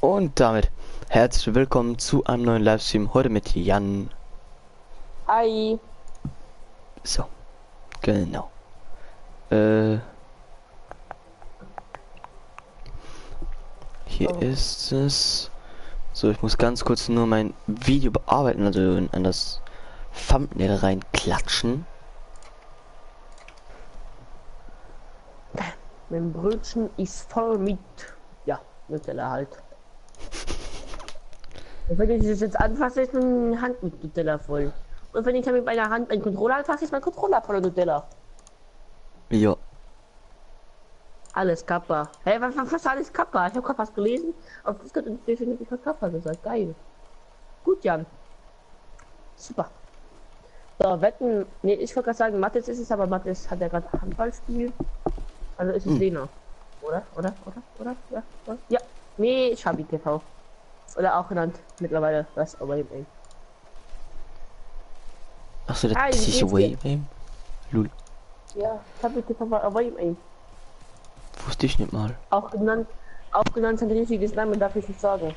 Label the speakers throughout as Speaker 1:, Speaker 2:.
Speaker 1: Und damit herzlich willkommen zu einem neuen Livestream. Heute mit Jan.
Speaker 2: Hi.
Speaker 1: So, genau. Hier
Speaker 2: Oh.
Speaker 1: ist es. So, ich muss ganz kurz nur mein Video bearbeiten, also an das Thumbnail reinklatschen.
Speaker 2: Mein Brötchen ist voll mit, ja, Nutella halt. Und wenn ich das jetzt anfasse, ist meine Hand mit Nutella voll. Und wenn ich dann mit meiner Hand meinen Controller anfasse, ist mein Controller voller Nutella.
Speaker 1: Ja,
Speaker 2: Alles Kappa. Hä, was alles Kappa? Ich habe gerade was gelesen. Auf Discord und definitiv Kappa gesagt. Geil. Gut, Jan. Super. So, wetten. Nee, ich wollte gerade sagen, Mathis ist es, aber Mathis hat ja gerade Handballspiel. Also ist es Lena. Oder? Ja, oder? Ja. Nee, Schabi TV. Oder auch genannt mittlerweile was aber eben.
Speaker 1: achso, das
Speaker 2: Hi, wie
Speaker 1: ist
Speaker 2: geht's dir?
Speaker 1: Wave. Lul,
Speaker 2: Ja, Schabi TV war aber eben.
Speaker 1: wusste ich nicht mal.
Speaker 2: Auch genannt sein richtiges Name, darf ich nicht sagen.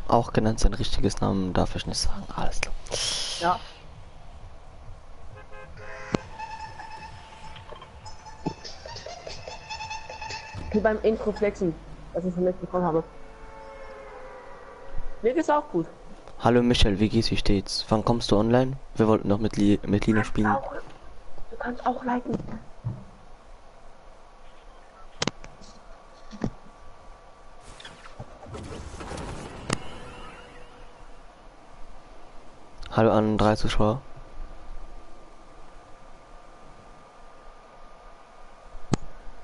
Speaker 1: Auch genannt sein richtiges Namen darf ich nicht sagen. Alles klar.
Speaker 2: Ja. Wie beim Intro flexen, was ich von mir bekommen habe. Mir geht's auch gut.
Speaker 1: Hallo Michael, wie geht's, wie steht's? Wann kommst du online? Wir wollten noch mit Lina spielen.
Speaker 2: Du kannst auch liken.
Speaker 1: Hallo an 3 Zuschauer.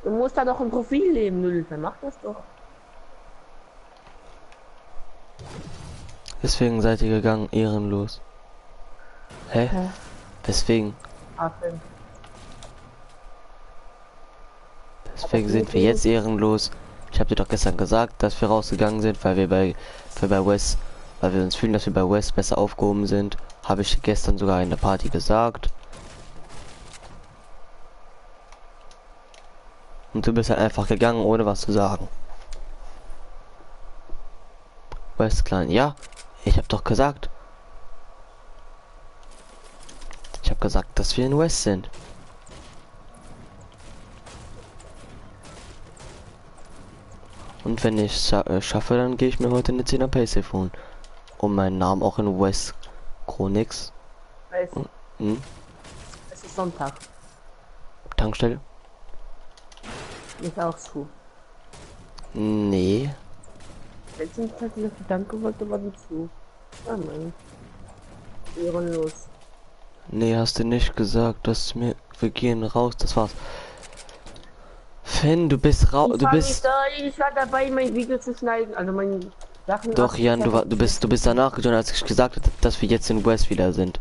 Speaker 2: Du musst da doch ein Profil leben, Null. Dann mach das doch.
Speaker 1: Deswegen seid ihr gegangen, ehrenlos. Hä?
Speaker 2: Hä?
Speaker 1: Deswegen.
Speaker 2: Affen.
Speaker 1: Deswegen sind wir jetzt ehrenlos. Ich habe dir doch gestern gesagt, dass wir rausgegangen sind, weil wir bei West, weil wir uns fühlen, dass wir bei West besser aufgehoben sind. Habe ich gestern sogar in der Party gesagt. Und du bist halt einfach gegangen, ohne was zu sagen. West Klein, ja, ich habe doch gesagt. Ich habe gesagt, dass wir in West sind. Und wenn ich schaffe, dann gehe ich mir heute eine 10er Paysafe holen. Um meinen Namen auch in West Chronix. Hm?
Speaker 2: Es ist Sonntag.
Speaker 1: Tankstelle?
Speaker 2: Nicht auch zu.
Speaker 1: Nee.
Speaker 2: Letzten Tag, die Danke wollte, war die zu. Ah, Mann. Ehrenlos.
Speaker 1: Nee, hast du nicht gesagt, dass wir gehen raus, das war's. Finn, du bist raus, du bist...
Speaker 2: Ich war dabei, mein Video zu schneiden, also meine Sachen.
Speaker 1: Doch, Jan, du bist danach gejoint, als ich gesagt habe, dass wir jetzt in West wieder sind.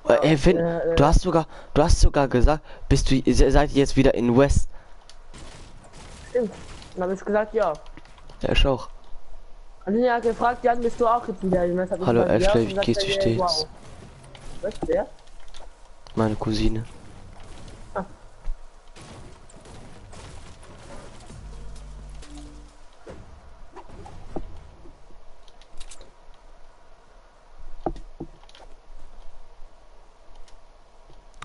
Speaker 1: Ey, Finn, du hast sogar gesagt, seid ihr jetzt wieder in West?
Speaker 2: Stimmt. Dann habe ich gesagt, ja.
Speaker 1: Ja, ich auch.
Speaker 2: Und dann hat gefragt, Jan, bist du auch jetzt wieder in West?
Speaker 1: Hallo, Ashley, wie geht's, wie steht's?
Speaker 2: Wow. Was, wer?
Speaker 1: Meine Cousine.
Speaker 2: Ah.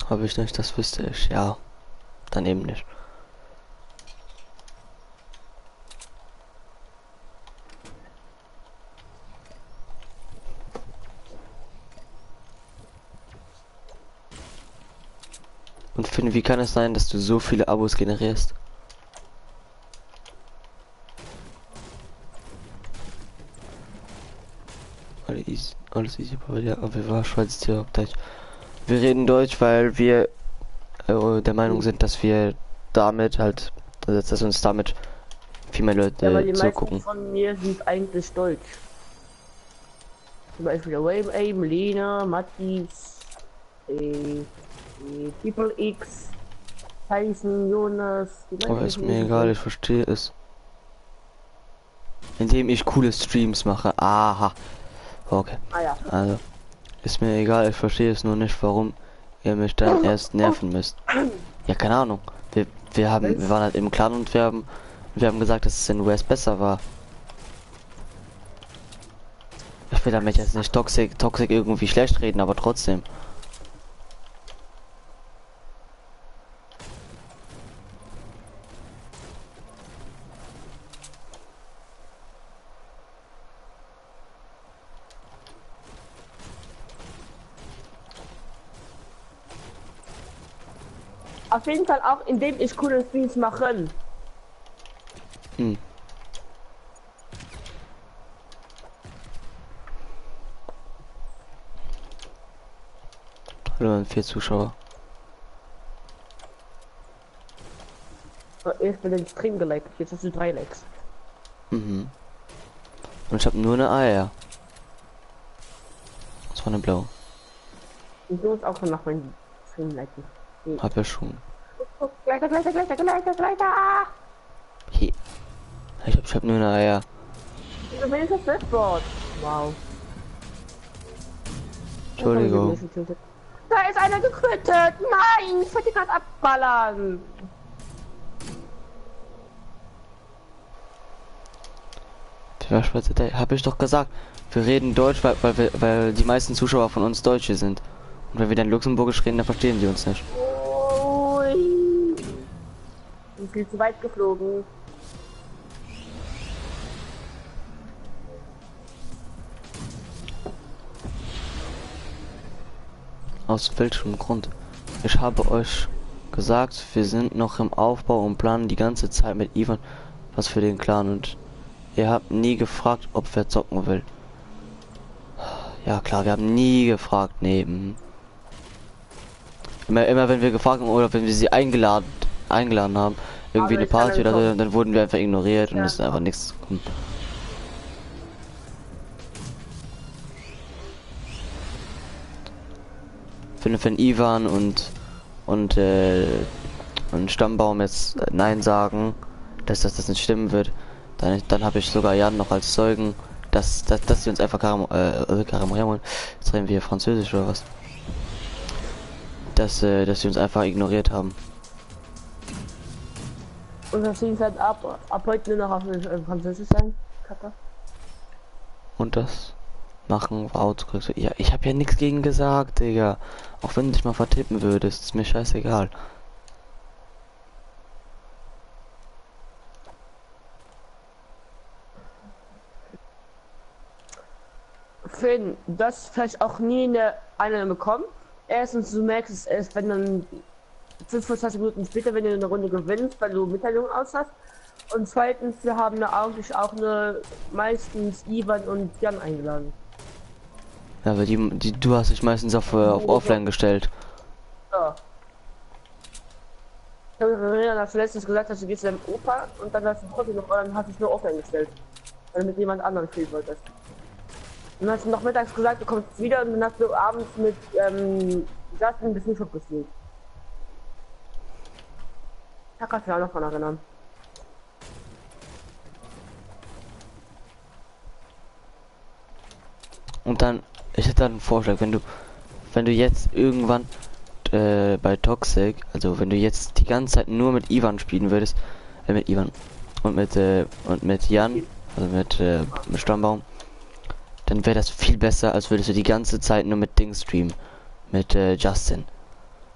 Speaker 1: Habe ich nicht, das wüsste ich. Ja, dann eben nicht. Und Finn, wie kann es sein, dass du so viele Abos generierst? Alles easy, aber ja, wir war Schweiz hier auf Deutsch. Wir reden Deutsch, weil wir der Meinung sind, dass wir damit halt, also dass uns damit viel mehr Leute
Speaker 2: Ja, weil die meisten
Speaker 1: zugucken.
Speaker 2: von mir sind eigentlich deutsch. Zum Beispiel der Wave Aim, Lena, Matthias, People X, Tyson, Jonas.
Speaker 1: Aber ist mir egal, ich verstehe es. Indem ich coole Streams mache. Aha. Okay.
Speaker 2: Ah ja.
Speaker 1: Also, ist mir egal, ich verstehe es nur nicht, warum ihr mich dann erst nerven müsst. Ja, keine Ahnung. Wir waren halt im Clan und wir haben gesagt, dass es in West besser war. Ich will damit jetzt nicht Toxic irgendwie schlecht reden, aber trotzdem.
Speaker 2: Auf jeden Fall auch, indem ich coole Streams mache.
Speaker 1: Hm. Hallo, 4 Zuschauer.
Speaker 2: Erst mit den Stream geliked, jetzt hast du 3 Likes.
Speaker 1: Mhm. Und ich habe nur eine Eier. Das war eine Blau.
Speaker 2: Und du musst auch schon nach meinem Stream liken.
Speaker 1: Hab ja schon.
Speaker 2: Gleiter.
Speaker 1: Hier. Ich hab nur eine Eier.
Speaker 2: Du willst das Flipboard. Wow.
Speaker 1: Entschuldigung.
Speaker 2: Da ist einer gequittet. Nein, ich wollte gerade abballern.
Speaker 1: Hab ich doch gesagt. Wir reden Deutsch, weil die meisten Zuschauer von uns Deutsche sind. Und wenn wir dann Luxemburgisch reden, dann verstehen die uns nicht.
Speaker 2: Ui. Ich bin viel zu weit geflogen.
Speaker 1: Aus welchem Grund? Ich habe euch gesagt, wir sind noch im Aufbau und planen die ganze Zeit mit Ivan was für den Clan und ihr habt nie gefragt, ob wer zocken will. Ja klar, wir haben nie gefragt, neben. Immer wenn wir gefragt haben oder wenn wir sie eingeladen haben, irgendwie eine Party oder so, dann wurden wir einfach ignoriert und es ist einfach nichts gekommen. Wenn Ivan und Stammbaum jetzt Nein sagen, dass das nicht stimmen wird, dann habe ich sogar Jan noch als Zeugen, dass sie uns einfach jetzt reden wir Französisch oder was? Dass sie uns einfach ignoriert haben.
Speaker 2: Und das Team fährt ab heute nur noch auf Französisch sein. Kacke.
Speaker 1: Und das machen war zurück. Ja, ich habe ja nichts gegen gesagt, Digga. Auch wenn du dich mal vertippen würdest, ist mir scheißegal.
Speaker 2: Finn, das vielleicht auch nie eine bekommen. Erstens, du merkst es erst, wenn dann 25 Minuten später, wenn du eine Runde gewinnst, weil du Mitteilungen aus hast. Und zweitens, wir haben da eigentlich auch meistens Ivan und Jan eingeladen.
Speaker 1: Ja, weil du hast dich meistens auf Offline gestellt.
Speaker 2: Ja. Ich habe ja letztens gesagt, dass du gehst zu deinem Opa und dann hast du trotzdem noch, dann hast du es nur offline gestellt. Weil du mit jemand anderem spielen wolltest. Und dann hast du noch mittags gesagt, du kommst wieder und dann hast du abends mit Justin bis Mittwoch gespielt. Da kannst du auch noch von erinnern.
Speaker 1: Und dann, ich hätte einen Vorschlag, wenn du jetzt irgendwann bei Toxic, also wenn du jetzt die ganze Zeit nur mit Ivan spielen würdest, mit Ivan und mit Jan, also mit Stammbaum, dann wäre das viel besser, als würdest du die ganze Zeit nur mit Ding streamen, mit Justin.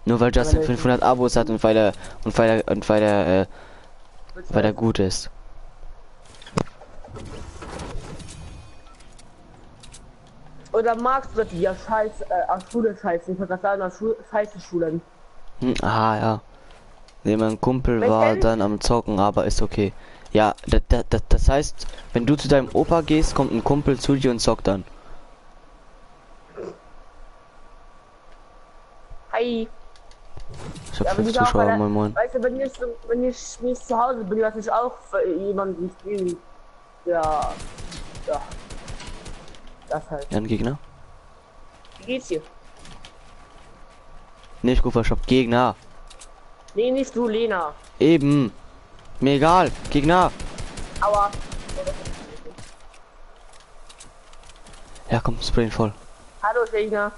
Speaker 1: Nur weil Justin 500 Abos hat und weil er gut ist.
Speaker 2: Oder magst du das ja aus Schule scheißen? Ich würde sagen, aus scheiße Schulen.
Speaker 1: Ja. Nee, mein Kumpel
Speaker 2: Welchen?
Speaker 1: war dann am Zocken, aber ist okay. Ja, das heißt, wenn du zu deinem Opa gehst, kommt ein Kumpel zu dir und zockt dann.
Speaker 2: Hi.
Speaker 1: Ich hab
Speaker 2: Ja,
Speaker 1: 5 Zuschauer, moin.
Speaker 2: Weißt du, wenn ich nicht zu Hause bin, lasse ich auch für jemanden spielen. Ja. Das halt.
Speaker 1: Ja, ein Gegner?
Speaker 2: Wie geht's dir?
Speaker 1: Nicht Rufer Shop, Gegner.
Speaker 2: Nee, nicht du, Lena.
Speaker 1: Eben. Mir egal, Gegner.
Speaker 2: Aua.
Speaker 1: Ja, komm, Sprain voll.
Speaker 2: Hallo, Lena.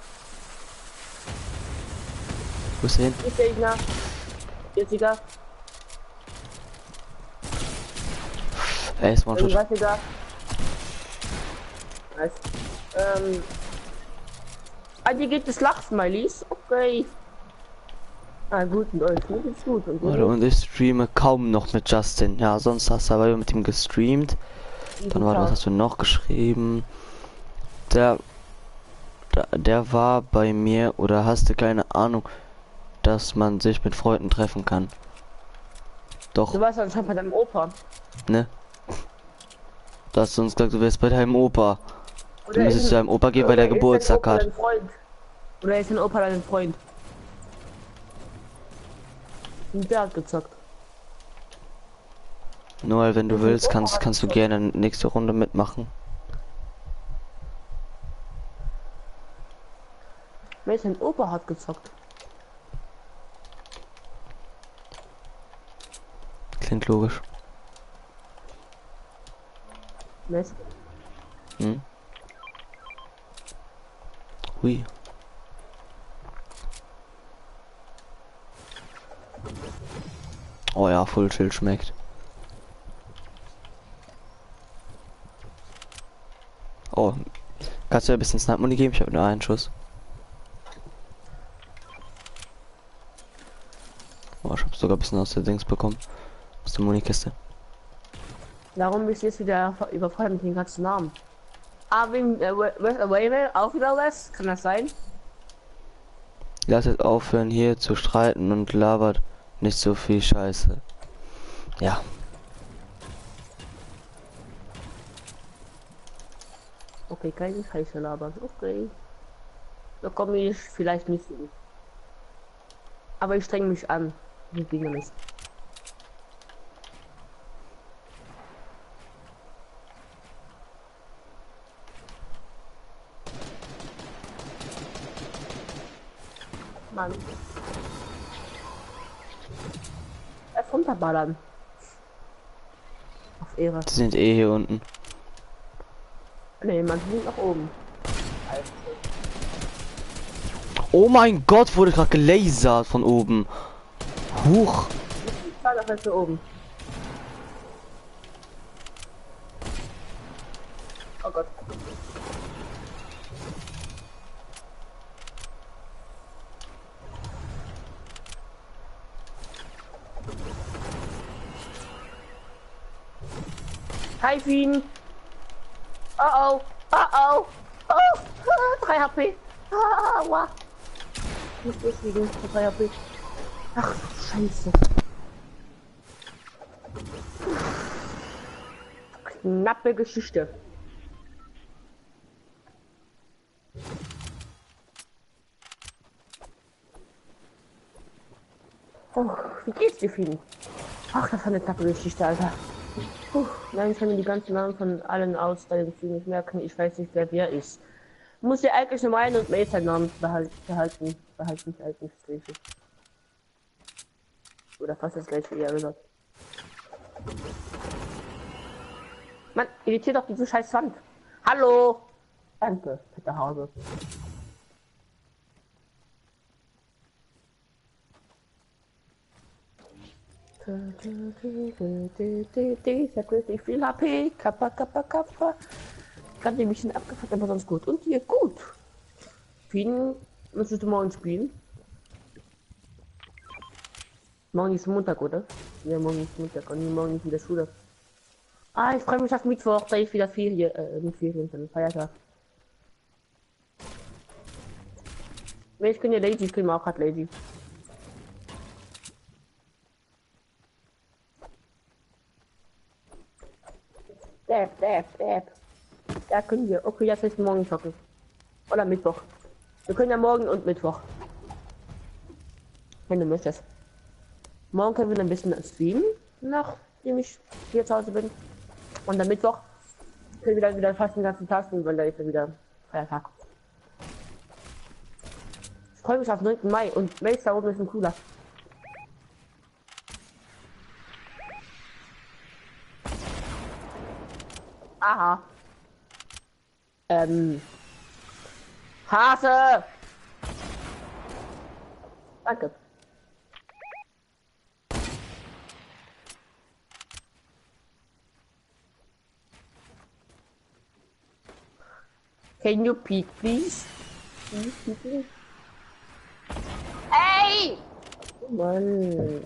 Speaker 1: Wo ist er hin?
Speaker 2: Ist der Gegner. Jetzt egal.
Speaker 1: Er ist One-Shot.
Speaker 2: Egal. Nice. Dir geht es Lachsmilies. Okay. Ah, gut, und euch. Mir geht's gut. Und
Speaker 1: Warte, und ich streame kaum noch mit Justin. Ja, sonst hast du aber mit ihm gestreamt. Dann war, was hast du noch geschrieben? Der war bei mir, oder hast du keine Ahnung, dass man sich mit Freunden treffen kann? Doch,
Speaker 2: Du warst anscheinend bei deinem Opa.
Speaker 1: ne? Du hast uns gesagt, du wärst bei deinem Opa. Du
Speaker 2: Oder
Speaker 1: müsstest
Speaker 2: ist
Speaker 1: zu deinem Opa gehen, weil der Geburtstag hat.
Speaker 2: Oder ist dein Opa dein Freund? Und der hat gezockt.
Speaker 1: Noel, wenn du willst, kannst du gerne nächste Runde mitmachen.
Speaker 2: Wer ist dein Opa hat gezockt?
Speaker 1: Klingt logisch.
Speaker 2: Nice.
Speaker 1: Hm? Hui. Oh ja, Full Chill schmeckt. Oh, kannst du ein bisschen Snipe-Muni geben? Ich habe nur einen Schuss. Oh, ich habe sogar ein bisschen aus der Dings bekommen. Aus der Munikiste.
Speaker 2: Darum bist du jetzt wieder überfallen mit den ganzen Namen. Wes Away auch wieder was? Kann das sein?
Speaker 1: Lass jetzt aufhören hier zu streiten und labert nicht so viel Scheiße. Ja.
Speaker 2: Okay, keine Scheiße labern. Okay. Da komme ich vielleicht nicht hin. Aber ich streng mich an. Die Dinge nicht. Mann. Erst runterballern. Auf Ehre.
Speaker 1: Die sind eh hier unten.
Speaker 2: Nee, man sieht nach oben.
Speaker 1: Oh mein Gott, wurde gerade gelasert von oben. Huch.
Speaker 2: Ich war doch jetzt hier oben. Oh Gott. Hi, Fien. Oh oh. Oh oh. Oh. 3 HP. Aua. Ich muss durchfliegen. 3 HP. Ach, Scheiße. Knappe Geschichte. Oh, wie geht's dir, Fien? Ach, das war eine knappe Geschichte, Alter. Nein, ich kann mir die ganzen Namen von allen aus deinem Film nicht merken. Ich weiß nicht, wer ist. Muss ja eigentlich nur meinen und Mädchennamen behalten. Behalten ich eigentlich das gleiche. Oder fast das gleiche, eher gesagt. Mann, irritiert doch diese scheiß Wand. Hallo! Danke, Peter Hause. Vergrößert viel HP, Kappa. Gerade ein bisschen abgefuckt, aber sonst gut. Und dir gut. Fien, müsstest du morgen spielen? Morgen ist Montag, oder? Ja, morgen ist Montag und morgen ist wieder Schule. Ich freue mich auf Mittwoch, da ist wieder mit Ferien, dann Feiertag. Ich bin ja lazy, ich bin auch gerade lazy. Dab. Da können wir. Okay, das heißt morgen zocken. Oder Mittwoch. Wir können ja morgen und Mittwoch. Wenn du möchtest. Morgen können wir ein bisschen streamen, nachdem ich hier zu Hause bin. Und am Mittwoch können wir dann wieder fast den ganzen Tag streamen, weil da ist ja wieder Feiertag. Ich freue mich auf 9. Mai und Mace da oben ist ein cooler. Aha. Hase! Danke. Can you peek, please? Please. Ey! Oh Mann.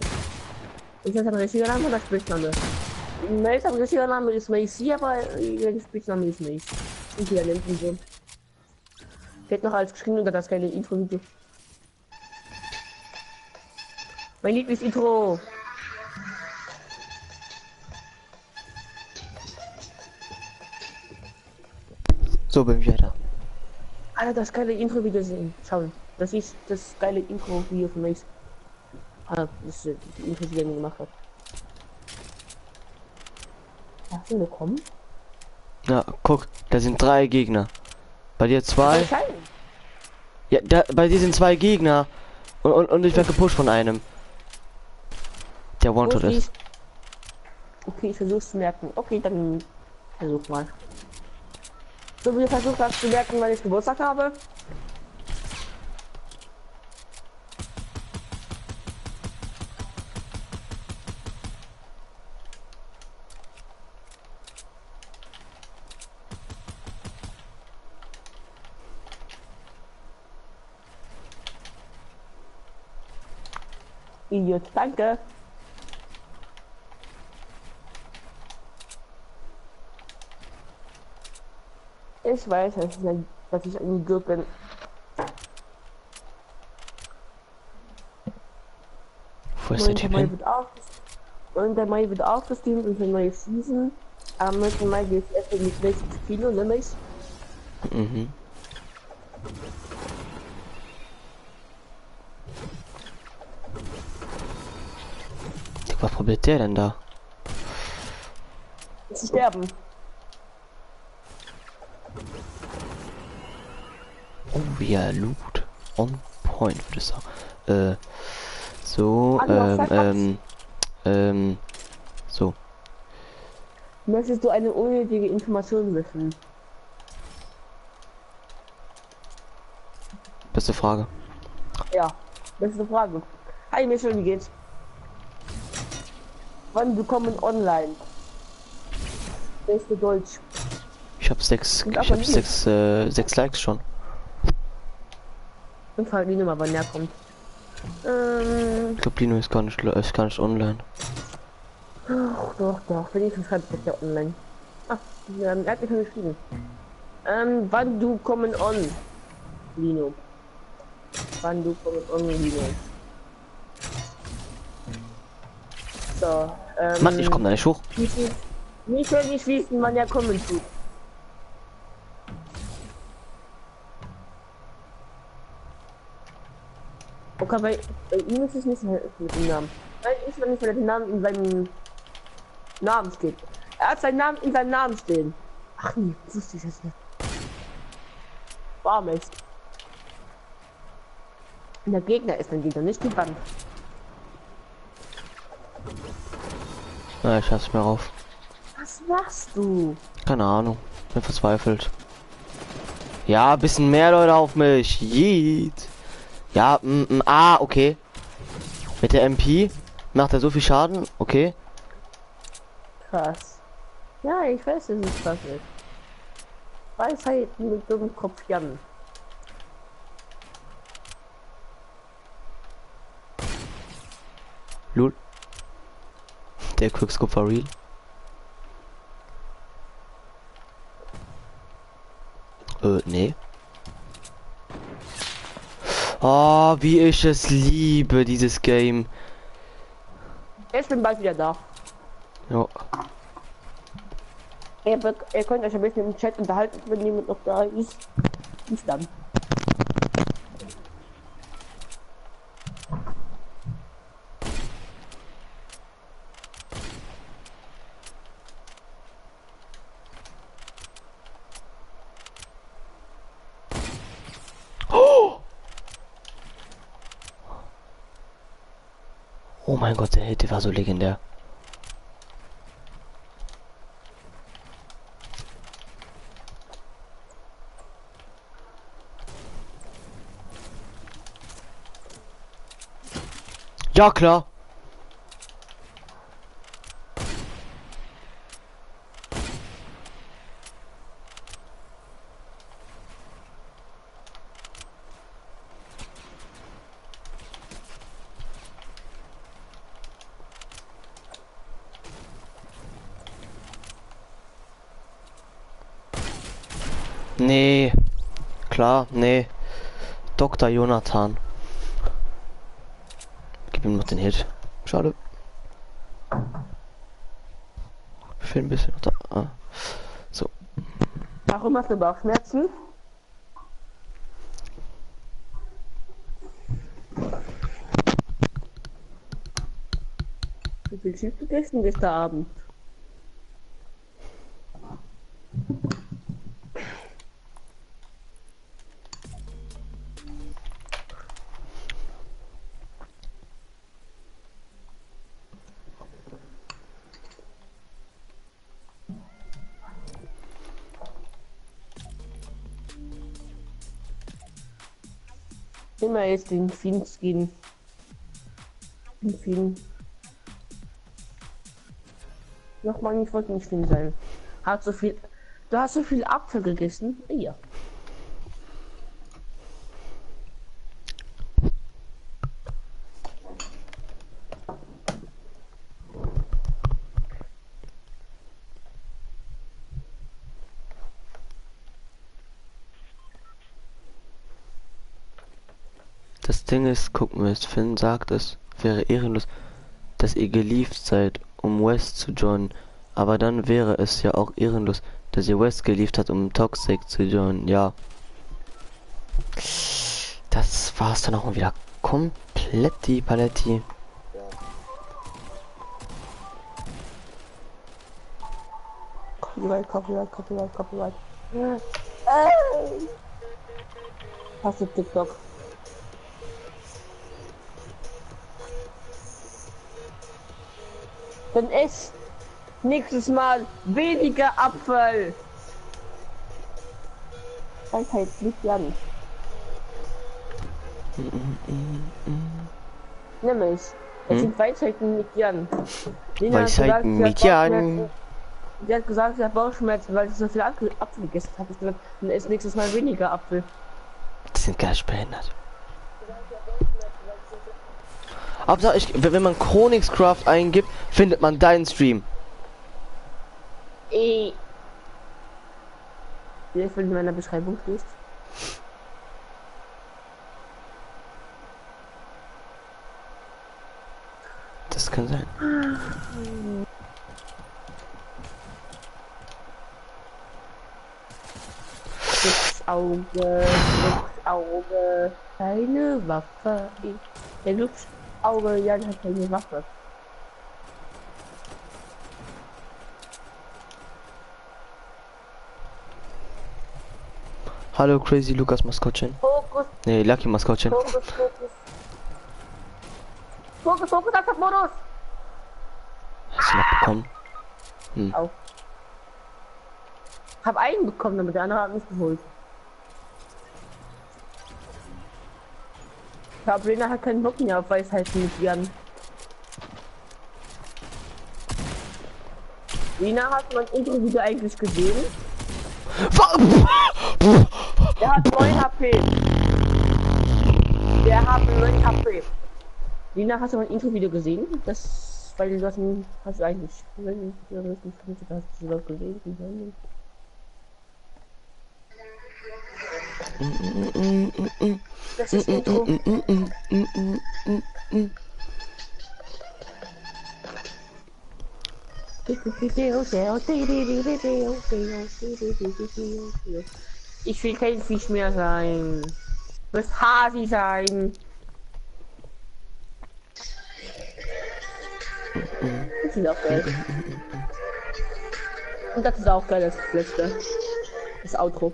Speaker 2: Ist das ein richtiger Name oder Spitzname? Mace, aber richtiger Name ist Macy, aber der Spitzname ist Mace. Und hier nennt ihn so. Fehlt noch alles geschrieben unter das kleine Intro-Video. Mein Lieblings-Intro.
Speaker 1: So bin ich wieder.
Speaker 2: Alter, das geile Intro-Video sehen. Schauen. Das ist das geile Intro-Video von Mace. Ah, das ist die Intro, die er mir gemacht hat. Hast du bekommen?
Speaker 1: Ja, guck, da sind 3 Gegner. Bei dir 2. Ja, bei dir sind 2 Gegner. Und ich werde gepusht von einem. Der One-Shot ist.
Speaker 2: Okay, ich versuch's zu merken. Okay, dann versuch mal. So wie du versucht hast zu merken, weil ich Geburtstag habe. Idiot, danke. Ich weiß, dass ich ein Idiot bin.
Speaker 1: Wo ist der Typ hin?
Speaker 2: Und der Mai wird aufgestreamt und eine neue Season. Am 9. Mai geht es erst mit 60 Kilo, nämlich.
Speaker 1: Mhm. Was probiert der denn da?
Speaker 2: Zu sterben.
Speaker 1: Oh ja, Loot. On point, würde ich sagen. So, so.
Speaker 2: Möchtest du eine unnötige Information wissen?
Speaker 1: Beste Frage.
Speaker 2: Ja, beste Frage. Hi Michel, wie geht's? Wann bekommen online? Beste Deutsch.
Speaker 1: Ich habe 6 Likes schon.
Speaker 2: Und frag die Nummer, wann der kommt.
Speaker 1: Ich glaube, Lino ist gar nicht online.
Speaker 2: Doch, wenigstens schreibt das ja online. Ach, er hat mich schon geschrieben. Wann du kommen on, Lino? Wann du kommen on, Lino? So,
Speaker 1: Mann, ich komme da nicht hoch.
Speaker 2: Ich will nicht wissen, wann er kommen tut. Okay, bei ihm ist es nicht mit dem Namen. Nein, ist man nicht, weil er den Namen in seinem Namen steht. Er hat seinen Namen in seinem Namen stehen. Ach nee, wusste ich das nicht. Warm ist. Der Gegner ist dann wieder nicht die Band.
Speaker 1: Na, ich hab's mir auf.
Speaker 2: Was machst du?
Speaker 1: Keine Ahnung. Bin verzweifelt. Ja, bisschen mehr Leute auf mich. Jeet. Ja, okay. Mit der MP macht er so viel Schaden. Okay.
Speaker 2: Krass. Ja, ich weiß, dass es krass ist. Weisheit mit dummen Kopf Jan.
Speaker 1: Lul. Der Quickscope for real. Nee. Oh, wie ich es liebe, dieses Game.
Speaker 2: Ich bin bald wieder da.
Speaker 1: Ja.
Speaker 2: Ihr könnt euch ein bisschen im Chat unterhalten, wenn jemand noch da ist. Bis dann.
Speaker 1: Oh mein Gott, der Hit, der war so legendär. Ja, klar. Nee, klar, nee. Dr. Jonathan. Gib ihm noch den Hit. Schade. Fehlt ein bisschen. Ah. So.
Speaker 2: Warum hast du Bauchschmerzen? Wie viel Chips gegessen gestern Abend? Immer jetzt den Fin-Skin. Den Fin. Nochmal, ich wollte nicht Fin sein. Hat so viel. Du hast so viel Apfel gegessen? Ja.
Speaker 1: Das Ding ist, gucken wir es, Finn sagt, es wäre ehrenlos, dass ihr geliebt seid, um West zu joinen. Aber dann wäre es ja auch ehrenlos, dass ihr West geliebt hat, um Toxic zu joinen. Ja. Das war's dann auch mal wieder komplett die Paletti.
Speaker 2: Copyright. Hast du TikTok? Dann ess nächstes Mal weniger Apfel. Krankheit liegt ja nicht. Nimm es. Es sind Weisheiten mit Jan.
Speaker 1: Weisheiten mit Jan.
Speaker 2: Sie hat gesagt, sie hat Bauchschmerzen, weil sie so viel Apfel gegessen hat. Ich gesagt, dann isst nächstes Mal weniger Apfel.
Speaker 1: Die sind gar nicht behindert. Hauptsache, wenn man Chronixcraft eingibt, findet man deinen Stream.
Speaker 2: Wie es in meiner Beschreibung steht.
Speaker 1: Das kann sein.
Speaker 2: Auge, keine Waffe. Der Auge, Jan hat keine Waffe.
Speaker 1: Hallo Crazy Lukas Maskottchen.
Speaker 2: Fokus.
Speaker 1: Nee, Lucky Maskottchen.
Speaker 2: Fokus, Modus.
Speaker 1: Hast du noch bekommen?
Speaker 2: Auch. Hab einen bekommen, damit der andere hat mich geholt. Sabrina hat keinen Bock mehr auf Weisheiten mit Jan. Lina, hat mein Intro wieder eigentlich gesehen? Der hat 9 HP. Der hat 9 HP. Lina, hast du mein Intro-Video gesehen? Das, weil du das hast du eigentlich. Wenn du das nicht hast du das gesehen. Das ist Intro. Ich will kein Fisch mehr sein. Ich muss Hasi sein. Das ist auch geil. Und das ist auch geil, das letzte. Das Outro.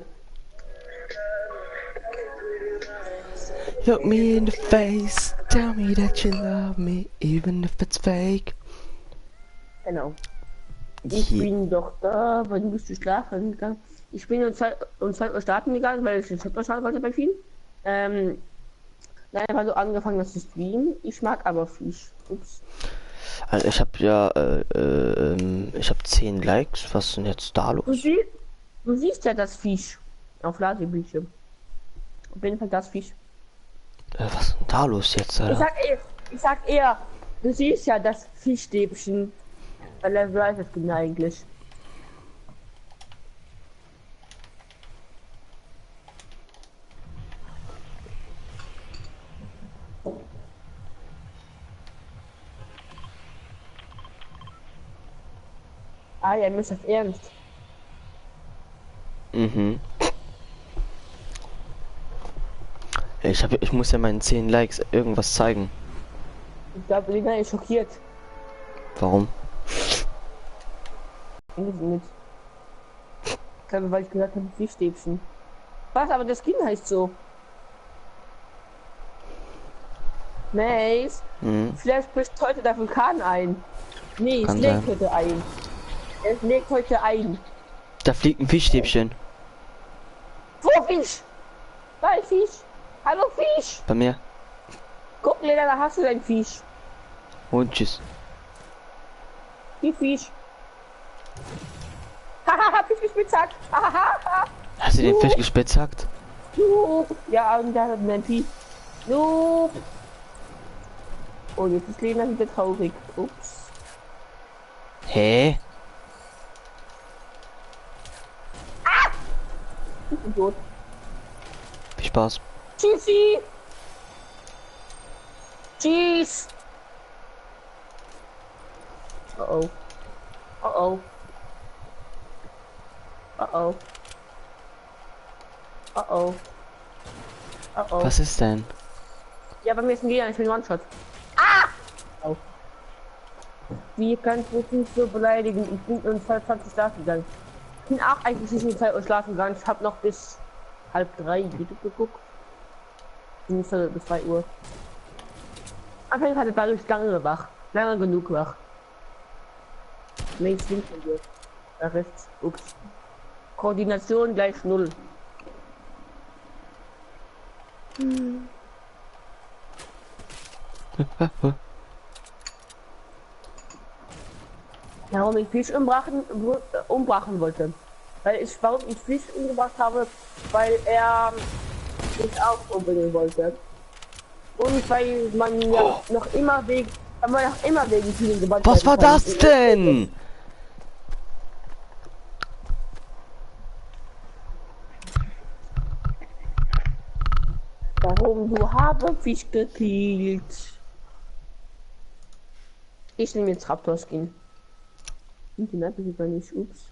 Speaker 1: Look me in the face, tell me that you love me, even if it's fake.
Speaker 2: Genau. Ich bin doch da, wann bist du schlafen gegangen? Ich bin um 2 Uhr starten gegangen, weil ich den Server starten wollte bei vielen. Nein, weil du angefangen hast zu streamen. Ich mag aber Fisch. Ups.
Speaker 1: Also ich habe ja, ich habe 10 Likes. Was ist denn jetzt da
Speaker 2: Du,
Speaker 1: los?
Speaker 2: du siehst ja das Fisch auf Ladebildschirm. Auf jeden Fall das Fisch.
Speaker 1: Was ist denn da los jetzt,
Speaker 2: Ich
Speaker 1: Alter?
Speaker 2: sag eher, du siehst ja das Fischstäbchen. Weil er weiß es genau eigentlich. Ah, ja, mir ist das ernst.
Speaker 1: Mhm. Ich muss ja meinen 10 Likes irgendwas zeigen.
Speaker 2: Ich glaube, Lena ist schockiert.
Speaker 1: Warum?
Speaker 2: Weiß ich nicht. Ich glaube, weil ich gesagt habe, Fischstäbchen. Was? Aber das Kind heißt so. Mace,
Speaker 1: Mhm.
Speaker 2: vielleicht bricht heute der Vulkan ein. Nee, es
Speaker 1: Kann
Speaker 2: legt
Speaker 1: sein.
Speaker 2: heute ein. Es legt heute ein.
Speaker 1: Da fliegt ein Fischstäbchen.
Speaker 2: Wo Fisch? Bei Fisch. Hallo Fisch.
Speaker 1: Bei mir.
Speaker 2: Guck, Lena, da hast du dein Fisch.
Speaker 1: Und tschüss.
Speaker 2: Die Fisch. Hahaha, Fisch gespitzhackt. Hahaha.
Speaker 1: Hast du den Fisch gespitzhackt?
Speaker 2: Ja, und da hat mein Fisch. No. Oh, jetzt ist Lena wieder traurig. Ups.
Speaker 1: Hä?
Speaker 2: Ich bin tot.
Speaker 1: Viel Spaß.
Speaker 2: Tschüssi. Tschüss. Oh oh. Oh oh. Oh oh. Oh oh. Oh oh.
Speaker 1: Was ist denn?
Speaker 2: Ja, bei mir ist ein Gegner, ich bin One-Shot. Ah! Oh. Wie kannst du mich so beleidigen? Ich bin um 22 schlafen gegangen. Ich bin auch eigentlich nicht um 2 Uhr schlafen gegangen. Ich habe noch bis 2:30 YouTube geguckt. Bin bis 2 Uhr. Anfangs hatte ich lange wach. Lange genug wach. Links, links von dir. Da rechts. Ups. Koordination gleich 0. Warum ich Fisch umbrachen wollte. Warum ich Fisch umgebracht habe, weil er mich auch umbringen wollte. Und weil man ja noch immer wegen vielen Gewalt.
Speaker 1: Was war das denn?
Speaker 2: Warum du habe Fisch gekillt? Ich nehme jetzt Raptor Skin. Und die Map sieht man nicht. Ups.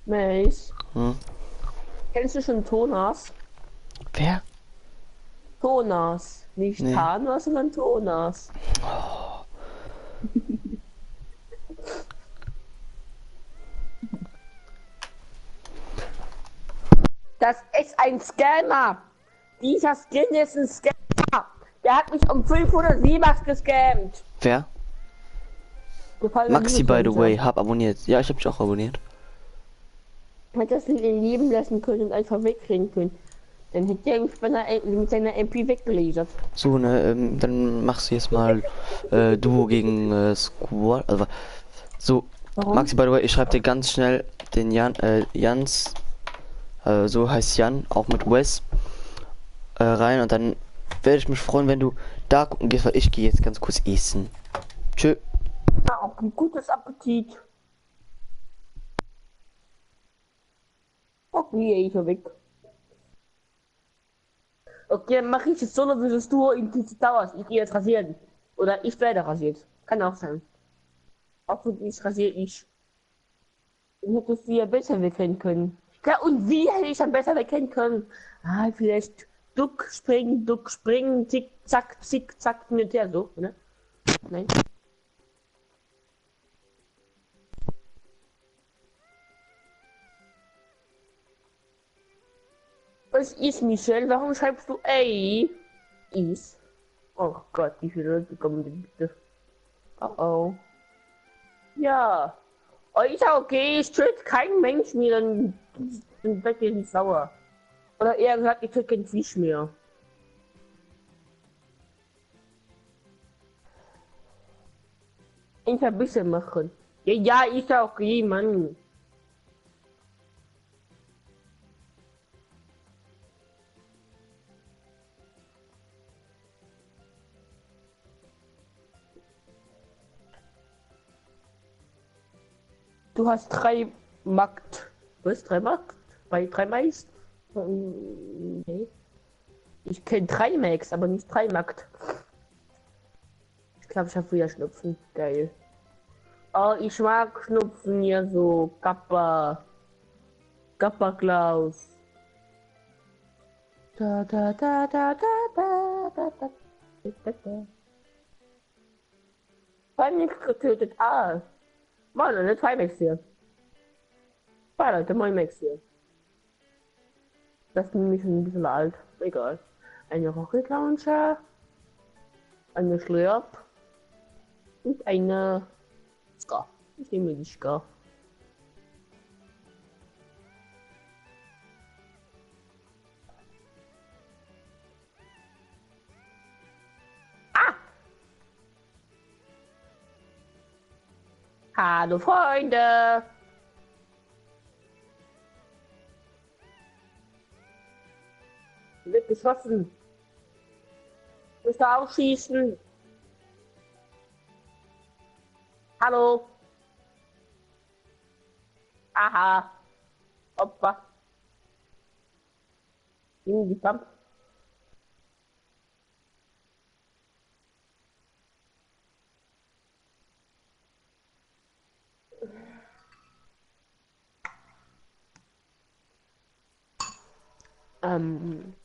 Speaker 2: Mace.
Speaker 1: Hm?
Speaker 2: Kennst du schon Tonas?
Speaker 1: Wer?
Speaker 2: Tonas. Nicht
Speaker 1: Nee.
Speaker 2: Thanos, sondern Tonas. Das ist ein Scammer. Dieser Skin ist ein Scammer. Der hat mich um 500 V-Bucks gescammt.
Speaker 1: Wer?
Speaker 2: Gefallen
Speaker 1: Maxi,
Speaker 2: mir
Speaker 1: by the
Speaker 2: nicht,
Speaker 1: way, hab abonniert. Ja, ich hab dich auch abonniert.
Speaker 2: Hätte das nicht in Leben lassen können und einfach wegrennen können. Dann hätte er mich mit seiner MP weggelasert.
Speaker 1: So, ne, dann machst du jetzt mal Duo gegen Squad. Also, so,
Speaker 2: Warum?
Speaker 1: Maxi, by the way, ich schreibe dir ganz schnell den Jans, so heißt Jan, auch mit Wes, rein und dann werde ich mich freuen, wenn du da gucken gehst, weil ich gehe jetzt ganz kurz essen. Tschö.
Speaker 2: Ja, auch ein gutes Appetit. Okay, ich bin weg. Okay, dann mache ich jetzt Solo versus Duo in diese Towers. Ich gehe jetzt rasieren. Oder ich werde rasiert. Kann auch sein. Auch wenn ich rasiere ich. Dann hättest du ja besser wegrennen können. Ja, und wie hätte ich dann besser wegrennen können? Ah, vielleicht Duck, springen, zick, zack, Militär, so, ne? Nein. Was ist, Michelle? Warum schreibst du ey? Is. Oh Gott, wie viele Leute kommen denn bitte? Oh oh. Ja. Oh, ich sag, okay, ich töte keinen Mensch mehr, dann wird ihr nicht sauer. Oder eher gesagt, ich töte keinen Fisch mehr. Ich ein bisschen machen. Ja, ja, ich sag, okay, Mann. Du hast 3 Markt. Was? 3 Markt? Bei 3 Mais? Nee. Ich kenne 3 Max, aber nicht 3 Markt. Ich glaube, ich habe früher Schnupfen. Geil. Oh, ich mag Schnupfen hier so. Kappa. Kappa Klaus. Da da da da da da da da da da. Panik getötet. Ah. Mann, eine 2 Max hier. Zwei Leute, mein Max hier. Das ist nämlich schon ein bisschen alt. Egal. Eine Rocket Launcher. Eine Schlurp. Und eine Ska. Ich nehme die Ska. Ah! Hallo Freunde! Wird geschossen. Müsst ihr auch schießen? Hallo? Aha. Opfer. Nimm die Pump. Ähm.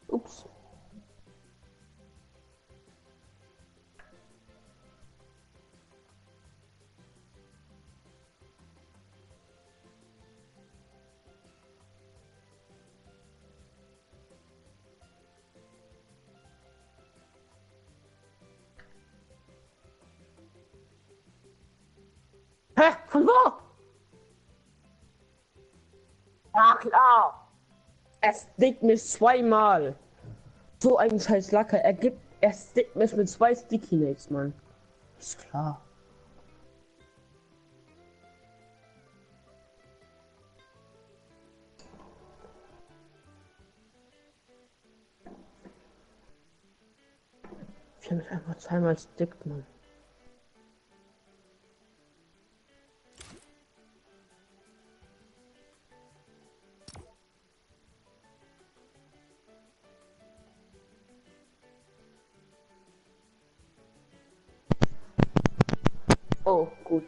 Speaker 2: Ups. Hä? Von wo? Ach klar. Es stickt mich zweimal. So ein scheiß Lacker. Er stickt mich mit 2 Sticky Mates, Mann. Ist klar. Ich habe mich einfach zweimal stickt, Mann. Oh, gut.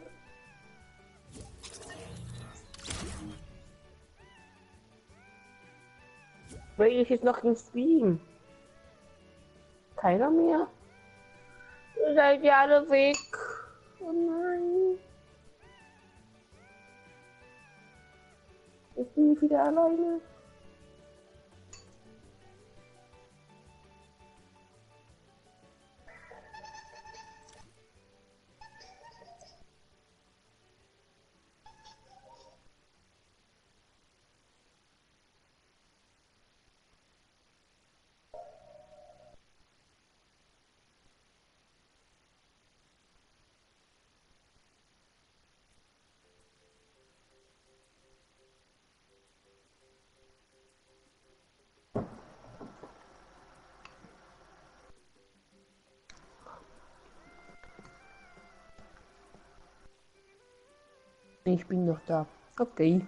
Speaker 2: Wer ist jetzt noch im Stream? Keiner mehr? Ihr seid ja alle weg. Oh nein. Ich bin wieder alleine. Ich bin noch da. Okay.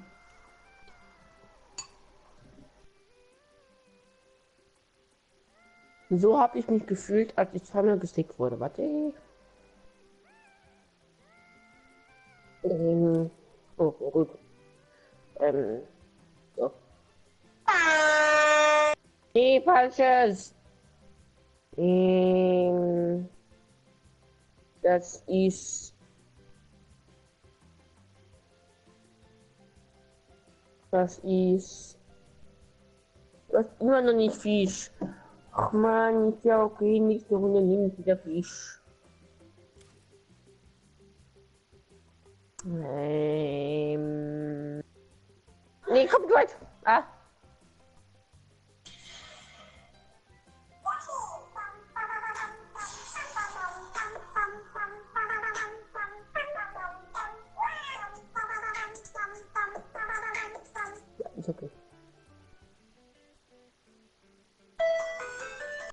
Speaker 2: So habe ich mich gefühlt, als ich zweimal gestickt wurde. Warte. ja gut. So. Nee, falsches. Ähm, das ist. Das ist. Das ist immer noch nicht Fisch. Ach man, ist ja okay, nächste Runde nehme ich wieder Fisch. Nee, komm, du halt. Ah. Ja, ist okay.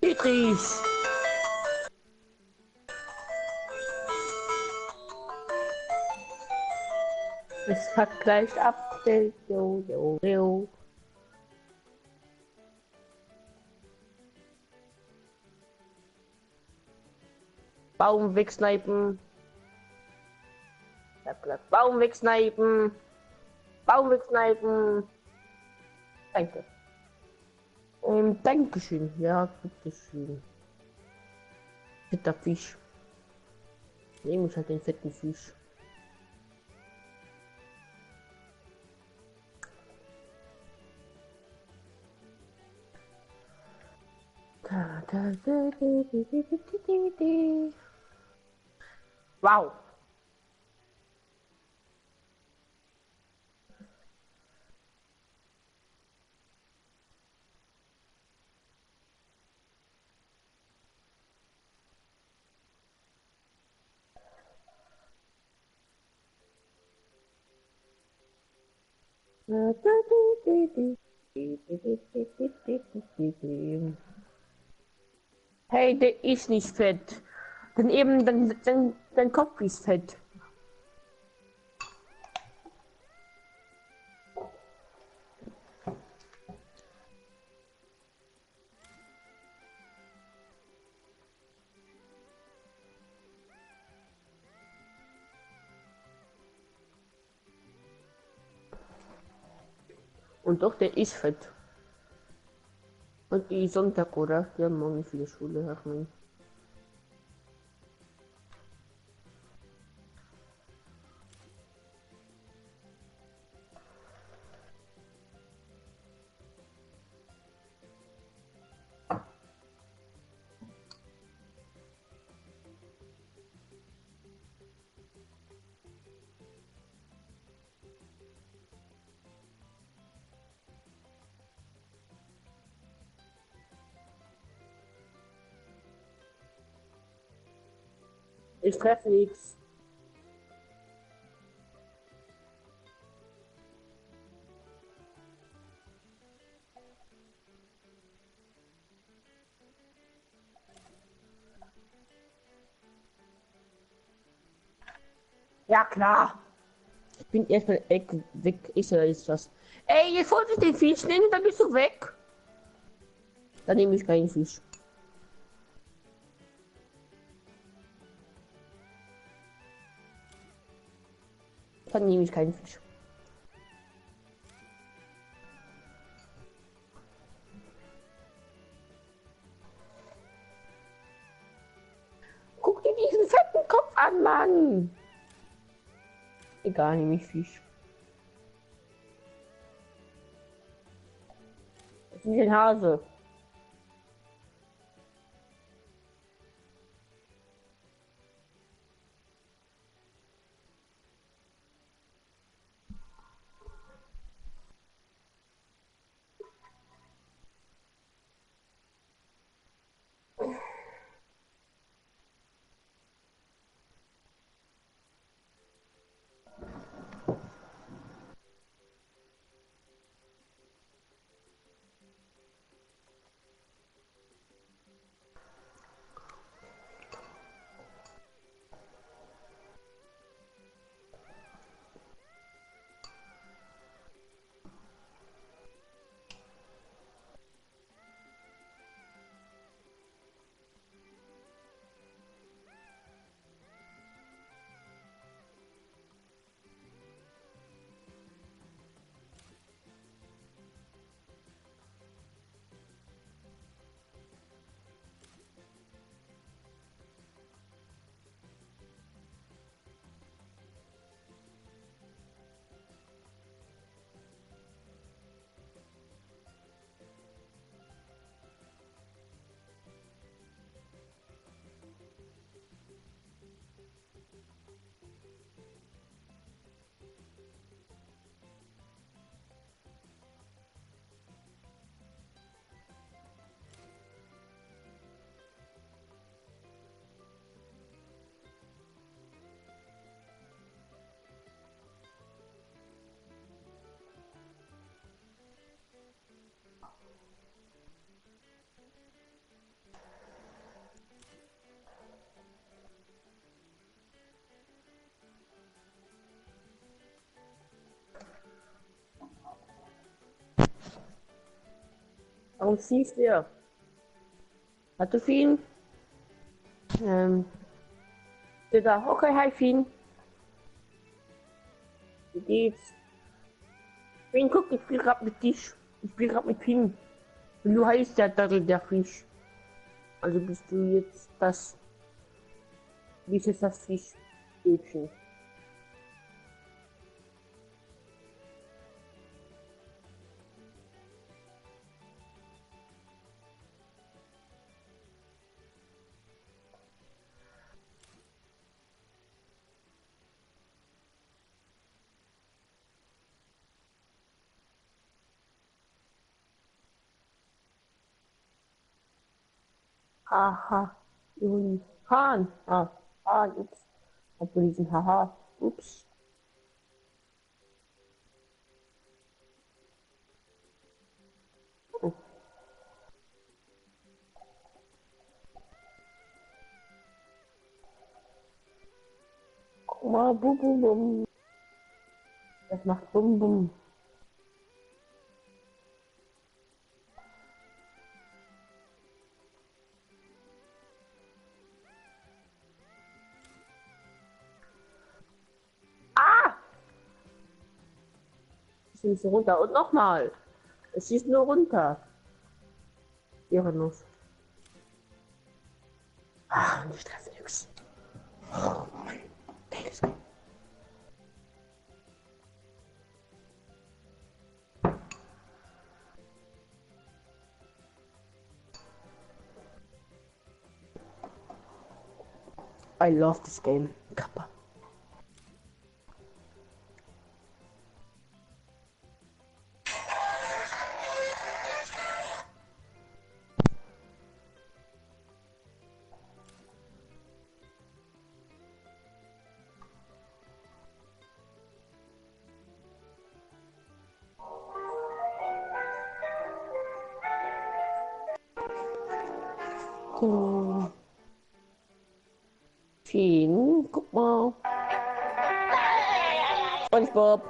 Speaker 2: Tetris. Es vergleicht ab. Jo, jo, jo. Baum wegsnipen. Ich hab gesagt, Baum wegsnipen. Baum wegsnipen. Danke. Dankeschön. Ja, bitteschön. Fetter Fisch. Nehme ich halt den fetten Fisch. Wow. Hey, der ist nicht fett. Denn eben dein Kopf ist fett. Und doch, der ist fett. Und die Sonntag, oder? Die haben morgen nicht wieder Schule, ach man. Ich treffe nichts. Ja, klar. Ich bin erstmal weg. Ich soll jetzt was. Ey, jetzt wollte ich den Fisch nehmen, dann bist du weg. Dann nehme ich keinen Fisch. Dann nehme ich keinen Fisch. Guck dir diesen fetten Kopf an, Mann. Egal, nehme ich Fisch. Das ist ein Hase. Warum siehst du? Hat du Fien? Da, okay, hi Fien. Wie geht's? Fien, guck, ich spiel grad mit dich. Ich spiel grad mit Fien. Und du heißt der Dattel, der Fisch. Also bist du jetzt das. Wie ist jetzt das Fischstäbchen? Haha. Juli. Hahn. Ah. Ah, ups. Obwohl diesen Haha. Ups. Oh. Guck mal, bum bum bum. Das macht bum bum. Ah! Es schießt runter. Und nochmal. Es schießt nur runter. Ehrenlos. Ah, und ich treffe nix. Oh Mann. Geiles Game. I love this game. Kappa. Hm. Fien, guck mal. SpongeBob.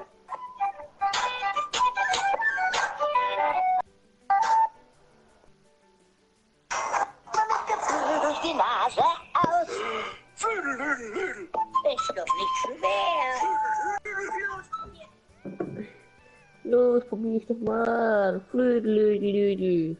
Speaker 3: Durch die Nase aus. Ist doch nicht schwer.
Speaker 2: Los, probier ich doch mal. Flödelödelödel.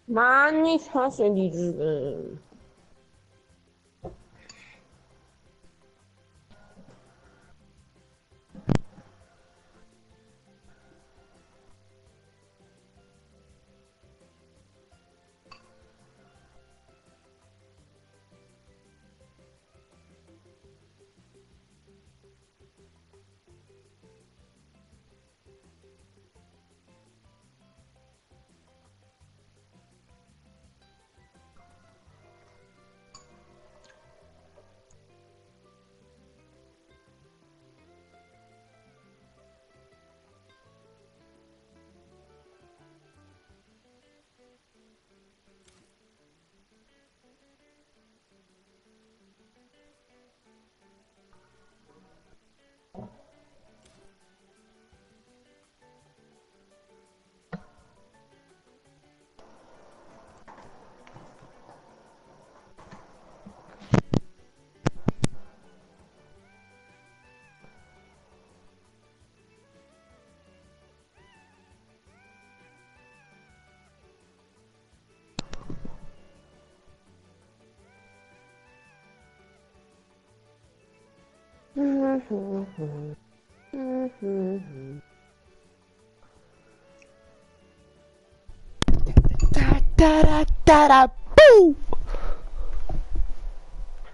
Speaker 2: Mann, ich hasse dieses Game.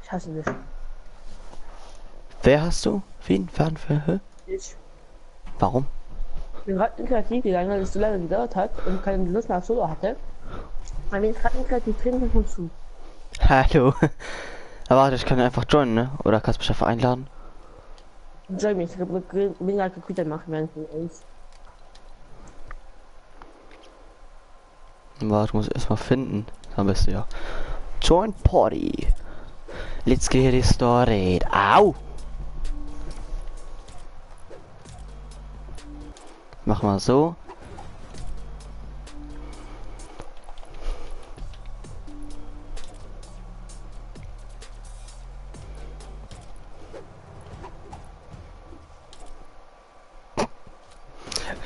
Speaker 2: Ich hasse dich.
Speaker 1: Wer hast du? Wen? Fernfälle?
Speaker 2: Ich
Speaker 1: Warum?
Speaker 2: bin gerade in Kreativ gegangen, weil es so lange gedauert hat und keine Lust mehr auf Solo hatte. Weil wir jetzt gerade in Kreativ drin und zu.
Speaker 1: Hallo. Aber warte, ich kann einfach joinen, ne? Oder kannst du mich einfach einladen?
Speaker 2: Join mich, ich bin gerade Computer machen während von uns.
Speaker 1: Warte, muss ich erstmal finden. Am besten ja. Join Party. Let's get it started. Au! Mach mal so.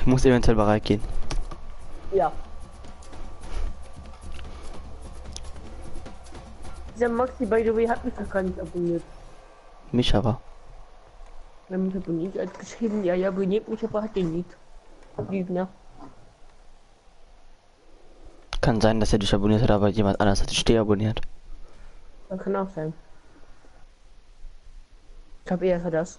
Speaker 1: Ich muss eventuell bereit gehen.
Speaker 2: Ja. Dieser Maxi, by the way, hat mich noch gar nicht abonniert.
Speaker 1: Mich aber.
Speaker 2: Wir haben mich abonniert, als geschrieben, ja, ja, abonniert mich, aber hat den nicht. Lügner.
Speaker 1: Kann sein, dass er dich abonniert hat, aber jemand anders hat dich deabonniert.
Speaker 2: Das kann auch sein. Ich glaube eher für das.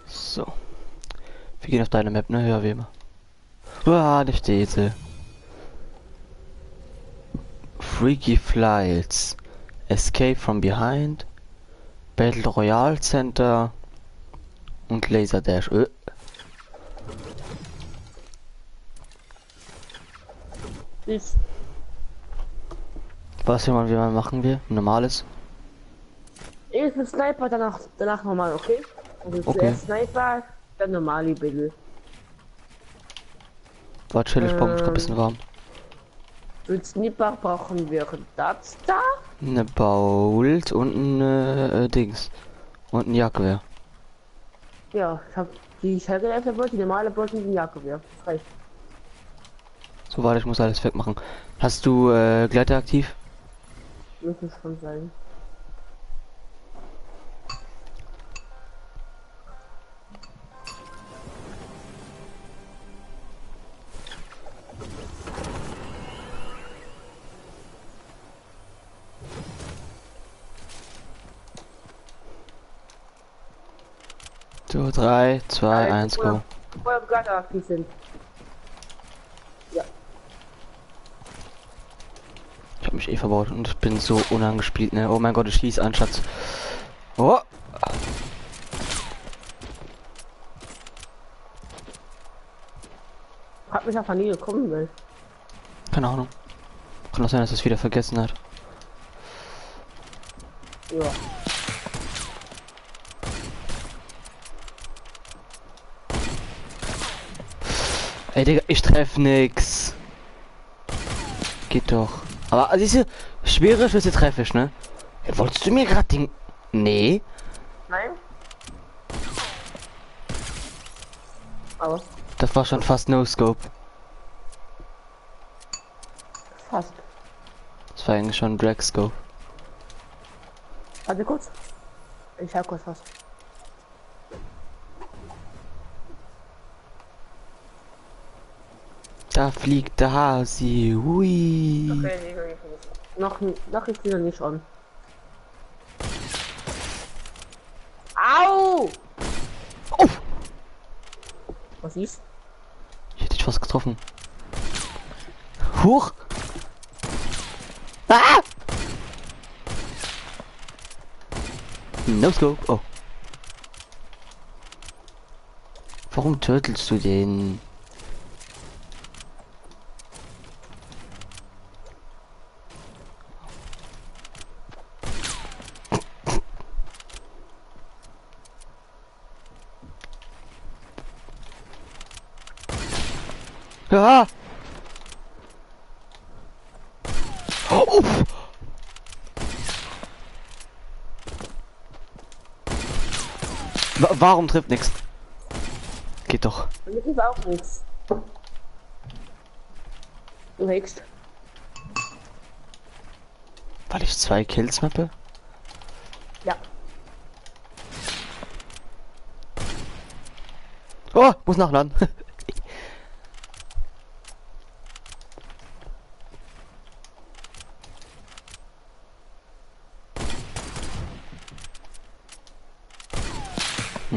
Speaker 1: So. Wir gehen auf deine Map, ne? Ja, wie immer. Uah, da steht sie. Freaky Flights. Escape from Behind. Battle Royale Center. Und Laser Dash.
Speaker 2: Ist
Speaker 1: Was wie man machen wir? Normales?
Speaker 2: erst mit Sniper, danach normal, okay? Also
Speaker 1: Okay.
Speaker 2: zuerst Sniper, dann normale Bilder.
Speaker 1: Warte, chill, ich brauch mich grad ein bisschen warm.
Speaker 2: Für Sniper brauchen wir das da.
Speaker 1: Eine Bolt und ein Dings. Und ein Jagdgewehr.
Speaker 2: Ja, ich hab die Schallgeräte die normale Bolt und die Jagdgewehr. Das reicht.
Speaker 1: So, warte, ich muss alles wegmachen. Hast du Gleiter aktiv?
Speaker 2: Müssen schon sein.
Speaker 1: So, 3, 2, 1, go.
Speaker 2: Vorher Gleiter aktiv sind. Ja.
Speaker 1: Ich hab mich eh verbaut und ich bin so unangespielt, ne? Oh mein Gott, ich schieß an, Schatz. Oh!
Speaker 2: Hat mich einfach nie gekommen, will.
Speaker 1: Keine Ahnung. Kann auch sein, dass es wieder vergessen hat.
Speaker 2: Ja.
Speaker 1: Ey, Digga, ich treff nix. Geht doch. Aber siehst du, schwere Schüsse treffe ich, ne? Ja, wolltest du mir gerade den... Nee.
Speaker 2: Nein? Aber
Speaker 1: Das war schon fast No-Scope.
Speaker 2: fast.
Speaker 1: Das war eigentlich schon Drag-Scope.
Speaker 2: Warte kurz. Ich hab kurz was.
Speaker 1: Da fliegt der Hasi. Hui.
Speaker 2: Okay, noch ist wieder nicht on. Au!
Speaker 1: Oh!
Speaker 2: Was ist?
Speaker 1: Ich hätte dich fast getroffen. Huch! Ah! No-Scope. Oh. Warum tötelst du den? Ja. Oh. Warum trifft nichts? Geht doch.
Speaker 2: Und das ist auch nichts. Du hackst.
Speaker 1: Weil ich 2 Kills mappe?
Speaker 2: Ja.
Speaker 1: Oh, muss nachladen.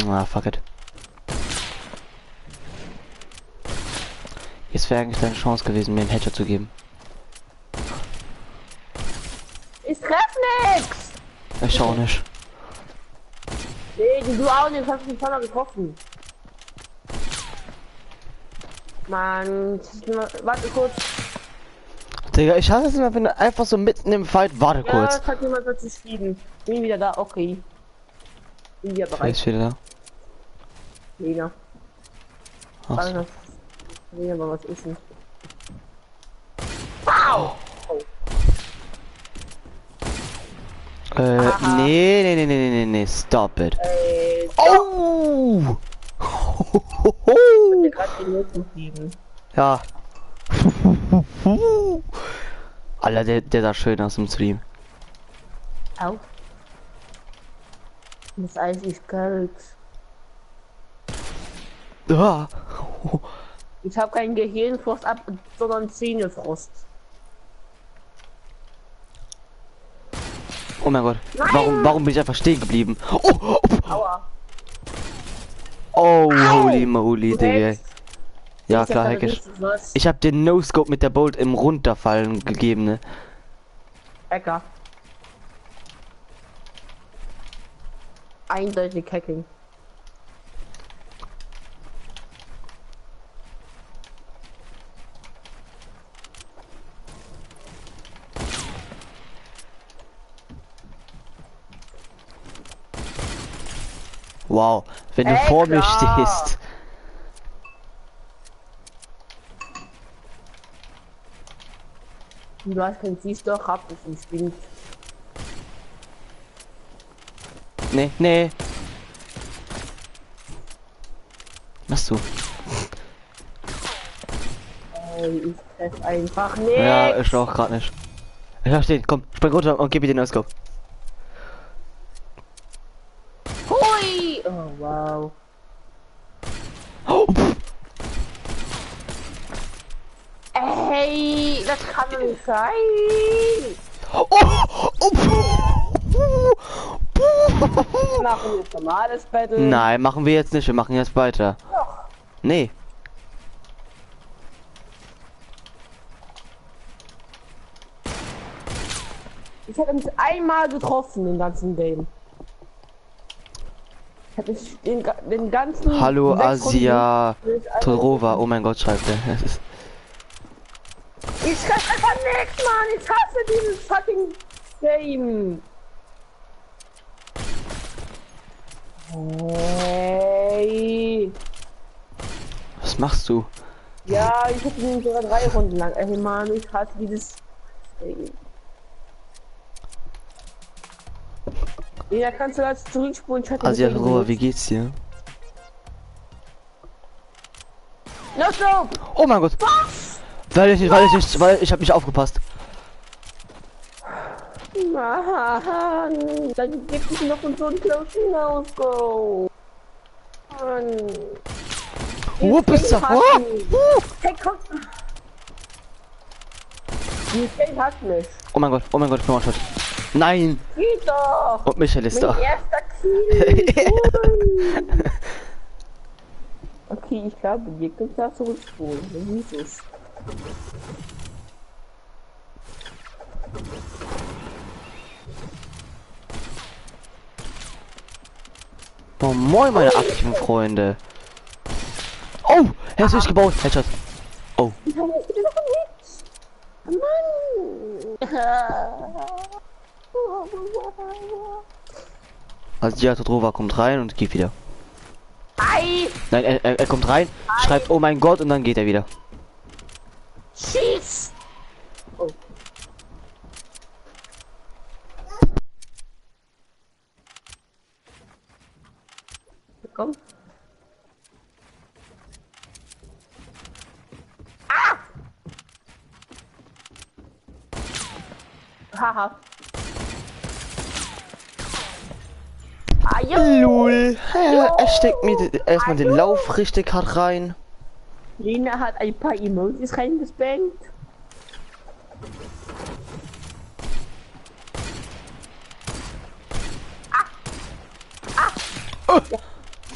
Speaker 1: Ah, fuck it. Jetzt wäre eigentlich deine Chance gewesen, mir einen Headshot zu geben.
Speaker 2: Ich treff nix!
Speaker 1: Ich schau nicht.
Speaker 2: Nee, du auch nicht, hast mich voll getroffen. Mann, warte kurz.
Speaker 1: Digga, ich hasse es immer, wenn du einfach so mitten im Fight, warte
Speaker 2: Ja,
Speaker 1: kurz.
Speaker 2: es hat jemand was geschrieben. Bin wieder da, okay. Bin wieder
Speaker 1: Wer
Speaker 2: bereit.
Speaker 1: ist wieder da?
Speaker 2: Lena.
Speaker 1: Ach so.
Speaker 2: Also, Lena, aber was ist denn? Wow! Oh. Aha.
Speaker 1: Nee, stop it.
Speaker 2: Oh!
Speaker 1: Oh!
Speaker 2: Ich gerade den Nutzen gegeben.
Speaker 1: Ja. Alter, der sah schön aus im Stream.
Speaker 2: Au. Das Eis ist kalt.
Speaker 1: Ah.
Speaker 2: Ich habe keinen Gehirnfrost ab, sondern Zähnefrost.
Speaker 1: Oh mein Gott.
Speaker 2: Nein!
Speaker 1: Warum bin ich einfach stehen geblieben? Oh,
Speaker 2: Aua.
Speaker 1: oh
Speaker 2: Au!
Speaker 1: holy moly,
Speaker 2: Du
Speaker 1: Digga.
Speaker 2: hackst.
Speaker 1: Ja,
Speaker 2: Ich
Speaker 1: klar,
Speaker 2: hab
Speaker 1: hack
Speaker 2: da
Speaker 1: ich.
Speaker 2: richtig was.
Speaker 1: Ich habe den No-Scope mit der Bolt im Runterfallen gegeben, ne?
Speaker 2: Hacker. Eindeutig Hacking.
Speaker 1: Wow, wenn du
Speaker 2: Ey,
Speaker 1: vor mir
Speaker 2: klar.
Speaker 1: stehst.
Speaker 2: Du hast kein siehst doch, hab ich nicht bin.
Speaker 1: Nee. Machst du?
Speaker 2: Ich treff einfach nicht.
Speaker 1: Ja, ich auch gerade nicht. Ich hab stehen, komm, spring runter und gib mir den No-Scope.
Speaker 2: Hui! Oh wow.
Speaker 1: Oh, pff.
Speaker 2: Ey, das kann doch nicht sein. Machen wir jetzt normales Battle.
Speaker 1: Nein, machen wir jetzt nicht, wir machen jetzt weiter.
Speaker 2: Doch.
Speaker 1: Nee.
Speaker 2: Ich habe mich einmal getroffen im ganzen Game. Ich habe mich den ganzen.
Speaker 1: Hallo
Speaker 2: 6
Speaker 1: Asia
Speaker 2: Runden nicht einmal
Speaker 1: Torova, oh mein Gott, schreibt er. Es ist-
Speaker 2: Ich treffe einfach nichts, Mann. Ich hasse dieses fucking Game. Hey.
Speaker 1: Was machst du?
Speaker 2: Ja, ich hab ihn sogar 3 Runden lang. Ey, Mann, ich hasse dieses Game. Ja, kannst du das zurückspulen? Ich hatte
Speaker 1: Asia
Speaker 2: das
Speaker 1: Torova,
Speaker 2: benutzt.
Speaker 1: wie geht's dir?
Speaker 2: No scope!
Speaker 1: Oh mein Gott!
Speaker 2: Was?
Speaker 1: Weil ich habe nicht aufgepasst.
Speaker 2: Mann, dann gibt es noch so einen close No Scope. Mann.
Speaker 1: Bist du?
Speaker 2: Hey, komm. Die Game hat mich.
Speaker 1: Oh mein Gott, ich bin One-Shot. Nein!
Speaker 2: Geht doch.
Speaker 1: Und Michael ist da.
Speaker 2: Mein erster Kill. Okay, ich glaube, hier könnt ihr zurückspulen. Wie ist es?
Speaker 1: Oh moin, meine aktiven Freunde. Oh, er ist durchgebaut. Headshot. Oh,
Speaker 2: Ich habe noch nichts. Mann.
Speaker 1: also die Torova kommt rein und geht wieder.
Speaker 2: Ei.
Speaker 1: Nein, er kommt rein, schreibt oh mein Gott und dann geht er wieder.
Speaker 2: Schieß. Oh. Komm. Haha. Ah, jo.
Speaker 1: Lul. Er steckt mir erstmal den Lauf richtig hart rein.
Speaker 2: Lina hat ein paar Emojis reingespankt.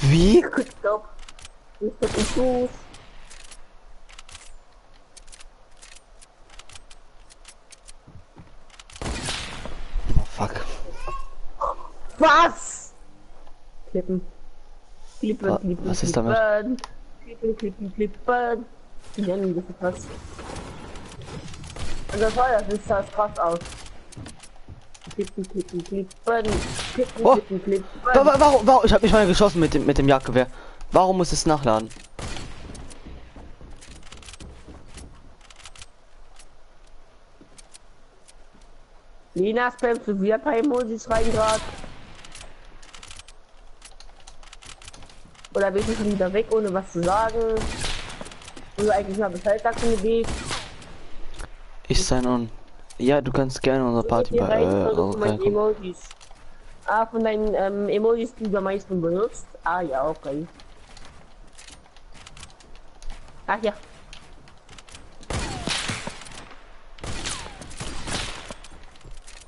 Speaker 1: Wie?
Speaker 2: Stopp. Ich bin im Fuß.
Speaker 1: Oh, fuck.
Speaker 2: Was? Klippen. Klippen, klippen,
Speaker 1: Was ist damit?
Speaker 2: klippen. Klippen, klippen, klippen. Die nennen das was. Und das war das, ist das krass aus. Klippen, klippen, klippen. Klippen,
Speaker 1: Oh.
Speaker 2: klippen, klippen.
Speaker 1: Warum? Ich habe mich mal geschossen mit dem Jagdgewehr. Warum muss es nachladen?
Speaker 2: Lina spammt so wieder ein paar Emojis rein gerade. Oder willst du schon wieder weg, ohne was zu sagen? Wo du eigentlich mal Bescheid sagst, wenn du gehst.
Speaker 1: Ich sein on. Ja, du kannst gerne unsere Party
Speaker 2: Hier rein,
Speaker 1: bei
Speaker 2: von meinen
Speaker 1: reinkommen.
Speaker 2: Emojis. Ah, von deinen Emojis, die du am meisten benutzt. Ah ja, okay. Ach ja.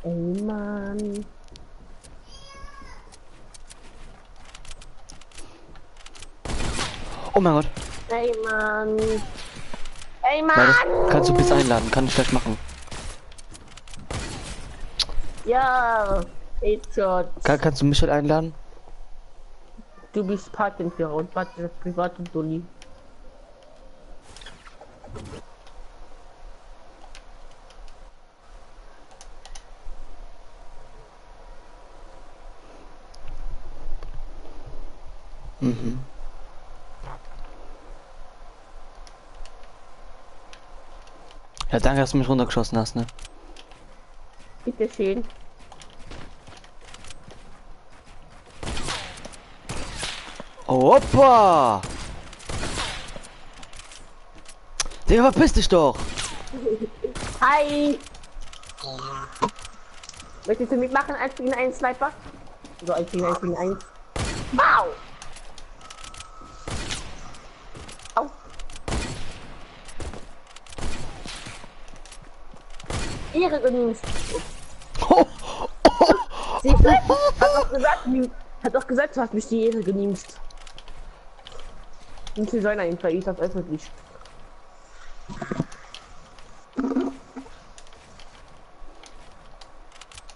Speaker 2: Ey Mann.
Speaker 1: Oh mein Gott.
Speaker 2: Ey Mann. Ey
Speaker 1: Weil das
Speaker 2: Mann.
Speaker 1: kannst du bis einladen, kann ich gleich machen.
Speaker 2: Ja. Headshot.
Speaker 1: Kannst du mich halt einladen?
Speaker 2: Du bist Patenführer und warte das private Dulli.
Speaker 1: Mhm. Ja, danke, dass du mich runtergeschossen hast, ne?
Speaker 2: Bitte schön.
Speaker 1: Opa! Digga, verpiss dich doch!
Speaker 2: Hi! Möchtest du mitmachen? 1 gegen 1 Sniper? So 1 gegen 1 gegen 1. Wow! Au! Ehre genießt. Siehst du? Hat doch gesagt, du hast mich die Ehre genießt. Und sie sollen einen Verlies auf öffentlich.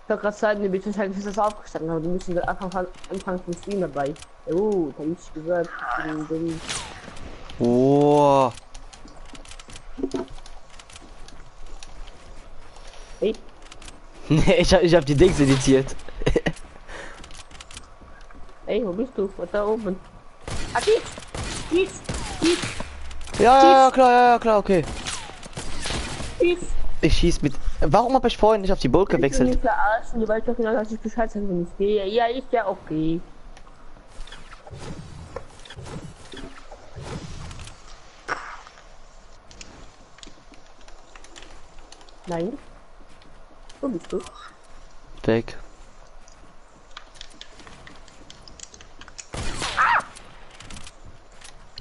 Speaker 2: Ich wollte gerade sagen, du bist wahrscheinlich ist das aufgestanden, aber du müssen Anfang vom Stream dabei. Oh, da hab ich gesagt.
Speaker 1: Oh.
Speaker 2: Hey,
Speaker 1: Nee, ich hab die Dings editiert.
Speaker 2: ey, wo bist du? Was da oben? Ah, Kies! Kies! Kies!
Speaker 1: Ja, klar, okay.
Speaker 2: Kies!
Speaker 1: Ich schieß mit. Warum hab ich vorhin nicht auf die Bolt
Speaker 2: Ich will
Speaker 1: gewechselt?
Speaker 2: mich verarschen, du weißt doch genau, dass ich Bescheid sagen, wenn ich gehe. Ja, ist ja okay. Nein. Wo bist du?
Speaker 1: Weg.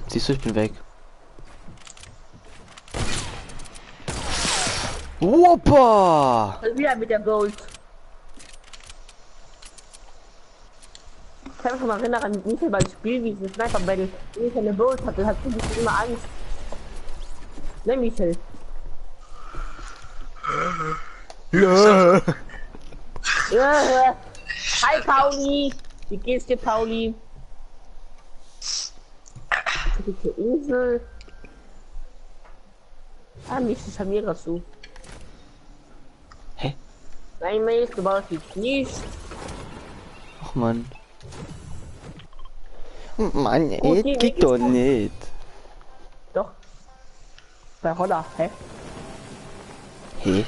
Speaker 1: Siehst du, ich bin weg. Woppa!
Speaker 2: Also wieder mit der Gold. Ich kann mich schon mal erinnern an Michael beim Spiel, wie dieses Sniper Battle. Wenn ich eine Gold hatte, hat ich immer Angst. Ne, Michael?
Speaker 1: Ja.
Speaker 2: Ja. Hi, Pauli! Wie geht's dir, Pauli? Bitte Insel. Ah, mich ist Samira zu.
Speaker 1: Hä?
Speaker 2: Nein, Mace, du brauchst jetzt nicht.
Speaker 1: Ach man. Mann,
Speaker 2: Gut,
Speaker 1: ey,
Speaker 2: die
Speaker 1: geht
Speaker 2: ist
Speaker 1: doch
Speaker 2: gut.
Speaker 1: nicht.
Speaker 2: Doch. Bei Roller, hä?
Speaker 1: Hey.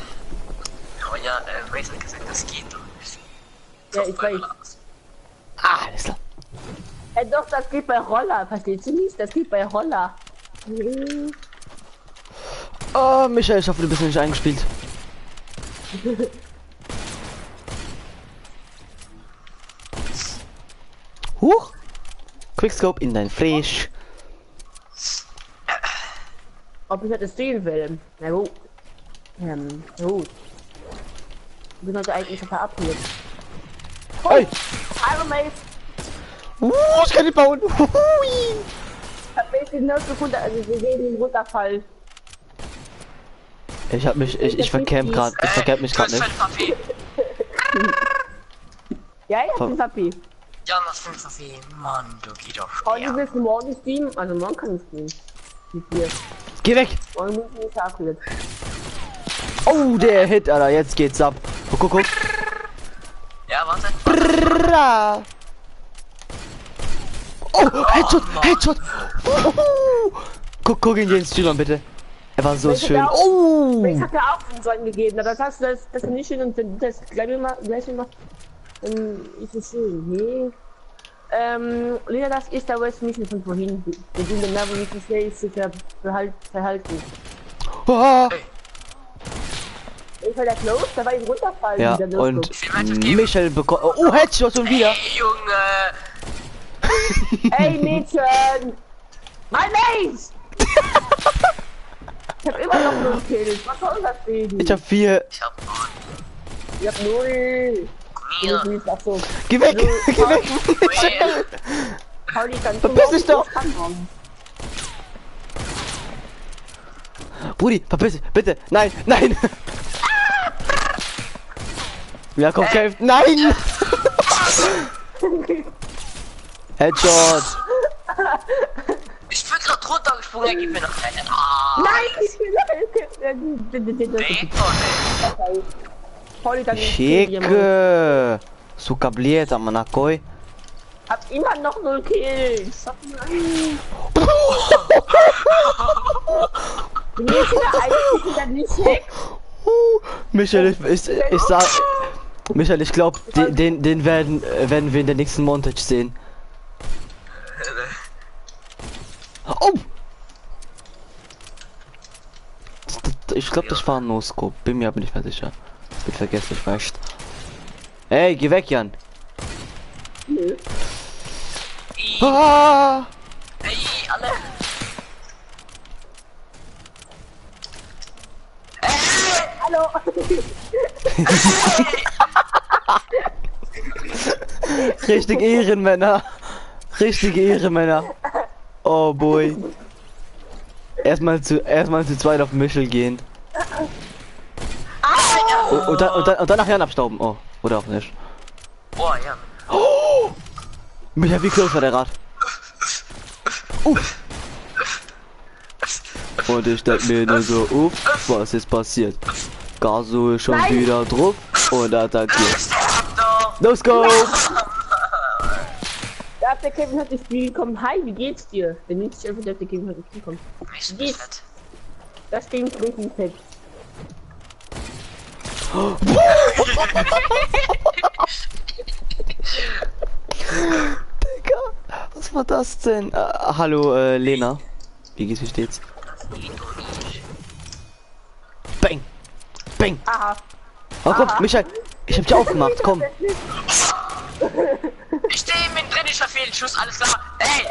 Speaker 3: Aber ja, Race hat gesagt, das geht doch nicht.
Speaker 2: Ja, ich weiß.
Speaker 1: Ah, alles klar.
Speaker 2: Doch, das geht bei Roller. Verstehst du nicht? Das geht bei Roller. Hm.
Speaker 1: Oh, Michael, ich hoffe, du bist nicht eingespielt. Huch! Quickscope in dein Fleisch.
Speaker 2: Ob ich das sehen will? Na gut. Gut. Wir sind heute eigentlich schon verabredet.
Speaker 1: Hey!
Speaker 2: Iron Mace!
Speaker 1: Ich kann nicht bauen!
Speaker 2: Ich hab mich den Nerf gefunden, also wir sehen den Runterfall.
Speaker 1: Ich verkämmt grad. Ich verkämmt mich grad
Speaker 3: Du hast
Speaker 1: nicht.
Speaker 3: 5 HP.
Speaker 2: Ja, ich hab den Papi.
Speaker 3: Ja, noch 5 HP. Mann, du geh doch
Speaker 2: Und du
Speaker 3: sterben.
Speaker 2: willst morgen streamen? Also morgen kann ich streamen. Mit dir.
Speaker 1: Geh weg!
Speaker 2: Morgen muss ich nicht verabredet.
Speaker 1: Oh, der Hit, Alter. Jetzt geht's ab. Guck.
Speaker 3: Ja, warte.
Speaker 1: Bra. Oh, Headshot! Guck ihn den Stream an, bitte. Er war so schön. Oh!
Speaker 2: Ich hab ja auch so einen gegeben, aber das hast du das nicht schön und das gleich immer. Ist es schön, nee. Lena, das ist der West Mission von vorhin. Wir sind den Nerven nicht so schnell zu verhalten.
Speaker 1: Ah.
Speaker 2: Ich war der Close, da war ich runterfallen.
Speaker 1: Ja,
Speaker 2: wieder
Speaker 1: und
Speaker 3: Wie viel Matches geben?
Speaker 1: Michael bekommt. Oh, Headshot schon wieder.
Speaker 3: Hey, Junge.
Speaker 2: Ey, Mädchen! Mein Mace! Ich hab immer noch 0 Kills. Was soll das denn?
Speaker 1: Ich hab 4.
Speaker 3: Ich hab
Speaker 2: Ich hab 0.
Speaker 3: mir.
Speaker 2: Ach so.
Speaker 1: Geh weg! Geh weg!
Speaker 2: Pauli, kannst
Speaker 1: Verpiss dich doch!
Speaker 2: Ich kann morgen.
Speaker 1: Brudi, verpiss dich, bitte! Nein! Ja, komm, kämpft! Nein! Headshot!
Speaker 3: Ich bin grad runtergesprungen, er gibt mir noch einen. Ah,
Speaker 2: Nein, ich will
Speaker 3: weg von ey.
Speaker 2: Pauli, dann
Speaker 1: Chique! Suka blieta, manakoi.
Speaker 2: hab immer noch 0 Kills. Nein. Bin jetzt wieder eigentlich wieder nicht weg.
Speaker 1: Michael, ich sag. Michael, ich glaube, den werden wir in der nächsten Montage sehen. Oh! Ich glaube, das war ein No-Scope. Bin mir aber nicht mehr sicher. Bin vergesslich vielleicht. Ey, geh weg, Jan.
Speaker 2: Nö.
Speaker 1: Ah!
Speaker 3: Ey, alle.
Speaker 2: Hallo.
Speaker 1: Richtig Ehrenmänner. Richtige Ehrenmänner. Oh boy. Erstmal zu zweit auf Michel gehen. Und dann nach Jan abstauben. Oh, oder auch nicht.
Speaker 3: Oh, ja.
Speaker 1: Micha, wie close war der Rad? Und ich denk mir nur so, was ist passiert? Gaso ist schon wieder drauf und attackiert.
Speaker 3: Doch.
Speaker 1: No Scope!
Speaker 2: Da hat der Kevin hat das Spiel gekommen. Hi, wie geht's dir? Wenn nicht, einfach der Kevin hat das Spiel gekommen.
Speaker 3: Ich bin fett.
Speaker 2: Das stimmt richtig fett.
Speaker 1: Digga, was war das denn? Hallo, Lena. Wie geht's, wie steht's? Bang! Bang!
Speaker 2: Aha.
Speaker 1: Oh, komm, Michael, ich hab dich aufgemacht, komm.
Speaker 3: Ich stehe mit drin, ich verfehle Schuss, alles klar. Ey!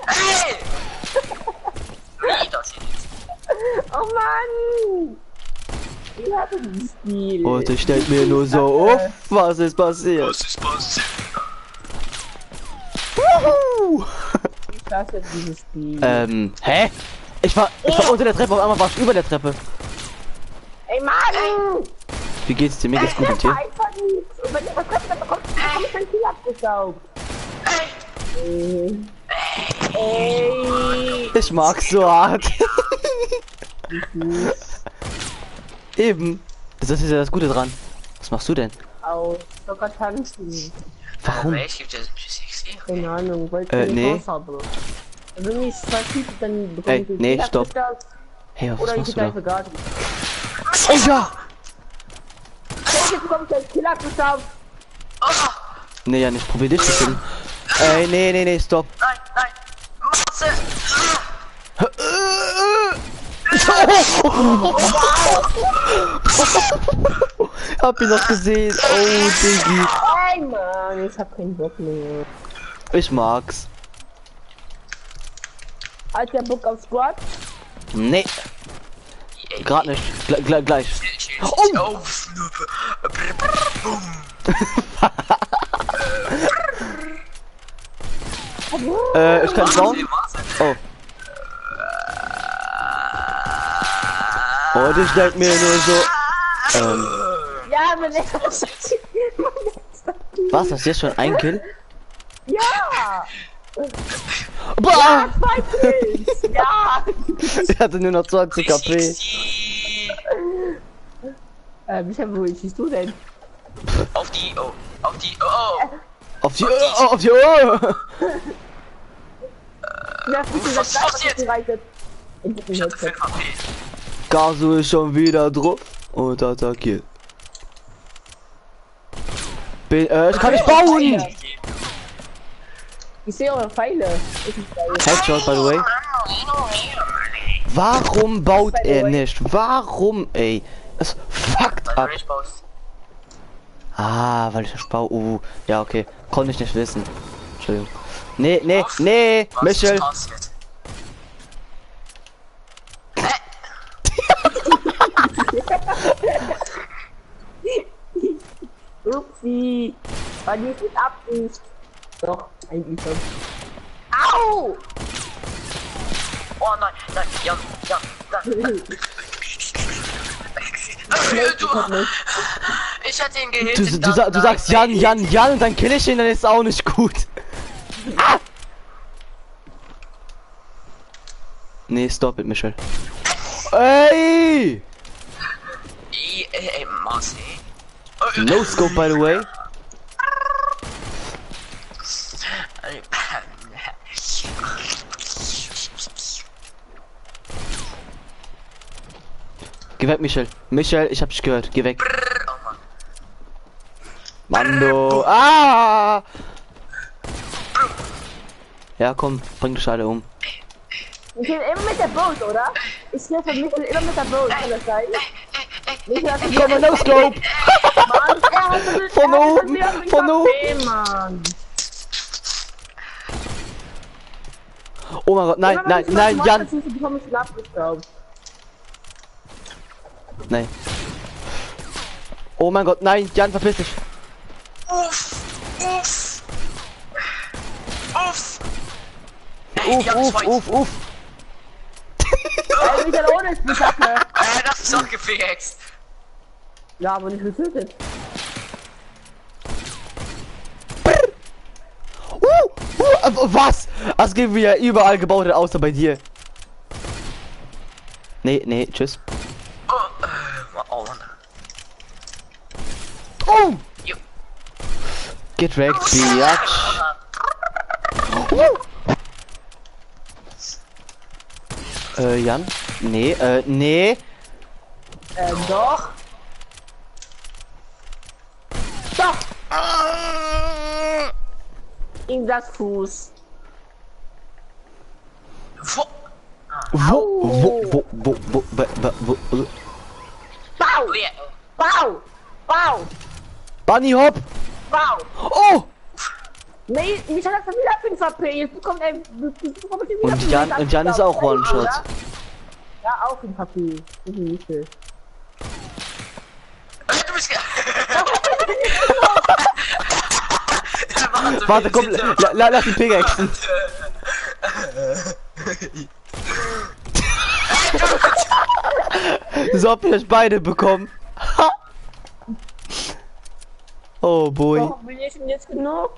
Speaker 3: Ey! Wie das hier jetzt?
Speaker 2: Oh Mann! Ich hatte dieses Spiel.
Speaker 1: Und ich stell mir nur so auf, was ist passiert?
Speaker 3: Was ist passiert?
Speaker 1: Wuhu!
Speaker 2: Ich hasse dieses Spiel.
Speaker 1: Hä? Ich war unter der Treppe, auf einmal war ich über der Treppe.
Speaker 2: Ey Mann!
Speaker 1: Wie geht's dir? Mir geht's gut und dir?
Speaker 2: Einfach nichts. Und wenn ich was treffe, dann bekomme ich mein Ziel abgesaugt. Ey.
Speaker 1: Ich mag's so hart. Eben. Das ist ja das Gute dran. Was machst du denn?
Speaker 2: Au, sogar tanzen.
Speaker 1: Warum?
Speaker 3: Ich geb dir das sexy.
Speaker 2: Keine Ahnung, wollte
Speaker 1: nee.
Speaker 2: Chance haben. Wenn ich zwei Typen, dann bekomme
Speaker 1: Ey,
Speaker 2: ich den
Speaker 1: nee,
Speaker 2: Ziel
Speaker 1: stopp.
Speaker 2: abgesaugt.
Speaker 1: Hey, was
Speaker 2: Oder ich
Speaker 1: machst du
Speaker 2: gleich
Speaker 1: da?
Speaker 2: vergarten.
Speaker 1: Oh ja!
Speaker 2: Jetzt bekomme ich den Kill abgesaugt.
Speaker 3: Oh,
Speaker 1: Nee, ja nicht. Probier dich zu finden. Ey, nee, stopp.
Speaker 3: nein, nein. Matze!
Speaker 1: Hab ihn noch gesehen. Oh, Diggi.
Speaker 2: Ey Mann, ich hab keinen Bock mehr.
Speaker 1: Ich mag's.
Speaker 2: Hat der Bock auf Squad?
Speaker 1: Nee, gerade nicht. Gleich.
Speaker 3: Oh!
Speaker 1: Ich kann bauen. Oh. Und ich denk mir nur so.
Speaker 2: Ja, mein
Speaker 1: Was? Hast du jetzt schon ein Kill?
Speaker 2: Ja!
Speaker 1: Bah!
Speaker 2: Zwei Kills! Ja!
Speaker 1: Ich hatte nur noch 20 KP.
Speaker 2: Michael, wo schießt du denn?
Speaker 3: Auf die, oh. Auf die, oh.
Speaker 1: Auf die auf die Ohr!
Speaker 2: Ja, bitte,
Speaker 3: Was passiert?
Speaker 2: gereitet.
Speaker 3: Ich hatte 5 HP.
Speaker 1: Gaso ist schon wieder drauf und attackiert. Ich kann nicht bauen!
Speaker 2: Ich sehe eure Pfeile.
Speaker 1: Headshot, by the way. Warum baut er nicht? Warum, ey? Es fuckt ab. Ah, weil ich nicht baue. Ja, okay. Konnte ich nicht wissen. Entschuldigung. Nee, Michel.
Speaker 2: Upsi. Weil die gut abruft. Doch, eigentlich schon. Au!
Speaker 3: Oh nein, ja. Ich hatte ihn gehittet.
Speaker 1: Du sagst Jan und dann kill ich ihn, dann ist es auch nicht gut. Ah! Nee, stop it, Michel. Ey!
Speaker 3: Marcy.
Speaker 1: No scope, by the way. Geh weg, Michel. Michel, ich hab dich gehört. Geh weg. Mando. Ah! Ja, komm, bring dich alle um.
Speaker 2: Ich gehe immer mit der Boot, oder? Ich gehe von Michael immer mit der Boot, kann das sein?
Speaker 1: Komm mal, no scope!
Speaker 2: Mann,
Speaker 1: Von oben, von oben.
Speaker 2: Mann.
Speaker 1: Oh mein Gott, nein, Jan. Nein. Oh mein Gott, nein, Jan, verpiss dich.
Speaker 3: Uff.
Speaker 1: Uff.
Speaker 2: Michael, ohne ist die Sache.
Speaker 3: Das ist doch gefixt.
Speaker 2: Ja, aber nicht getötet.
Speaker 1: Was? Das geben wir ja überall gebaut, außer bei dir. Nee, tschüss.
Speaker 3: Oh Mann.
Speaker 1: Oh! Get wrecked, biatch. Jan? Nee.
Speaker 2: Doch. Doch. In das Fuß.
Speaker 1: Wo?
Speaker 2: Bau.
Speaker 1: Bunny Hop!
Speaker 2: Bau.
Speaker 1: Oh!
Speaker 2: Nee, mich hat das wieder 5 HP. Jetzt bekommt er.
Speaker 1: Und Jan ist auch One-Shot.
Speaker 2: Ja, auch 5 HP.
Speaker 3: Du bist
Speaker 1: Warte, komm, lass ihn Pickaxen. So habt ihr euch beide bekommen. Oh boy.
Speaker 2: Warum bin ich denn jetzt genug?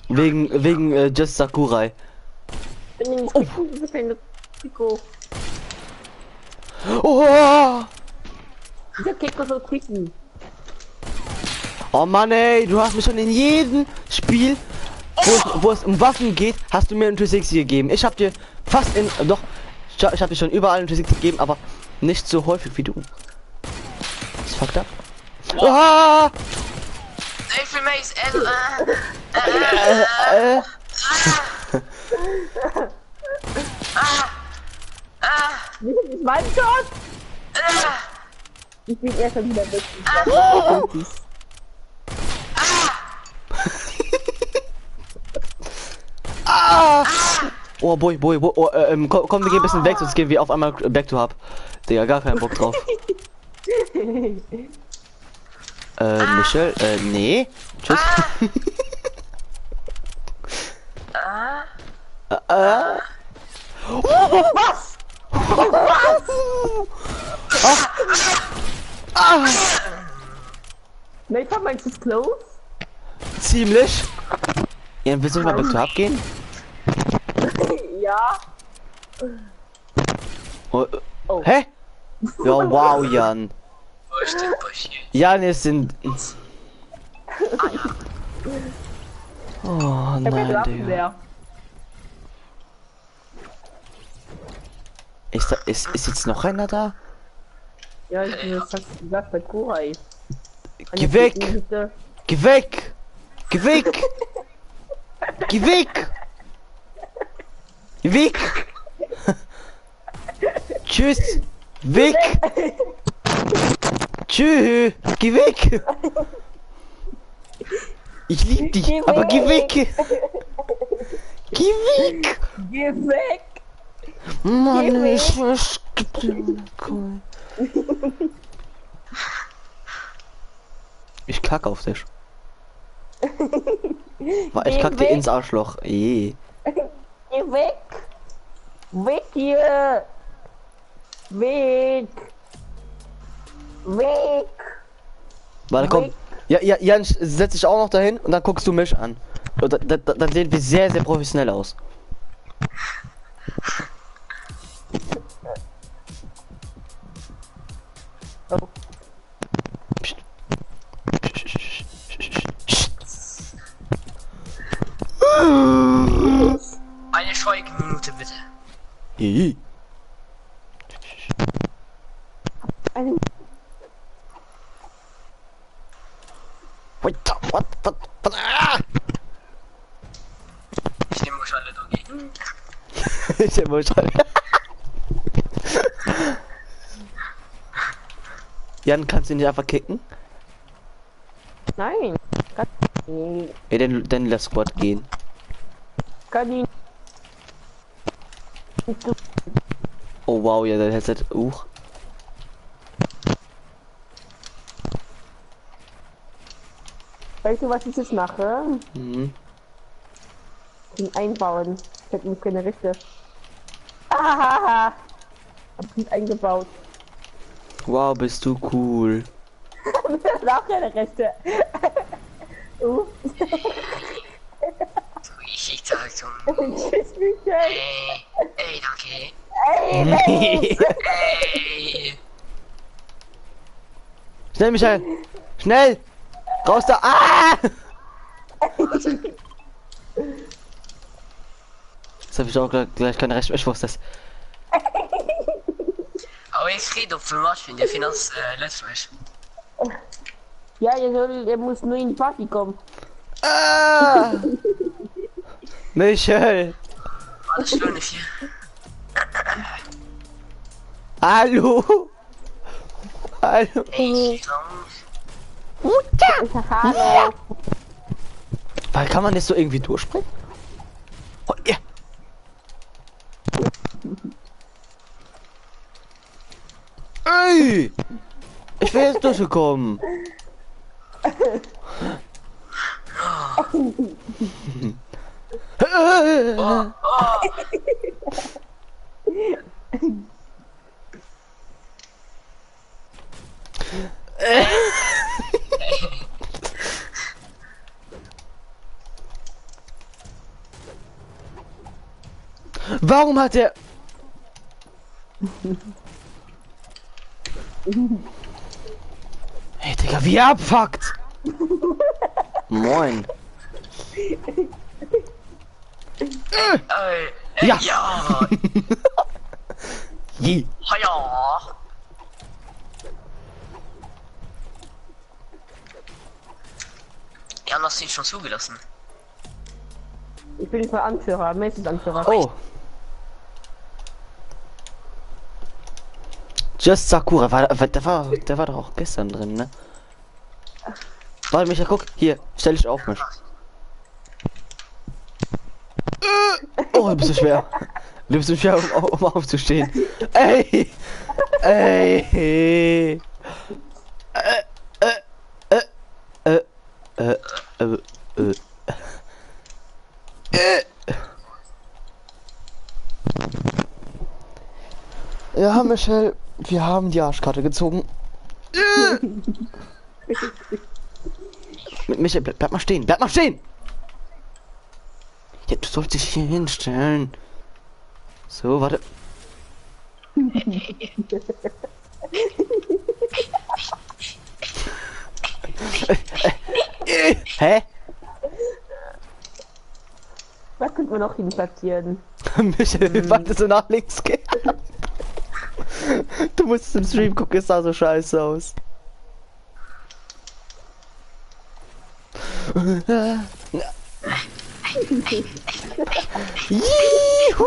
Speaker 1: Wegen Just Sakurai.
Speaker 2: Bin ich nicht keine Pico.
Speaker 1: Oh!
Speaker 2: Dieser Keko soll quicken.
Speaker 1: Oh Mann, ey, du hast mir schon in jedem Spiel, wo es um Waffen geht, hast du mir einen 360 gegeben. Ich hab dir fast ich hab dir schon überall einen 360 gegeben, aber nicht so häufig wie du. Das fucked up. Ah!
Speaker 3: April Maze,
Speaker 2: Wie ist mein Shot? Ich bin erst wieder weg.
Speaker 1: Oh, boy. Oh, komm, wir gehen ein bisschen weg, sonst gehen wir auf einmal back to hub. Digga, gar keinen Bock drauf. Michel, nee. Tschüss.
Speaker 2: Was? Mate, meinst du es close?
Speaker 1: Ziemlich. Ja, willst du mal back to hub gehen?
Speaker 2: Ja.
Speaker 1: Oh,
Speaker 2: Oh.
Speaker 1: hä? Ja, wow, Jan.
Speaker 3: Wo ist denn Buschi?
Speaker 1: Jan ist in... Oh
Speaker 2: Ich hab keine
Speaker 1: nein,
Speaker 2: Waffen
Speaker 1: Digga.
Speaker 2: mehr.
Speaker 1: Ist jetzt noch einer da?
Speaker 2: Ja, ich bin fast gesagt bei Kurai.
Speaker 1: Geh weg! Geh weg! Geh weg! Geh weg! Geh weg! Tschüss! Weg! Tschüss! Geh weg! Ich lieb dich,
Speaker 2: Geh
Speaker 1: aber geh
Speaker 2: weg.
Speaker 1: weg! Geh weg!
Speaker 2: Geh weg!
Speaker 1: Mann,
Speaker 2: Geh
Speaker 1: ich Ich kacke auf dich. Ich
Speaker 2: Geh
Speaker 1: kack dir
Speaker 2: weg.
Speaker 1: ins Arschloch.
Speaker 2: Geh weg! Weg hier! Weg! Weg!
Speaker 1: Warte, komm.
Speaker 2: Weg.
Speaker 1: Ja, Jan, setz dich auch noch dahin und dann guckst du mich an. Und dann sehen wir sehr, sehr professionell aus.
Speaker 2: Oh.
Speaker 1: Psst.
Speaker 3: Eine Schweigeminute bitte.
Speaker 1: Hihi.
Speaker 2: Eine
Speaker 1: What? Ah!
Speaker 3: Ich nehme euch alle dagegen.
Speaker 1: Ich muss schon. Jan, kannst du ihn nicht einfach kicken?
Speaker 2: Nein! Kann ich
Speaker 1: Ja, dann lass Squad gehen.
Speaker 2: kann ihn.
Speaker 1: Oh wow, ja, dein Headset.
Speaker 2: Weißt du, was ich jetzt mache?
Speaker 1: Mhm.
Speaker 2: Den einbauen. Ich hab nämlich keine Rechte. Ahaha! Hab ihn eingebaut.
Speaker 1: Wow, bist du cool.
Speaker 2: Das ist auch keine Rechte.
Speaker 3: So, ich sag so.
Speaker 2: Tschüss, Michael.
Speaker 3: Ey, danke.
Speaker 2: Ey, Mensch.
Speaker 3: Ey.
Speaker 1: Schnell, Michael! Schnell! Raus da! Ah! Jetzt habe ich auch gleich keine Recht. Ich wusste das.
Speaker 3: Aber ich rede auf dem Match, wenn der Finanz letztlich.
Speaker 2: Ja, er muss nur in die Party kommen.
Speaker 1: Ah! Michael!
Speaker 3: Alles schön hier.
Speaker 1: Hallo! Hallo!
Speaker 3: Ey,
Speaker 2: Hallo.
Speaker 1: Weil kann man das so irgendwie durchspringen? Oh, ja. Ey! Ich bin jetzt durchgekommen. Warum hat er... Hey Digga, wie er abfuckt! Moin. Ja.
Speaker 3: Ja.
Speaker 1: Je.
Speaker 3: Ja. Ja, hast du ihn schon zugelassen?
Speaker 2: Ich bin nicht mal Anführer, Mace ist Anführer.
Speaker 1: Oh. Just Sakura, der war doch auch gestern drin, ne? Warte, Micha, guck, hier, stell dich auf mich. Oh, du bist so schwer. Du bist so schwer, um aufzustehen. Ey! Ey! Äh, äh, äh, äh. Ja, Michelle, wir haben die Arschkarte gezogen. Michelle, bleib mal stehen, bleib mal stehen! Ja, du sollst dich hier hinstellen. So, warte. Hä?
Speaker 2: Was könnte man noch hin platzieren?
Speaker 1: Michael, wie weit so nach links gehen? Du musst im Stream gucken, es sah so scheiße aus. Juhu!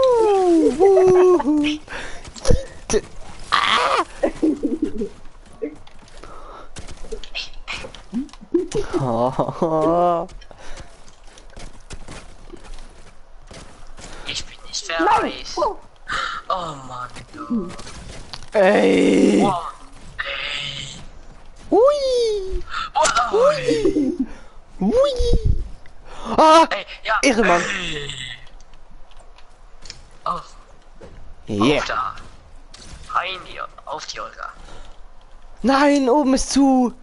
Speaker 1: Ah.
Speaker 3: Ich bin nicht fertig.
Speaker 2: Oh,
Speaker 3: Oh Mann.
Speaker 1: Ey!
Speaker 3: Wow.
Speaker 1: Ui!
Speaker 3: Oh, ey.
Speaker 1: Ui! Ah!
Speaker 3: Ey, ja.
Speaker 1: Ehrenmann!
Speaker 3: Ey. Auf,
Speaker 1: Yeah!
Speaker 3: auf da. Rein hier. Auf die Olga.
Speaker 1: Nein, oben ist zu!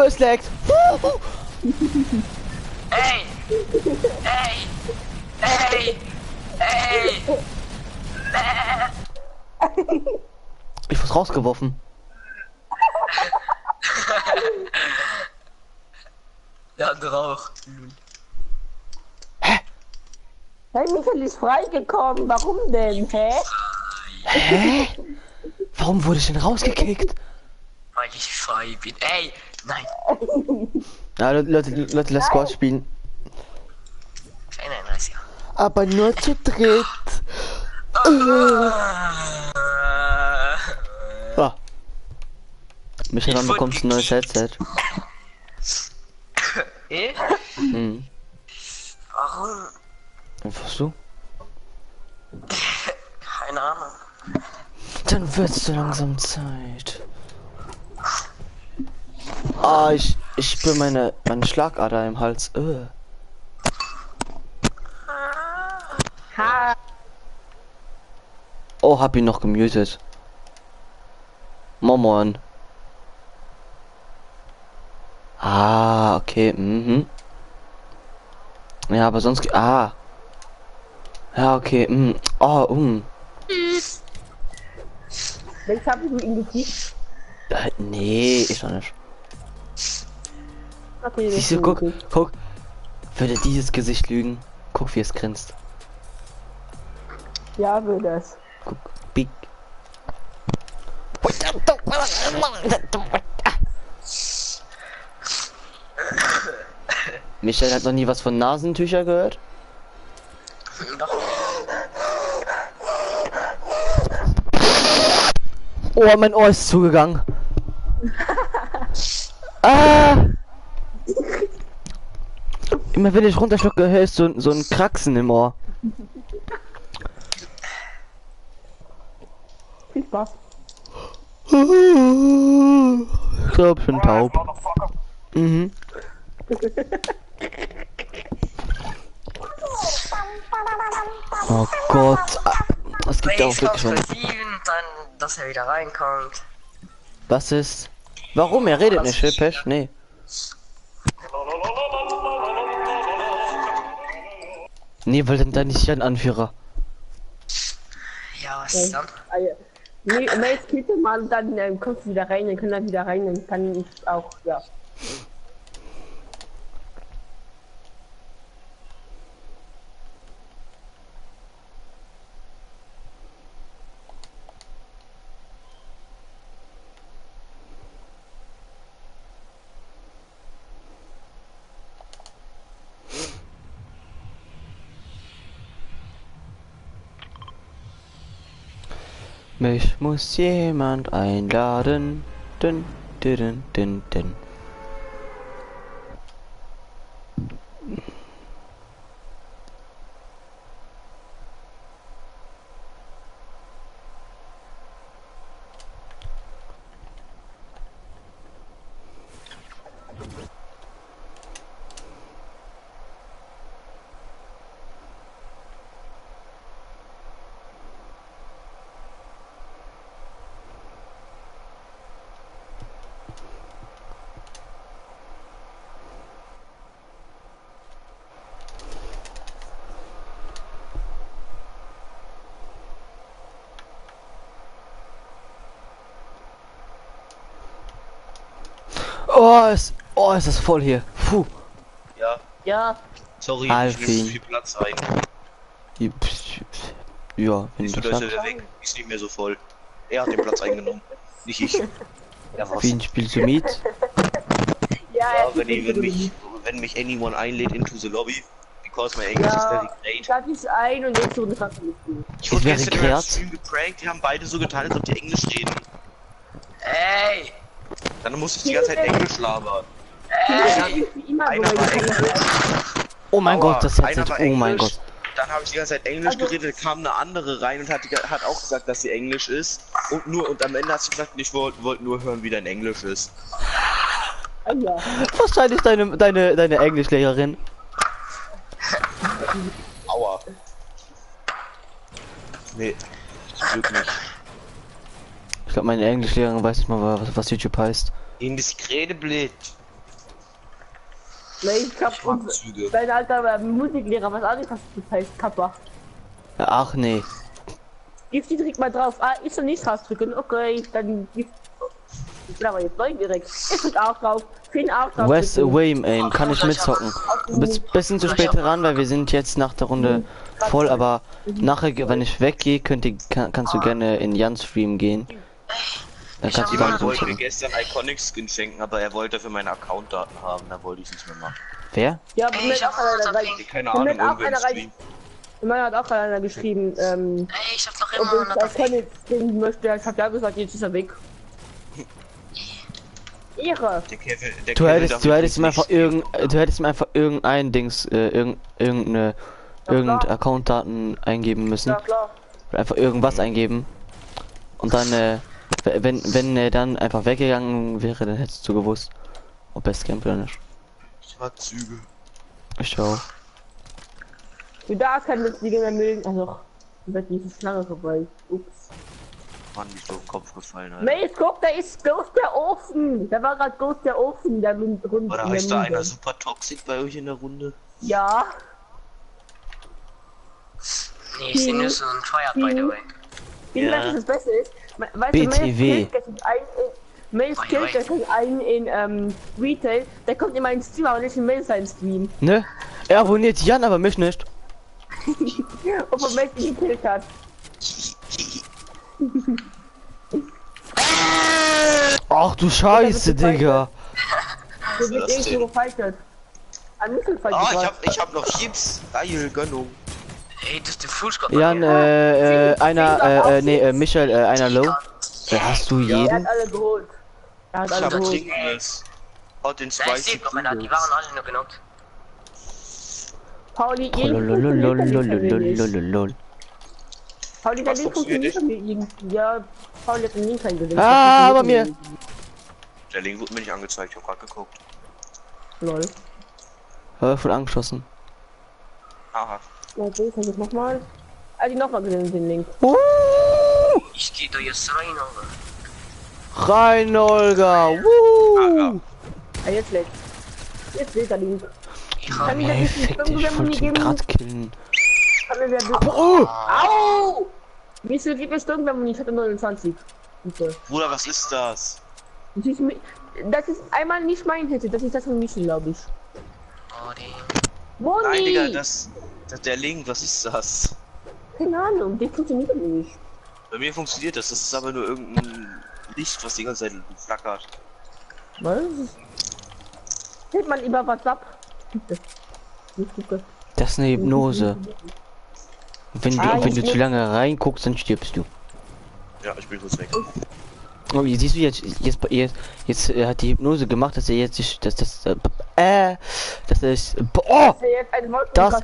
Speaker 1: Es laggt!
Speaker 3: Ey. Ey. Ey. Ey.
Speaker 1: Ich wurde rausgeworfen.
Speaker 3: Ja, drauf.
Speaker 2: hey, Michael ist freigekommen. Warum denn? Hä?
Speaker 1: Hä? Warum wurde ich denn rausgekickt?
Speaker 3: Weil ich frei bin. Ey. Nein.
Speaker 1: Ja, Leute, lass Squad spielen.
Speaker 3: Kleiner 31er.
Speaker 1: Aber nur zu dritt. Ah. Michael, wann bekommst du ein neues Headset?
Speaker 3: Ich?
Speaker 1: Hm.
Speaker 3: Warum?
Speaker 1: Einfach so?
Speaker 3: Keine Ahnung.
Speaker 1: Dann wird's so langsam Zeit. Ah, ich spüre meine Schlagader im Hals.
Speaker 2: Ha.
Speaker 1: Oh, hab ihn noch gemutet. Momon. Ah, okay, mhm. Ja, aber sonst... Ah. Ja, okay, oh,
Speaker 2: Jetzt habe ich ihn gekriegt.
Speaker 1: Nee, ich noch nicht.
Speaker 2: Okay,
Speaker 1: Siehst du, guck. Würde dieses Gesicht lügen. Guck, wie es grinst.
Speaker 2: Ja, würde es.
Speaker 1: Guck, big. Michael hat noch nie was von Nasentücher gehört.
Speaker 3: Doch.
Speaker 1: Oh, mein Ohr ist zugegangen. Ah! Immer wenn ich runterschlucke, hörst so ein Kraxen im Ohr.
Speaker 2: Viel Spaß.
Speaker 1: Ich glaube, ich bin taub. Mhm. Oh Gott. Es gibt auch wirklich schon.
Speaker 3: Dann, dass er wieder reinkommt.
Speaker 1: Was ist? Warum? Er redet nicht, Schilpesch? Nee. Nee, weil dann nicht ein Anführer.
Speaker 3: Ja, was dann?
Speaker 2: Nee, jetzt geht mal und dann kommst du wieder rein, dann kann er wieder rein, dann kann ich auch, ja.
Speaker 1: Mich muss jemand einladen. Dün, dün, dün, dün, dün. Oh, ist das voll hier. Puh.
Speaker 3: Ja,
Speaker 2: Ja,
Speaker 3: sorry, ich nehme zu viel Platz ein.
Speaker 1: Ja, wenn
Speaker 3: Siehst du,
Speaker 1: du
Speaker 3: da
Speaker 1: das
Speaker 3: ist er
Speaker 1: sagst.
Speaker 3: wieder weg. Ist nicht mehr so voll. Er hat den Platz eingenommen. Nicht ich. Ja, was?
Speaker 1: Wen spielst du mit?
Speaker 2: ja,
Speaker 3: Ja, wenn mich anyone einlädt into the lobby, because my English is very
Speaker 2: ja,
Speaker 3: great.
Speaker 2: lad dich ein und nächste Runde kannst du mitspielen.
Speaker 3: Ich wurde
Speaker 1: wäre
Speaker 3: gestern in meinem
Speaker 1: Gerd.
Speaker 3: Stream geprankt, die haben beide so getan, als ob die Englisch reden. Ey! Dann muss ich die ganze Zeit Englisch labern.
Speaker 2: Wie immer,
Speaker 3: Einer war Englisch.
Speaker 1: Oh mein
Speaker 3: Aua,
Speaker 1: Gott, das
Speaker 3: einer
Speaker 1: Headset.
Speaker 3: war
Speaker 1: Oh mein
Speaker 3: Englisch.
Speaker 1: Gott.
Speaker 3: Dann habe ich die ganze Zeit Englisch geredet, kam eine andere rein und hat auch gesagt, dass sie Englisch ist. Und am Ende hat sie gesagt, ich wollte nur hören, wie dein Englisch ist.
Speaker 2: Ah, ja.
Speaker 1: Wahrscheinlich deine Englischlehrerin.
Speaker 3: Aua. Nee, zum Glück nicht.
Speaker 1: Ich glaube, meine Englischlehrerin weiß nicht mal, was YouTube heißt.
Speaker 3: Indiskreteblit.
Speaker 2: Nee, ich hab
Speaker 3: Schwachzüge.
Speaker 2: dein alter Musiklehrer, was auch nicht, was das heißt, Kappa.
Speaker 1: Ach nee.
Speaker 2: Gib die direkt mal drauf. Ah, ist er nicht draufdrücken? Okay, dann gib. Ich bin aber jetzt neugierig. Ich drück auch drauf. Finn auch drauf.
Speaker 1: West Away Aim, kann ich mitzocken. Bisschen zu spät ran, weil wir sind jetzt nach der Runde voll, aber nachher, wenn ich weggehe, kannst du gerne in Jans Stream gehen. Dann kannst du
Speaker 3: Jemand
Speaker 1: dann
Speaker 3: wollte mir
Speaker 1: zocken.
Speaker 3: gestern Iconic Skin schenken, aber er wollte dafür meine Accountdaten haben, da wollte ich es nicht mehr machen.
Speaker 1: Wer?
Speaker 2: Ja, aber mir hat auch einer rein.
Speaker 3: Keine
Speaker 2: Mir
Speaker 3: Ahnung,
Speaker 2: hat auch
Speaker 3: irgendwer im
Speaker 2: einer rein.
Speaker 3: Stream.
Speaker 2: Mir hat auch einer geschrieben,
Speaker 4: Ey, ich hab noch
Speaker 2: ob
Speaker 4: immer
Speaker 2: ich
Speaker 4: noch
Speaker 2: das keine sehen möchte. Ich hab ja gesagt, jetzt ist er weg. Ehre.
Speaker 3: Der Kevin, der
Speaker 1: Du
Speaker 3: Kevin
Speaker 1: hättest,
Speaker 3: darf
Speaker 1: du hättest
Speaker 3: nicht
Speaker 1: mir einfach irgendein Dings, irgendeine Accountdaten eingeben müssen.
Speaker 2: Ja, klar.
Speaker 1: Einfach irgendwas eingeben. Und dann, wenn er dann einfach weggegangen wäre, dann hättest du gewusst, ob er scampt oder nicht.
Speaker 3: Schwachzüge.
Speaker 1: Ich auch.
Speaker 2: Du darfst kein Lustiger mehr mögen. Also, wird diese Schlange vorbei. Ups.
Speaker 3: Mann, nicht so auf den Kopf gefallen, Alter.
Speaker 2: Mace, guck, da ist Ghost der Ofen. Da war gerade Ghost der Ofen, der rund.
Speaker 3: Oder heißt da einer super toxic bei euch in der Runde?
Speaker 2: Ja.
Speaker 4: Nee, ich seh nur so ein Feuer, by the way.
Speaker 2: Wie
Speaker 3: Ja.
Speaker 2: das Beste ist? Weißt
Speaker 1: BTW.
Speaker 2: Mace killt gestern einen in Retail. Der kommt in meinen Stream, aber nicht in Mace seinen Stream.
Speaker 1: Ne? Er abonniert Jan, aber mich nicht.
Speaker 2: Obwohl Mace ihn gekillt hat.
Speaker 1: Ach du Scheiße, Digga.
Speaker 2: Der wird
Speaker 3: das
Speaker 2: irgendwo
Speaker 3: denn?
Speaker 2: gefaltet. Ein Mittelfall
Speaker 3: Ah,
Speaker 2: gebracht.
Speaker 3: ich hab noch Chips. Geil, Gönnung.
Speaker 4: Ey, das ist der Fußgott.
Speaker 1: Jan, Michael, einer low. Hast du
Speaker 2: Er hat
Speaker 1: jeden?
Speaker 2: alle geholt. Er hat
Speaker 3: Ich
Speaker 2: alle
Speaker 3: hab
Speaker 2: geholt.
Speaker 3: Trinkendes. Haut den
Speaker 4: Da ist
Speaker 3: Spicy
Speaker 4: noch einer, die waren alle nur genockt.
Speaker 2: Pauli,
Speaker 1: Lolololololololololol.
Speaker 2: Pauli, der
Speaker 3: Was
Speaker 2: Link
Speaker 3: funktioniert
Speaker 2: funktioniert irgendwie. Ja, Pauli hat den Link eingesendet.
Speaker 1: Ah, bei mir.
Speaker 3: Der Link wurde mir nicht angezeigt, ich hab grad geguckt.
Speaker 2: Lol.
Speaker 1: Voll angeschossen.
Speaker 3: Aha.
Speaker 2: Ja, so, kann ich nochmal. Ah, die nochmal gesendet, den Link.
Speaker 4: Ich geh da jetzt rein, aber.
Speaker 1: Rein, Olga. Woo.
Speaker 2: Ah, jetzt lädt. Jetzt lädt der Link.
Speaker 4: Ich
Speaker 2: Kann
Speaker 4: hab
Speaker 2: mir
Speaker 1: Ey,
Speaker 2: das nicht
Speaker 1: fick dich, ich
Speaker 2: irgendwann
Speaker 1: wollte ihn
Speaker 2: geben?
Speaker 1: grad killen.
Speaker 2: Kann mir wer
Speaker 1: Oh!
Speaker 2: Au! Wie viel gibt es irgendwann, ich hatte 29. Bitte.
Speaker 3: Bruder, was ist das?
Speaker 2: Das ist einmal nicht mein Hit, das ist das von Michi, glaube ich.
Speaker 4: Oh, die.
Speaker 3: Nein, Digga,
Speaker 2: Moni!
Speaker 3: das der Link, was ist das?
Speaker 2: Keine Ahnung, der funktioniert nicht.
Speaker 3: Bei mir funktioniert das, das ist aber nur irgendein Licht, was die ganze Zeit flackert.
Speaker 2: Was? Hört man über WhatsApp? Bitte. Nicht bitte.
Speaker 1: Das ist eine Hypnose. Wenn
Speaker 2: Ah,
Speaker 1: du
Speaker 2: jetzt
Speaker 1: zu lange reinguckst, dann stirbst du.
Speaker 3: Ja, ich bin kurz weg.
Speaker 1: Oh, hier siehst du jetzt hat die Hypnose gemacht, dass er jetzt sich, dass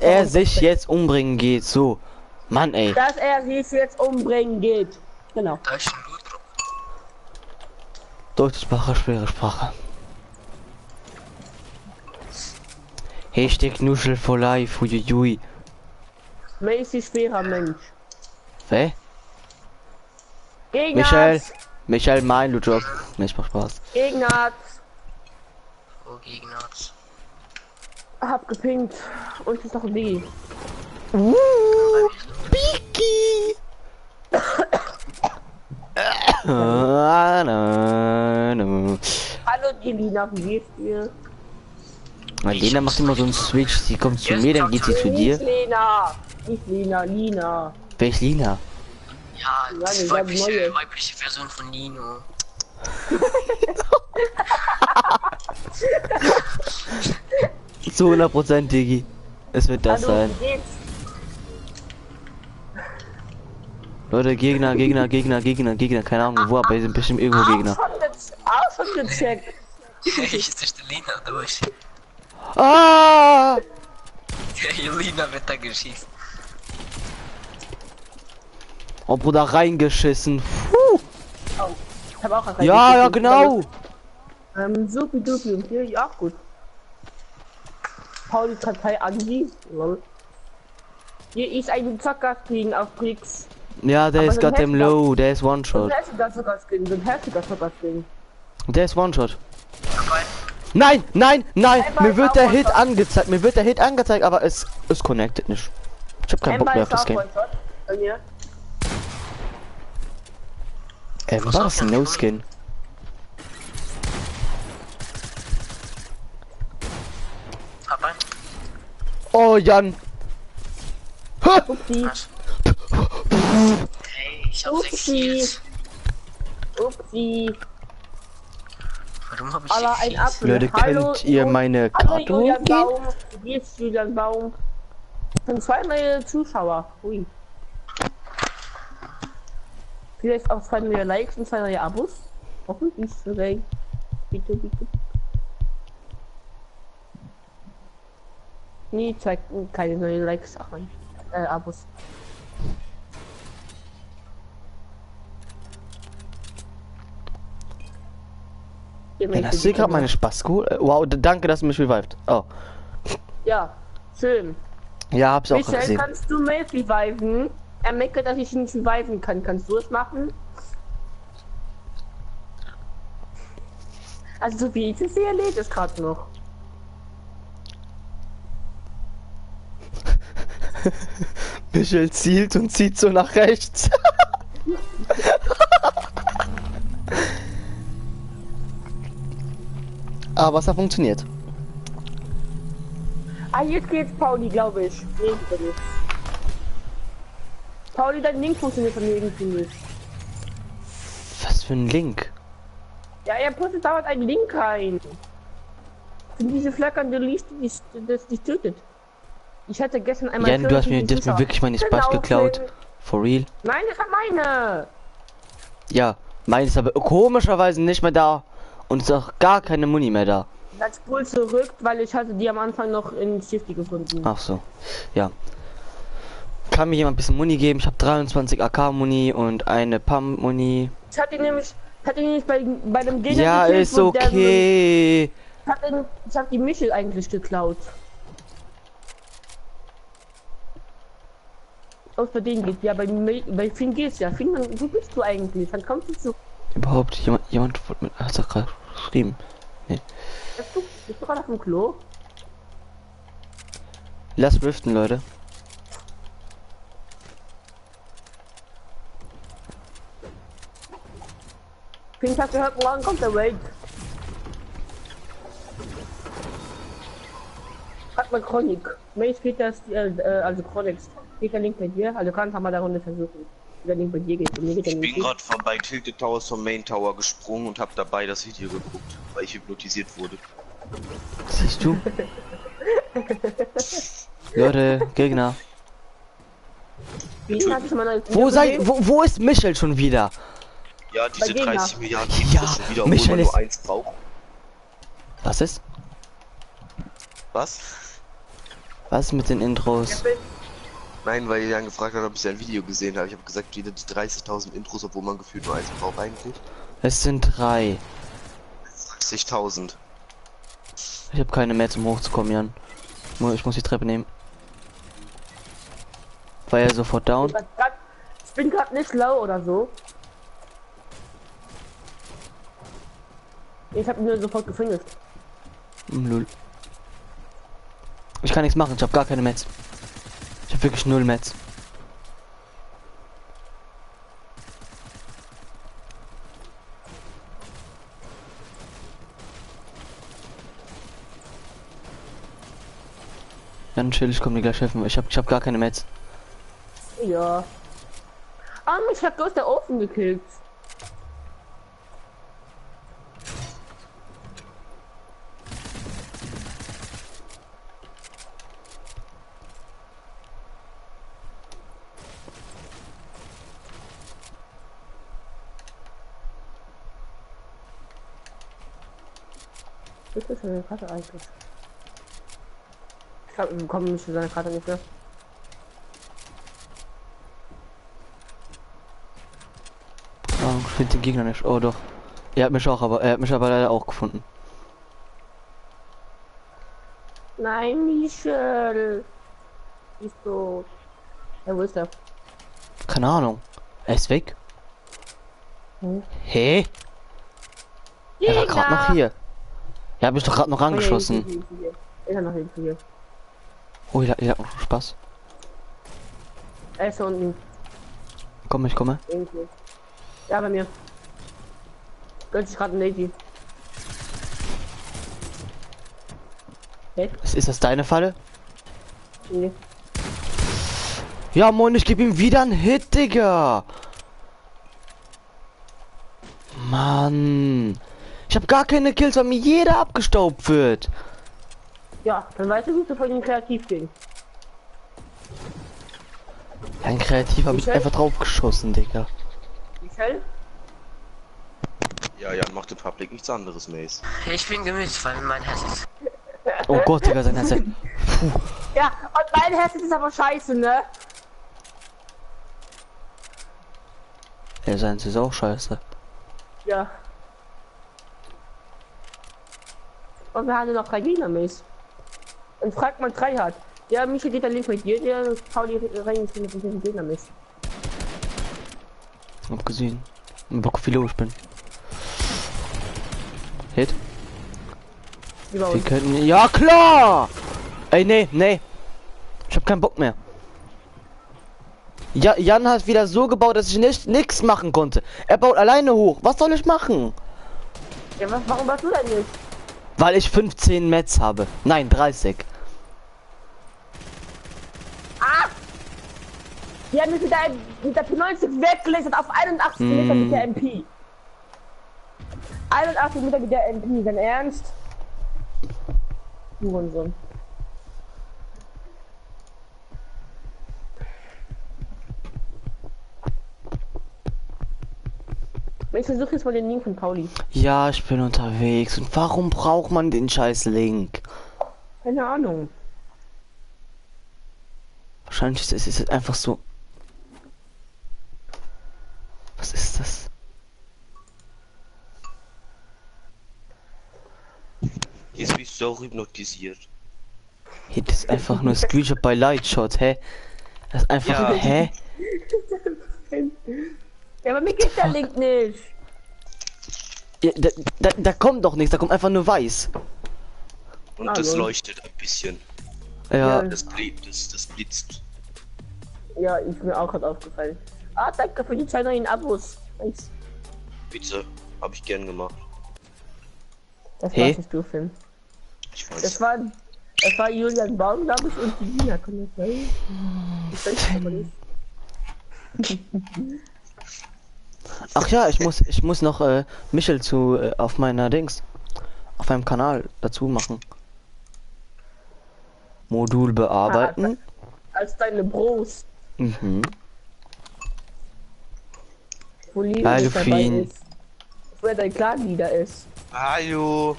Speaker 1: er sich jetzt umbringen geht, so. Mann, ey.
Speaker 2: Dass er sich jetzt umbringen geht. Genau.
Speaker 4: Da ist ein Blutdruck.
Speaker 1: Deutsche Sprache, schwere Sprache. Hashtag Nuschel for life, uiuiui.
Speaker 2: Mäßig schwerer Mensch.
Speaker 1: Wer?
Speaker 2: Gegner.
Speaker 1: Michael, mein Lujob. Nicht macht Spaß.
Speaker 2: Gegner.
Speaker 4: Oh, Gegners.
Speaker 2: Hab gepinkt. Und ist noch ein B.
Speaker 1: Biki!
Speaker 2: Hallo die Lina, wie geht's dir?
Speaker 1: Lena macht immer so einen Switch. Sie kommt zu mir, dann geht sie zu dir.
Speaker 2: Nicht Lena. Nicht Lina, Lina.
Speaker 1: Wer ist Lina?
Speaker 4: Ja,
Speaker 2: Ja,
Speaker 4: die
Speaker 2: die
Speaker 4: weibliche Version von Nino.
Speaker 1: Zu 100%, Digi. Es wird das
Speaker 2: Hallo,
Speaker 1: sein.
Speaker 2: wie geht's?
Speaker 1: Leute, Gegner. Keine Ahnung wo, aber wir sind bestimmt irgendwo Gegner.
Speaker 2: Auch schon gecheckt.
Speaker 4: Jetzt ist die Lina durch.
Speaker 1: Ah!
Speaker 4: Die Lina wird da geschießt.
Speaker 1: Oh, Bruder, reingeschissen. Puh.
Speaker 2: Oh, ich hab auch
Speaker 1: Ja, genau.
Speaker 2: Supi dupi und hier, ja, gut. Pauli Kartei Andi. Lol. Hier ist ein Zocker-Skin auf Brix.
Speaker 1: Ja, der
Speaker 2: Aber
Speaker 1: ist
Speaker 2: so
Speaker 1: gerade im
Speaker 2: heftiger.
Speaker 1: Low, der ist
Speaker 2: So
Speaker 1: One-Shot.
Speaker 2: ein heftiger Zocker-Skin, so ein heftiger Zocker-Skin.
Speaker 1: Der ist One-Shot.
Speaker 4: Dabei.
Speaker 1: Nein!
Speaker 2: Ember
Speaker 1: Mir
Speaker 2: ist
Speaker 1: wird
Speaker 2: auch
Speaker 1: der Hit
Speaker 2: One-Shot.
Speaker 1: angezeigt, aber es connected nicht. Ich hab keinen Bock mehr auf das Game.
Speaker 2: One-Shot bei mir.
Speaker 1: War das ein No-Skin?
Speaker 4: Dabei.
Speaker 1: Oh, Jan! Ha!
Speaker 2: Upsi,
Speaker 4: Hey, ich hab 6
Speaker 2: Upsi.
Speaker 4: Kills.
Speaker 2: upsi.
Speaker 4: Warum hab ich
Speaker 2: Aber
Speaker 4: 6
Speaker 2: ein
Speaker 4: Kills?
Speaker 2: Apfel.
Speaker 1: Leute, kennt ihr meine
Speaker 2: Hallo
Speaker 1: Karte
Speaker 2: Julian
Speaker 1: hochgehen?
Speaker 2: Baum. Hier ist Julian Baum. Sind 2 neue Zuschauer. Ui. Vielleicht auch 2 neue Likes und 2 neue Abos. Hoffentlich. Okay. Bitte. Nee, zeigt keine neuen Likes. Ach nein. Abos.
Speaker 1: Dann hast du gerade meine Spaßko? Wow, danke, dass du mich revived. Oh.
Speaker 2: Ja, schön.
Speaker 1: Ja, hab's auch
Speaker 2: Michael,
Speaker 1: gesehen.
Speaker 2: kannst du Mail reviven? Er meckert, dass ich ihn nicht reviven kann. Kannst du es machen? Also so wie ich es sehe, lädt es gerade noch.
Speaker 1: Michel zielt und zieht so nach rechts. Aber es hat funktioniert.
Speaker 2: Ah, jetzt geht's, Pauli, glaube ich. Nee, bitte nicht. Pauli, dein Link funktioniert von mir irgendwie nicht.
Speaker 1: Was für ein Link?
Speaker 2: Ja, er postet dauernd einen Link rein. Sind diese flackernde Liste, die das dich tötet. Ich hatte gestern einmal...
Speaker 1: Jan, du hast mir
Speaker 2: Zuschauer.
Speaker 1: wirklich meine Spaß
Speaker 2: Genau,
Speaker 1: geklaut.
Speaker 2: Film.
Speaker 1: For real?
Speaker 2: Nein, das war meine.
Speaker 1: Ja, meine ist aber komischerweise nicht mehr da. Und ist auch gar keine Muni mehr da.
Speaker 2: Dann spul zurück, weil ich hatte die am Anfang noch in Shifty gefunden.
Speaker 1: Ach so. Ja. Kann mir jemand ein bisschen Muni geben? Ich habe 23 AK-Muni und eine Pump-Muni.
Speaker 2: Ich hatte nämlich bei dem Gegner
Speaker 1: Ja,
Speaker 2: gekillt,
Speaker 1: ist
Speaker 2: wo der-
Speaker 1: okay.
Speaker 2: Ich hab die Michel eigentlich geklaut. Aus bei denen geht ja, bei Finn geht's ja. Finn, wo bist du eigentlich? Dann kommst du zu.
Speaker 1: Überhaupt jemand hat doch gerade geschrieben.
Speaker 2: Bist du gerade auf dem Klo?
Speaker 1: Lass riften, Leute.
Speaker 2: Finn hat gehört, morgen kommt der Raid. Hat mal Chronik. Mace geht das, also Chronix. Geht der Link bei dir? Also kannst du mal da Runde versuchen. Wie der Link bei dir geht. Bei mir geht der
Speaker 3: Ich
Speaker 2: Link
Speaker 3: bin
Speaker 2: nicht.
Speaker 3: gerade von bei Tilted Towers vom Main Tower gesprungen und habe dabei das Video geguckt, weil ich hypnotisiert wurde.
Speaker 1: Siehst du? Leute, Gegner.
Speaker 2: Wie hat ich mal
Speaker 1: Wo ist Michel schon wieder?
Speaker 3: Ja, diese
Speaker 2: Gegner.
Speaker 3: 30 Milliarden
Speaker 1: Ja,
Speaker 3: Intros schon wieder, obwohl
Speaker 1: Michael
Speaker 3: man
Speaker 1: ist-
Speaker 3: nur eins braucht.
Speaker 1: Was ist?
Speaker 3: Was?
Speaker 1: Was mit den Intros?
Speaker 3: Nein, weil Jan gefragt hat, ob ich sein Video gesehen habe. Ich habe gesagt, wieder die 30.000 Intros, obwohl man gefühlt nur eins braucht eigentlich.
Speaker 1: Es sind 3.
Speaker 3: 60.000.
Speaker 1: Ich habe keine mehr zum hochzukommen, Jan. Ich muss die Treppe nehmen. War er sofort down?
Speaker 2: Ich bin gerade nicht low oder so. Ich habe nur sofort gefinisht.
Speaker 1: Lul. Ich kann nichts machen, ich habe gar keine Mets. Ich habe wirklich 0 Mets. Jan, chill, ich komme dir gleich helfen. Ich hab gar keine Mets.
Speaker 2: Ja. Ah, mich hat bloß der Ofen gekillt. Ist das eine Karte eigentlich? Ich glaube, wir bekommen nicht seine Karte nicht mehr.
Speaker 1: Oh, ich finde den Gegner nicht. Oh doch. Er hat mich aber leider auch gefunden.
Speaker 2: Nein, Michel. Ist tot. Ja, wo ist der?
Speaker 1: Keine Ahnung. Er ist weg.
Speaker 2: Hm.
Speaker 1: Hä? Er war gerade noch hier. Er hat mich doch gerade noch angeschossen.
Speaker 2: Ist er noch hinten hier?
Speaker 1: Oh, ihr habt noch Spaß.
Speaker 2: Er ist da unten.
Speaker 1: Komm, ich komme.
Speaker 2: Irgendwo. Ja, bei mir. Gönnt sich gerade ein Lady. Hey?
Speaker 1: Ist das deine Falle?
Speaker 2: Nee.
Speaker 1: Ja, moin, ich gebe ihm wieder einen Hit, Digga. Mann. Ich habe gar keine Kills, weil mir jeder abgestaubt wird.
Speaker 2: Ja, dann weißt du, wie du von ihm kreativ ging.
Speaker 1: Ein Kreativ habe ich
Speaker 2: Michael?
Speaker 1: einfach drauf geschossen, Digga.
Speaker 2: Michel?
Speaker 3: Ja, Jan macht im Public nichts anderes, Mace.
Speaker 4: Ich bin gemischt, weil mein Herz ist.
Speaker 1: Oh Gott, Digga, sein Headset.
Speaker 2: Ja, und mein Headset ist aber scheiße, ne?
Speaker 1: Ja, seins ist auch scheiße.
Speaker 2: Ja. Und wir haben nur noch 3 Gegner, Mace. Und fragt man 3 hat. Ja, Michel geht der Link mit dir, der Pauli rein mit dem Gegner, Mace.
Speaker 1: Hab gesehen. Bock, wie low ich bin. Hit.
Speaker 2: Über
Speaker 1: Wir
Speaker 2: uns.
Speaker 1: können. Ja, klar! Ey, nee. Ich hab keinen Bock mehr. Ja, Jan hat wieder so gebaut, dass ich nichts machen konnte. Er baut alleine hoch. Was soll ich machen?
Speaker 2: Ja, warum warst du denn nicht?
Speaker 1: Weil ich 15 Mets habe. Nein, 30.
Speaker 2: Ah! Die haben mich mit der P90 weggelasert auf 81 Meter mit der MP. 81 Meter mit der MP, dein Ernst? Hurensohn. Ich versuche jetzt mal den Link von Pauli.
Speaker 1: Ja, ich bin unterwegs. Und warum braucht man den scheiß Link?
Speaker 2: Keine Ahnung.
Speaker 1: Wahrscheinlich ist es einfach so. Was ist das?
Speaker 3: Jetzt bist du auch hypnotisiert.
Speaker 1: Hier, das ist einfach nur Screenshot bei Lightshot, hä? Das ist einfach,
Speaker 3: Ja.
Speaker 1: hä?
Speaker 2: Ja, aber mir geht der Link nicht.
Speaker 1: Ja, da kommt doch nichts, da kommt einfach nur weiß.
Speaker 3: Und
Speaker 2: Ah,
Speaker 3: das
Speaker 2: lol.
Speaker 3: leuchtet ein bisschen.
Speaker 1: Ja,
Speaker 3: Das blitzt.
Speaker 2: Ja, ist mir auch gerade aufgefallen. Ah, danke für die 2 neuen Abos. Nice.
Speaker 3: Bitte, habe ich gern gemacht.
Speaker 2: Das
Speaker 1: Hey.
Speaker 2: war's nicht du, Film.
Speaker 3: Ich weiß.
Speaker 2: Das war Julian Baum, glaube ich, und die Lina. Kann das sein? Ich weiß es aber nicht.
Speaker 1: ach ja, ich muss noch Michel zu auf meiner Dings, auf meinem Kanal dazu machen. Modul bearbeiten.
Speaker 2: Als deine Bros.
Speaker 1: Mhm.
Speaker 2: Wo Linus
Speaker 1: Hallo,
Speaker 2: dabei
Speaker 1: Queen.
Speaker 2: ist. Wo dein Clan-Leader ist.
Speaker 3: Hallo.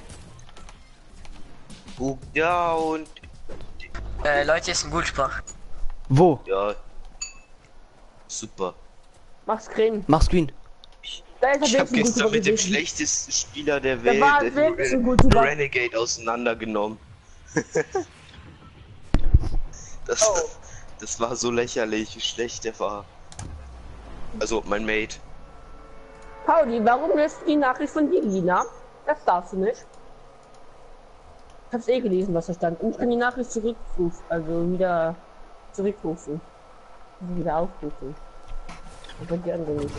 Speaker 3: Ja, und
Speaker 4: Leute, ist ein Guldsprach.
Speaker 1: Wo?
Speaker 3: ja. Super.
Speaker 2: Mach Screen.
Speaker 1: Mach Screen.
Speaker 2: Da ist er
Speaker 3: Ich habe
Speaker 2: wirklich ein
Speaker 3: gestern
Speaker 2: guter
Speaker 3: mit dem
Speaker 2: gewesen.
Speaker 3: schlechtesten Spieler der
Speaker 2: Da
Speaker 3: Welt,
Speaker 2: war
Speaker 3: den
Speaker 2: wirklich ein guter.
Speaker 3: Renegade, auseinandergenommen. Das,
Speaker 2: Oh.
Speaker 3: das war so lächerlich, wie schlecht der war. Also mein Mate.
Speaker 2: Pauli, warum lässt du die Nachricht von dir, Lina? Das darfst du nicht. Ich hab's eh gelesen, was da stand. Und ich kann die Nachricht zurückrufen, also wieder zurückrufen. Also wieder aufrufen. Aber die andere nicht.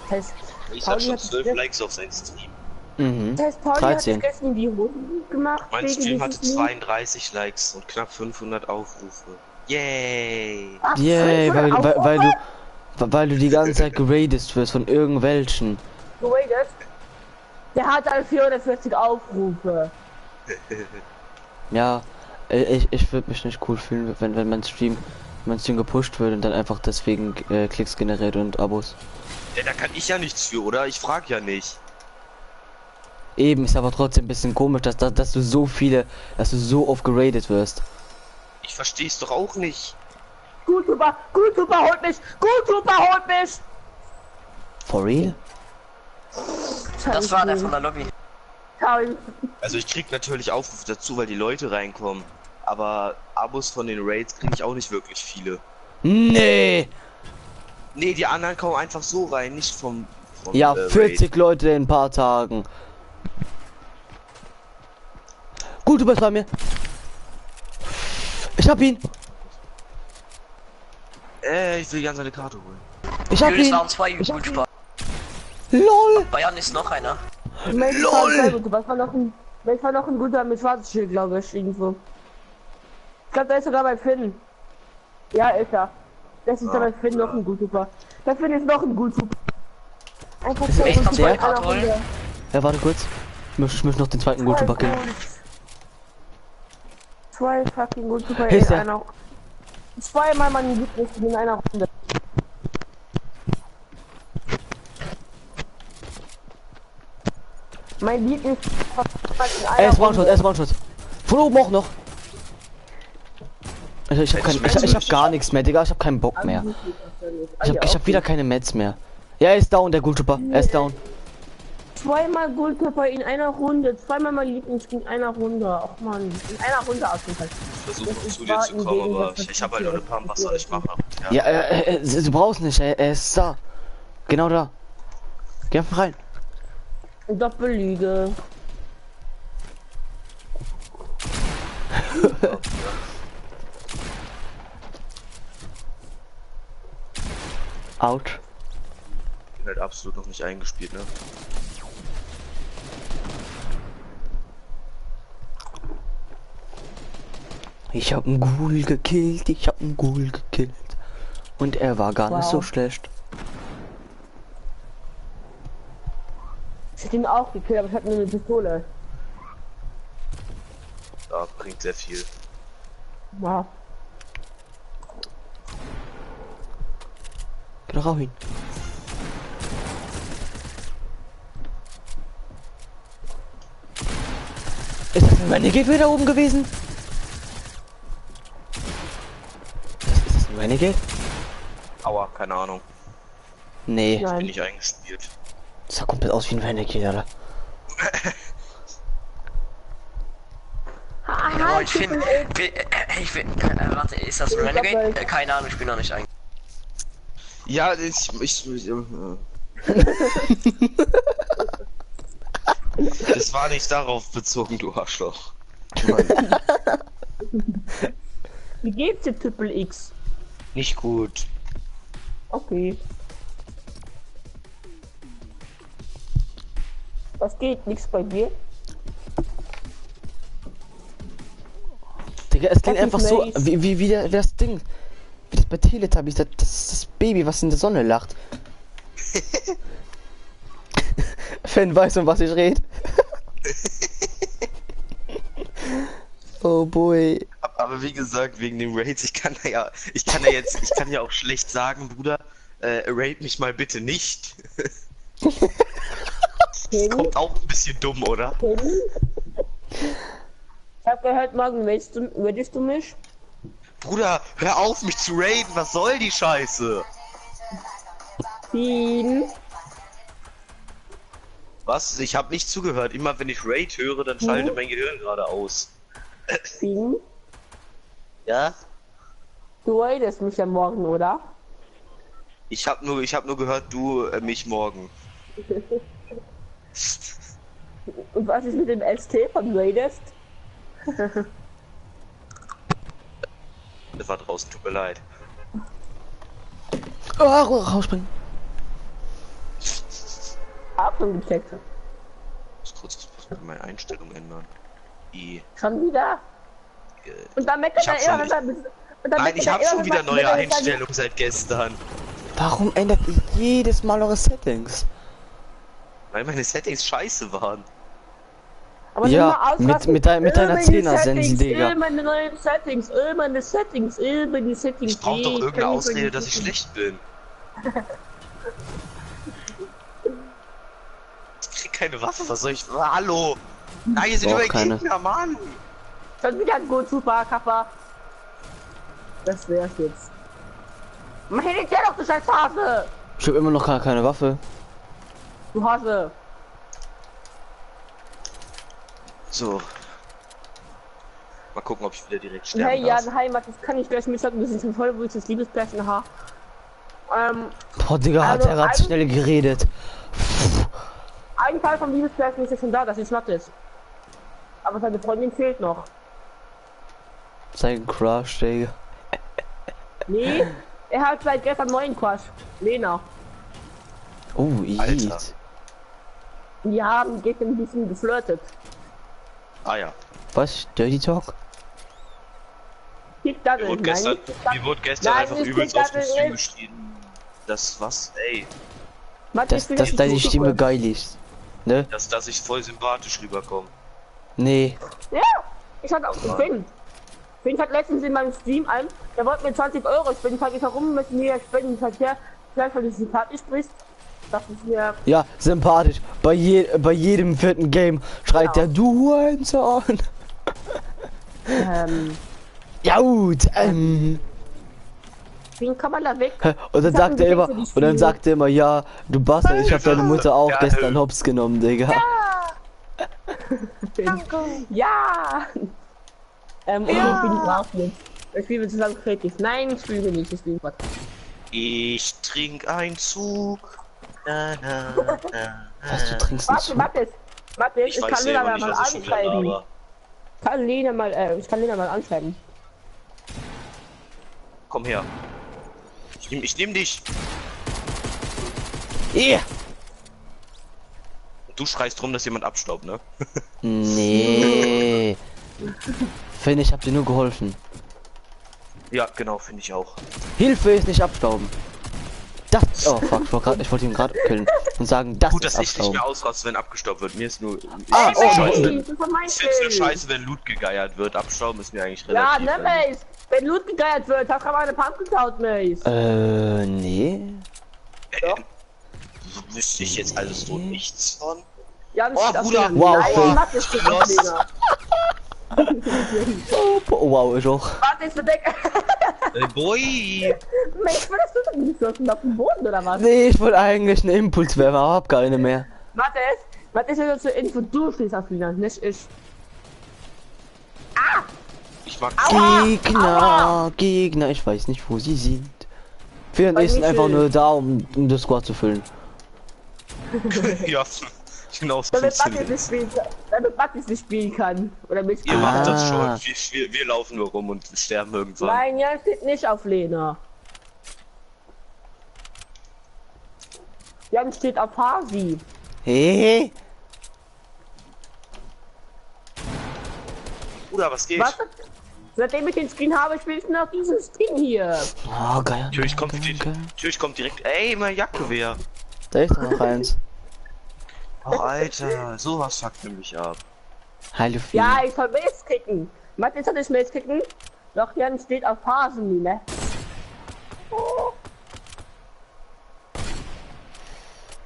Speaker 2: Das heißt,
Speaker 3: Ich hab
Speaker 2: Pauli
Speaker 3: schon
Speaker 2: hat
Speaker 3: 12
Speaker 2: sich
Speaker 3: Likes auf seinen Stream.
Speaker 1: Mhm.
Speaker 2: das heißt, Pauli
Speaker 1: 13.
Speaker 2: hat sich gestern in die Runden gemacht.
Speaker 3: Mein
Speaker 2: wegen
Speaker 3: Stream hatte
Speaker 2: dieses
Speaker 3: 32 Likes und knapp 500 Aufrufe. Yay!
Speaker 2: Ach,
Speaker 1: Yay,
Speaker 2: 500
Speaker 1: weil du die ganze Zeit geradet wirst von irgendwelchen.
Speaker 2: Geradet. Der hat alle 440 Aufrufe.
Speaker 1: Ja, ich würde mich nicht cool fühlen, wenn mein Stream gepusht wird und dann einfach deswegen Klicks generiert und Abos.
Speaker 3: Ja, da kann ich ja nichts für, oder? Ich frag ja nicht.
Speaker 1: Eben, ist aber trotzdem ein bisschen komisch, dass du so oft geradet wirst.
Speaker 3: Ich versteh's doch auch nicht.
Speaker 2: Guthuber holt mich! Guthuber holt mich!
Speaker 1: For real?
Speaker 4: Das war der von der Lobby.
Speaker 2: Pauli.
Speaker 3: Also ich krieg natürlich Aufrufe dazu, weil die Leute reinkommen. Aber Abos von den Raids kriege ich auch nicht wirklich viele.
Speaker 1: Nee!
Speaker 3: Nee, die anderen kommen einfach so rein, nicht vom
Speaker 1: Ja,
Speaker 3: Raid.
Speaker 1: 40 Leute in ein paar Tagen. Gut, du bist bei mir. Ich hab ihn.
Speaker 3: Ich will gerne seine Karte holen.
Speaker 1: Ich hab
Speaker 4: Es
Speaker 1: ihn.
Speaker 4: waren zwei Guldsprach.
Speaker 1: LOL.
Speaker 4: Bayern ist noch einer.
Speaker 2: LOL! Was war noch ein guter mit Schwarzschild, glaube ich, irgendwo. Ich glaube, der ist sogar bei Finn. Ja, ist er. Das ist bei Finn noch ein Guthuber. Der Finn ist noch ein Guthuber. Einfach so.
Speaker 4: Ich kann
Speaker 1: der?
Speaker 4: zwei Karten holen.
Speaker 1: Ja, warte kurz. Ich möchte noch den zweiten Guthuber killen.
Speaker 2: Zwei fucking Guthuber
Speaker 1: Hier
Speaker 2: in
Speaker 1: ist er.
Speaker 2: einer. Zweimal mein Lieblings in einer Runde. Mein Lieblings in einer
Speaker 1: Er ist One-Shot,
Speaker 2: Runde.
Speaker 1: er ist One-Shot. Von oben auch noch. Also ich hab gar nichts mehr, Digga. Ich hab keinen Bock mehr. Ich hab wieder keine Mets mehr. Ja, er ist down, der Gulchupa. Er ist down.
Speaker 2: Zweimal Goldkörper in einer Runde, zweimal mein Lieblings in einer Runde. Ach man, in einer Runde auf jeden Fall.
Speaker 3: Ich versuche
Speaker 2: Das
Speaker 3: noch
Speaker 2: ist
Speaker 3: zu dir zu
Speaker 2: wahr,
Speaker 3: kommen,
Speaker 2: im
Speaker 3: aber
Speaker 2: Gegensatz
Speaker 3: ich habe halt noch eine Pump, was soll ich machen?
Speaker 1: Ja, du brauchst nicht, er ist da. Genau da. Geh einfach rein.
Speaker 2: Doppellüge.
Speaker 1: Out.
Speaker 3: Bin halt absolut noch nicht eingespielt, ne?
Speaker 1: Ich hab einen Ghoul gekillt, Und er war gar nicht so schlecht.
Speaker 2: Ich hab ihn auch gekillt, aber ich hatte nur eine Pistole.
Speaker 3: Ja, bringt sehr viel.
Speaker 2: Wow.
Speaker 1: Geh doch auch hin. Ist das ein Renegade wieder oben gewesen? Ist das ein Renegade?
Speaker 3: Aua, keine Ahnung.
Speaker 1: Nee,
Speaker 3: Bin
Speaker 2: Nein.
Speaker 3: nicht eingespielt.
Speaker 1: das sah komplett aus wie ein Renegade, Alter.
Speaker 4: Oh, ich finde. Warte, ist das ein Renegade? Keine Ahnung, ich bin noch nicht ein.
Speaker 3: Ja, das war nicht darauf bezogen, du Arschloch.
Speaker 2: Wie geht's dir, Triple X?
Speaker 3: Nicht gut.
Speaker 2: Okay. Was geht? Nichts bei dir?
Speaker 1: Digga, es klingt
Speaker 2: Das
Speaker 1: einfach
Speaker 2: ist
Speaker 1: so,
Speaker 2: nice.
Speaker 1: wie das Ding. Wie das bei Teletubbies, das ist das Baby, was in der Sonne lacht. Fan weiß, um was ich rede. Oh boy.
Speaker 3: Aber wie gesagt, wegen dem Raids, ich kann ja auch schlecht sagen, Bruder, raid mich mal bitte nicht.
Speaker 2: Kenny?
Speaker 3: Kommt auch ein bisschen dumm, oder?
Speaker 2: Kenny? Ich hab gehört, morgen würdest du mich?
Speaker 3: Bruder, hör auf mich zu raiden, was soll die Scheiße?
Speaker 2: Team.
Speaker 3: Was? Ich habe nicht zugehört. Immer wenn ich Raid höre, dann schaltet mein Gehirn gerade aus.
Speaker 2: Team.
Speaker 3: Ja?
Speaker 2: Du raidest mich ja morgen, oder?
Speaker 3: Ich hab nur gehört, du mich morgen.
Speaker 2: Und was ist mit dem ST von raidest?
Speaker 3: Das war draußen, tut mir leid.
Speaker 1: Oh, rausspringen.
Speaker 2: Auch schon gecheckt.
Speaker 3: Ich muss kurz meine Einstellung ändern.
Speaker 2: Schon wieder? Und dann meckert
Speaker 3: Ich hab
Speaker 2: er
Speaker 3: schon-
Speaker 2: immer,
Speaker 3: Nein, ich habe schon wieder neue Einstellungen seit gestern.
Speaker 1: Warum ändert ihr jedes Mal eure Settings?
Speaker 3: Weil meine Settings scheiße waren.
Speaker 2: Aber
Speaker 1: Ja,
Speaker 2: immer ausrasten.
Speaker 1: mit deiner
Speaker 2: Immer die
Speaker 1: 10er
Speaker 2: Settings,
Speaker 1: Sensi, Digga.
Speaker 2: Immer die neuen Settings, immer die Settings, immer die Settings.
Speaker 3: Ich brauche doch
Speaker 2: kann
Speaker 3: irgendeine
Speaker 2: nicht
Speaker 3: Ausrede,
Speaker 2: mehr
Speaker 3: dass ich schlecht bin. Ich krieg keine Waffe, was soll ich... Hallo! Nein, hier sind
Speaker 1: Auch
Speaker 3: überall
Speaker 1: keine.
Speaker 3: Gegner, Mann!
Speaker 2: Schon wieder ein gut, super, Kappa. Das wär's jetzt. Mach hier den doch, du scheiß Hase!
Speaker 1: Ich hab immer noch keine Waffe.
Speaker 2: Du Hase.
Speaker 3: So. Mal gucken, ob ich wieder direkt sterben
Speaker 2: Hey
Speaker 3: darf.
Speaker 2: Jan, hi Max, das kann ich gleich mitsagen, wir sind schon voll das Liebespärchen, ha.
Speaker 1: Boah, Digga, hat
Speaker 2: Also,
Speaker 1: er gerade schnell geredet.
Speaker 2: Ein Teil vom Liebespärchen ist ja schon da, das ist Mattes. Aber seine Freundin fehlt noch.
Speaker 1: Sein Crush, Digga.
Speaker 2: Nee, er hat seit gestern neuen Quatsch. Lena.
Speaker 1: Oh,
Speaker 3: Alter.
Speaker 1: Eat.
Speaker 2: Die haben gestern ein bisschen geflirtet.
Speaker 3: Ah ja.
Speaker 1: Was? Dirty Talk?
Speaker 2: Kick Double.
Speaker 3: Mir wurde gestern,
Speaker 2: Nein,
Speaker 3: einfach
Speaker 2: nicht
Speaker 3: übelst
Speaker 2: Kick
Speaker 3: auf den
Speaker 2: Double
Speaker 3: Stream
Speaker 2: ist-
Speaker 3: geschrieben. Das was, ey.
Speaker 1: Dass deine Stimme geil ist. Ne?
Speaker 3: Dass ich voll sympathisch rüberkomme.
Speaker 1: Nee.
Speaker 2: Ja, ich hatte auch Finn. Finn hat letztens in meinem Stream ein, der wollte mir 20 Euro spenden, sag ich, warum müssen wir spenden? Ich sag, ja, vielleicht weil du sympathisch bist. Das ist mir.
Speaker 1: Ja, sympathisch. Bei jedem vierten Game schreit der Du Hurensohn. Ja gut.
Speaker 2: Wen kann man da weg?
Speaker 1: Und dann
Speaker 2: Ich hab
Speaker 1: sagt er
Speaker 2: ein
Speaker 1: immer,
Speaker 2: Geschenk für die
Speaker 1: und dann
Speaker 2: Spiele.
Speaker 1: sagt er immer, ja, du Bastard, ich hab deine Mutter auch
Speaker 3: Ja,
Speaker 1: gestern hops genommen, Digga.
Speaker 2: Ja! Und ich bin brav jetzt. Ich spiele zusammen kreativ. Nein, ich spiele nicht, ich spiele was.
Speaker 3: Ich trink einen Zug. Na, na, na,
Speaker 1: Was, du trinkst nicht
Speaker 2: Warte,
Speaker 1: zu?
Speaker 2: Warte, ich
Speaker 3: Ich
Speaker 2: kann
Speaker 3: weiß
Speaker 2: Lena
Speaker 3: selber nicht,
Speaker 2: mal
Speaker 3: was ich schon wieder
Speaker 2: anschreiben.
Speaker 3: laber.
Speaker 2: Ich kann Lena mal anschreiben.
Speaker 3: Komm her. Ich nehm dich.
Speaker 1: Yeah.
Speaker 3: Du schreist drum, dass jemand abstaubt, ne?
Speaker 1: Nee. Finn, ich hab dir nur geholfen.
Speaker 3: Ja, genau, finde ich auch.
Speaker 1: Hilfe ist nicht abstauben. Das. Oh fuck, ich wollte ihn gerade killen und sagen, das
Speaker 3: Gut,
Speaker 1: ist
Speaker 3: dass ich nicht
Speaker 1: abstauben.
Speaker 3: mehr ausraste, wenn abgestaubt wird. Mir ist nur.
Speaker 1: Ah,
Speaker 3: ich find's
Speaker 1: oh,
Speaker 3: scheiße.
Speaker 2: Hey, das war mein
Speaker 3: Ich find's nur
Speaker 2: Schild.
Speaker 3: scheiße, wenn Loot gegeiert wird. Abstauben ist mir eigentlich
Speaker 2: Ja,
Speaker 3: relativ.
Speaker 2: ne, Mace? Wenn Loot gegeiert wird, hab gerade eine Pump geklaut, Mace.
Speaker 1: Nee.
Speaker 3: Wüsste ich jetzt alles so nichts von.
Speaker 2: Ja,
Speaker 3: Oh, Bruder.
Speaker 1: Wow,
Speaker 2: Nein,
Speaker 1: Phil.
Speaker 2: mach das nicht,
Speaker 3: Los.
Speaker 2: Lena.
Speaker 1: Oh, wow, ich auch.
Speaker 2: Warte, ist verdeckt.
Speaker 3: Boy!
Speaker 2: Mace, würdest du denn geschossen auf den Boden oder was?
Speaker 1: Nee, ich wollte eigentlich eine Impulswerfer, aber hab keine mehr.
Speaker 2: Was ist denn zur Info? Du stehst auf Lina, nicht ich.
Speaker 3: Ich mag
Speaker 1: Gegner, ich weiß nicht, wo sie sind. Wir
Speaker 2: Bei
Speaker 1: sind einfach
Speaker 2: Michel.
Speaker 1: nur da, um das Squad zu füllen.
Speaker 3: Ja, genau so
Speaker 2: Damit
Speaker 3: funktioniert.
Speaker 2: Mattes nicht spielen kann. Oder mit
Speaker 3: Ihr macht das
Speaker 1: Ah.
Speaker 3: schon. Wir laufen nur rum und sterben irgendwann.
Speaker 2: Nein, Jan steht nicht auf Lena. Jan steht auf Hasi.
Speaker 1: Hey,
Speaker 3: Bruder, was geht?
Speaker 2: Was? Seitdem ich den Screen habe, spiele ich noch diesen Screen hier.
Speaker 1: oh geil.
Speaker 3: Natürlich kommt,
Speaker 1: geil.
Speaker 3: natürlich kommt direkt. Ey, mein Jagdgewehr.
Speaker 1: Da ist noch eins.
Speaker 3: Oh, Alter, sowas fuckt mich ab.
Speaker 1: Heile Vieh.
Speaker 2: Ja, ich soll Mace kicken. Mattes soll ich Mace kicken. Doch Jan steht auf Hasen, ne?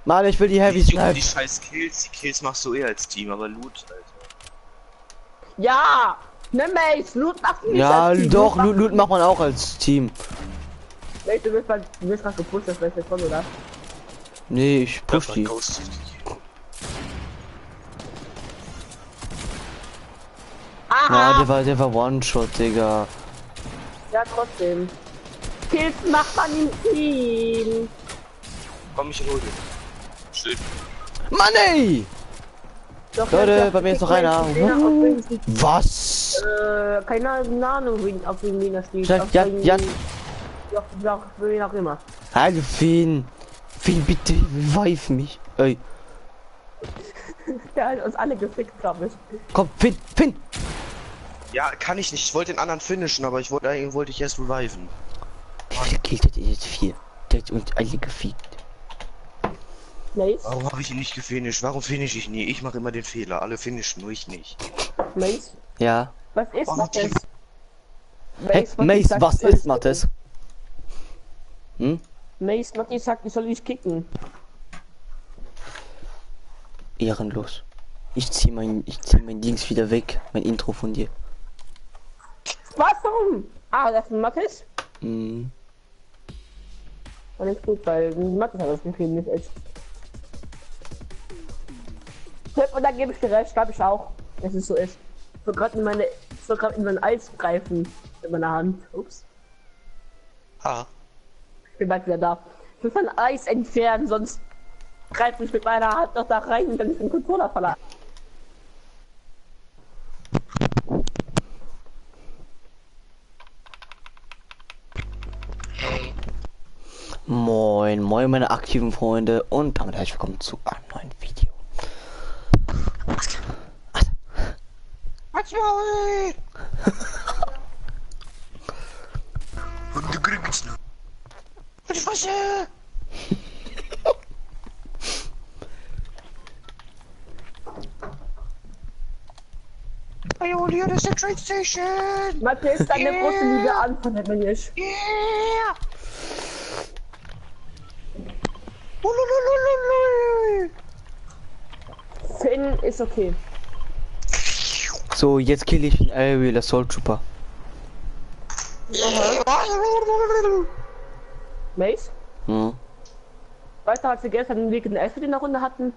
Speaker 1: Mann, ich will die Heavy
Speaker 3: Die
Speaker 1: Snipe.
Speaker 3: scheiß Kills, die Kills machst du als Team, aber Loot, Alter.
Speaker 2: Ja! Ne, Mace, Loot macht nicht
Speaker 1: Ja,
Speaker 2: als Team.
Speaker 1: doch, Loot macht man auch als Team.
Speaker 2: Mace, du wirst gerade gepusht, das weißt du schon, oder?
Speaker 1: Nee, ich push die.
Speaker 2: Aha!
Speaker 1: Ja, der war One-Shot, Digga.
Speaker 2: Ja, trotzdem. Kills macht man im Team.
Speaker 3: Komm, ich hol dich. Schön.
Speaker 1: Mann, ey!
Speaker 2: Doch,
Speaker 1: Leute,
Speaker 2: ja,
Speaker 1: bei mir ist noch einer. Was?
Speaker 2: Keine Ahnung, auf wen da steht.
Speaker 1: Jan,
Speaker 2: Auf
Speaker 1: Jan,
Speaker 2: wen-
Speaker 1: Jan.
Speaker 2: Doch, wen auch immer.
Speaker 1: Hallo, Finn. Finn, bitte, revive mich. Ey,
Speaker 2: Der hat uns alle gefickt, glaube ich.
Speaker 1: komm, Finn, Finn.
Speaker 3: Ja, kann ich nicht. Ich wollte den anderen finishen, aber eigentlich wollte ich erst reviven.
Speaker 1: Wie viele Kills hat er jetzt? 4. Der hat uns alle gefickt.
Speaker 2: Mace,
Speaker 3: Warum habe ich ihn nicht gefinisht? Warum finish ich nie? Ich mache immer den Fehler. Alle finishen, nur ich nicht.
Speaker 2: Mace,
Speaker 1: Ja.
Speaker 2: was ist
Speaker 3: Oh,
Speaker 2: Mattes?
Speaker 1: Hey, Mace, was ist Mattes? Hm?
Speaker 2: Mace, Mattes sagt, ich soll dich kicken.
Speaker 1: Ehrenlos. Ich zieh mein Dings wieder weg. Mein Intro von dir.
Speaker 2: Was, warum? Ah, das ist ein Mattes?
Speaker 1: Hm.
Speaker 2: Alles gut, weil Mattes hat das geschrieben, nicht ich. Und da gebe ich dir recht, glaube ich auch, dass es so ist. Ich will gerade in mein Eis greifen in meiner Hand. Ups.
Speaker 3: Ah.
Speaker 2: Ich bin bald wieder da. Ich will von Eis entfernen, sonst greife ich mit meiner Hand noch da rein und dann ist ein Controller verlassen.
Speaker 4: Hey.
Speaker 1: Moin, moin meine aktiven Freunde und damit herzlich willkommen zu einem neuen Video.
Speaker 3: Und du kriegst noch. Und die Fresse! Hey, Oli, das ist der Train Station!
Speaker 2: Mathe ist deine
Speaker 3: Yeah.
Speaker 2: große Liebe an von der Mensch.
Speaker 3: Yeah! Ululululul.
Speaker 2: Finn ist okay.
Speaker 1: So, jetzt kill ich den Aerial Assault Trooper.
Speaker 2: Mace?
Speaker 1: Hm.
Speaker 2: Weißt du, als wir gestern den Weg in der Eis in der Runde hatten?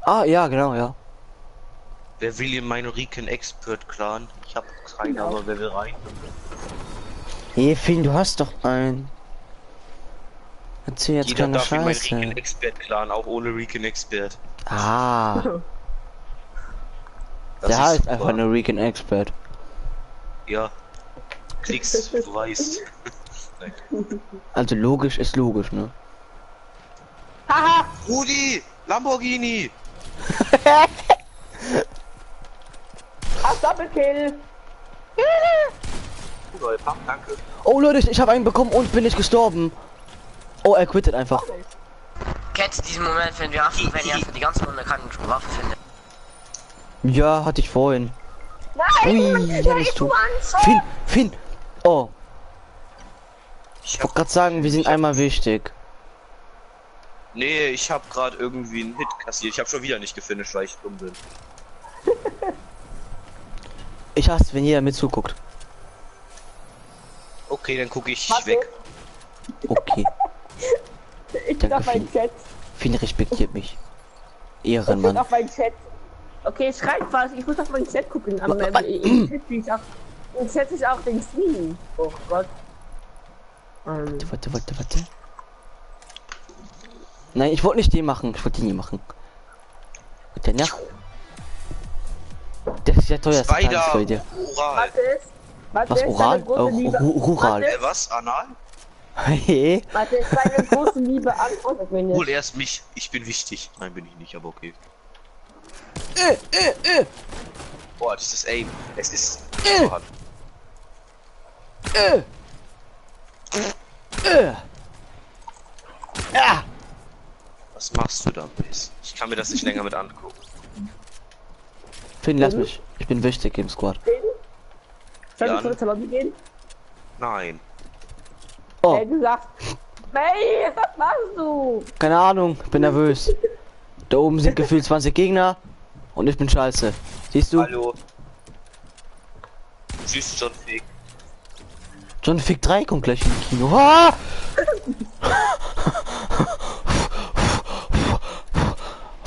Speaker 1: Ah, ja, genau, ja.
Speaker 3: Wer will im Minorican Expert Clan? Ich hab keinen,
Speaker 2: Genau.
Speaker 3: aber wer will rein?
Speaker 1: Hey, Finn, du hast doch einen. Erzähl jetzt
Speaker 3: Jeder
Speaker 1: keine
Speaker 3: darf in
Speaker 1: Scheiße.
Speaker 3: meinen Recon Expert Clan, auch ohne Recon Expert.
Speaker 1: Ah,
Speaker 3: Das
Speaker 1: der
Speaker 3: ist
Speaker 1: heißt
Speaker 3: super.
Speaker 1: einfach nur Recon Expert.
Speaker 3: Ja. Klickst, du weißt. Nein.
Speaker 1: Also logisch ist logisch, ne?
Speaker 2: Haha!
Speaker 3: Rudi! Lamborghini!
Speaker 2: Hast Doppelkill!
Speaker 3: Danke.
Speaker 1: Oh Leute, ich habe einen bekommen und bin nicht gestorben. Oh, er quittet einfach.
Speaker 4: Kennst du diesen Moment, wenn ihr für die ganze Runde keine Waffe findet?
Speaker 1: Ja, hatte ich vorhin.
Speaker 2: Nein!
Speaker 1: Ui, ja, bist du. Finn, Finn. Oh, ich wollte gerade sagen, wir sind einmal wichtig.
Speaker 3: Nee, ich hab gerade irgendwie einen Hit kassiert. Ich hab schon wieder nicht gefinisht, weil ich dumm bin.
Speaker 1: Ich hasse, wenn jeder mir zuguckt.
Speaker 3: Okay, dann gucke ich
Speaker 2: Warte.
Speaker 3: weg.
Speaker 1: Okay,
Speaker 2: Ich bin
Speaker 1: Danke,
Speaker 2: auf meinen Chat.
Speaker 1: Finn respektiert mich.
Speaker 2: Ich bin
Speaker 1: Ehrenmann.
Speaker 2: auf meinen Chat. Okay, schreibt was. Ich muss auf meinen Chat gucken. Aber
Speaker 1: Wa- wa-
Speaker 2: im Chat ist auch den Stream. Oh Gott.
Speaker 1: Warte. Nein, ich wollte nicht den machen. Ich wollte den nie machen. Und der nach. Der ist ja teuerste
Speaker 3: Spider!
Speaker 1: Tagesfolge.
Speaker 3: Oral!
Speaker 2: Warte,
Speaker 1: Was,
Speaker 2: ist
Speaker 1: oral?
Speaker 2: deine große
Speaker 1: Oh,
Speaker 2: Liebe.
Speaker 1: rural.
Speaker 2: Warte,
Speaker 3: Was? Anal?
Speaker 1: Hey.
Speaker 2: warte, ist deine große Liebe an und
Speaker 3: Hol erst mich. Ich bin wichtig. Nein, bin ich nicht, aber okay. Boah, das ist Aim. Es ist.
Speaker 1: Ah.
Speaker 3: Was machst du da, Miss? Ich kann mir das nicht länger mit angucken.
Speaker 1: Finn, lass mich. Ich bin wichtig im Squad.
Speaker 2: Soll
Speaker 3: Jan?
Speaker 2: ich kurz zur Lobby gehen?
Speaker 3: Nein.
Speaker 1: Oh,
Speaker 2: Du sagst, Hey, was machst du?
Speaker 1: Keine Ahnung, bin nervös. Da oben sind gefühlt 20 Gegner und ich bin scheiße. Siehst du?
Speaker 3: Hallo. Tschüss, John Fick.
Speaker 1: John Fick 3 kommt gleich im Kino. Ah!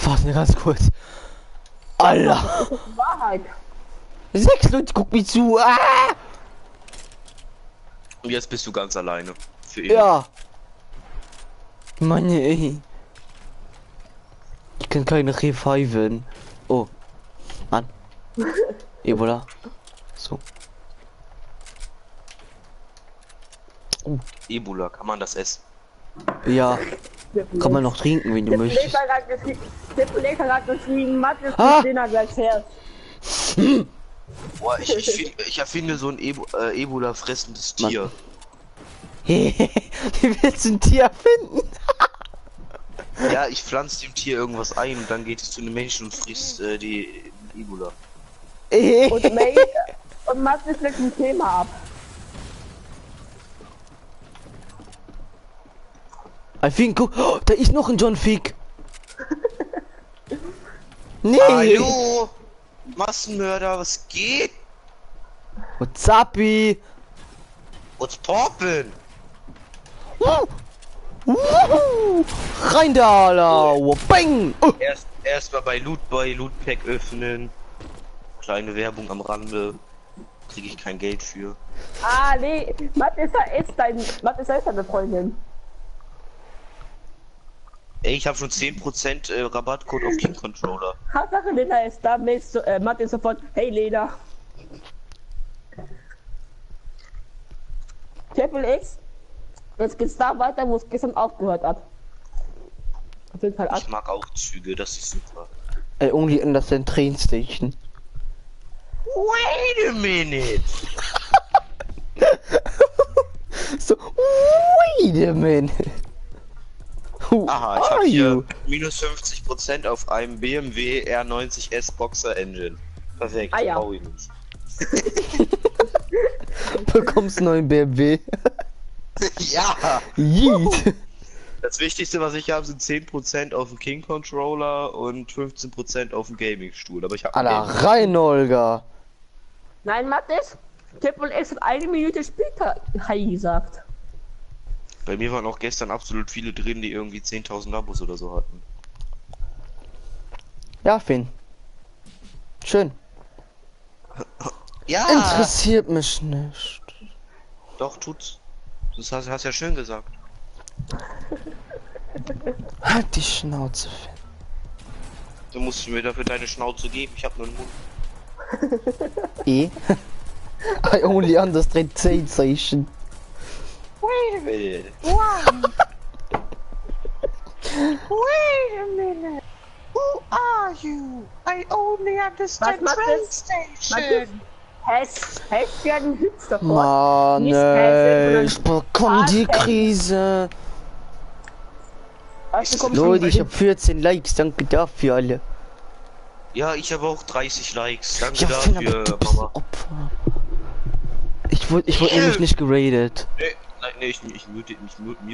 Speaker 1: Warte ganz kurz. Alter.
Speaker 2: Wahrheit.
Speaker 1: 6 Leute gucken mich zu. Ah!
Speaker 3: Und jetzt bist du ganz alleine. Für immer.
Speaker 1: Ja. Mann, ey. Ich kann keine reviven. Oh. Mann. Ebola. So.
Speaker 3: Ebola, kann man das essen?
Speaker 1: Ja. Kann man noch trinken, wenn du möchtest.
Speaker 2: Der Kollege hat geschrieben, Mathe
Speaker 1: Ah!
Speaker 2: ist Dinner gleich her.
Speaker 3: Boah, ich erfinde so ein Ebola fressendes Tier.
Speaker 1: Wie willst du ein Tier finden?
Speaker 3: Ja, ich pflanze dem Tier irgendwas ein und dann geht es zu einem Menschen und frisst die Ebola.
Speaker 2: Und Mathe schlägt ein Thema ab.
Speaker 1: I think, guck, oh, da ist noch ein John Fick. Nee.
Speaker 3: Hallo! Massenmörder, was geht?
Speaker 1: What's up?
Speaker 3: What's poppin'?
Speaker 1: Rein da, Alter. Bang. Oh.
Speaker 3: Erst mal bei Lootpack öffnen. Kleine Werbung am Rande. Kriege ich kein Geld für.
Speaker 2: Ah, nee, Mathe ist deine Freundin.
Speaker 3: Ey, ich habe schon 10% Rabattcode auf King Controller.
Speaker 2: Hauptsache Lena ist da, Mathe ist sofort, hey Lena. Triple X, jetzt geht's da weiter, wo es gestern aufgehört hat. Auf jeden Fall
Speaker 3: Ich mag auch Züge, das ist super.
Speaker 1: I only understand train station.
Speaker 3: Wait a minute!
Speaker 1: So, wait a minute. Who
Speaker 3: Aha, ich
Speaker 1: are
Speaker 3: habe hier
Speaker 1: you?
Speaker 3: minus 50% auf einem BMW R90S Boxer Engine. Perfekt,
Speaker 2: Ah, ja.
Speaker 3: brauche ich nicht.
Speaker 1: Bekommst einen neuen BMW.
Speaker 3: Ja!
Speaker 1: Yeet.
Speaker 3: Das Wichtigste, was ich habe, sind 10% auf dem King Controller und 15% auf dem Gaming-Stuhl. Aber ich habe
Speaker 1: Alter, rein, Olga.
Speaker 2: Nein, Mathis, Triple X hat eine Minute später Hi gesagt.
Speaker 3: Bei mir waren auch gestern absolut viele drin, die irgendwie 10.000 Abos oder so hatten.
Speaker 1: Ja, Finn. Schön.
Speaker 3: Ja!
Speaker 1: Interessiert mich nicht.
Speaker 3: Doch, tut's. Das hast ja schön gesagt.
Speaker 1: Halt die Schnauze, Finn.
Speaker 3: Du musst mir dafür deine Schnauze geben, ich hab nur einen Mund.
Speaker 1: I only understand train station.
Speaker 3: Wait a minute.
Speaker 2: Wait a minute.
Speaker 3: Who are you? I only understand
Speaker 2: Was macht
Speaker 3: train
Speaker 2: das?
Speaker 3: station.
Speaker 2: Hast ja einen Hütz davor.
Speaker 1: Mann,
Speaker 2: Nicht
Speaker 1: ey,
Speaker 2: Häschen,
Speaker 1: ich bekomme die
Speaker 2: Häschen.
Speaker 1: Krise.
Speaker 2: Also, komm,
Speaker 1: Leute, ich habe 14 Likes, danke dafür alle.
Speaker 3: Ja, ich habe auch 30 Likes. Danke
Speaker 1: Ja, Finn, aber
Speaker 3: dafür,
Speaker 1: du bist ein
Speaker 3: Mama.
Speaker 1: Opfer. Ich wurde nämlich nicht geradet.
Speaker 3: Nee, nein, nee, ich mute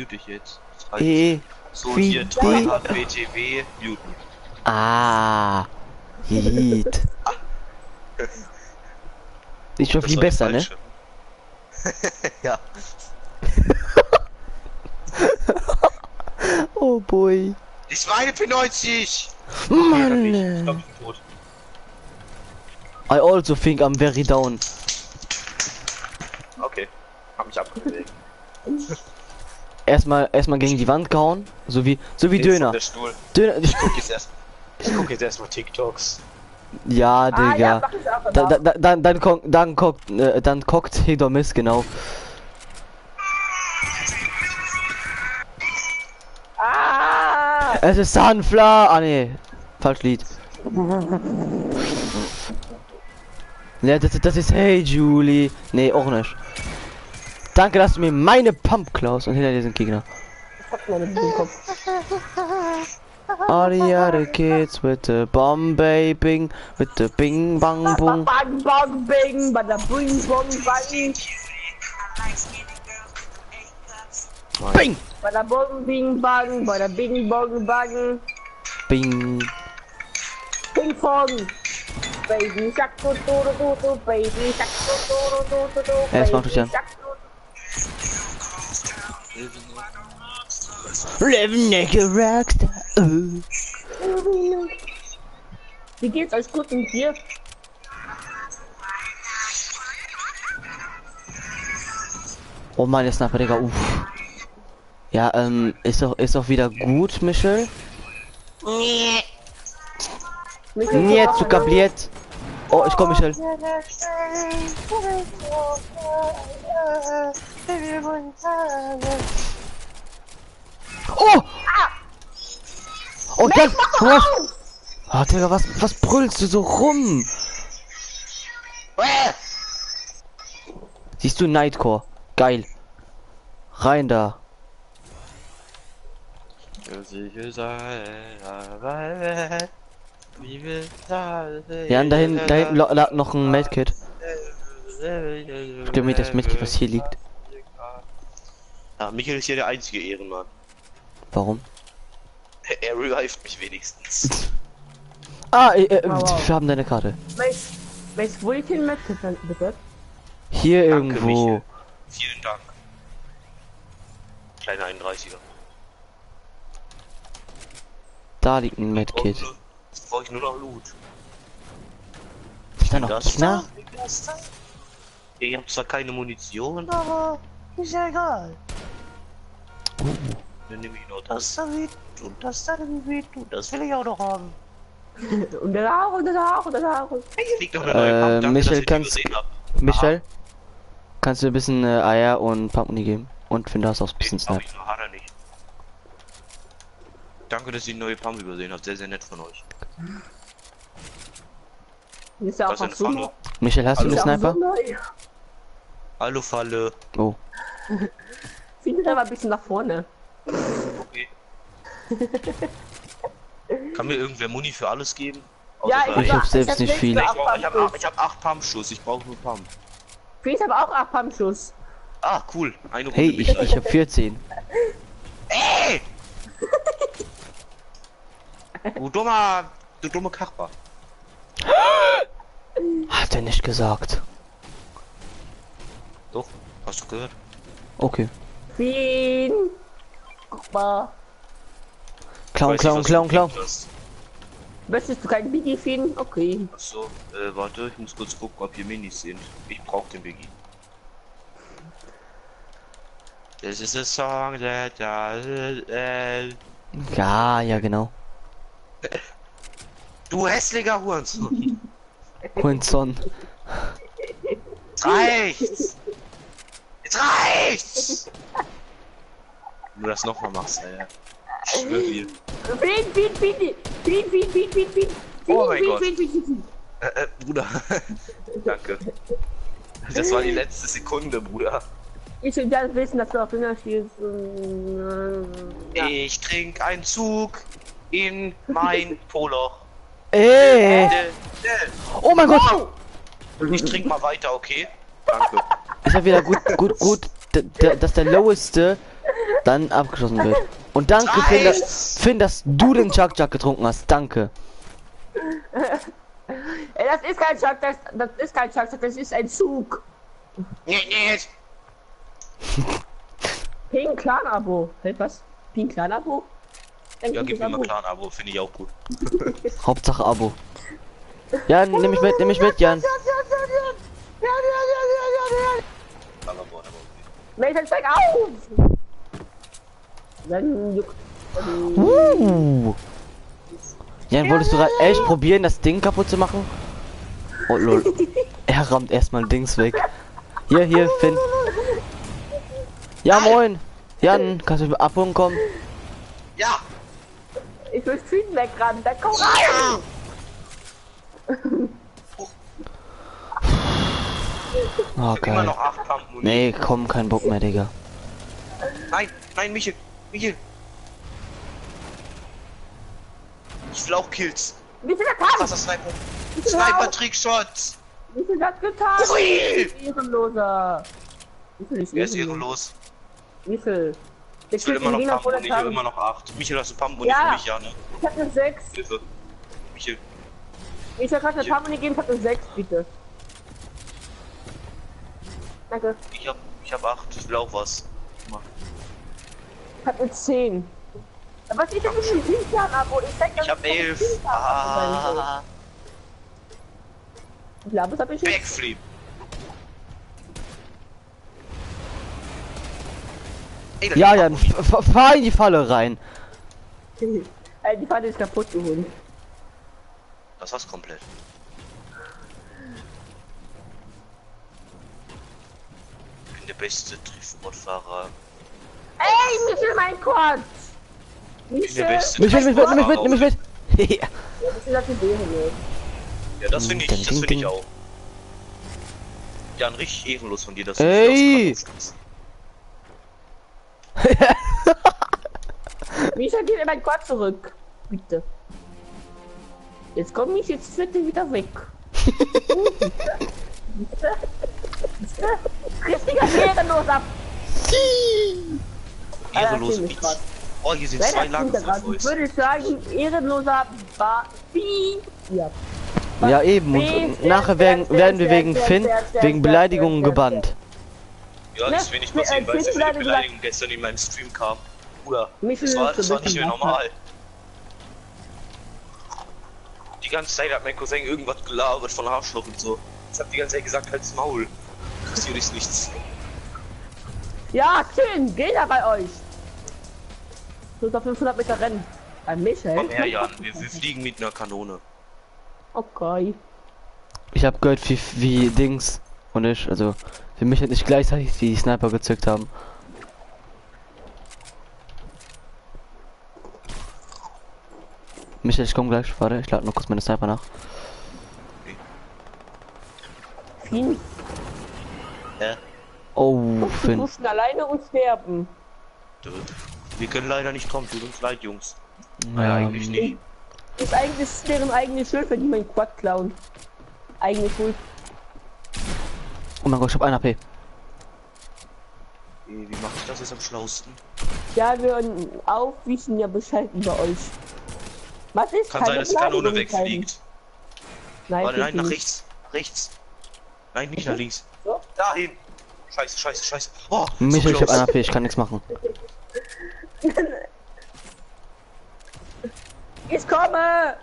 Speaker 3: dich jetzt. Das reicht. So,
Speaker 1: wie
Speaker 3: hier, Tryhard BTW, muten.
Speaker 1: Ah, Yeet. Ist schon
Speaker 3: Das
Speaker 1: viel
Speaker 3: war die
Speaker 1: besser, ne?
Speaker 3: falsche. Ja.
Speaker 1: Oh boy.
Speaker 3: Ich meine P90!
Speaker 1: Mann.
Speaker 3: Ich glaub, ich bin tot.
Speaker 1: I also think I'm very down.
Speaker 3: Okay. Hab mich abgewählt.
Speaker 1: Erstmal gegen die Wand gehauen, so wie Döner.
Speaker 3: Der Stuhl.
Speaker 1: Döner.
Speaker 3: Ich guck jetzt erstmal TikToks.
Speaker 1: Ja,
Speaker 2: Ah, ja,
Speaker 1: Digga.
Speaker 2: mach ich auch danach.
Speaker 1: Dann guckt Hedomis, genau.
Speaker 2: Ah!
Speaker 1: Es ist Sunflower. Ah ne, falsch Lied. Ja, das ist Hey Julie. Nee, auch nicht. Danke, dass du mir meine Pump klaust und hinter dir sind Gegner.
Speaker 2: Ich hab meine Bild im Kopf.
Speaker 1: All the other kids with the Bombay Bing, with the Bing Bang Boom.
Speaker 2: Bang, bang, bing, bada, bing, bong, bang.
Speaker 1: Bing!
Speaker 2: Bei der Bogen, Bing, Bagen, bei der Bing, Bogen, Bagen.
Speaker 1: Bing!
Speaker 2: Ping Pong. Baby Shark, do do do do, Baby Shark, do do do do do.
Speaker 1: Das macht Jan. Living like a Rockstar.
Speaker 2: Wie geht's euch gut und dir?
Speaker 1: Oh Mann, der Sniper, Digga, uff. Ja, ist doch wieder gut, Michel. Niet zu kabliert. Oh, ich komm, Michel. Oh! Oh, Jan, was? Oh, Digga, was brüllst du so rum? Siehst du Nightcore? Geil. Rein da. Ja, und da hinten lag noch ein Medkit. Stimmt mir das Medkit, was hier liegt.
Speaker 3: Ja, Michael ist hier der einzige Ehrenmann.
Speaker 1: Warum?
Speaker 3: Er revived mich wenigstens.
Speaker 1: Ah,
Speaker 2: Wow.
Speaker 1: wir haben deine Karte.
Speaker 2: Weißt wo ich hin Medkit bitte?
Speaker 1: Hier
Speaker 3: Danke,
Speaker 1: irgendwo.
Speaker 3: Michael. Vielen Dank. Kleiner 31er.
Speaker 1: Da liegt ein Medkit.
Speaker 3: Jetzt brauche ich nur noch Loot.
Speaker 1: Ist da noch Gegner?
Speaker 3: Ich habe zwar keine Munition, aber ist ja egal. Dann nehme ich noch das da mit und das da mit und das will ich auch noch haben.
Speaker 2: Und das auch, und das auch, und das auch.
Speaker 3: Hey, hier liegt noch eine neue Pump. Danke,
Speaker 1: Michael,
Speaker 3: dass ihr die
Speaker 1: kannst-
Speaker 3: gesehen habt.
Speaker 1: Michel, kannst du ein bisschen Eier und Pumpmuni geben? Und finde das auch ein bisschen
Speaker 3: Nee, hab
Speaker 1: Snap.
Speaker 3: ich noch, hat er nicht. Danke, dass ihr die neue Pump übersehen habt. Sehr, sehr nett von euch.
Speaker 2: Ist ja
Speaker 3: Da
Speaker 2: auch
Speaker 3: ist eine
Speaker 2: was so.
Speaker 3: Falle.
Speaker 1: Michel, hast du
Speaker 3: Hallo.
Speaker 1: einen Sniper?
Speaker 3: Hallo, Falle.
Speaker 1: Oh.
Speaker 2: Finde aber ein bisschen nach vorne.
Speaker 3: Okay. Kann mir irgendwer Muni für alles geben?
Speaker 2: Ja,
Speaker 3: Außer
Speaker 1: Ich hab selbst nicht viel.
Speaker 3: ich hab 8 Pumpschuss, ich brauche nur Pump.
Speaker 2: Ich habe auch 8 Pumpschuss.
Speaker 3: Ah, cool. Eine Runde
Speaker 1: Hey,
Speaker 3: bin
Speaker 1: ich hab 14.
Speaker 3: Ey! Du dumme Kachbar.
Speaker 1: Hat er nicht gesagt.
Speaker 3: Doch, hast du gehört?
Speaker 1: Okay.
Speaker 2: Fien. Guck mal.
Speaker 1: Clown,
Speaker 3: Weiß nicht,
Speaker 1: Clown,
Speaker 3: was
Speaker 1: Clown,
Speaker 3: du
Speaker 1: Clown.
Speaker 3: gekriegt hast.
Speaker 2: Möchtest du keinen Biggie Fien? Okay.
Speaker 3: Achso, warte, ich muss kurz gucken, ob hier Minis sind. Ich brauch den Biggie. Das ist a song that
Speaker 1: Ja, genau.
Speaker 3: Du hässlicher Hurensohn.
Speaker 1: Hurensohn.
Speaker 3: Jetzt reicht's! Jetzt reicht's! Wenn du das nochmal machst, ey. Ich schwör dir.
Speaker 2: Fien.
Speaker 3: Oh mein Gott. Bruder. Danke. Das war die letzte Sekunde, Bruder.
Speaker 2: Ich will gerne wissen, dass du auf Finger schießt. Ja.
Speaker 3: Ich trink einen Zug in mein Poloch.
Speaker 1: Ey! Oh mein Gott!
Speaker 3: Ich trink mal weiter, okay? Danke.
Speaker 1: Ist ja wieder gut, dass der Loweste dann abgeschlossen wird. Und danke, Finn, dass du den Chuck getrunken hast. Danke.
Speaker 2: Ey, das ist kein Chuck, das ist kein Chuck, das ist ein Zug.
Speaker 3: Nee.
Speaker 2: Pink Clan-Abo. Hält was? Pink Clan-Abo?
Speaker 3: Ja, gib mir mal Clan-Abo, finde ich auch gut.
Speaker 1: Hauptsache Abo. Ja, nimm mich mit, Jan.
Speaker 2: Nathan, steig auf! Dann juckt.
Speaker 1: Jan, wolltest du gerade echt probieren, das Ding kaputt zu machen? Oh lol. Er rammt erstmal Dings weg. Hier, Finn. Ja, moin. Jan, kannst du abholen kommen?
Speaker 3: Ja!
Speaker 2: Ich will Stream wegrammen, dann komm rein!
Speaker 1: Oh,
Speaker 3: Immer
Speaker 1: geil.
Speaker 3: noch 8 Pump Muni.
Speaker 1: Nee, komm, kein Bock mehr, Digga.
Speaker 3: Nein, Michel. Ich will auch Kills.
Speaker 2: Wie viel hat er?
Speaker 3: Krasser Sniper. Sniper-Trickshots.
Speaker 2: Wie viel hat getan?
Speaker 3: Ui!
Speaker 2: Ehrenloser. Wie viel ist
Speaker 3: Wer ist
Speaker 2: ehrenlos?
Speaker 3: ehrenlos?
Speaker 2: Wie viel?
Speaker 3: Ich will immer noch Pump und ich will immer noch 8. Michael, hast du Pump und
Speaker 2: Ja.
Speaker 3: ich ja, ne?
Speaker 2: Ich hab eine 6.
Speaker 3: Hilfe. Michael.
Speaker 2: Ich hab gerade eine Pump gegeben, ich hab eine 6, bitte. Danke.
Speaker 3: Ich hab 8, ich will auch was. Mach.
Speaker 2: Ich hab eine 10. Aber was ich denn mit dem Dienstag ab?
Speaker 3: Ich hab 11. Ah.
Speaker 2: Ich glaube, das hab ich jetzt.
Speaker 3: Backflip. Ey,
Speaker 1: Ja, Jan, fahr in die Falle rein.
Speaker 2: Die Pfanne ist kaputt geholt.
Speaker 3: Das war's komplett. Ich bin der beste Driftbootfahrer.
Speaker 2: Ey, Michel, mein Quad!
Speaker 3: Ich bin der beste
Speaker 1: Mich mit. Ja.
Speaker 2: Das ist das Idee hier.
Speaker 3: Ja, das finde ich auch. Ja, ein richtig ehrenlos von dir, dass du
Speaker 1: Ey!
Speaker 3: das kannst.
Speaker 2: Michel, gib mir mein Quad zurück. Bitte. Jetzt komm ich jetzt bitte wieder weg. Richtiger Ehrenlos ab.
Speaker 3: Ehrenlose Beats. Oh, hier sind zwei Lagen voll
Speaker 2: Ich würde sagen, ehrenloser Ja.
Speaker 1: Ja, eben. Und nachher werden wir wegen Finn, wegen Beleidigungen gebannt.
Speaker 3: Ja, das will ich mal sehen, weil so viele Beleidigungen gestern in meinem Stream kamen. Bruder, das war nicht mehr normal. Die ganze Zeit hat mein Cousin irgendwas gelabert von Arschloch und so. Ich hab die ganze Zeit gesagt, halt's Maul. Interessiert dich nichts.
Speaker 2: Ja, 10, geht da bei euch. So auf 500 Meter Rennen. Bei Michel?
Speaker 3: Komm her, Jan, wir fliegen mit einer Kanone.
Speaker 2: Okay.
Speaker 1: Ich habe gehört, wie Dings und ich, also für mich nicht gleichzeitig die Sniper gezückt haben. Michael, ich komme gleich. Warte, ich lade nur kurz meine Sniper nach.
Speaker 2: Finn,
Speaker 1: Oh,
Speaker 2: wir
Speaker 1: Finn.
Speaker 2: mussten alleine und sterben.
Speaker 3: Wir können leider nicht kommen, tut uns leid, Jungs. Naja, eigentlich nicht.
Speaker 2: Ist eigentlich deren eigene Schuld, wenn die meinen Quad klauen. Eigene Schuld.
Speaker 1: Oh mein Gott, ich hab 1 AP.
Speaker 3: Wie mache ich das jetzt am schlausten?
Speaker 2: Ja, wir wissen ja Bescheid über euch. Was ist?
Speaker 3: Kann sein, dass die Kanone
Speaker 2: Beleidigung
Speaker 3: wegfliegt.
Speaker 2: Nein,
Speaker 3: Warte, nein, nach
Speaker 2: nicht.
Speaker 3: rechts. Rechts. Nein, nicht nach links.
Speaker 2: So?
Speaker 3: Dahin. Scheiße, scheiße, scheiße. Oh,
Speaker 1: Michael, ich
Speaker 3: so
Speaker 1: hab 1
Speaker 3: close.
Speaker 1: AP, ich kann nichts machen.
Speaker 2: Ich komme!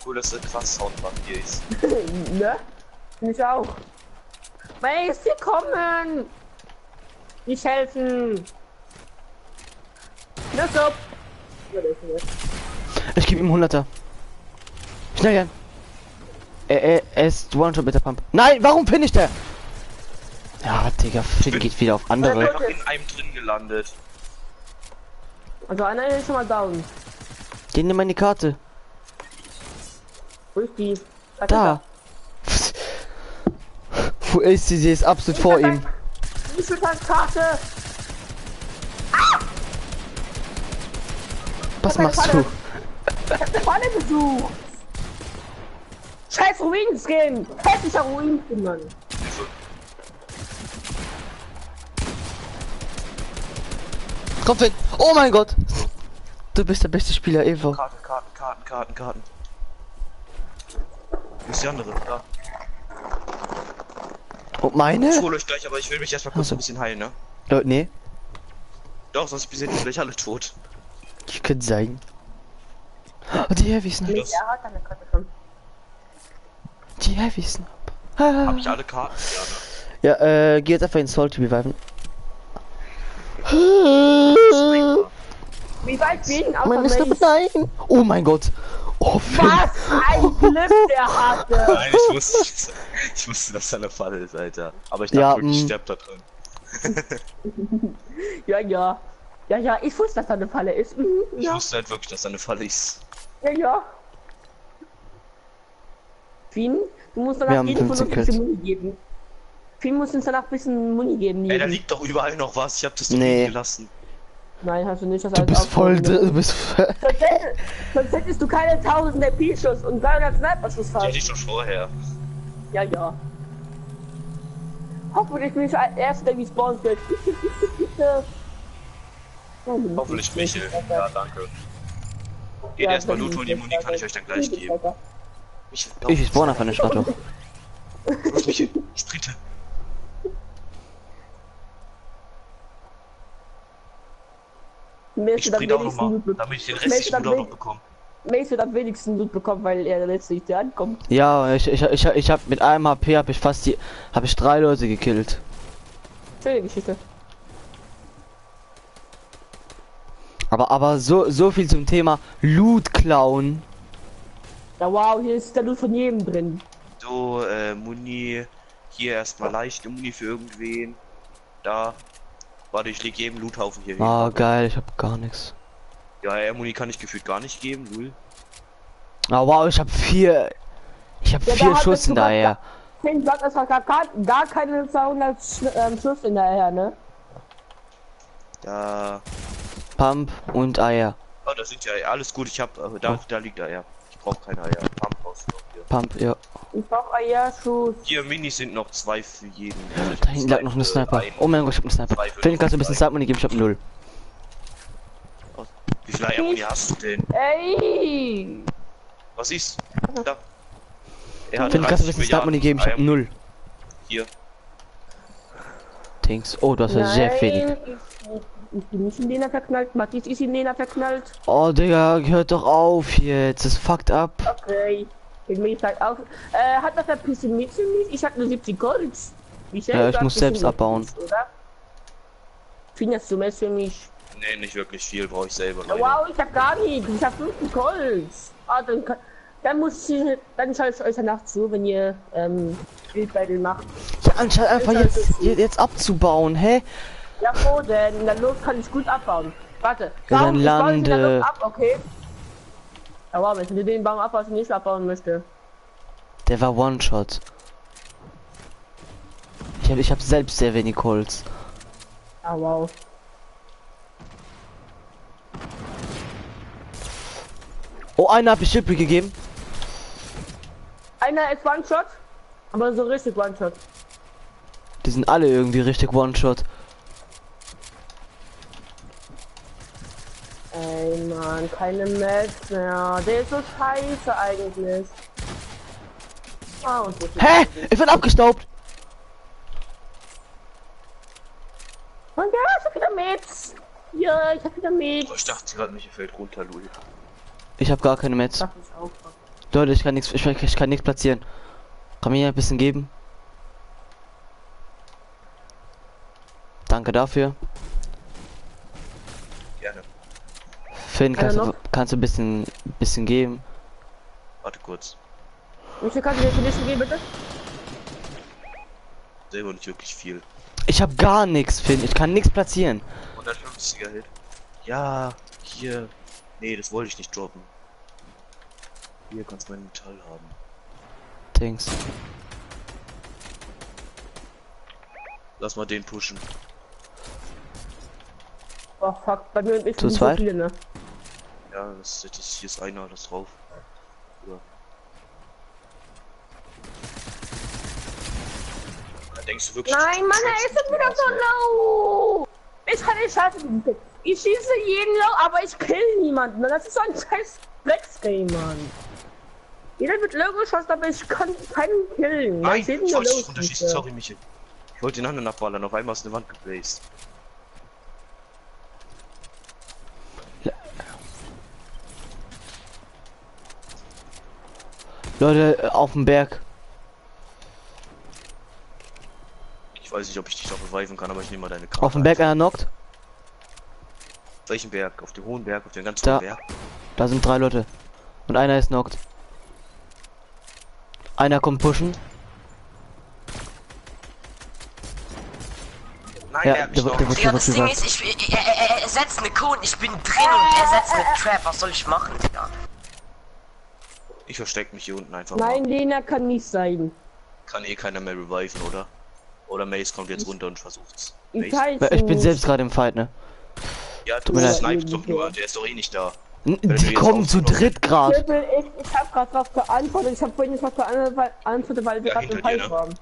Speaker 3: Cool, dass der krass Soundband hier ist.
Speaker 2: Ne? Ich auch. Mei, sie kommen! Nicht helfen! Na so!
Speaker 1: Ich gebe ihm 100er. Schnell, Jan. Er ist One-Shot mit der Pump. Nein, warum finde ich der? Ja, Digga, Finn geht wieder auf
Speaker 3: Ich bin
Speaker 1: andere.
Speaker 3: einfach in einem drin gelandet.
Speaker 2: Also einer ist schon mal down.
Speaker 1: Geh nimm meine Karte.
Speaker 2: Wo ist die?
Speaker 1: Da. Wo ist sie? Sie ist absolut vor ihm.
Speaker 2: Ich will eine Karte!
Speaker 1: Was machst du?
Speaker 2: Ich hab eine Falle besucht! Scheiß Ruinen-Skin! Hässlicher Ruinen-Skin, Mann!
Speaker 1: Komm, Finn. Oh mein Gott. Du bist der beste Spieler ever.
Speaker 3: Karten. Wo ist die andere? Da.
Speaker 1: Und meine?
Speaker 3: Ich hole euch gleich, aber ich will mich erstmal kurz
Speaker 1: Also.
Speaker 3: ein bisschen heilen, ne?
Speaker 1: Nee.
Speaker 3: Doch, sonst sind die gleich alle tot.
Speaker 1: Ich könnte sein. Oh, die Heavy-Snap.
Speaker 3: Das-
Speaker 2: Er hat eine Karte schon.
Speaker 1: Die Heavy-Snap.
Speaker 3: Hab ich alle Karten? Ja, ne?
Speaker 1: Ja, geh jetzt einfach in Salty reviven.
Speaker 2: Wie weit gehen
Speaker 1: Meine
Speaker 2: außer
Speaker 1: Snap,
Speaker 2: Mace?
Speaker 1: nein. Oh mein Gott. Oh, Finn.
Speaker 2: Was ein Glück der hatte!
Speaker 3: Nein, ich wusste, dass da eine Falle ist, Alter. Aber ich dachte
Speaker 1: Ja,
Speaker 3: wirklich, ich sterb da drin.
Speaker 2: Ja, ich wusste, dass da eine Falle ist.
Speaker 3: Ich
Speaker 2: Ja,
Speaker 3: wusste halt wirklich, dass da eine Falle ist.
Speaker 2: ja. Finn, du musst
Speaker 1: Wir
Speaker 2: danach
Speaker 1: haben
Speaker 2: jedem von uns
Speaker 1: 15
Speaker 2: ein bisschen Muni geben. Finn muss uns danach ein bisschen Muni geben.
Speaker 3: Ey, da
Speaker 2: jedem.
Speaker 3: liegt doch überall noch was. Ich hab das doch
Speaker 1: Nee.
Speaker 3: liegen gelassen.
Speaker 2: Nein, hast du nicht. Das
Speaker 1: Du bist voll, du bist.
Speaker 2: Sonst hättest du keine 1000 IP-Schuss und 300 Sniper-Schuss
Speaker 3: Die
Speaker 2: fast.
Speaker 3: hätte ich schon vorher.
Speaker 2: Ja. Hoffentlich bin ich als erster gespawnt wird.
Speaker 3: Hoffentlich Michel. Ja, danke. Geht erstmal Loot holen, die Muni kann ich euch dann gleich geben. Michel,
Speaker 1: Ich spawn auf eine Stadt.
Speaker 3: Michel, ich dritte. Ich sprinte auch nochmal, damit ich den restlichen Loot auch noch bekomme.
Speaker 2: Mace wird am wenigsten Loot bekommen, weil er der letzte nicht ankommt.
Speaker 1: Ja, ich habe mit einem HP habe ich 3 Leute gekillt.
Speaker 2: Schöne Geschichte.
Speaker 1: Aber so viel zum Thema Loot klauen.
Speaker 2: Ja, wow, hier ist der Loot von jedem drin.
Speaker 3: So, Muni. Hier erstmal leichte Muni für irgendwen. Da. Warte, ich leg jedem Loothaufen hier hin.
Speaker 1: Ah, geil, ich hab gar nichts.
Speaker 3: Ja, Muni kann ich gefühlt gar nicht geben, null.
Speaker 1: Ah, wow, ich hab 4 Schuss hinterher.
Speaker 2: Ich sag, es hat gar keine 200 Schuss hinterher, ne?
Speaker 3: Da.
Speaker 1: Pump und Eier.
Speaker 3: Oh, das sind ja alles gut. Ich hab. Da liegt Eier. Ich brauche keine Eier. Pump brauchst du noch hier.
Speaker 1: Pump, ja.
Speaker 2: Ich brauch Eierschuss.
Speaker 3: Hier Minis sind noch 2 für jeden.
Speaker 1: Da hinten lag noch eine Sniper. Oh mein Gott, ich hab einen Sniper. Finde ich kannst du ein bisschen Sniper geben, ich hab 0.
Speaker 3: Wie viel Eier Muni hast du denn?
Speaker 2: Ey!
Speaker 3: Was ist? Da. Er hat
Speaker 1: Finde kannst du ein bisschen
Speaker 3: 30
Speaker 1: Sniper geben, ich hab
Speaker 3: Milliarden
Speaker 1: 0.
Speaker 3: Hier.
Speaker 1: Dings. Oh, du hast ja sehr wenig.
Speaker 2: Ich bin nicht in Lena verknallt. Matthias ist in Lena verknallt.
Speaker 1: Oh, Digga, hört doch auf jetzt. Das fuckt ab.
Speaker 2: Okay. Ich bin jetzt halt auf. Hat das ein bisschen mit für mich? Ich hab nur 70 Gold.
Speaker 1: Ja, ich muss selbst abbauen.
Speaker 2: Oder? Findest du mehr für mich?
Speaker 3: Nee, nicht wirklich viel, brauche ich selber.
Speaker 2: Ja, wow, ich hab gar nichts. Ich hab 50 Gold. Ah, dann muss ich. Dann schaue ich euch danach zu, wenn ihr Bildbattle macht.
Speaker 1: Ja, anstatt einfach jetzt abzubauen, hä?
Speaker 2: Ja, wo denn? In der Luft kann ich gut abbauen. Warte.
Speaker 1: Ja, dann
Speaker 2: ich baue in der
Speaker 1: lande.
Speaker 2: Luft ab, okay? Ja, wow, wenn du den Baum abbaust und nicht abbauen möchte.
Speaker 1: Der war One-Shot. Ich hab selbst sehr wenig Holz.
Speaker 2: Ah, wow.
Speaker 1: Oh, einer hat mir Schippe gegeben.
Speaker 2: Einer ist One-Shot, aber so richtig One-Shot.
Speaker 1: Die sind alle irgendwie richtig One-Shot.
Speaker 2: Ey, Mann, keine Maps mehr. Der ist so scheiße eigentlich. Ah, und so.
Speaker 1: Hä? Ich bin abgestaubt.
Speaker 2: Und ja, ich hab wieder Maps. Ja, ich hab wieder Maps.
Speaker 3: Oh, ich dachte gerade, mich fällt runter, Louis.
Speaker 1: Ich habe gar keine Metz.
Speaker 2: Das ist auch.
Speaker 1: Leute, ich kann nichts platzieren. Kann mir ein bisschen geben? Danke dafür.
Speaker 3: Gerne.
Speaker 1: Finn, kannst du ein bisschen geben?
Speaker 3: Warte kurz.
Speaker 2: Wie viel kannst du dir für nächsten geben, bitte?
Speaker 3: Selber nicht wirklich viel.
Speaker 1: Ich habe gar nichts, Finn. Ich kann nichts platzieren.
Speaker 3: 150er Hit. Ja, hier. Nee, das wollte ich nicht droppen. Hier kannst du mein Metall haben.
Speaker 1: Dings.
Speaker 3: Lass mal den pushen.
Speaker 2: Oh fuck, bei mir ist
Speaker 1: Zu
Speaker 2: nicht
Speaker 1: zweit?
Speaker 2: so viele, ne?
Speaker 3: Ja, hier ist einer, das drauf. Ja. Denkst du wirklich?
Speaker 2: Nein, Mann, er ist schon wieder so low. Ich kann nicht schaffen. Ich schieße jeden low, aber ich kill niemanden. Das ist so ein scheiß Flex-Game, Mann. Jeder wird low geschossen, aber ich kann keinen killen.
Speaker 3: Nein,
Speaker 2: ich
Speaker 3: ich wollte dich runterschießen, sorry, Michael. Ich wollte den anderen abballern, auf einmal ist eine Wand geplaced.
Speaker 1: Leute, auf dem Berg.
Speaker 3: Ich weiß nicht, ob ich dich noch reviven kann, aber ich nehme mal deine Karte.
Speaker 1: Auf dem Berg einer knockt.
Speaker 3: Auf welchen Berg? Auf dem hohen Berg? Auf dem ganz
Speaker 1: Da.
Speaker 3: hohen Berg?
Speaker 1: Da sind 3 Leute. Und einer ist knockt. Einer kommt pushen.
Speaker 3: Nein,
Speaker 1: Ja,
Speaker 3: er hat mich noch.
Speaker 1: wird
Speaker 4: Ja, das Ding
Speaker 1: gesagt.
Speaker 4: ist, er setzt eine Code, ich bin drin und er setzt eine Trap. Was soll ich machen, Digga?
Speaker 3: Ich verstecke mich hier unten einfach
Speaker 2: Nein,
Speaker 3: mal.
Speaker 2: Lena kann nicht sein.
Speaker 3: Kann eh keiner mehr reviven, oder? Oder Mace kommt jetzt runter und versucht's.
Speaker 2: Ich
Speaker 3: Mace?
Speaker 2: weiß
Speaker 1: Ich bin
Speaker 2: nicht.
Speaker 1: selbst gerade im Fight, ne?
Speaker 3: Ja,
Speaker 1: Tut
Speaker 3: du
Speaker 1: mir leid.
Speaker 3: snipest doch nur, der ist doch eh nicht da.
Speaker 1: Die
Speaker 3: du jetzt
Speaker 1: kommen zu
Speaker 3: aufgenommen-
Speaker 1: dritt gerade.
Speaker 2: Ich hab grad was geantwortet. Ich hab vorhin nicht was geantwortet, weil wir
Speaker 3: Ja,
Speaker 2: gerade im
Speaker 3: hinter dir,
Speaker 2: Fight
Speaker 3: ne?
Speaker 2: waren.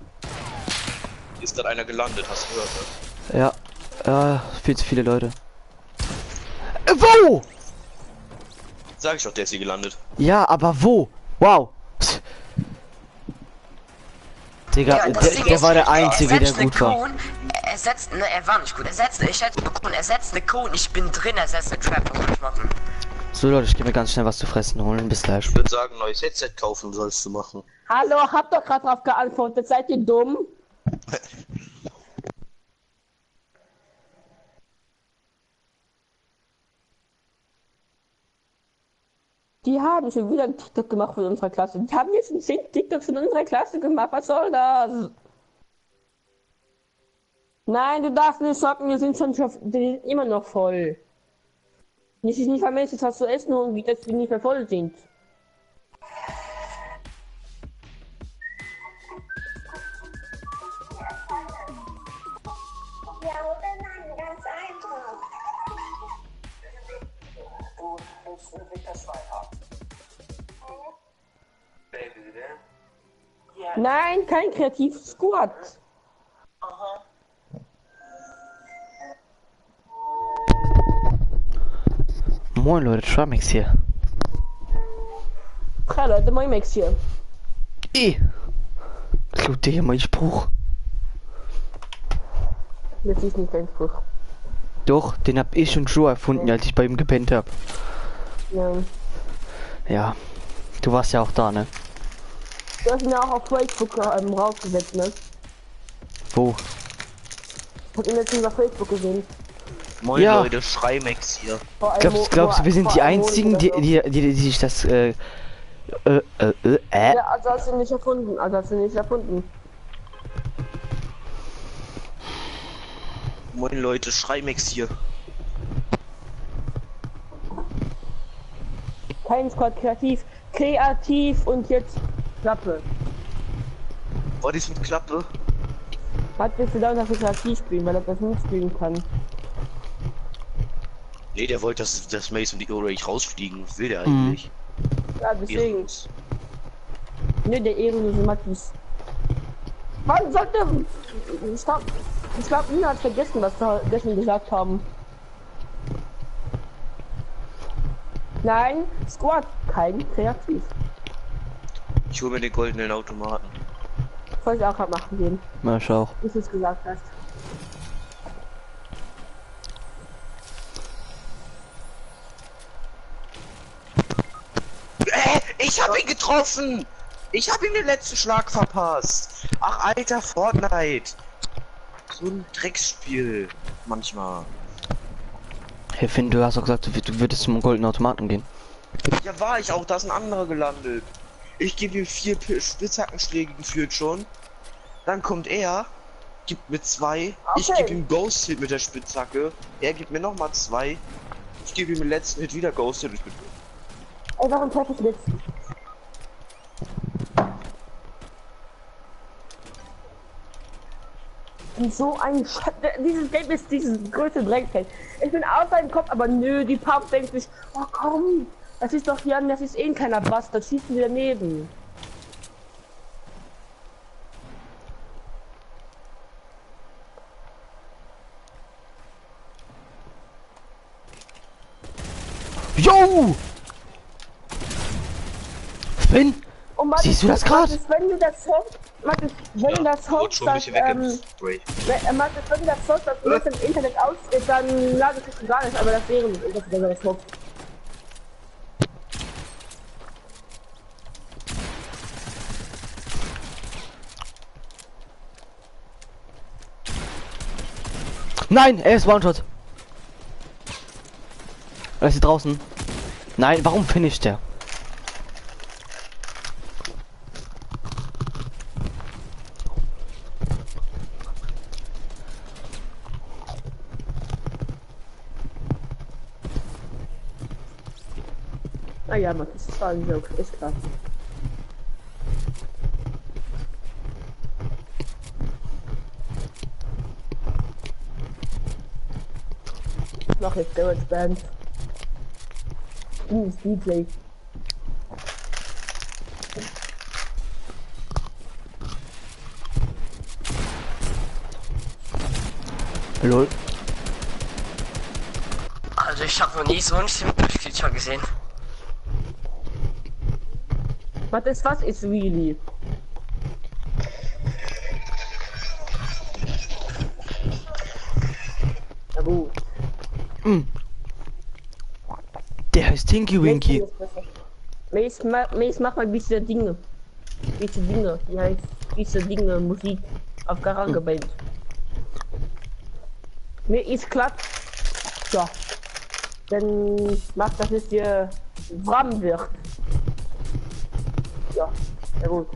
Speaker 3: Ist gerade einer gelandet, hast du gehört, ne?
Speaker 1: Ja, viel zu viele Leute. Wo?
Speaker 3: Sag ich doch, der ist hier gelandet.
Speaker 1: Ja, aber wo? Wow. Digga,
Speaker 4: Ja, das Ding
Speaker 1: der
Speaker 4: ist,
Speaker 1: war der
Speaker 4: er
Speaker 1: Einzige, der
Speaker 4: setzt eine
Speaker 1: gut war.
Speaker 4: Cone, er setzt, ne, er war nicht gut. Er setzt eine Cone, ich bin drin, er setzt eine Trap, was soll ich machen?
Speaker 1: So Leute, ich geh mir ganz schnell was zu fressen holen. Bis gleich.
Speaker 3: Ich würde sagen, neues Headset kaufen sollst du machen.
Speaker 2: Hallo, habt doch gerade drauf geantwortet. Seid ihr dumm? Die haben schon wieder ein TikTok gemacht von unserer Klasse. Die haben jetzt einen 10 TikToks von unserer Klasse gemacht. Was soll das? Nein, du darfst nicht schocken. Wir sind die sind immer noch voll. Nicht ist nicht vermisst, jetzt hast du Essen und wie dass wir nicht mehr voll sind.
Speaker 5: Ja, nein, ganz einfach. Du willst einen Winterschwein haben. Baby, ja.
Speaker 2: Nein, kein kreatives Squad.
Speaker 5: Aha.
Speaker 1: Moin Leute, Tramix hier.
Speaker 2: Hi Leute, mein Max hier.
Speaker 1: Klaut dir hier mein Spruch.
Speaker 2: Das ist nicht dein Spruch.
Speaker 1: Doch, den hab ich und Joe erfunden, als ich bei ihm gepennt hab.
Speaker 2: Ja.
Speaker 1: Ja, du warst ja auch da, ne?
Speaker 2: Du hast ihn ja auch auf Facebook rausgesetzt, ne?
Speaker 1: Wo?
Speaker 2: Ich hab ihn letztens auf Facebook gesehen.
Speaker 3: Moin
Speaker 1: Ja.
Speaker 3: Leute, Schreimex hier.
Speaker 1: Glaubst du, wir sind die einzigen, die sich das,
Speaker 2: Ja, also hast du nicht erfunden.
Speaker 3: Moin Leute, Schreimex hier.
Speaker 2: Kein Squad kreativ und jetzt Klappe.
Speaker 3: War dies mit Klappe?
Speaker 2: Hat bis zu dass wir kreativ spielen, weil er das nicht spielen kann.
Speaker 3: Nee, der wollte, dass Mace und die Ulrich rausfliegen. Was will der eigentlich?
Speaker 2: Ja, deswegen.
Speaker 3: Ehrenlos.
Speaker 2: Ne, der ehrenlose Matthias. Wann sollte... Ich glaub, Nina hat vergessen, was wir gestern gesagt haben. Nein, Squad, kein kreativ.
Speaker 3: Ich hol mir den goldenen Automaten.
Speaker 2: Wollte ich auch gerade machen gehen,
Speaker 1: Na, ich auch.
Speaker 2: wie du es gesagt hast.
Speaker 3: Ich hab ihn getroffen! Ich hab ihm den letzten Schlag verpasst! Ach, alter Fortnite! So ein Drecksspiel. Manchmal.
Speaker 1: Hey Finn, du hast doch gesagt, du würdest zum goldenen Automaten gehen.
Speaker 3: Ja, war ich auch, da ist ein anderer gelandet. Ich gebe ihm 4 Spitzhackenschläge gefühlt schon. Dann kommt er, gibt mir 2. Ich
Speaker 2: Okay.
Speaker 3: gebe ihm Ghost Hit mit der Spitzhacke. Er gibt mir nochmal 2. Ich gebe ihm den letzten Hit wieder Ghost Hit. Ich bin
Speaker 2: Ey, warum treffe ich jetzt? Und so ein dieses Game ist dieses größte Dreckfeld. Ich bin aus seinem Kopf, aber nö, die Pump denkt sich, oh komm, das ist doch Jan, das ist eh keiner Bass, das schießen wir daneben.
Speaker 1: Jo! Finn!
Speaker 2: Und Mathis,
Speaker 1: Siehst du das grad?
Speaker 2: Mathis, wenn du das hörst, Mathis, wenn du das
Speaker 3: wurde
Speaker 2: hörst,
Speaker 3: schon ein
Speaker 2: dass,
Speaker 3: bisschen weggespray.
Speaker 2: Mathis, wenn du das hörst, dass du das im Internet ausgeht, dann lade ich gar nicht, aber das wäre nicht, dass du das hörst.
Speaker 1: Nein, er ist One-Shot. Er ist hier draußen. Nein, warum finisht der?
Speaker 2: Ah ja, Mathis, das war ein Joke, ist klar. Mach jetzt Garage Band. Du bist DJ.
Speaker 1: Lol.
Speaker 4: Also ich habe noch nie so einen Simple-Feature gesehen.
Speaker 2: Was ist really? Na gut.
Speaker 1: Der heißt Tinky Winky.
Speaker 2: Mach mal diese Dinge. Diese Dinge. Wie heißt diese Dinge? Musik auf GarageBand. Mir ist glatt. So. Dann mach, dass es dir warm wird. Ja, sehr gut.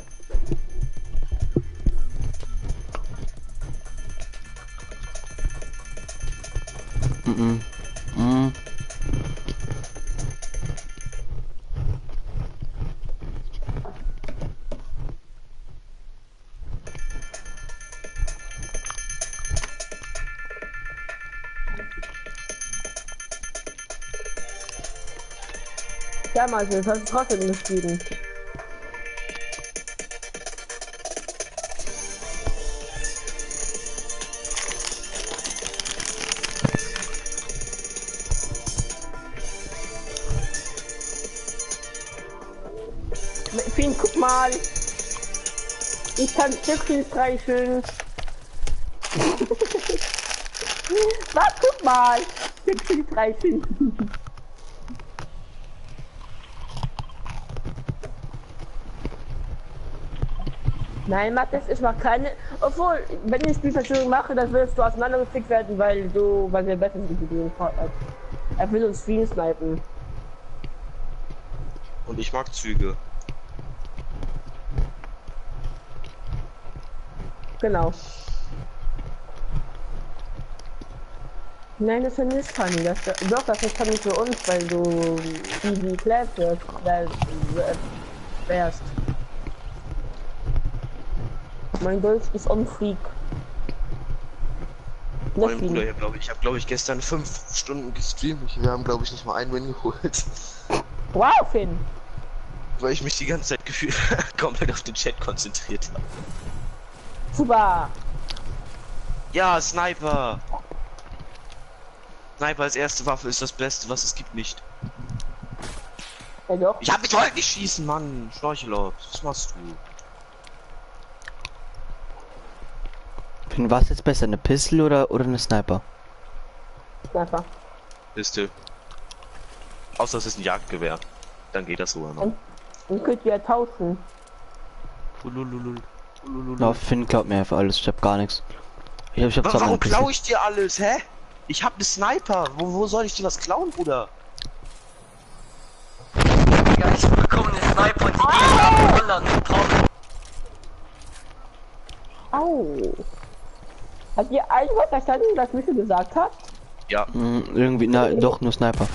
Speaker 2: Ja, mal, das hast du trotzdem geschrieben. Finn, guck mal. Ich kann Stückchen streicheln. Was? Guck mal. Stückchen streicheln. Nein, Matthias, ich mach keine. Obwohl, wenn ich Spielverschwörung mache, dann wirst du auseinandergefickt werden, weil wir besser sind wie du in Fortnite. Er will uns viel snipen.
Speaker 3: Und ich mag Züge.
Speaker 2: Genau. Nein, das ist ja nicht funny. Das ist funny für uns, weil du easy clap wärst. Mein Deutsch ist on freak.
Speaker 3: Mein Bruder hier, glaube ich. Ich habe, glaube ich, gestern 5 Stunden gestreamt. Wir haben, glaube ich, nicht mal einen Win geholt.
Speaker 2: Wow, Finn!
Speaker 3: Weil ich mich die ganze Zeit gefühlt komplett auf den Chat konzentriert habe.
Speaker 2: Super!
Speaker 3: Ja, Sniper! Sniper als erste Waffe ist das Beste, was es gibt, nicht.
Speaker 2: Ja doch.
Speaker 3: Ich hab mich heute nicht schießen, Mann! Schnorchelot, was machst du?
Speaker 1: Was jetzt besser, eine Pistole oder eine Sniper?
Speaker 2: Sniper.
Speaker 3: Pistole. Außer es ist ein Jagdgewehr. Dann geht das sogar noch.
Speaker 2: Dann könnt ihr tauschen.
Speaker 1: Na, Finn glaubt mir einfach alles, ich hab gar nichts. Ich hab
Speaker 3: Warum klaue ich dir alles, hä? Ich hab ne Sniper. Wo soll ich dir was klauen, Bruder?
Speaker 4: Ja, ich bekomme einen Sniper und die gehen anderen drauf.
Speaker 2: Au! Habt ihr eigentlich verstanden, was Michel gesagt hat?
Speaker 3: Ja.
Speaker 1: Irgendwie, na, doch, nur Sniper.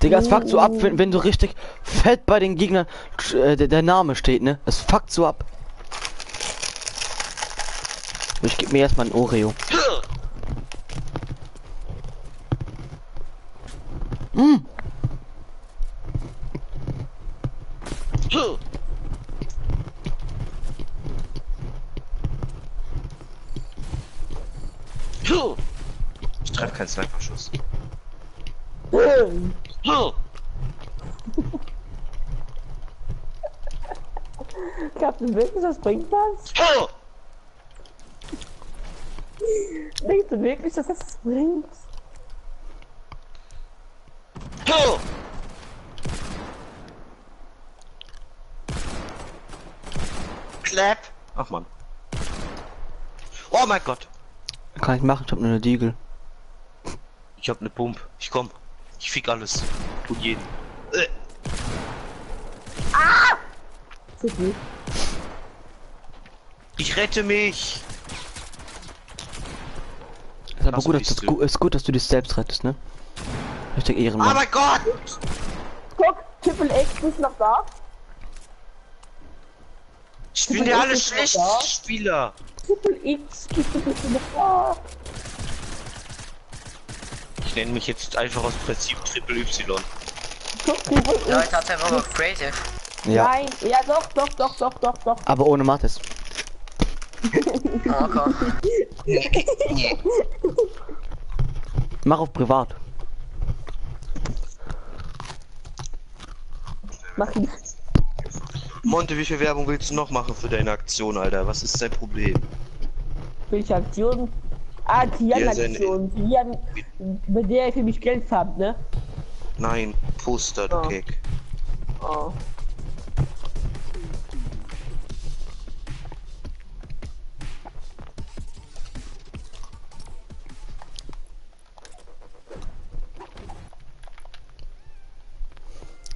Speaker 1: Digga, es fuckt so ab, wenn du richtig fett bei den Gegnern der Name steht, ne? Es fuckt so ab. Ich geb mir erstmal ein Oreo.
Speaker 3: Ich treffe keinen Sniper-Schuss.
Speaker 2: Glaubst du wirklich, das bringt was? Denkst du wirklich, dass das bringt?
Speaker 3: Clap! Ach man. Oh mein Gott!
Speaker 1: Kann ich machen, ich hab nur eine Diegel.
Speaker 3: Ich hab ne Pump. Ich komm. Ich fick alles. Und jeden.
Speaker 2: Super.
Speaker 3: Ich rette mich!
Speaker 1: Ist aber
Speaker 3: Ach so,
Speaker 1: gut, dass ist gut, dass du dich selbst rettest, ne? Richtig
Speaker 3: Oh
Speaker 1: Ehrenmann.
Speaker 3: mein Gott!
Speaker 2: Guck, Triple X ist noch da.
Speaker 3: Spielen die alle schlecht, Spieler?
Speaker 2: Triple X, bist du noch da?
Speaker 3: Ich nenne mich jetzt einfach aus Prinzip Triple Y.
Speaker 2: Guck, Triple X.
Speaker 4: Ja, ich hatte einfach mal Creative.
Speaker 1: Ja,
Speaker 2: Nein, ja doch.
Speaker 1: aber ohne Mathis.
Speaker 4: Okay.
Speaker 1: Mach auf privat.
Speaker 2: Mach ihn.
Speaker 3: Monte, wie viel Werbung willst du noch machen für deine Aktion, Alter? Was ist dein Problem?
Speaker 2: Welche Aktion? Ah, Tian-Aktion. Tian, mit der ihr für mich Geld habt, ne?
Speaker 3: Nein, Poster, du
Speaker 2: Oh.
Speaker 3: Keck.
Speaker 2: Oh.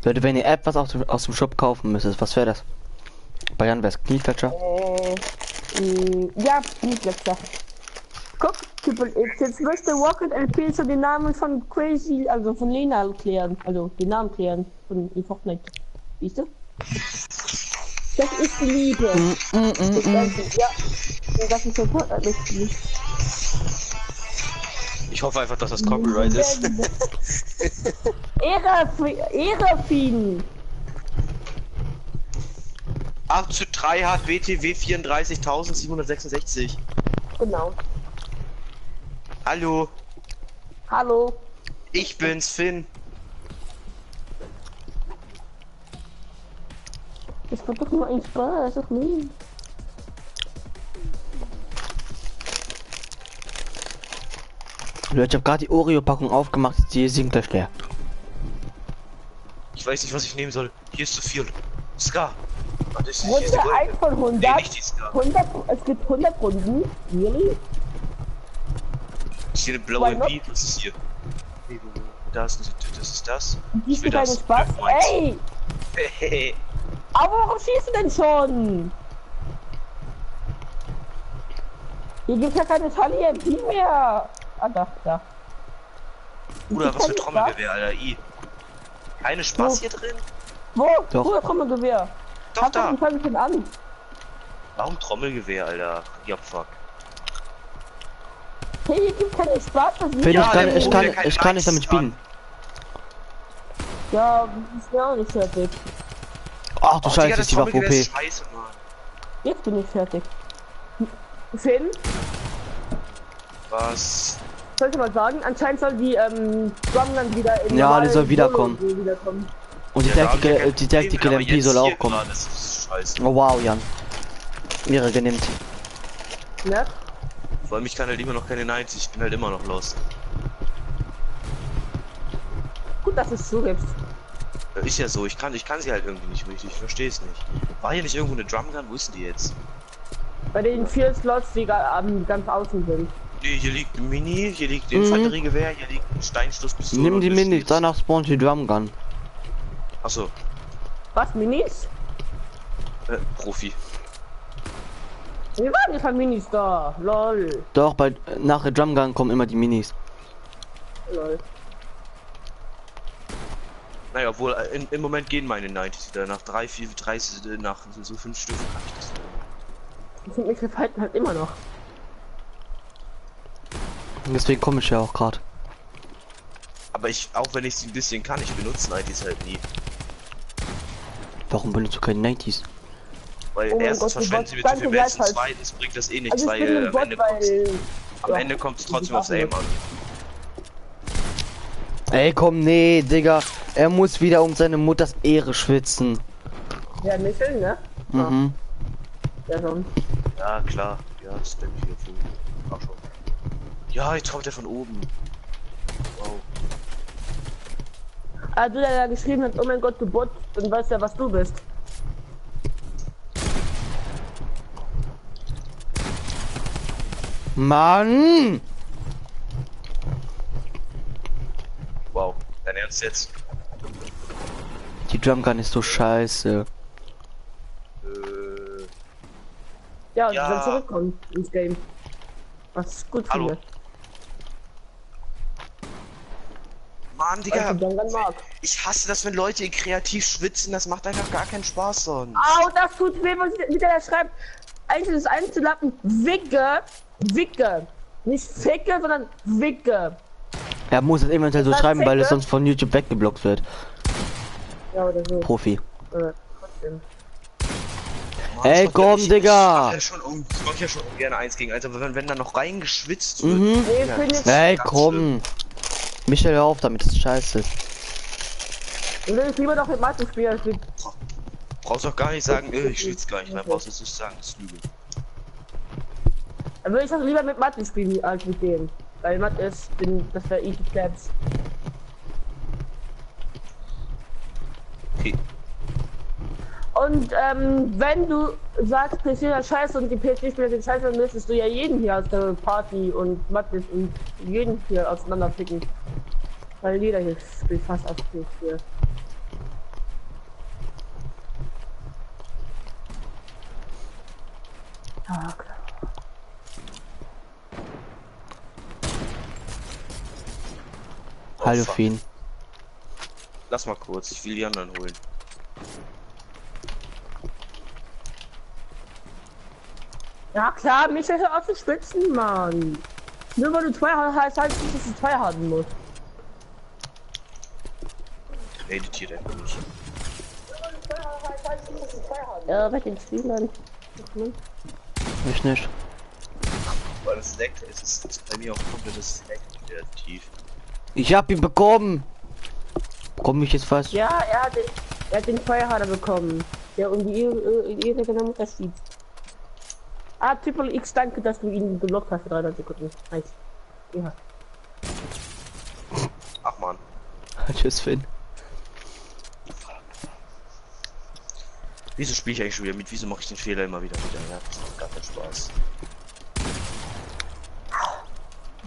Speaker 1: Leute, wenn ihr etwas aus dem Shop kaufen müsstet, was wäre das? Bei Jan wär's Kniefletscher.
Speaker 2: Ja, nicht letzter. Guck, Triple X, jetzt möchte Rocket LP so den Namen von Crazy, also von Lena klären. Also den Namen klären von in Fortnite. Siehst du? Das ist die Liebe. Ja, das ist so richtig.
Speaker 3: Ich hoffe einfach, dass das Copyright ist.
Speaker 2: Ehre-Fieden.
Speaker 3: 8:3 hat WTW 34.766.
Speaker 2: Genau.
Speaker 3: Hallo,
Speaker 2: Hallo.
Speaker 3: ich bin's, Finn.
Speaker 2: Das war doch nur ein Spaß, doch nicht.
Speaker 1: Leute, ich habe gerade die Oreo-Packung aufgemacht, die sind gleich leer.
Speaker 3: Ich weiß nicht, was ich nehmen soll. Hier ist zu viel. Ska. Warte, ist
Speaker 2: Runde 1 von 100.
Speaker 3: Nee, nicht die Ska.
Speaker 2: 100, es gibt 100 Runden. Really?
Speaker 3: Ist hier eine blaue
Speaker 2: Why not?
Speaker 3: Wie? Was ist hier? Nee, das ist das.
Speaker 2: Siehst du
Speaker 3: will
Speaker 2: deinen
Speaker 3: das.
Speaker 2: Spaß?
Speaker 3: Meins.
Speaker 2: Ey!
Speaker 3: Hehehe.
Speaker 2: Aber warum schießt du denn schon? Hier gibt ja keine Tally MP mehr. Ah, da.
Speaker 3: Bruder, was für Trommelgewehr, Alter. I. Keine Spaß hier drin?
Speaker 2: Wo?
Speaker 1: Doch.
Speaker 2: Wo, Trommelgewehr?
Speaker 3: Doch,
Speaker 2: Hab doch
Speaker 3: da.
Speaker 2: ein Fängchen an.
Speaker 3: Warum Trommelgewehr, Alter? Ja, fuck.
Speaker 2: Hey, hier gibt keine Spaß. Das
Speaker 1: Finn,
Speaker 3: Ja, der
Speaker 1: ich
Speaker 3: Bruder, keine
Speaker 1: kann nicht damit
Speaker 3: Likes
Speaker 1: spielen.
Speaker 2: Ja, ist mir auch nicht fertig.
Speaker 1: Ach du
Speaker 3: Oh,
Speaker 1: Scheiße,
Speaker 3: Digga, das
Speaker 1: ist die Waffe
Speaker 3: Trommelgewehr
Speaker 1: OP.
Speaker 3: ist scheiße, Mann.
Speaker 2: Jetzt bin ich fertig. Finn,
Speaker 3: Was?
Speaker 2: soll ich mal sagen, anscheinend soll die Drumland wieder in
Speaker 1: Ja, die
Speaker 2: normalen
Speaker 1: soll wiederkommen.
Speaker 2: Solo wiederkommen.
Speaker 1: Und die
Speaker 3: Ja, da hab ich ja
Speaker 1: Tactical,
Speaker 3: kein
Speaker 1: die
Speaker 3: Problem
Speaker 1: Tactical
Speaker 3: mit, aber
Speaker 1: MP
Speaker 3: jetzt
Speaker 1: soll
Speaker 3: hier
Speaker 1: auch kommen.
Speaker 3: gerade, das ist scheiße.
Speaker 1: Oh wow, Jan. Ehre genimmt.
Speaker 2: Ne?
Speaker 3: Vor allem, ich kann halt immer noch keine 90, ich bin halt immer noch lost.
Speaker 2: Gut, dass du es zugibst.
Speaker 3: Ja, ist ja so, ich kann sie halt irgendwie nicht richtig, ich verstehe es nicht. War hier nicht irgendwo eine Drumgun? Wo ist denn die jetzt?
Speaker 2: Bei den 4 Slots, die ganz außen sind.
Speaker 3: Nee, hier liegt ein Mini, hier liegt ein Infanteriegewehr, hier liegt ein Steinschusspistole.
Speaker 1: Nimm
Speaker 3: und
Speaker 1: die
Speaker 3: Pistols.
Speaker 1: Minis, danach spawnt die Drumgun.
Speaker 3: Achso,
Speaker 2: Was, Minis?
Speaker 3: Profi.
Speaker 2: Wir waren nicht von Minis da. Lol.
Speaker 1: Doch, nach der Drumgun kommen immer die Minis.
Speaker 2: Lol.
Speaker 3: Naja, obwohl, im Moment gehen meine 90 wieder. Nach 3, 4, 30, nach so 5 Stück kann ich das.
Speaker 2: Ich finde mich verhalten halt immer noch.
Speaker 1: Und deswegen komme ich ja auch gerade.
Speaker 3: Aber auch wenn ich sie ein bisschen kann, ich benutze 90s halt nie.
Speaker 1: Warum benutzt du keine 90s?
Speaker 3: Weil
Speaker 2: Oh mein
Speaker 3: erstens
Speaker 2: Gott, du
Speaker 3: verschwenden sie mir
Speaker 2: wolltest
Speaker 3: zu viel
Speaker 2: ganz
Speaker 3: Metz und
Speaker 2: gleich halt.
Speaker 3: zweitens bringt das eh nichts,
Speaker 2: Also ich bin
Speaker 3: weil
Speaker 2: ein Bot, weil...
Speaker 3: am Ende kommt es trotzdem aufs Aim an.
Speaker 1: Ey, komm, nee, Digga. Er muss wieder um seine Mutters Ehre schwitzen.
Speaker 2: Ja, Michel, ne?
Speaker 1: Mhm.
Speaker 2: Ja, schon.
Speaker 3: Ja, klar. Ja, das bin ich hier voll. Ach schon. Ja, jetzt kommt er von oben. Wow.
Speaker 2: Ah, du, der da geschrieben hat, oh mein Gott, du Bot, dann weißt ja, was du bist.
Speaker 1: Mann!
Speaker 3: Wow. Dein Ernst jetzt?
Speaker 1: Die Drumgun ist so scheiße.
Speaker 2: Ja, und
Speaker 3: Ja.
Speaker 2: dann zurückkommen ins Game. Was ich gut
Speaker 3: Hallo.
Speaker 2: finde.
Speaker 3: Mann,
Speaker 2: Was
Speaker 3: Digga.
Speaker 2: ich dann mag.
Speaker 3: Ich hasse das, wenn Leute kreativ schwitzen. Das macht einfach gar keinen Spaß sonst.
Speaker 2: Au, das tut weh, was wieder da schreibt. Eigentlich ist einzulappen. Wicke. Wicke. Nicht Ficke, sondern Wicke.
Speaker 1: Er muss es eventuell so
Speaker 2: Was
Speaker 1: schreiben, weil es
Speaker 2: Ficke?
Speaker 1: sonst von YouTube weggeblockt wird.
Speaker 2: Ja, oder so.
Speaker 1: Profi.
Speaker 2: Trotzdem.
Speaker 1: Ey, komm, Digga!
Speaker 3: Ich mach ja schon gerne 1 gegen 1, aber wenn da noch reingeschwitzt wird.
Speaker 1: Mhm.
Speaker 2: Nee,
Speaker 3: Ja,
Speaker 2: finde
Speaker 3: das
Speaker 2: ich.
Speaker 3: ist
Speaker 1: Ey,
Speaker 3: ganz
Speaker 1: komm!
Speaker 3: schlimm.
Speaker 1: Michael, hör auf damit, das ist scheiße.
Speaker 2: Ich will lieber noch mit Mathe spielen als mit.
Speaker 3: Brauchst auch gar nicht sagen, ich schwitze gar nicht rein. Brauchst es nicht sagen, das ist Lüge.
Speaker 2: Dann würde ich doch lieber mit Mathe spielen als mit dem. Weil Mathe ist, das wäre easy claps.
Speaker 3: Okay.
Speaker 2: Und wenn du sagst, PC ist scheiße und die PC-Spieler sind scheiße, dann müsstest du ja jeden hier aus der Party und Mathe und jeden hier auseinanderficken. Weil jeder hier spielt fast auf PC. Ah, klar.
Speaker 1: Hallo,
Speaker 3: fuck.
Speaker 1: Fien.
Speaker 3: Lass mal kurz, ich will die anderen holen.
Speaker 2: Ja klar, Michael, hör auf zu schwitzen, Mann. Nur weil du 2 hast, heißt nicht, dass du 2 haben musst.
Speaker 3: Redet hier denn nicht.
Speaker 2: Ja, bei den Spielern.
Speaker 1: Ich nicht.
Speaker 3: Weil es leckt, es ist bei mir auch komplettes Leck kreativ.
Speaker 1: Ich hab ihn bekommen! Komm ich jetzt fast?
Speaker 2: Ja, er hat den Feuerhader bekommen. Der um die Ehre genommen das schießt. Ah, Triple X, danke, dass du ihn gelockt hast für 300 Sekunden. Nice. Ja.
Speaker 3: Ach man.
Speaker 1: Tschüss, Finn.
Speaker 3: Wieso spiele ich eigentlich schon wieder mit? Wieso mache ich den Fehler immer wieder? Ja, das macht gar keinen Spaß.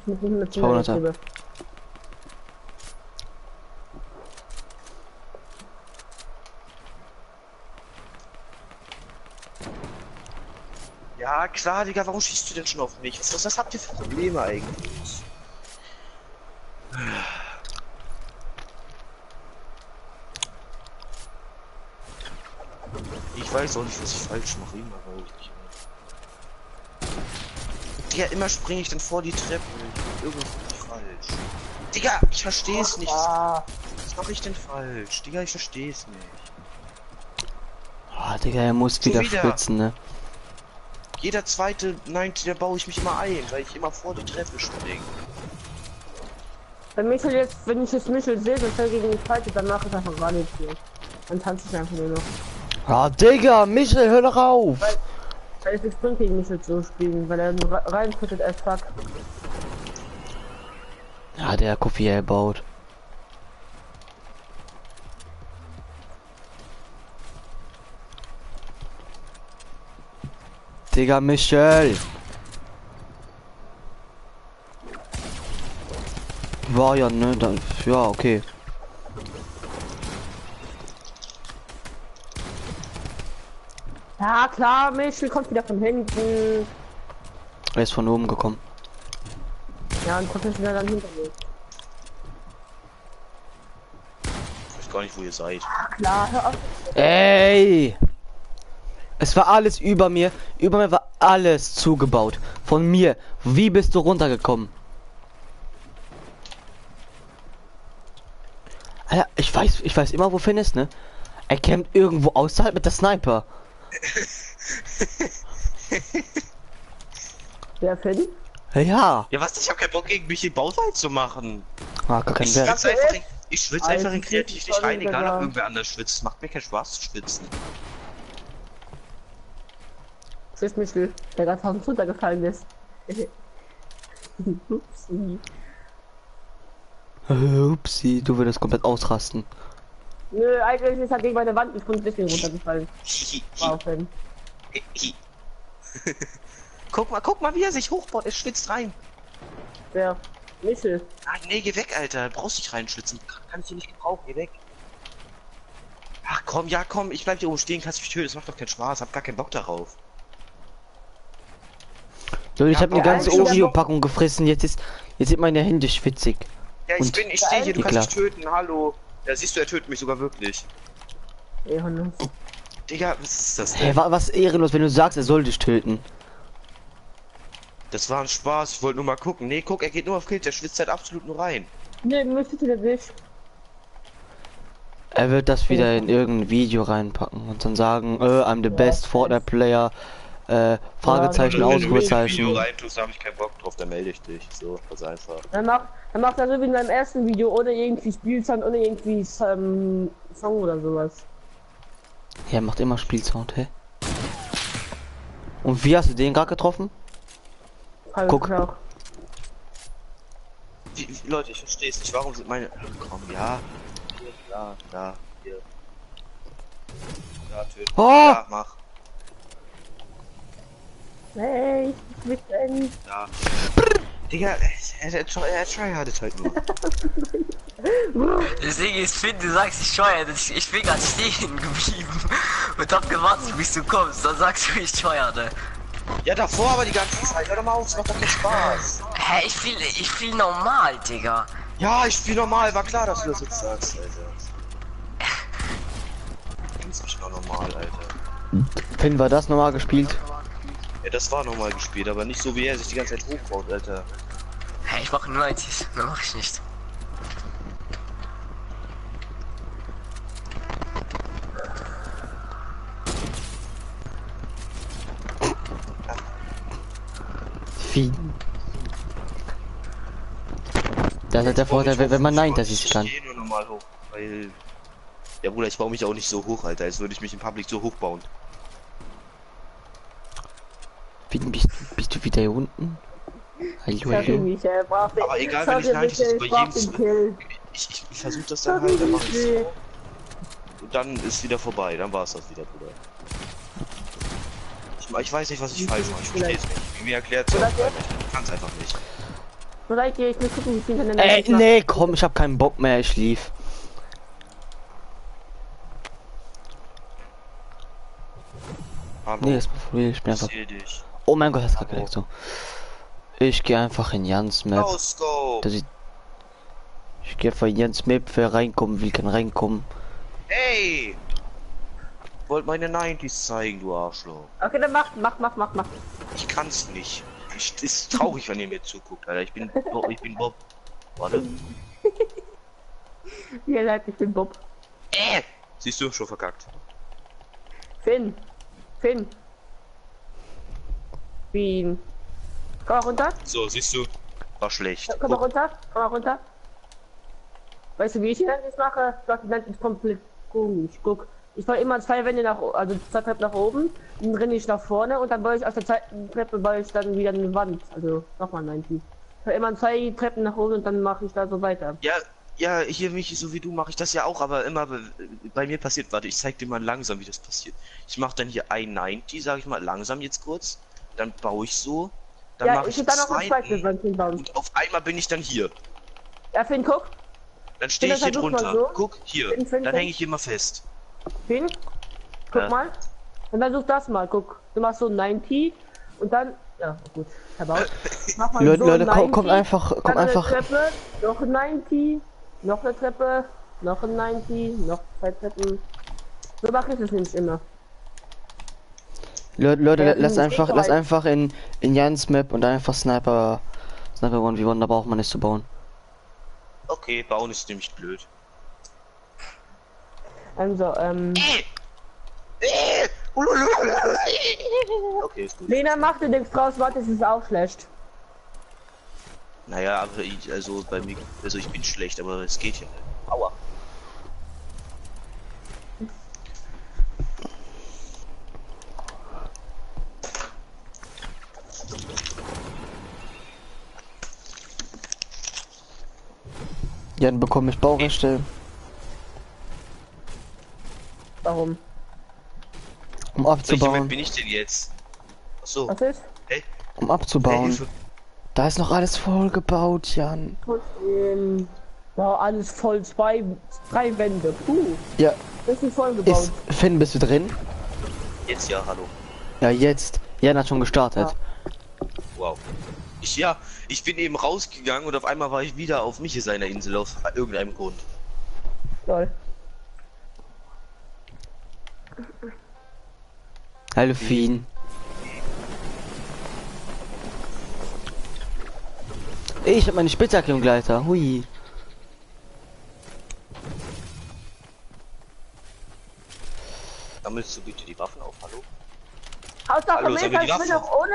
Speaker 2: Mit 100
Speaker 1: 200er.
Speaker 3: Ja, klar, Digga, warum schießt du denn schon auf mich? Was habt ihr für Probleme eigentlich? Ich weiß auch nicht, was ich falsch mache. Immer weiß ich nicht. Digga, immer springe ich dann vor die Treppe. Irgendwas mache ich falsch. Digga, ich verstehe es nicht. Was mache ich denn falsch? Digga, ich verstehe es nicht.
Speaker 1: Ah, Digga, er muss
Speaker 3: Schon
Speaker 1: wieder
Speaker 3: wieder.
Speaker 1: schwitzen, ne?
Speaker 3: Jeder zweite 90, der baue ich mich immer ein, weil ich immer vor die Treppe springe.
Speaker 2: Wenn Michael jetzt, wenn ich jetzt Michael sehe, dass er gegen mich fightet, dann mache ich einfach gar nichts mehr. Dann tanze ich einfach nur noch.
Speaker 1: Ah, Digga, Michael, hör doch auf!
Speaker 2: Weil es nichts bringt, gegen Michael zu spielen, weil er nur reinfittet als fuck.
Speaker 1: Ja, der Kofi, er baut. Digga, Michel! War ja, ne? Dann, ja, okay.
Speaker 2: Ja klar, Michael kommt wieder von hinten.
Speaker 1: Er ist von oben gekommen.
Speaker 2: Ja, und kommt wieder dann hinter mir.
Speaker 3: Ich weiß gar nicht, wo ihr seid.
Speaker 2: Klar, hör auf.
Speaker 1: Ey! Es war alles über mir. Über mir war alles zugebaut. Von mir. Wie bist du runtergekommen? Alter, ich weiß immer, wo Finn ist, ne? Er campt irgendwo außerhalb mit der Sniper.
Speaker 2: Wer Finn?
Speaker 1: Ja.
Speaker 3: Ja, was? Ich habe keinen Bock, gegen mich die Bauzeit zu machen.
Speaker 1: Ah, gar kein
Speaker 3: Ich
Speaker 1: Wert.
Speaker 3: schwitze einfach, ich schwitze einfach in
Speaker 2: Also,
Speaker 3: kreativ nicht
Speaker 2: sorry,
Speaker 3: rein, egal
Speaker 2: Digga.
Speaker 3: ob irgendwer anders schwitzt. Macht mir keinen Spaß zu schwitzen.
Speaker 2: Tschüss, Michael, der gerade aus dem Futter gefallen ist. Upsi.
Speaker 1: Upsi, du würdest komplett ausrasten.
Speaker 2: Nö, eigentlich ist er gegen meine Wand und deswegen runtergefallen. Wow, Finn.
Speaker 3: Guck mal, wie er sich hochbaut. Er schwitzt rein.
Speaker 2: Wer? Michel.
Speaker 3: Nein, nee, geh weg, Alter. Brauchst nicht reinschwitzen. Kann ich hier nicht gebrauchen. Geh weg. Ach komm, ja komm. Ich bleib hier oben stehen. Kannst mich töten. Das macht doch keinen Spaß. Hab gar keinen Bock darauf.
Speaker 1: Leute, ich habe eine
Speaker 2: der
Speaker 1: ganze
Speaker 2: Einzige, der
Speaker 1: Oreo-Packung gefressen. Jetzt sind meine Hände schwitzig.
Speaker 3: Ja,
Speaker 1: Und-
Speaker 3: ich stehe hier. Du
Speaker 1: Ja,
Speaker 3: kannst mich töten. Hallo. Ja, siehst du, er tötet mich sogar wirklich.
Speaker 2: Johannes.
Speaker 3: Digga, was ist das
Speaker 1: Hey,
Speaker 3: denn?
Speaker 1: was ehrenlos, wenn du sagst, er soll dich töten.
Speaker 3: Das war ein Spaß. Ich wollte nur mal gucken. Nee, guck, er geht nur auf Kill. Der schwitzt halt absolut nur rein.
Speaker 2: Ne, müsstet ihr nicht.
Speaker 1: Er wird das wieder in irgendein Video reinpacken und dann sagen, I'm the best Fortnite Player, Fragezeichen,
Speaker 3: Wenn du mich in ein Video
Speaker 1: Ausrufezeichen.
Speaker 3: reintust, habe ich keinen Bock drauf, dann melde ich dich. So, das ist einfach.
Speaker 2: Dann macht er so wie in seinem ersten Video, ohne irgendwie Spielzeit, ohne irgendwie Song oder sowas.
Speaker 1: Ja, er macht immer Spielsound, hä? Und wie hast du den gerade getroffen? Guck.
Speaker 2: Auch.
Speaker 3: Leute, ich verstehe es nicht. Warum sind meine. Komm, ja. Hier, da, hier. Ja, töten.
Speaker 1: Oh!
Speaker 3: Ja, mach.
Speaker 2: Hey, ich bin ein...
Speaker 3: Ja. Digga, er tryhardet halt nur.
Speaker 4: Deswegen ist Finn, du sagst, ich steuere, ich bin gerade stehen geblieben und hab gewartet, bis du kommst, dann sagst du, ich steuere.
Speaker 3: Ja, davor aber die ganze Zeit. Hör doch mal auf, es macht doch keinen Spaß.
Speaker 4: Hä, ich fühl normal, Digga.
Speaker 3: Ja, ich spiel normal, war klar, dass du das jetzt sagst, Alter. Du kennst mich doch normal, Alter.
Speaker 1: Finn, war das normal gespielt?
Speaker 3: Ja, das war normal gespielt, aber nicht so wie er sich die ganze Zeit hochbaut, Alter.
Speaker 4: Hä, ich mache nur 90, mehr mach ich nicht.
Speaker 1: Finn. Das ist halt der Vorteil, wenn man Nein, dass ich kann.
Speaker 3: Ich gehe nur normal hoch, weil... Ja, Bruder, ich baue mich auch nicht so hoch, Alter, als würde ich mich im Public so hoch bauen.
Speaker 1: Finn, bist du wieder hier unten? Hallo, hallo.
Speaker 3: Aber egal, wenn ich Nein, das ist bei jedem... Ich versuche das dann halt, dann mach ich's so. Und dann ist wieder vorbei, dann war es das wieder, Bruder. Ich weiß nicht, was ich falsch mache, ich verstehe es nicht. Mir erklärt es auch, ich kann es einfach nicht.
Speaker 2: Ich will gucken, wie viel in der
Speaker 1: Nee, komm, ich hab keinen Bock mehr, ich lief.
Speaker 3: Hallo,
Speaker 1: Nee, ist mal real, ich bin
Speaker 3: ich
Speaker 1: einfach.
Speaker 3: sehe dich.
Speaker 1: Oh mein Gott, das hat direkt so. Ich gehe einfach in Jans Map.
Speaker 3: Los, go!
Speaker 1: Dass ich gehe von Jans Map, wer reinkommen will, kann reinkommen.
Speaker 3: Hey! Wollt meine 90s zeigen, du Arschloch.
Speaker 2: Okay, dann mach.
Speaker 3: Ich kann's nicht. Ist traurig, wenn ihr mir zuguckt, Alter. Ich bin Bob. Warte.
Speaker 2: Ihr seid, ich bin Bob.
Speaker 3: Siehst du, schon verkackt.
Speaker 2: Finn. Finn. Komm mal runter.
Speaker 3: So, siehst du? War schlecht.
Speaker 2: Komm mal
Speaker 3: Guck.
Speaker 2: runter. Komm mal runter. Weißt du, wie ich das mache? Das ist komplett komisch. Guck. Ich war immer 2 Wände also 2 Treppen nach oben, dann renne ich nach vorne und dann baue ich auf der zweiten Treppe baue ich dann wieder eine Wand. Also nochmal 90. Ich war immer 2 Treppen nach oben und dann mache ich da so weiter.
Speaker 3: Ja, hier mich so wie du mache ich das ja auch, aber immer bei mir passiert, warte, ich zeig dir mal langsam, wie das passiert. Ich mache dann hier ein 90, sage ich mal, langsam jetzt kurz, dann baue ich so, dann mache ich
Speaker 2: dann noch eine zweite
Speaker 3: zweiten
Speaker 2: Wand hinbauen.
Speaker 3: und auf einmal bin ich dann hier.
Speaker 2: Ja, Finn, guck.
Speaker 3: Dann stehe ich hier
Speaker 2: versuch mal
Speaker 3: drunter.
Speaker 2: so.
Speaker 3: Guck, hier.
Speaker 2: Finn.
Speaker 3: Dann hänge ich hier mal fest.
Speaker 2: Finn, guck mal. Und versuch das mal, guck. Du machst so 90 und dann. Ja, gut. Verbaut. Mach mal
Speaker 1: Leute,
Speaker 2: so
Speaker 1: Leute,
Speaker 2: 90,
Speaker 1: kommt einfach,
Speaker 2: dann
Speaker 1: kommt
Speaker 2: eine
Speaker 1: einfach.
Speaker 2: Treppe, noch ein 90, noch eine Treppe, noch ein 90, noch 2 Treppen. So mache ich es nämlich immer.
Speaker 1: Leute,
Speaker 2: Ja,
Speaker 1: lass
Speaker 2: Weg
Speaker 1: einfach in Jans Map und einfach Sniper 1v1, da braucht man nicht zu bauen.
Speaker 3: Okay, bauen ist nämlich blöd.
Speaker 2: Also,
Speaker 3: Okay, ist gut.
Speaker 2: Lena macht dir nichts draus, warte, es ist auch schlecht.
Speaker 3: Naja, aber also bei mir, also ich bin schlecht, aber es geht ja. Aua.
Speaker 1: Jan bekomme ich Baurechte,
Speaker 2: Warum?
Speaker 1: um
Speaker 3: Welche Map
Speaker 1: abzubauen.
Speaker 3: bin ich denn jetzt? Achso.
Speaker 2: Was ist?
Speaker 3: Hey,
Speaker 1: Um abzubauen.
Speaker 3: Hilfe.
Speaker 1: Da ist noch alles voll gebaut, Jan.
Speaker 2: Wow, alles voll, 3 Wände.
Speaker 1: Ja,
Speaker 2: Das ist voll gebaut.
Speaker 1: Finn, bist du drin?
Speaker 3: Jetzt ja, hallo.
Speaker 1: Ja, jetzt. Jan hat schon gestartet.
Speaker 3: Wow. Ich bin eben rausgegangen und auf einmal war ich wieder auf mich seiner Insel aus irgendeinem Grund.
Speaker 2: Toll.
Speaker 1: Hallo, Finn. Ich habe meine Spitzhacke im Gleiter. Hui.
Speaker 3: sammelst du bitte die Waffen auf? Hallo?
Speaker 2: Hauptsache
Speaker 3: Hallo, sollen wir die
Speaker 2: Mesa, ich bin
Speaker 3: Waffen
Speaker 2: auch ohne.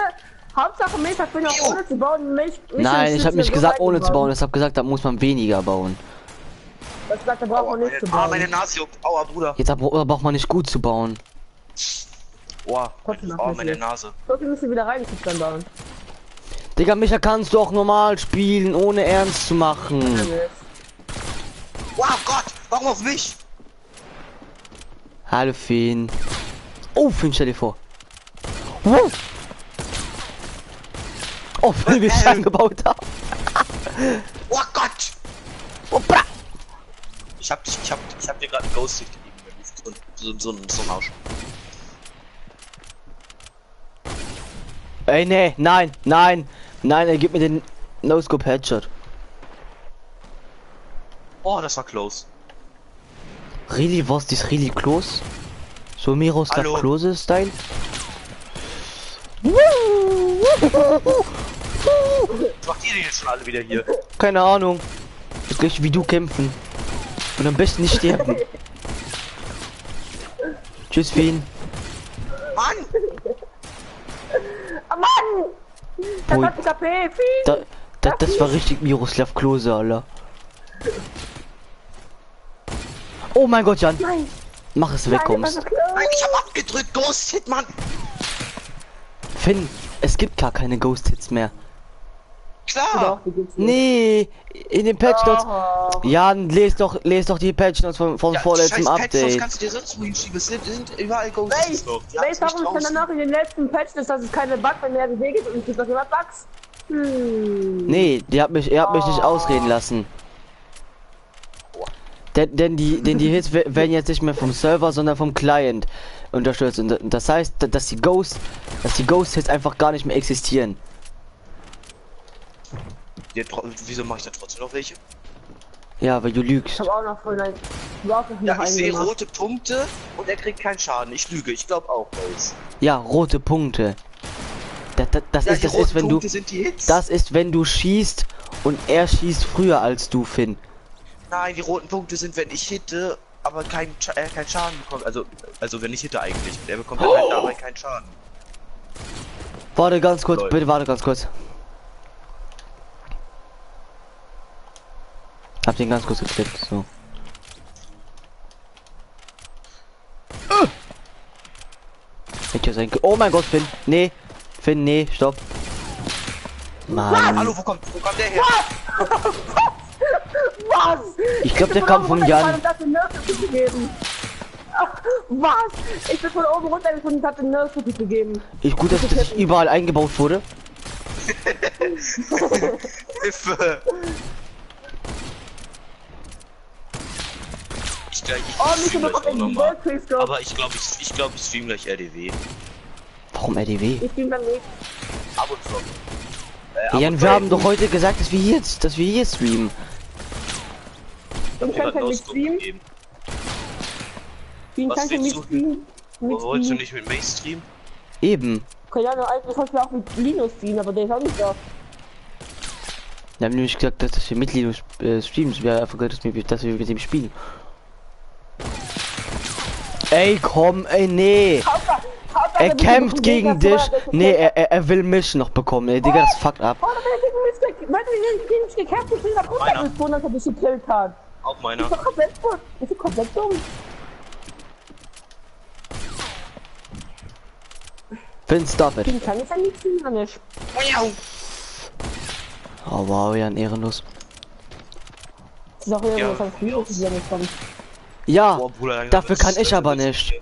Speaker 2: Hauptsache Mesa, ich bin auch ohne zu bauen.
Speaker 1: Nein, ich habe nicht gesagt ohne zu bauen, ich habe gesagt, da muss man weniger bauen.
Speaker 2: Das sagt, da braucht man nicht zu
Speaker 3: Ah,
Speaker 2: bauen.
Speaker 3: meine Nase juckt. Aua, Bruder.
Speaker 1: Jetzt braucht man nicht gut zu bauen.
Speaker 3: Boah,
Speaker 2: Trotzdem
Speaker 3: oh,
Speaker 2: noch
Speaker 3: meine
Speaker 2: nicht.
Speaker 3: Nase.
Speaker 2: Trotzdem müssen wir wieder rein, dann bauen.
Speaker 1: Digga, Micha, kannst du auch normal spielen, ohne ernst zu machen.
Speaker 3: Wow, Gott, warum auf mich?
Speaker 1: Hallo Finn. Oh, Finn, stell dir vor. Wow. Oh, Finn, wie ich angebaut habe.
Speaker 3: Oh Gott!
Speaker 1: Hoppla.
Speaker 3: Ich hab dir gerade einen Ghost Hit gegeben. So ein Arsch.
Speaker 1: Ey, nee, nein, nein, nein, er gibt mir den No-Scope Headshot.
Speaker 3: Oh, das war close.
Speaker 1: Really, was ist really close? So Miroslav
Speaker 3: Hallo.
Speaker 1: Klose Style?
Speaker 3: Was macht ihr denn jetzt schon alle wieder hier?
Speaker 1: Keine Ahnung. Jetzt gleich wie du kämpfen. Und am besten nicht sterben. Tschüss, Finn.
Speaker 3: Mann!
Speaker 2: Oh Mann! Das
Speaker 1: Pui.
Speaker 2: hat die KP, viel!
Speaker 1: Das war richtig Miroslav Klose, Alter. Oh mein Gott, Jan.
Speaker 2: Nein!
Speaker 1: Mach es weg, kommst.
Speaker 3: Nein, ich hab abgedrückt. Ghost Hit, Mann!
Speaker 1: Finn, es gibt gar keine Ghost Hits mehr.
Speaker 3: Klar!
Speaker 1: Nee, in den Patch Notes.
Speaker 2: Oh.
Speaker 1: Jan, lest doch die Patch Notes vom vorletzten
Speaker 3: scheiß Patch, sonst
Speaker 1: Update.
Speaker 3: kannst du dir sonst wohin schieben. Es sind überall Ghost Hits noch. Die
Speaker 2: Weißt du,
Speaker 3: haben's nicht
Speaker 2: warum es dann
Speaker 3: draußen.
Speaker 2: noch in den letzten Patches, dass es keine Bug mehr in Wege gibt und es gibt doch immer Bugs?
Speaker 1: Nee, ihr habt mich nicht ausreden lassen. Denn die Hits werden jetzt nicht mehr vom Server, sondern vom Client unterstützt. Und das heißt, dass die Ghost Hits einfach gar nicht mehr existieren.
Speaker 3: Wieso mache ich da trotzdem noch welche?
Speaker 1: Ja, weil du
Speaker 2: Ich
Speaker 1: lügst.
Speaker 2: habe auch noch von ein. Du hast noch
Speaker 3: Ja, ich
Speaker 2: einen
Speaker 3: sehe
Speaker 2: gemacht.
Speaker 3: rote Punkte und er kriegt keinen Schaden. Ich lüge, ich glaube auch, Boys.
Speaker 1: Ja, rote Punkte. Das
Speaker 3: Ja,
Speaker 1: ist
Speaker 3: die roten
Speaker 1: wenn du
Speaker 3: Punkte sind die Hits.
Speaker 1: das ist, wenn du schießt und er schießt früher als du, Finn.
Speaker 3: Nein, die roten Punkte sind, wenn ich hitte, aber keinen Schaden bekommt. Also wenn ich hitte eigentlich. Der bekommt dann halt dabei keinen Schaden.
Speaker 1: Warte ganz kurz,
Speaker 3: Lol.
Speaker 1: bitte warte ganz kurz. Hab den ganz kurz geklippt, so. Hätte ja sein können. Oh mein Gott, Finn. Nee. Finn, nee, stopp. Mann.
Speaker 3: Hallo, wo kommt der her?
Speaker 2: Was?
Speaker 1: Ich glaub, der
Speaker 2: bin
Speaker 1: kam
Speaker 2: von
Speaker 1: von
Speaker 2: oben
Speaker 1: Jan.
Speaker 2: runtergefallen und hab den Nerf gegeben. Ach, was? Ich bin von oben runtergefallen und hab den Nerf gegeben.
Speaker 1: Gut, dass das überall eingebaut wurde.
Speaker 3: Hilfe!
Speaker 2: Oh,
Speaker 3: Ich
Speaker 2: mich
Speaker 3: stream
Speaker 2: bekommt
Speaker 3: gleich auch
Speaker 2: ein
Speaker 3: nochmal.
Speaker 2: Goldcrest.
Speaker 3: Aber ich glaube, ich stream gleich RDW.
Speaker 1: Warum RDW?
Speaker 2: Ich bin dann nicht.
Speaker 3: Ab und zu.
Speaker 1: Jan, wir haben doch heute gesagt, dass wir hier streamen.
Speaker 2: Ich kann kein mit streamen. Ich
Speaker 3: Was
Speaker 2: kann kein mit
Speaker 3: willst du?
Speaker 2: streamen.
Speaker 3: Wolltest du nicht mit Mace streamen?
Speaker 1: Eben.
Speaker 2: Keine Ahnung, eigentlich wollte ich auch mit Linus ziehen, aber der ist auch nicht da.
Speaker 1: Wir haben nämlich gesagt, dass wir mit Linus streamen. Wir haben einfach gesagt, dass wir mit ihm spielen. Ey, komm, ey, nee. Er kämpft gegen dich. Nee, er will mich noch bekommen. Ey, Digga, das fuckt ab.
Speaker 2: Oh, wenn er gegen mich gekämpft ist, ist er runtergesprungen, als er mich gekillt hat.
Speaker 3: Auch meiner.
Speaker 2: Ich bin komplett dumm. Ich bin komplett dumm.
Speaker 1: Finn, stop it.
Speaker 2: Den kann ich ja nicht ziehen, Mann.
Speaker 1: Oh wow, Jan, ehrenlos.
Speaker 2: Das ist auch wieder
Speaker 3: Ja,
Speaker 2: so ein Virus, die nicht kommt.
Speaker 1: Ja,
Speaker 3: Boah, Bruder,
Speaker 1: dafür
Speaker 3: das
Speaker 1: kann
Speaker 3: ist-
Speaker 1: ich
Speaker 3: das
Speaker 1: aber
Speaker 3: ist-
Speaker 1: nicht.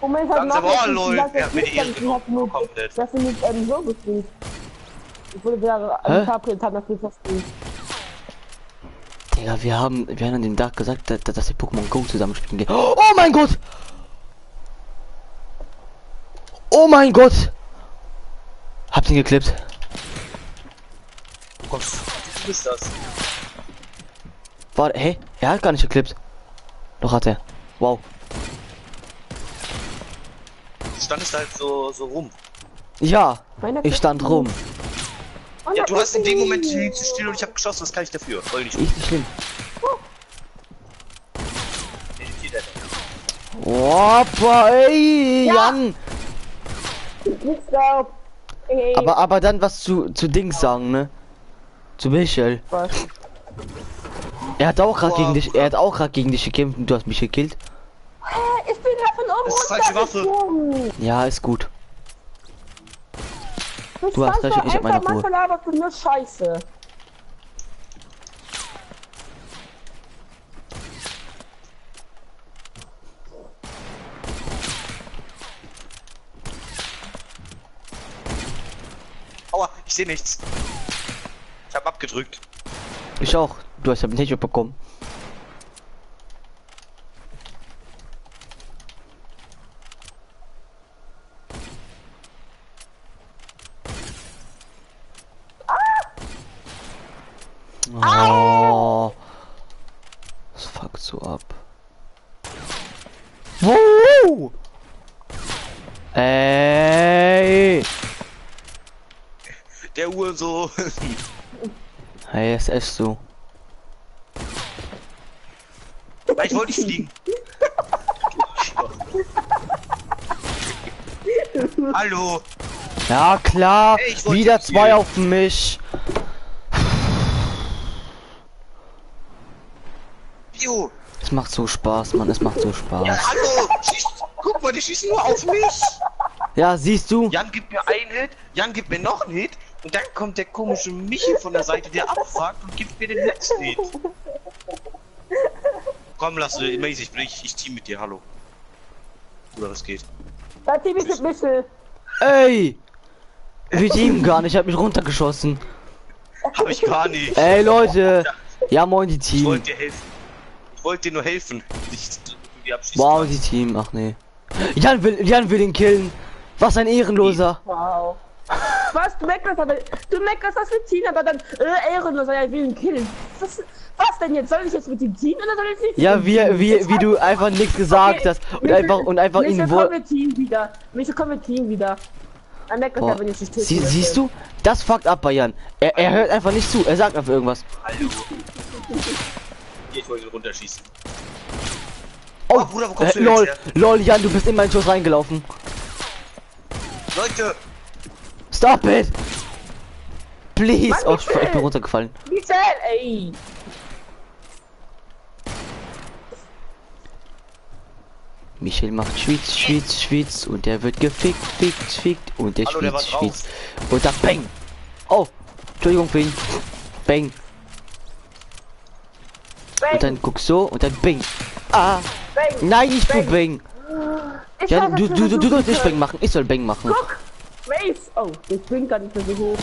Speaker 2: Und man hat
Speaker 3: Langsam,
Speaker 2: nachher
Speaker 3: oh, lol,
Speaker 2: gesagt,
Speaker 3: er hat mir die Ehre
Speaker 2: hat
Speaker 3: genommen.
Speaker 2: mit,
Speaker 3: Komplett.
Speaker 2: dass er mit so gespielt. Ich wurde wieder
Speaker 1: Hä?
Speaker 2: interpretiert, hat das nicht verstehen.
Speaker 1: Digga, wir haben an dem Tag gesagt, dass wir Pokémon Go zusammen spielen gehen. Oh mein Gott! Oh mein Gott! Habt ihn geklippt.
Speaker 3: Du kommst. Du bist das.
Speaker 1: Warte, hey, er hat gar nicht geklippt. Doch hat er. Wow.
Speaker 3: Du standest halt so rum.
Speaker 1: Ja,
Speaker 2: Meiner
Speaker 1: ich stand rum.
Speaker 2: Oh,
Speaker 3: Ja,
Speaker 2: na,
Speaker 3: du hast in dem Moment
Speaker 2: okay.
Speaker 3: zu still und ich habe geschossen, was kann ich dafür? Voll nicht.
Speaker 1: Ist nicht schlimm. Opa, ey,
Speaker 2: Ja.
Speaker 1: Jan.
Speaker 2: Nichts glaub. Ey,
Speaker 1: Aber dann was zu Dings sagen, ne? Zu Michel.
Speaker 2: was?
Speaker 1: Er hat auch gerade
Speaker 3: Boah,
Speaker 1: gegen dich,
Speaker 3: Bruder.
Speaker 1: er hat auch gerade gegen dich gekämpft und du hast mich gekillt.
Speaker 2: Ich bin ja von oben
Speaker 3: Das ist falsche Waffe.
Speaker 2: runtergesprungen.
Speaker 1: Ja, ist gut.
Speaker 2: Das
Speaker 1: Du hast
Speaker 2: war
Speaker 1: recht, ich hab meine
Speaker 2: einfach,
Speaker 1: Ruhe.
Speaker 2: manchmal laberst du nur Scheiße.
Speaker 3: Aua, ich sehe nichts. Ich habe abgedrückt.
Speaker 1: Ich auch. Du hast aber nicht bekommen. Oh. Das fuckt so ab. Wow! Ey!
Speaker 3: Der Uhrensohn.
Speaker 1: Hey, ist echt so.
Speaker 3: Ich wollte nicht fliegen. Hallo.
Speaker 1: Ja klar,
Speaker 3: Hey, ich wollte
Speaker 1: wieder
Speaker 3: nicht
Speaker 1: zwei
Speaker 3: spielen.
Speaker 1: auf mich.
Speaker 3: Jo.
Speaker 1: Es macht so Spaß, Mann, es macht so Spaß.
Speaker 3: Ja, hallo. Schießt. Guck mal, die schießen nur auf mich.
Speaker 1: Ja, siehst du?
Speaker 3: Jan gibt mir einen Hit, Jan gibt mir noch einen Hit und dann kommt der komische Michi von der Seite, der abfuckt und gibt mir den letzten Hit. Komm, lass du mäßig, ich team mit dir, hallo. Oder was geht?
Speaker 2: Da team ich mit Michel.
Speaker 1: Ey! Wir teamen gar nicht, ich hab mich runtergeschossen.
Speaker 3: Hab ich gar nicht.
Speaker 1: Ey Leute! Ja moin die
Speaker 3: Ich
Speaker 1: Team.
Speaker 3: wollte dir helfen. Ich wollte dir nur helfen. Nicht die abschießen.
Speaker 1: Wow, die Team, ach nee. Jan will ihn killen. Was ein Ehrenloser.
Speaker 2: Wow. Was? Du meckerst, dass wir ziehen, aber dann ehrenlos, er will ihn killen. Was denn jetzt? Soll ich jetzt mit ihm ziehen oder soll ich nicht?
Speaker 1: Ja,
Speaker 2: mit ihm ziehen?
Speaker 1: wie du einfach nichts gesagt
Speaker 2: Okay,
Speaker 1: hast und einfach
Speaker 2: Michel,
Speaker 1: ihn
Speaker 2: komm,
Speaker 1: wohl.
Speaker 2: wir Team wieder. Michel, komm, wir Team wieder. Er meckert,
Speaker 1: Boah.
Speaker 2: wenn ich dich töten möchte.
Speaker 1: Siehst du? Das fuckt ab bei Jan. Er hört einfach nicht zu, er sagt einfach irgendwas.
Speaker 3: Hallo. Hier, ich wollte ihn runterschießen.
Speaker 1: Oh,
Speaker 3: Bruder, wo kommst du
Speaker 1: lol,
Speaker 3: jetzt her?
Speaker 1: lol, Jan, du bist in meinen Schuss reingelaufen.
Speaker 3: Leute,
Speaker 1: Stop it! Please!
Speaker 2: Mann,
Speaker 1: Oh, ich
Speaker 2: Michel!
Speaker 1: bin runtergefallen.
Speaker 2: Michel, ey.
Speaker 1: Michel macht Schwitz und der wird gefickt, fickt und der
Speaker 3: Hallo, der war
Speaker 1: schwitzt. Und dann bang! Oh! Entschuldigung für ihn. Bang! Und dann guck so und dann bang! Ah!
Speaker 2: Bang.
Speaker 1: Nein, nicht du
Speaker 2: Bang.
Speaker 1: bang!
Speaker 2: Ich
Speaker 1: Ja,
Speaker 2: weiß, was
Speaker 1: du
Speaker 2: wir
Speaker 1: sollst
Speaker 2: versuchen
Speaker 1: nicht
Speaker 2: können.
Speaker 1: bang machen, ich soll bang machen.
Speaker 2: Guck! Mace! Oh, ich bin gar nicht mehr so hoch.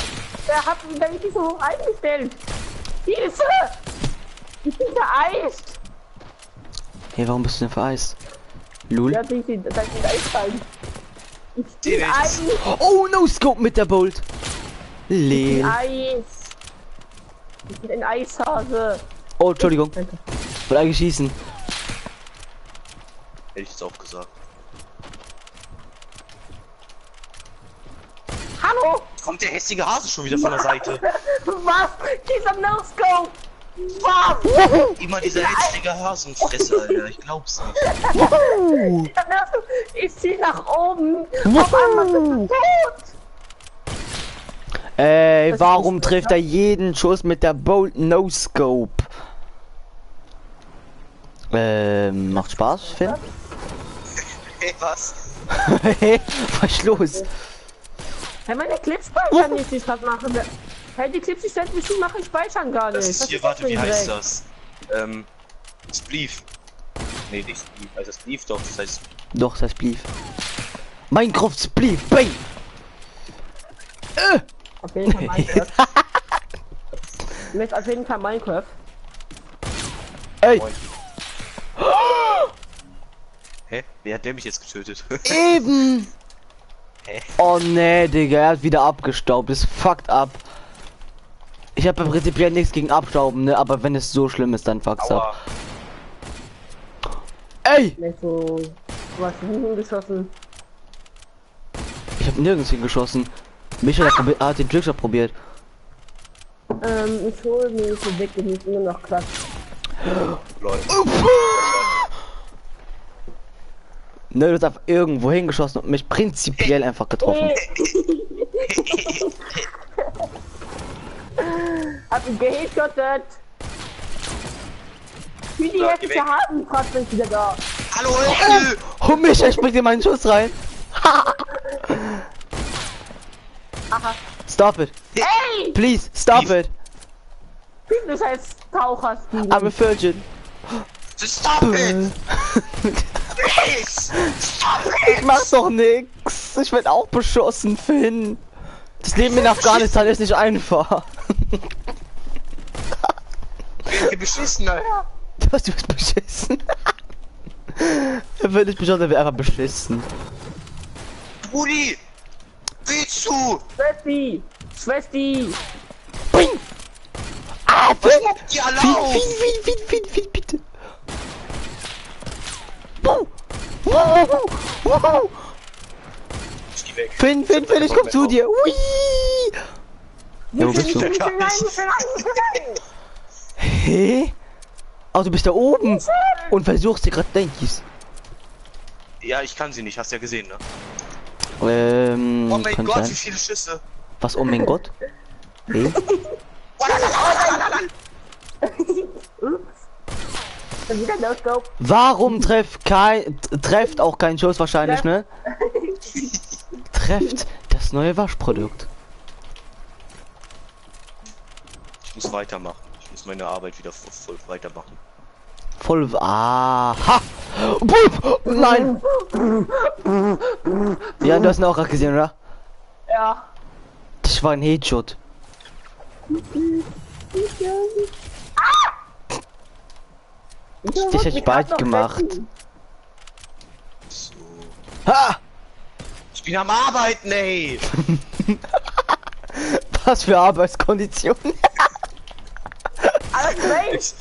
Speaker 2: Der hat mich da nicht so hoch eingestellt. Hilfe! Ich bin vereist!
Speaker 1: Hey, warum bist du denn vereist? Lul.
Speaker 2: Ja, ich bin Eisfallen. Ich bin
Speaker 3: Direkt.
Speaker 2: Eis!
Speaker 1: Oh, no scope mit der Bolt. Leel.
Speaker 2: Eis! Ich bin ein Eishase.
Speaker 1: Oh, Entschuldigung. Wollte eigentlich schießen.
Speaker 3: hätte ich jetzt auch gesagt.
Speaker 2: Hallo!
Speaker 3: Kommt der hässliche Hase schon wieder von der Seite.
Speaker 2: Was? Dieser No-Scope! Was?
Speaker 3: Immer dieser hässliche Hasenfresser, Alter. Ich glaub's nicht.
Speaker 2: Dieser No-Scope! Ich zieh nach oben! Auf einmal bist du tot!
Speaker 1: Ey,
Speaker 2: Das
Speaker 1: warum
Speaker 2: ist-
Speaker 1: trifft er jeden Schuss mit der Bolt No Scope? Macht Spaß, Finn?
Speaker 3: Hey, was?
Speaker 1: Hey, was ist los?
Speaker 2: Hey, meine Clips speichern nicht, die ich grad mache. Hey, die Clips, die ständig bestimmt machen, speichern gar nicht.
Speaker 3: Das ist
Speaker 2: Was
Speaker 3: hier,
Speaker 2: das
Speaker 3: warte,
Speaker 2: für
Speaker 3: wie
Speaker 2: ein
Speaker 3: heißt
Speaker 2: Dreck?
Speaker 3: das? Spleef. Nee, nicht Spleef. Also Spleef doch, das heißt.
Speaker 1: Doch, das blieb. Minecraft Spleef, bang!
Speaker 2: Auf jeden Fall Minecraft. Mir ist auf jeden Fall Minecraft.
Speaker 1: Ey,
Speaker 3: Moin. Hä? Wer hat der mich jetzt getötet?
Speaker 1: eben!
Speaker 3: Hä?
Speaker 1: Oh nee, Digga, er hat wieder abgestaubt. Das fuckt ab. Ich habe prinzipiell nichts gegen Abstauben, ne? Aber wenn es so schlimm ist, dann fuckt's ab.
Speaker 3: Aua.
Speaker 1: Ey!
Speaker 2: Nicht so. Du hast nie geschossen.
Speaker 1: Ich habe nirgends hingeschossen. Michael hat den Trickshot probiert.
Speaker 2: Ich hole mir so weg und nicht nur noch Quatsch.
Speaker 3: Lol.
Speaker 1: Ne, du hast einfach irgendwo hingeschossen und mich prinzipiell einfach getroffen.
Speaker 2: Hab ihn gehitschottet. Wie die
Speaker 3: So,
Speaker 2: jetzt
Speaker 3: geh
Speaker 2: der
Speaker 3: weg.
Speaker 2: Hasenfratz ist wieder da.
Speaker 3: Hallo, Hilfe!
Speaker 1: Oh, Michael springt in meinen Schuss rein.
Speaker 2: Aha.
Speaker 1: Stop it.
Speaker 2: Ey!
Speaker 1: Please, stop
Speaker 3: Please.
Speaker 1: it.
Speaker 2: Du scheiß Taucher, Steven.
Speaker 1: I'm a virgin.
Speaker 3: Stop it! Please! Stop
Speaker 1: Ich
Speaker 3: it!
Speaker 1: mach doch nix. Ich werd auch beschossen, Finn. Das Leben in Afghanistan ist nicht einfach.
Speaker 3: Wer beschissen, Alter?
Speaker 1: Du bist beschissen. Er wird nicht beschossen, er wird einfach beschissen.
Speaker 3: Brudi! Willst du?
Speaker 2: Schwesti! Schwesti!
Speaker 1: Bing! Ah, Finn!
Speaker 3: Die erlaubt!
Speaker 1: Finn, bitte. Wuh! Wuh! Wuh!
Speaker 3: Ich geh weg.
Speaker 1: Finn, ich komm zu dir. Ui! Ja, wo bist du? Hä? Oh, du bist da oben und versuchst dir gerade Denkies.
Speaker 3: Ja, ich kann sie nicht, hast ja gesehen, ne?
Speaker 1: Oh
Speaker 3: mein
Speaker 1: kann
Speaker 3: Gott,
Speaker 1: sein.
Speaker 3: wie viele Schüsse!
Speaker 1: Was, oh mein Gott? Hey?
Speaker 2: Dann wieder No-Scope.
Speaker 1: Warum trefft auch kein Schuss wahrscheinlich, ne? Trefft das neue Waschprodukt.
Speaker 3: Ich muss weitermachen. Ich muss meine Arbeit wieder voll weitermachen.
Speaker 1: Voll. Aha! Puh, nein! Ja, du hast ihn auch gerade gesehen, oder?
Speaker 2: Ja.
Speaker 1: Das war ein Headshot. Dich hätte ich bald gemacht.
Speaker 3: So.
Speaker 1: Ha!
Speaker 3: Ich bin am Arbeiten, ey!
Speaker 1: Was für Arbeitskonditionen.
Speaker 2: Alles great.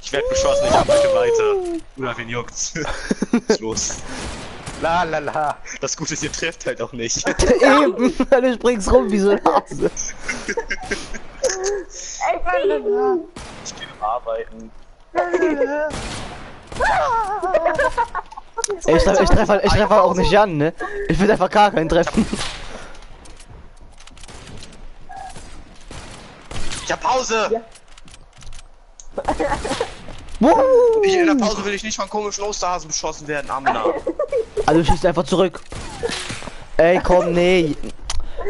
Speaker 3: Ich werde beschossen, ich arbeite weiter. Oder wen juckt's? Ist los. La la la. Das Gute ist, ihr trefft halt auch nicht.
Speaker 1: Eben, du springst rum wie so ein Hase.
Speaker 2: Ey, Mann.
Speaker 3: Ich bin am Arbeiten.
Speaker 1: Ey, ich treffe halt auch nicht Jan, ne? Ich will einfach gar keinen treffen.
Speaker 3: Ich hab Pause!
Speaker 2: Ja.
Speaker 3: In der Pause will ich nicht von komischen Osterhasen beschossen werden, Amna.
Speaker 1: Also schießt einfach zurück. Ey, komm, nee.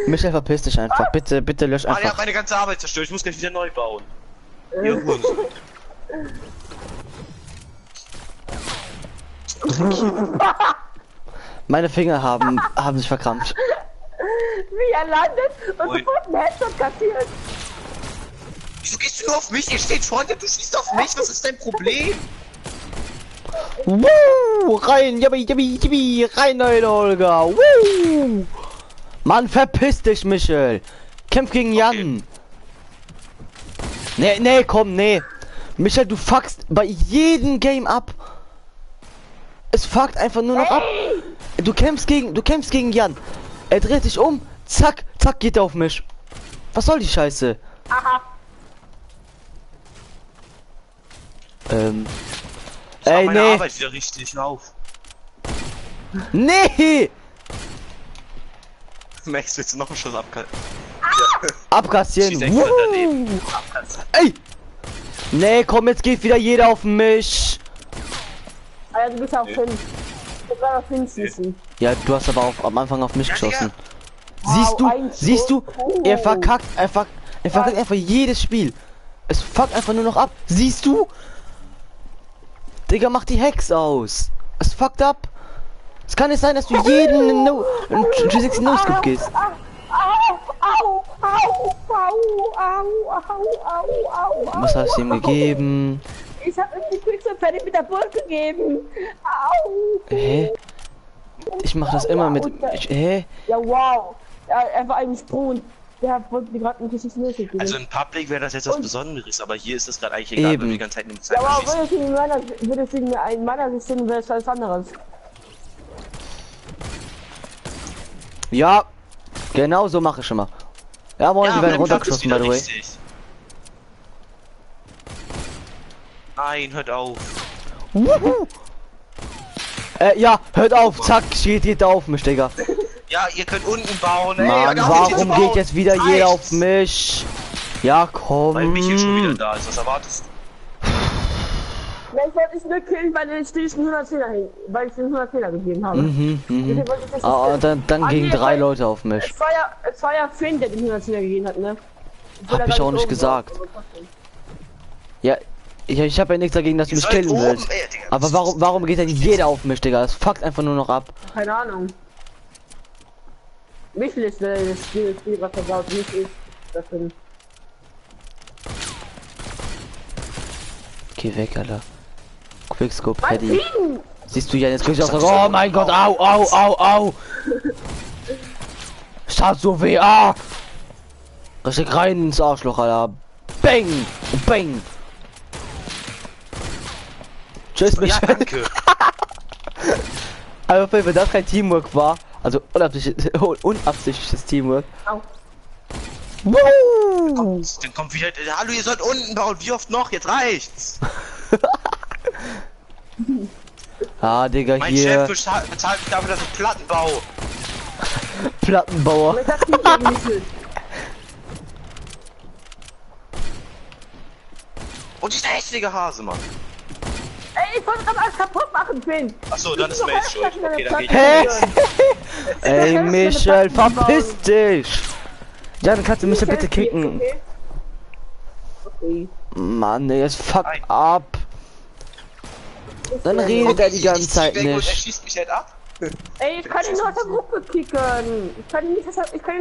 Speaker 1: Michael, verpiss dich einfach. Bitte, bitte lösch
Speaker 3: Mann, ihr habt
Speaker 1: einfach.
Speaker 3: meine ganze Arbeit zerstört. Ich muss gleich wieder neu bauen. Ihr Hurensohn.
Speaker 1: Meine Finger haben sich verkrampft.
Speaker 2: Wie er landet und
Speaker 3: Ui.
Speaker 2: sofort einen Headshot kassiert.
Speaker 3: Wieso gehst du nur auf mich? Ihr steht vor dir, du schießt auf mich. Was ist dein Problem?
Speaker 1: Woo, rein, yippie, rein, neue Olga. Woo. Mann, verpiss dich, Michel. Kämpf gegen Jan. Nee, komm, nee. Michel, du fuckst bei jedem Game ab. Es fuckt einfach nur noch ab. Du kämpfst gegen Jan. Er dreht sich um. Zack, geht er auf mich. Was soll die Scheiße?
Speaker 2: Aha.
Speaker 3: Mach meine
Speaker 1: Nee.
Speaker 3: Arbeit wieder richtig auf.
Speaker 1: Nee.
Speaker 3: Max, willst du noch einen Schuss abkalten?
Speaker 1: Abkassieren.
Speaker 3: Schieß extra daneben.
Speaker 1: Woo. Ey. Nee, komm, jetzt geht wieder jeder auf mich.
Speaker 2: Alter, du bist auch hin. Ich war auf hinschießen.
Speaker 1: Ja, du hast aber am Anfang auf mich
Speaker 3: Ja,
Speaker 1: geschossen.
Speaker 2: Wow, ein
Speaker 1: Siehst du?
Speaker 2: Schuss.
Speaker 1: Er verkackt einfach jedes Spiel. Es fuckt einfach nur noch ab. Siehst du? Digga, mach die Hex aus. Es fuckt ab. Es kann nicht sein, dass du jeden einen 360 No-Scope gehst.
Speaker 2: Au.
Speaker 1: Was hast du ihm gegeben?
Speaker 2: Ich hab ihm die Pixel fertig mit der Burg gegeben. Au.
Speaker 1: Hä? Ich mach das immer mit. Hä?
Speaker 2: Ja, wow. Ja, er war ein Sprung. Der wollte mir gerade ein richtig Nötig gegeben.
Speaker 3: Also in Public wäre das jetzt was Besonderes, aber hier ist das gerade eigentlich egal,
Speaker 1: Eben.
Speaker 3: weil wir die ganze Zeit in dem
Speaker 2: Ja, aber
Speaker 3: schießen.
Speaker 2: würde es in meiner System wäre es was anderes.
Speaker 1: Ja. Genau so mache ich immer. Ja, moin, die werden
Speaker 3: aber im Platz
Speaker 1: runtergeschossen,
Speaker 3: ist
Speaker 1: by
Speaker 3: wieder
Speaker 1: the way.
Speaker 3: richtig. Nein, hört auf.
Speaker 1: Wuhu. Ja, hört auf, zack, geht auf mich, Digga.
Speaker 3: Ja, ihr könnt unten bauen.
Speaker 1: Mann,
Speaker 3: hört auf, hier zu
Speaker 1: warum
Speaker 3: bauen.
Speaker 1: geht jetzt wieder
Speaker 3: Das
Speaker 1: jeder
Speaker 3: reicht.
Speaker 1: auf mich? Ja, komm.
Speaker 3: Weil Michi schon wieder da ist, was erwartest du?
Speaker 2: Ich wollte dich nur killen, weil ich den 110er hin, weil ich den 110er gegeben habe. Deswegen wollte ich dich
Speaker 1: Ah,
Speaker 2: killen.
Speaker 1: dann
Speaker 2: Ah,
Speaker 1: gingen
Speaker 2: nee,
Speaker 1: 3
Speaker 2: weil-
Speaker 1: Leute auf mich.
Speaker 2: Es war ja Finn, der den 110er gegeben hat, ne? Obwohl
Speaker 1: Hab
Speaker 2: er
Speaker 1: ich
Speaker 2: gar
Speaker 1: auch nicht
Speaker 2: oben
Speaker 1: gesagt.
Speaker 2: war, aber trotzdem.
Speaker 1: Ja, ich habe ja nichts dagegen, dass du
Speaker 3: Ihr
Speaker 1: mich
Speaker 3: seid
Speaker 1: killen
Speaker 3: oben,
Speaker 1: willst.
Speaker 3: Digga.
Speaker 1: Aber warum geht denn jeder auf mich, Digga? Das fuckt einfach nur noch ab.
Speaker 2: Keine Ahnung. Michel ist das Spiel, was versaut, nicht ich. Das bin.
Speaker 1: Geh weg, Alter. Quickscope,
Speaker 2: Mein
Speaker 1: Paddy.
Speaker 2: Frieden!
Speaker 1: Siehst du ja jetzt krieg ich auch so, oh mein Gott, au. Es tat so weh, Richtig rein ins Arschloch, Alter. Bang, bang. Tschüss,
Speaker 3: Ja,
Speaker 1: Michel.
Speaker 3: danke.
Speaker 1: Aber wenn das kein Teamwork war, also unabsichtliches Teamwork.
Speaker 2: Au.
Speaker 1: Woo!
Speaker 3: Dann kommt wieder, hallo, ihr sollt unten bauen. Wie oft noch? Jetzt reicht's.
Speaker 1: Digga,
Speaker 3: Mein
Speaker 1: hier.
Speaker 3: Chef bezahlt mich dafür, dass ich Platten baue.
Speaker 1: Plattenbauer.
Speaker 2: Ich hab nicht gegen Michel.
Speaker 3: Und dieser hässliche Hase, Mann.
Speaker 2: Ey, ich wollte gerade alles kaputt machen, Finn.
Speaker 3: Achso, dann ist Mace schuld. Okay, dann geh ich.
Speaker 1: Hä? Ey, Michel, verpiss dich! Jan, kannst du mich bitte kicken?
Speaker 2: Okay.
Speaker 1: Mann, ey, jetzt fuck
Speaker 3: Nein.
Speaker 1: ab. Dann redet er die ganze
Speaker 3: Ich
Speaker 1: Zeit
Speaker 3: zieh weg und er
Speaker 1: nicht.
Speaker 3: schießt mich halt ab.
Speaker 2: Ey, ich kann ihn nur aus der Gruppe kicken. Ich kann ihn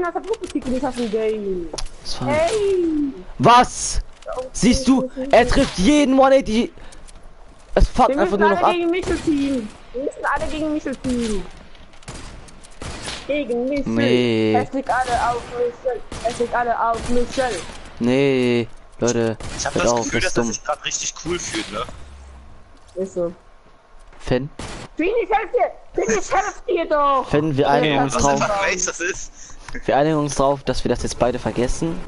Speaker 2: aus der Gruppe kicken, nicht aus dem Game.
Speaker 1: Was war-
Speaker 2: Ey!
Speaker 1: Was? Siehst du, er trifft jeden 180. Es fuckt
Speaker 2: Wir
Speaker 1: einfach
Speaker 2: müssen
Speaker 1: nur noch
Speaker 2: alle
Speaker 1: ab.
Speaker 2: gegen Michel team. Wir müssen alle gegen Michel team. Gegen Michel.
Speaker 1: Nee.
Speaker 2: Es liegt alle auf Michel. Es liegt alle auf Michel.
Speaker 1: Nee, Leute,
Speaker 3: Ich hab
Speaker 1: hört
Speaker 3: das
Speaker 1: auf,
Speaker 3: Gefühl,
Speaker 1: das
Speaker 3: dass
Speaker 1: ist
Speaker 3: er
Speaker 1: dumm.
Speaker 3: sich gerade richtig cool fühlt, ne?
Speaker 2: Ist so.
Speaker 1: Finn,
Speaker 2: Finn, ich helf dir! Finn, ich helf dir doch!
Speaker 1: Finn, wir einigen uns
Speaker 3: Was
Speaker 1: drauf.
Speaker 3: einfach Mace das ist.
Speaker 1: Wir einigen uns drauf, dass wir das jetzt beide vergessen.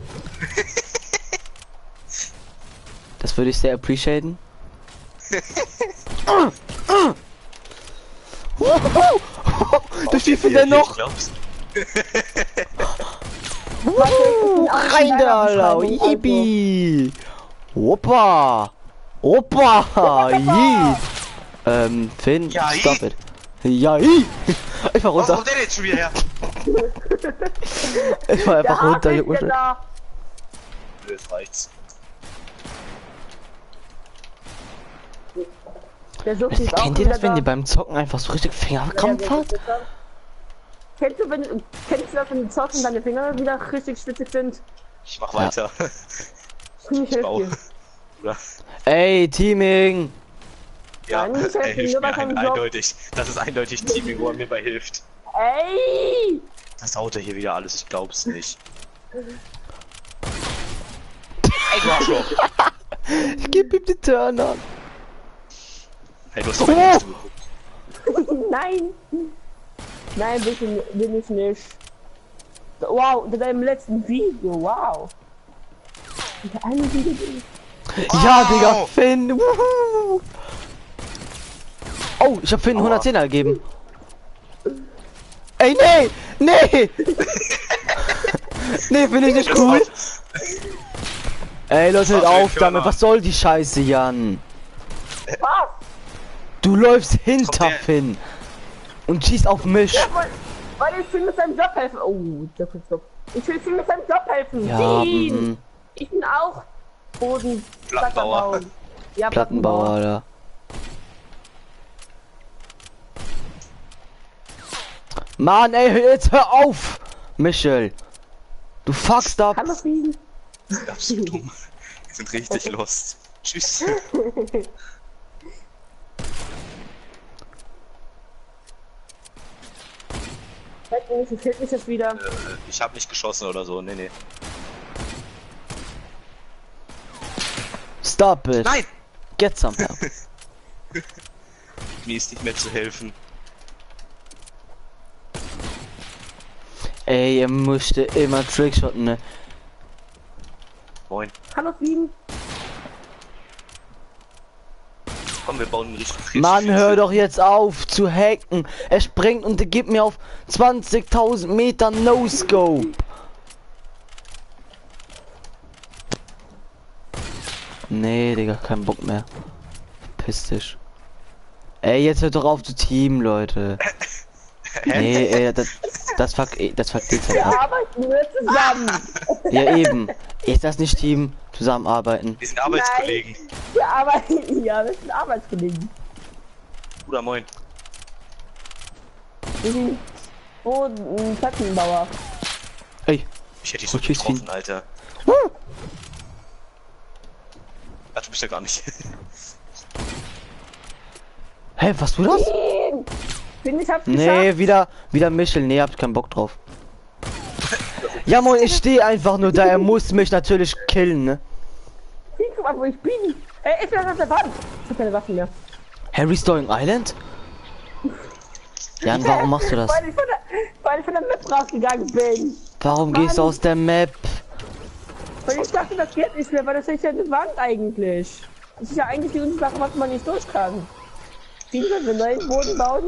Speaker 1: Das würde ich sehr appreciaten. Du stehst denn noch? Rein da, Alter. Yippie. Opa. Opa. Yee. Finn,
Speaker 3: Ja,
Speaker 1: stop it. Ja, i. Ich fahr
Speaker 3: Was
Speaker 1: runter.
Speaker 3: kommt der jetzt schon wieder her?
Speaker 1: Ich fahr einfach runter, Junge.
Speaker 3: Nö, jetzt reicht's.
Speaker 2: Der sucht sich auch
Speaker 1: Kennt ihr das,
Speaker 2: wieder
Speaker 1: wenn ihr
Speaker 2: da.
Speaker 1: beim Zocken einfach so richtig Fingerkrampf habt?
Speaker 2: Kennst du das, wenn du zockst und deine Finger wieder richtig schwitzig sind?
Speaker 3: Ich mach weiter.
Speaker 2: Ich helfe
Speaker 3: baue.
Speaker 2: dir.
Speaker 3: Oder?
Speaker 1: Ey, Teaming.
Speaker 3: Ja,
Speaker 2: Nein, ich
Speaker 3: er
Speaker 2: helfe
Speaker 3: hilft
Speaker 2: nur
Speaker 3: mir
Speaker 2: bei seinem Job.
Speaker 3: eindeutig. Das ist eindeutig Teaming, wo er mir bei hilft.
Speaker 2: Ey!
Speaker 3: Das haut er hier wieder alles, ich glaub's nicht. Ey, du Arschloch!
Speaker 1: Ich geb ihm die Turner.
Speaker 3: Hey, du hast doch nicht geguckt.
Speaker 2: Nein! Nein, bin ich nicht. Wow, in deinem letzten Video, wow. In der einen Video.
Speaker 1: Ja,
Speaker 3: Oh!
Speaker 1: Digga, Finn. Wuhu. Oh, ich hab Finn 110er gegeben. Ey, nee! Nee! Nee, finde ich nicht cool. Ey, Leute, hört auf damit. Was soll die Scheiße, Jan?
Speaker 2: Was?
Speaker 1: Du läufst hinter
Speaker 3: Kommt der?
Speaker 1: Finn und schießt auf mich.
Speaker 2: Ja, weil ich will mit seinem Job helfen. Oh, Job. Ich will viel mit seinem Job helfen.
Speaker 1: Ja,
Speaker 2: Sieh! Ich bin auch Boden.
Speaker 3: Plattenbauer.
Speaker 2: Ja,
Speaker 1: Plattenbauer, Alter. Mann, ey, jetzt hör auf! Michel. Du fuckst ab.
Speaker 2: Hallo Frieden.
Speaker 3: Absolut dumm. Die sind richtig lost. Tschüss.
Speaker 2: Mich fehlt mich das wieder.
Speaker 3: Ich hab nicht geschossen oder so, nee.
Speaker 1: Stop it.
Speaker 3: Nein!
Speaker 1: Get some help.
Speaker 3: Mir ist nicht mehr zu helfen.
Speaker 1: Ey, ihr müsste immer Trickshotten, ne?
Speaker 3: Moin.
Speaker 2: Hallo Frieden.
Speaker 3: Komm, wir bauen richtig.
Speaker 1: Mann, hör doch jetzt auf zu hacken. Er springt und gibt mir auf 20.000 Meter No-Scope. Nee, Digga, kein Bock mehr. Piss dich. Ey, jetzt hört doch auf zu Team, Leute. Nee, ey, das fuckt die Zeit
Speaker 2: Wir
Speaker 1: ab.
Speaker 2: arbeiten nur zusammen.
Speaker 1: Ja, eben. Ist das nicht Team? Zusammenarbeiten.
Speaker 3: Wir sind Arbeitskollegen.
Speaker 2: Wir arbeiten, ja, wir sind Arbeitskollegen.
Speaker 3: Bruder, moin.
Speaker 2: Wir sind ein Plattenbauer.
Speaker 1: Ey,
Speaker 3: Ich hätte dich so
Speaker 1: Oh, tschüss,
Speaker 3: getroffen, Alter. Ach, du bist ja gar nicht.
Speaker 1: hä, was du das?
Speaker 2: Finde ich, hab's
Speaker 1: Nee,
Speaker 2: geschafft.
Speaker 1: wieder Michel. Nee, hab ich keinen Bock drauf. Ja, moin, ich stehe einfach nur da. Er muss mich natürlich killen, ne?
Speaker 2: Guck mal, wo ich bin. Ey, ich bin auf der Wand. Ich hab keine Waffen mehr.
Speaker 1: Harry Storing Island? Jan, warum machst du das?
Speaker 2: Weil ich von der Map rausgegangen bin.
Speaker 1: Warum gehst du aus der Map?
Speaker 2: Weil ich dachte, das geht nicht mehr, weil das ist ja eine Wand eigentlich. Das ist ja eigentlich die Ursache, was man nicht durch kann. Wie sollen wir neuen Boden bauen?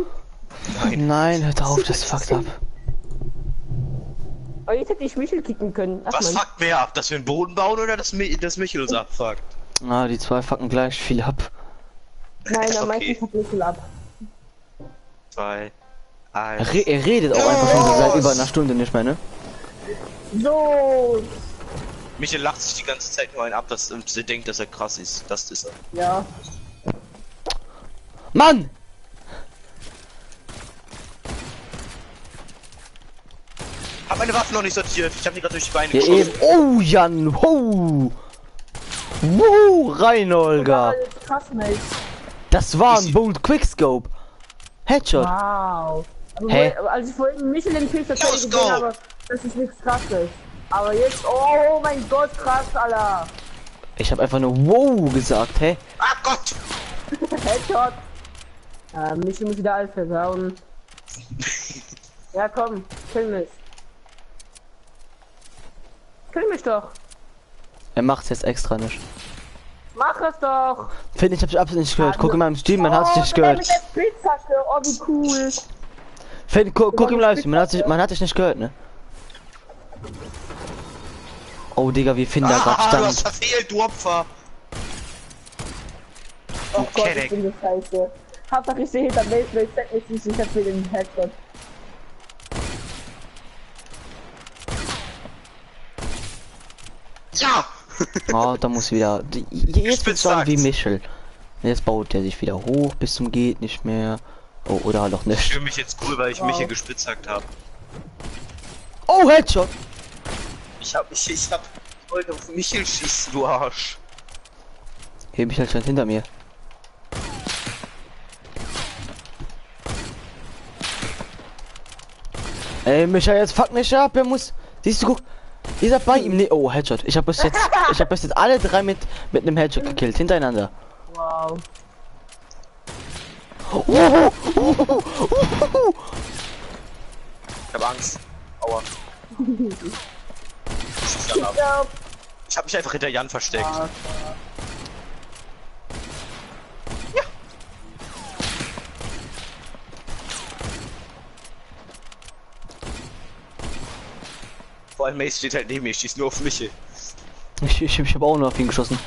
Speaker 1: Nein, hört auf, das fuckt ab.
Speaker 2: Aber jetzt hätte ich Michel kicken können. Ach,
Speaker 3: Was
Speaker 2: Mann.
Speaker 3: fuckt mehr ab? Dass wir einen Boden bauen oder dass Michel uns abfuckt?
Speaker 1: Ah, die zwei fucken gleich viel ab.
Speaker 2: Nein, am
Speaker 3: Okay.
Speaker 2: meisten hat Michel ab.
Speaker 3: 2, 1.
Speaker 1: Er redet auch einfach schon so seit über einer Stunde nicht mehr, ne?
Speaker 2: So,
Speaker 3: Michel lacht sich die ganze Zeit nur einen ab, dass sie denkt, dass er krass ist. Das ist er.
Speaker 2: ja.
Speaker 1: Mann!
Speaker 3: Hab meine Waffen noch nicht sortiert. Ich hab die gerade durch die Beine
Speaker 1: Ja,
Speaker 3: geschossen.
Speaker 1: eben. Oh, Jan! Ho! Rein, Olga!
Speaker 2: Aber das ist krass nicht.
Speaker 1: Das war ein Bolt Quickscope. Headshot.
Speaker 2: Wow. Aber
Speaker 1: Hä?
Speaker 2: als ich vorhin Michel im Pixel
Speaker 3: Let's
Speaker 2: gesehen
Speaker 3: go.
Speaker 2: habe, das ist nichts krasses. Aber jetzt, oh mein Gott, krass, Alter.
Speaker 1: Ich habe einfach nur wow gesagt, hä?
Speaker 3: Ah Gott!
Speaker 2: Headshot. Michel muss wieder alles versauen. Ja, komm, kill mich. Kill mich doch.
Speaker 1: Er macht's jetzt extra nicht.
Speaker 2: Mach es doch.
Speaker 1: Finde ich, hab ich absolut nicht gehört. Guck in meinem Stream, man hat's nicht
Speaker 2: der
Speaker 1: gehört.
Speaker 2: mit der Spitzhacke, oh wie cool.
Speaker 1: Finn, guck im Livestream, man hat dich nicht gehört, ne? Oh, Digga, wie Finn da grad
Speaker 3: Ah, du hast
Speaker 1: stand.
Speaker 3: verfehlt, du Opfer!
Speaker 2: Oh Gott,
Speaker 3: Kenneck.
Speaker 2: ich bin so scheiße. Hauptsache ich sehe hinter Mail, ich sag nicht, ich hab für den Headshot.
Speaker 3: Ja!
Speaker 1: Oh, da muss wieder. Jetzt wird's dann wie
Speaker 3: Gespitzhackt.
Speaker 1: Michel. Jetzt baut er sich wieder hoch bis zum geht nicht mehr. Oh, oder halt auch
Speaker 3: Ich
Speaker 1: nicht.
Speaker 3: fühle mich jetzt cool, weil ich mich hier gespitzhackt habe.
Speaker 1: Oh, Headshot!
Speaker 3: Ich wollte auf Michel schießen, du Arsch.
Speaker 1: Hier, Michel stand hinter mir. Ey, Michael, jetzt fuck nicht ab, er muss. Siehst du, guck. Ihr seid bei ihm. Nee, oh, Headshot. Ich hab bis jetzt alle drei mit einem Headshot gekillt, hintereinander.
Speaker 2: Wow.
Speaker 3: Ich hab Angst. Aua.
Speaker 2: Ja,
Speaker 3: Ich hab mich einfach hinter Jan versteckt. Vor allem Mace steht halt neben mir, schießt nur auf Michel.
Speaker 1: Ich hab auch nur auf ihn geschossen.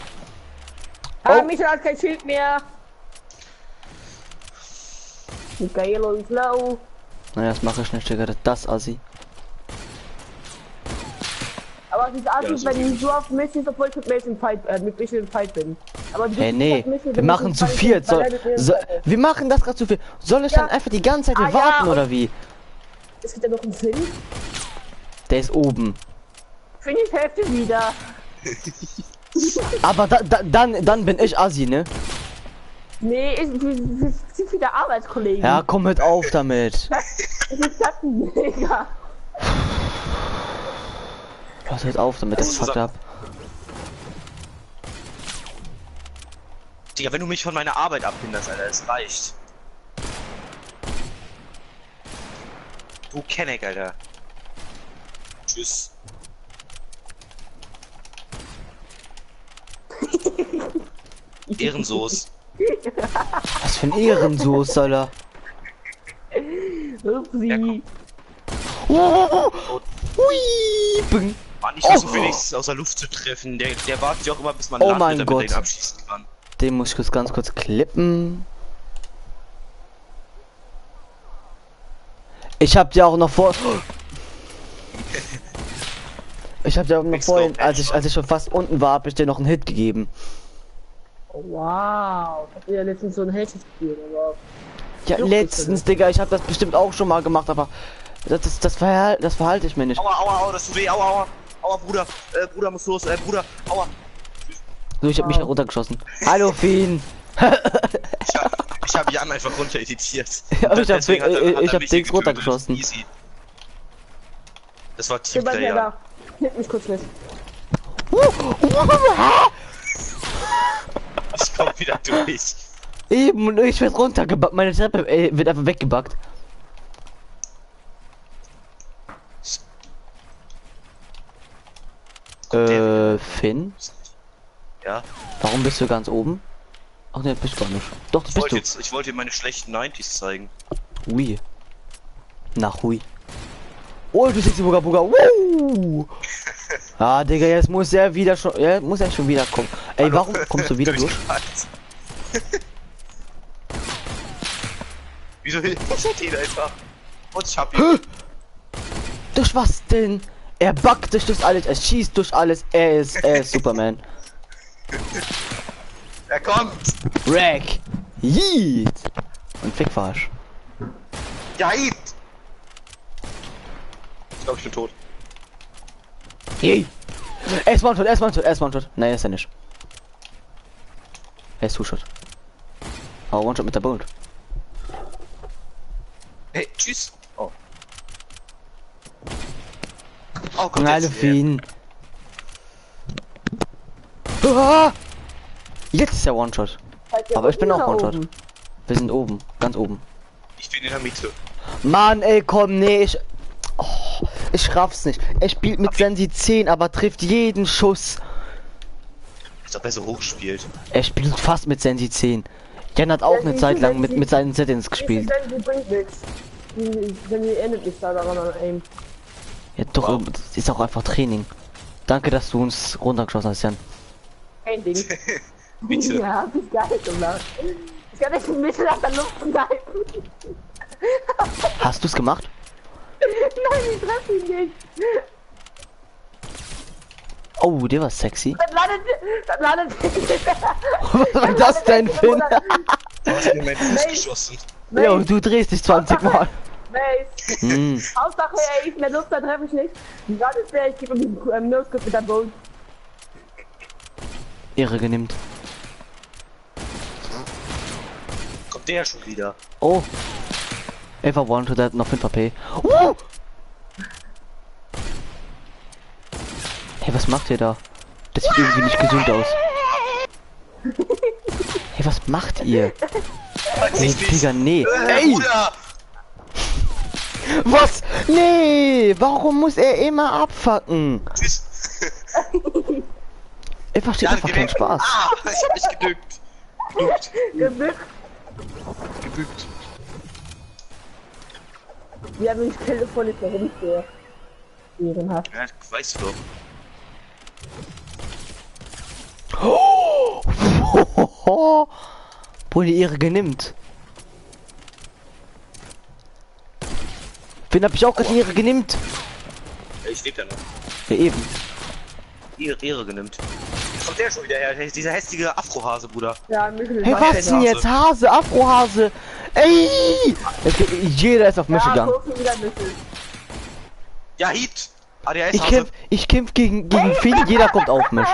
Speaker 2: Ah, Michel hat kein Schild mehr. Michaelo ist low.
Speaker 1: Naja, das mache ich nicht, Digga. Das Assi.
Speaker 2: Aber es ist arg,
Speaker 3: Ja, so
Speaker 2: wenn
Speaker 3: geht
Speaker 2: ich so auf Michel, obwohl ich mit Michel im Fight bin. Aber du
Speaker 1: Hey,
Speaker 2: bist
Speaker 1: nee,
Speaker 2: auf Michel,
Speaker 1: wir
Speaker 2: wenn
Speaker 1: machen
Speaker 2: ich
Speaker 1: zu
Speaker 2: im Fight
Speaker 1: viert.
Speaker 2: bin, weil er mit mir im Fight ist.
Speaker 1: Wir machen das gerade zu viel. Soll ich
Speaker 2: Ja.
Speaker 1: dann einfach die ganze Zeit hier
Speaker 2: Ah,
Speaker 1: warten
Speaker 2: ja,
Speaker 1: oder wie?
Speaker 2: Es gibt ja noch einen Film.
Speaker 1: Der ist oben.
Speaker 2: Finde ich Hälfte wieder.
Speaker 1: Aber dann bin ich Assi, ne?
Speaker 2: Nee, wir sind wieder Arbeitskollegen.
Speaker 1: Ja, komm hört auf damit.
Speaker 2: Das ist Plattenleger.
Speaker 1: Was hört auf damit, das fuckt ab.
Speaker 3: Digga, wenn du mich von meiner Arbeit abhinderst, Alter, es reicht. Du Kenneck, Alter. Tschüss. Ehrensoß.
Speaker 1: Was für ein Ehrensoß, Alter.
Speaker 2: Upsi.
Speaker 1: Hui, bing.
Speaker 3: Mann, ich versuche wenigstens aus der Luft zu treffen. Der wartet ja auch immer, bis man
Speaker 1: Oh
Speaker 3: landet,
Speaker 1: mein
Speaker 3: damit
Speaker 1: Gott.
Speaker 3: er ihn abschießen kann.
Speaker 1: Den muss ich ganz kurz klippen. Ich hab dir auch noch vor. Ich hab dir auch noch vorhin, als ich schon fast unten war, hab ich dir noch einen Hit gegeben.
Speaker 2: Wow. Ich hab ja letztens so ein Held gespielt, aber.
Speaker 1: Ja,
Speaker 2: Juckt
Speaker 1: letztens,
Speaker 2: dich
Speaker 1: Digga, ich hab das bestimmt auch schon mal gemacht, aber das verhalte ich mir nicht.
Speaker 3: Aua, aua, aua, das tut weh, aua, aua. Aua, Bruder, Bruder muss los, Bruder, aua.
Speaker 1: So, ich hab mich runtergeschossen. Hallo, Fien.
Speaker 3: Ich hab Jan einfach runter editiert.
Speaker 1: Ja, ich hab
Speaker 3: Deswegen hat
Speaker 1: Dings
Speaker 3: mich
Speaker 1: runtergeschossen.
Speaker 3: hier getötet. Easy. Das war
Speaker 2: Sebastian,
Speaker 3: Teamplayer.
Speaker 2: da. Nimm mich kurz mit.
Speaker 3: Ich komm wieder durch.
Speaker 1: Eben, und ich werd runtergebackt. Meine Treppe wird einfach weggebackt. Finn?
Speaker 3: Ja,
Speaker 1: Warum bist du ganz oben? Ach ne, bist du gar nicht. Doch, das bist du.
Speaker 3: ich wollte dir meine schlechten 90s zeigen.
Speaker 1: Hui. Nach Hui. Oh, du siehst die Buga Buga. Woo! Ah, Digga, jetzt muss er wieder schon. Ja, muss er schon wieder kommen. Ey,
Speaker 3: Hallo.
Speaker 1: warum kommst du wieder durch?
Speaker 3: Durchgepackt. Wieso hilft ihn einfach? Und ich hab ihn.
Speaker 1: Durch was denn? Er backt durch alles, er schießt durch alles, er ist Superman.
Speaker 3: Er kommt!
Speaker 1: Rack! Yeet! Und Fickfarsch.
Speaker 3: Ja, Eid! Ich glaube, ich bin tot.
Speaker 1: Yay! Er ist One-Shot, er ist One-Shot, er ist One-Shot. Nein, er ist er nicht. Er ist Two-Shot. Aber One-Shot mit der Bolt.
Speaker 3: Hey, tschüss! Oh. Oh Gott,
Speaker 1: Nein,
Speaker 3: jetzt-
Speaker 1: Fien. Ah! Jetzt ist er One-Shot. Aber ich bin auch One-Shot. Wir sind oben, ganz oben.
Speaker 3: Ich bin in der Mitte.
Speaker 1: Mann, ey, komm, nee, ich raff's nicht. Er spielt mit Sensi 10, aber trifft jeden Schuss.
Speaker 3: Als ob er so hoch spielt.
Speaker 1: Er spielt fast mit Sensi 10. Jan hat auch eine Zeit lang mit seinen Settings gespielt.
Speaker 2: Die bringt nichts. Wenn die endet nicht daran an Aim.
Speaker 1: Ja, doch,
Speaker 3: Wow.
Speaker 1: das ist auch einfach Training. Danke, dass du uns runtergeschossen hast, Jan.
Speaker 2: Kein Ding.
Speaker 3: Bitte.
Speaker 2: Ja, das ist geil gemacht. Ich kann nicht ein bisschen aus der Luft bleiben.
Speaker 1: Hast du's gemacht?
Speaker 2: Nein, ich treffe ihn nicht.
Speaker 1: Oh, der war sexy.
Speaker 2: Dann landet
Speaker 1: Was war das denn, Finn?
Speaker 3: Du hast mir meinen Fuß geschossen.
Speaker 1: Jo, du drehst dich 20 Mal.
Speaker 2: Mace.
Speaker 1: Hm.
Speaker 2: Hauptsache, ey, in der Luft, dann treffe ich nicht. Gerade ist der, ich gebe ihm No-Scope mit der Bolt.
Speaker 1: Ehre genimmt.
Speaker 3: Kommt der schon wieder?
Speaker 1: Oh. Er war One-Shot, der hat noch 5 HP. Hey, was macht ihr da? Das sieht irgendwie nicht gesund aus. Hey, was macht ihr? Hey, Digga, nee. Ey!
Speaker 3: Bruder!
Speaker 1: Was? Nee! Warum muss er immer abfacken?
Speaker 3: Tschüss!
Speaker 1: Er versteht einfach keinen Spaß.
Speaker 3: Ah, ich hab mich gedückt.
Speaker 2: Gebückt.
Speaker 3: Gebückt.
Speaker 2: Wir haben mich telefoniert, warum ich der ehrenhaft.
Speaker 3: Ja, weißt du doch.
Speaker 1: Wo die Ehre genimmt. Wen hab ich auch gerade die Ehre genimmt?
Speaker 3: Ja, ich lebe ja noch.
Speaker 1: Ja, eben.
Speaker 3: Ehre genimmt. Kommt der schon wieder her? Dieser hässliche Afrohase, Bruder.
Speaker 2: Ja, Michel
Speaker 1: Hey, was denn jetzt? Hase, Afrohase. Ey! Jeder ist auf Michigan.
Speaker 2: Ja, guck wieder Michel.
Speaker 3: Ja, Heat! ADHS
Speaker 1: Ich kämpf gegen Finn, jeder kommt auf mich.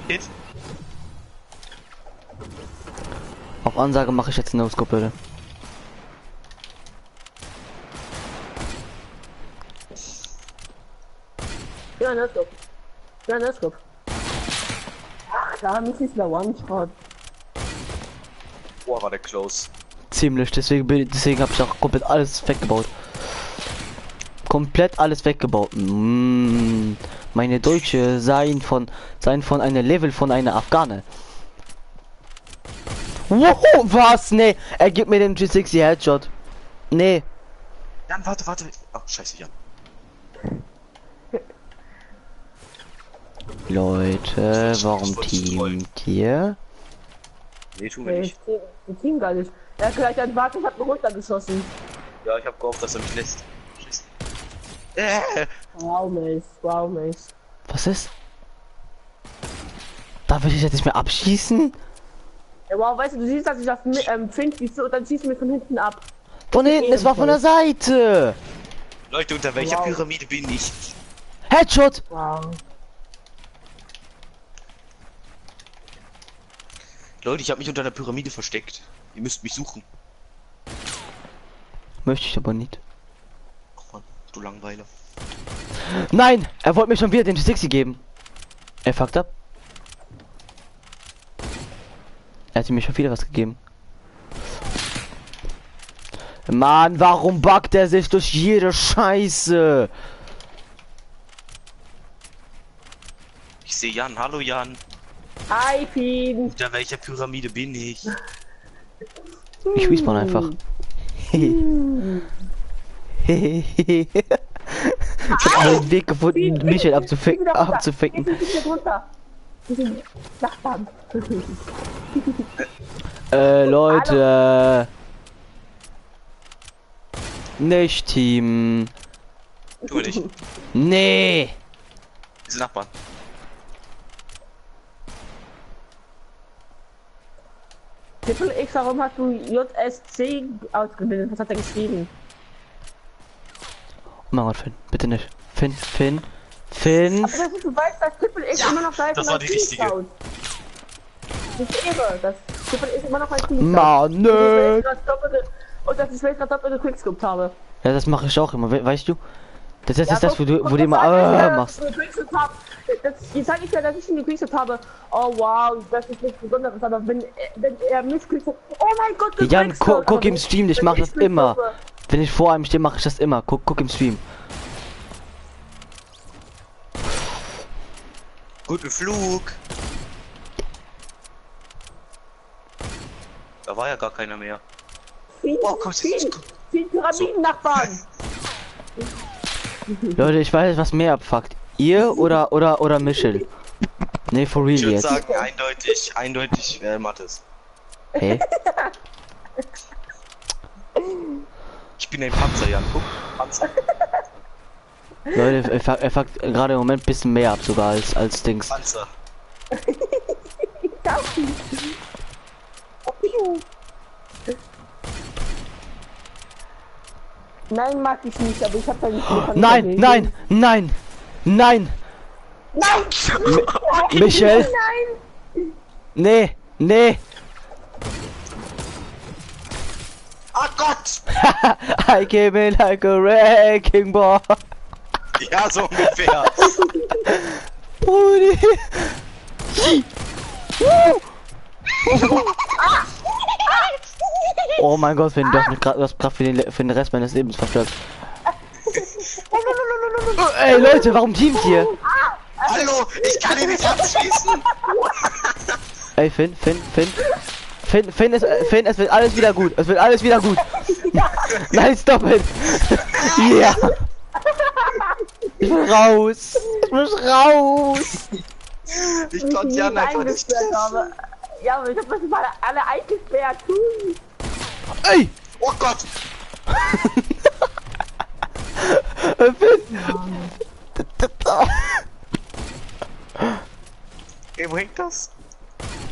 Speaker 3: Hit.
Speaker 1: Auf Ansage mache ich jetzt No-Scope, bitte.
Speaker 2: Ja, No-Scope. Ja, No-Scope. Ach, klar, Michel ist der One-Shot.
Speaker 3: Boah, war der close.
Speaker 1: Ziemlich, deswegen habe ich auch komplett alles weggebaut. Komplett alles weggebaut. Meine Deutsche seien von einem Level von einer Afghane. Wow, was? Nee, er gibt mir den G60 Headshot. Nee.
Speaker 3: Jan, warte. Oh, scheiße, Jan.
Speaker 1: Leute, warum teamt ihr?
Speaker 3: Nee, tun wir nicht.
Speaker 2: Wir teamen gar nicht. Er hat gleich einen Wart und hat einen runtergeschossen.
Speaker 3: Ja, ich hab gehofft, dass er mich lässt. Scheiße.
Speaker 2: Wow, Mace.
Speaker 1: Was ist? Darf ich jetzt nicht mehr abschießen?
Speaker 2: Ja, wow, weißt du siehst, dass ich auf Fink schieße und dann schießt mir von hinten ab.
Speaker 1: Von hinten, es war von der Seite.
Speaker 3: Leute, unter welcher
Speaker 2: Wow.
Speaker 3: Pyramide bin ich?
Speaker 1: Headshot.
Speaker 2: Wow.
Speaker 3: Leute, ich habe mich unter der Pyramide versteckt. Ihr müsst mich suchen.
Speaker 1: Möchte ich aber nicht.
Speaker 3: Ach Mann, du Langweiler.
Speaker 1: Nein, er wollte mir schon wieder den G60 geben. Er fuckt ab. Er hat mir schon wieder was gegeben. Mann, warum buggt er sich durch jede Scheiße?
Speaker 3: Ich sehe Jan. Hallo Jan.
Speaker 2: Hi, Pien.
Speaker 3: Unter welcher Pyramide bin ich?
Speaker 1: Ich respawn einfach. Ich hab einen Weg gefunden, Michael abzuficken.
Speaker 2: Wir sind hier drunter. Wir sind Nachbarn.
Speaker 1: Leute. Nicht Team.
Speaker 3: Tu nicht. Wir
Speaker 1: Nee.
Speaker 3: sind Nachbarn.
Speaker 2: Triple X, warum hast du JSC ausgebildet? Was hat er geschrieben?
Speaker 1: Oh mein Gott, Finn. Bitte nicht. Finn.
Speaker 2: Aber das ist, du weißt, dass Triple X
Speaker 3: Ja,
Speaker 2: immer noch Seiten
Speaker 3: das war die richtige.
Speaker 2: schaut. Das ist irre, dass Triple X immer noch ein Team
Speaker 1: Mann, nö.
Speaker 2: und dass ich gerade doppelte Quickscope habe.
Speaker 1: Ja, das mache ich auch immer, weißt du? Das ist
Speaker 2: Ja,
Speaker 1: das, wo du
Speaker 2: guck,
Speaker 1: immer machst.
Speaker 2: Jetzt sage ich ja, dass ich ihn gequickscope habe. Oh wow, das ist nichts Besonderes, aber wenn er mich quickscope. Oh mein Gott,
Speaker 1: Jan, guck im Stream, ich mache das immer. Wenn ich vor einem stehe, mache ich das immer. Guck im Stream.
Speaker 3: Guten Flug. Da war ja gar keiner mehr. Oh, komm,
Speaker 2: Viel Pyramiden-Nachbarn.
Speaker 1: Leute, ich weiß, was mehr abfuckt. Ihr oder Michel? Nee, for real
Speaker 3: Ich würde
Speaker 1: jetzt.
Speaker 3: sagen, eindeutig Mathis.
Speaker 1: Hey?
Speaker 3: Ich bin ein Panzer, Jan. Guck, Panzer.
Speaker 1: Leute, er fuckt gerade im Moment ein bisschen mehr ab sogar als Dings.
Speaker 3: Panzer.
Speaker 2: Nein, mag ich nicht, aber ich hab da nicht mehr.
Speaker 1: Nein! Michel!
Speaker 2: Nein!
Speaker 1: Nee!
Speaker 3: Ah Gott!
Speaker 1: I came in like a wrecking ball.
Speaker 3: Ja, so ungefähr.
Speaker 1: Brudi. Oh mein Gott, wenn du hast gerade für den Rest meines Lebens verstört. Ey Leute, warum teamt ihr?
Speaker 3: Hallo, ich kann ihn nicht abschießen.
Speaker 1: Ey Finn, es wird alles wieder gut. Es wird alles wieder gut. Nein, stop it. Ja. Ich will raus.
Speaker 3: Ich konnte Jan einfach nicht.
Speaker 2: Ja, aber ich hab das mal alle eingesperrt.
Speaker 1: Ey.
Speaker 3: Oh Gott.
Speaker 1: Finn.
Speaker 3: Ey, wo hängt das?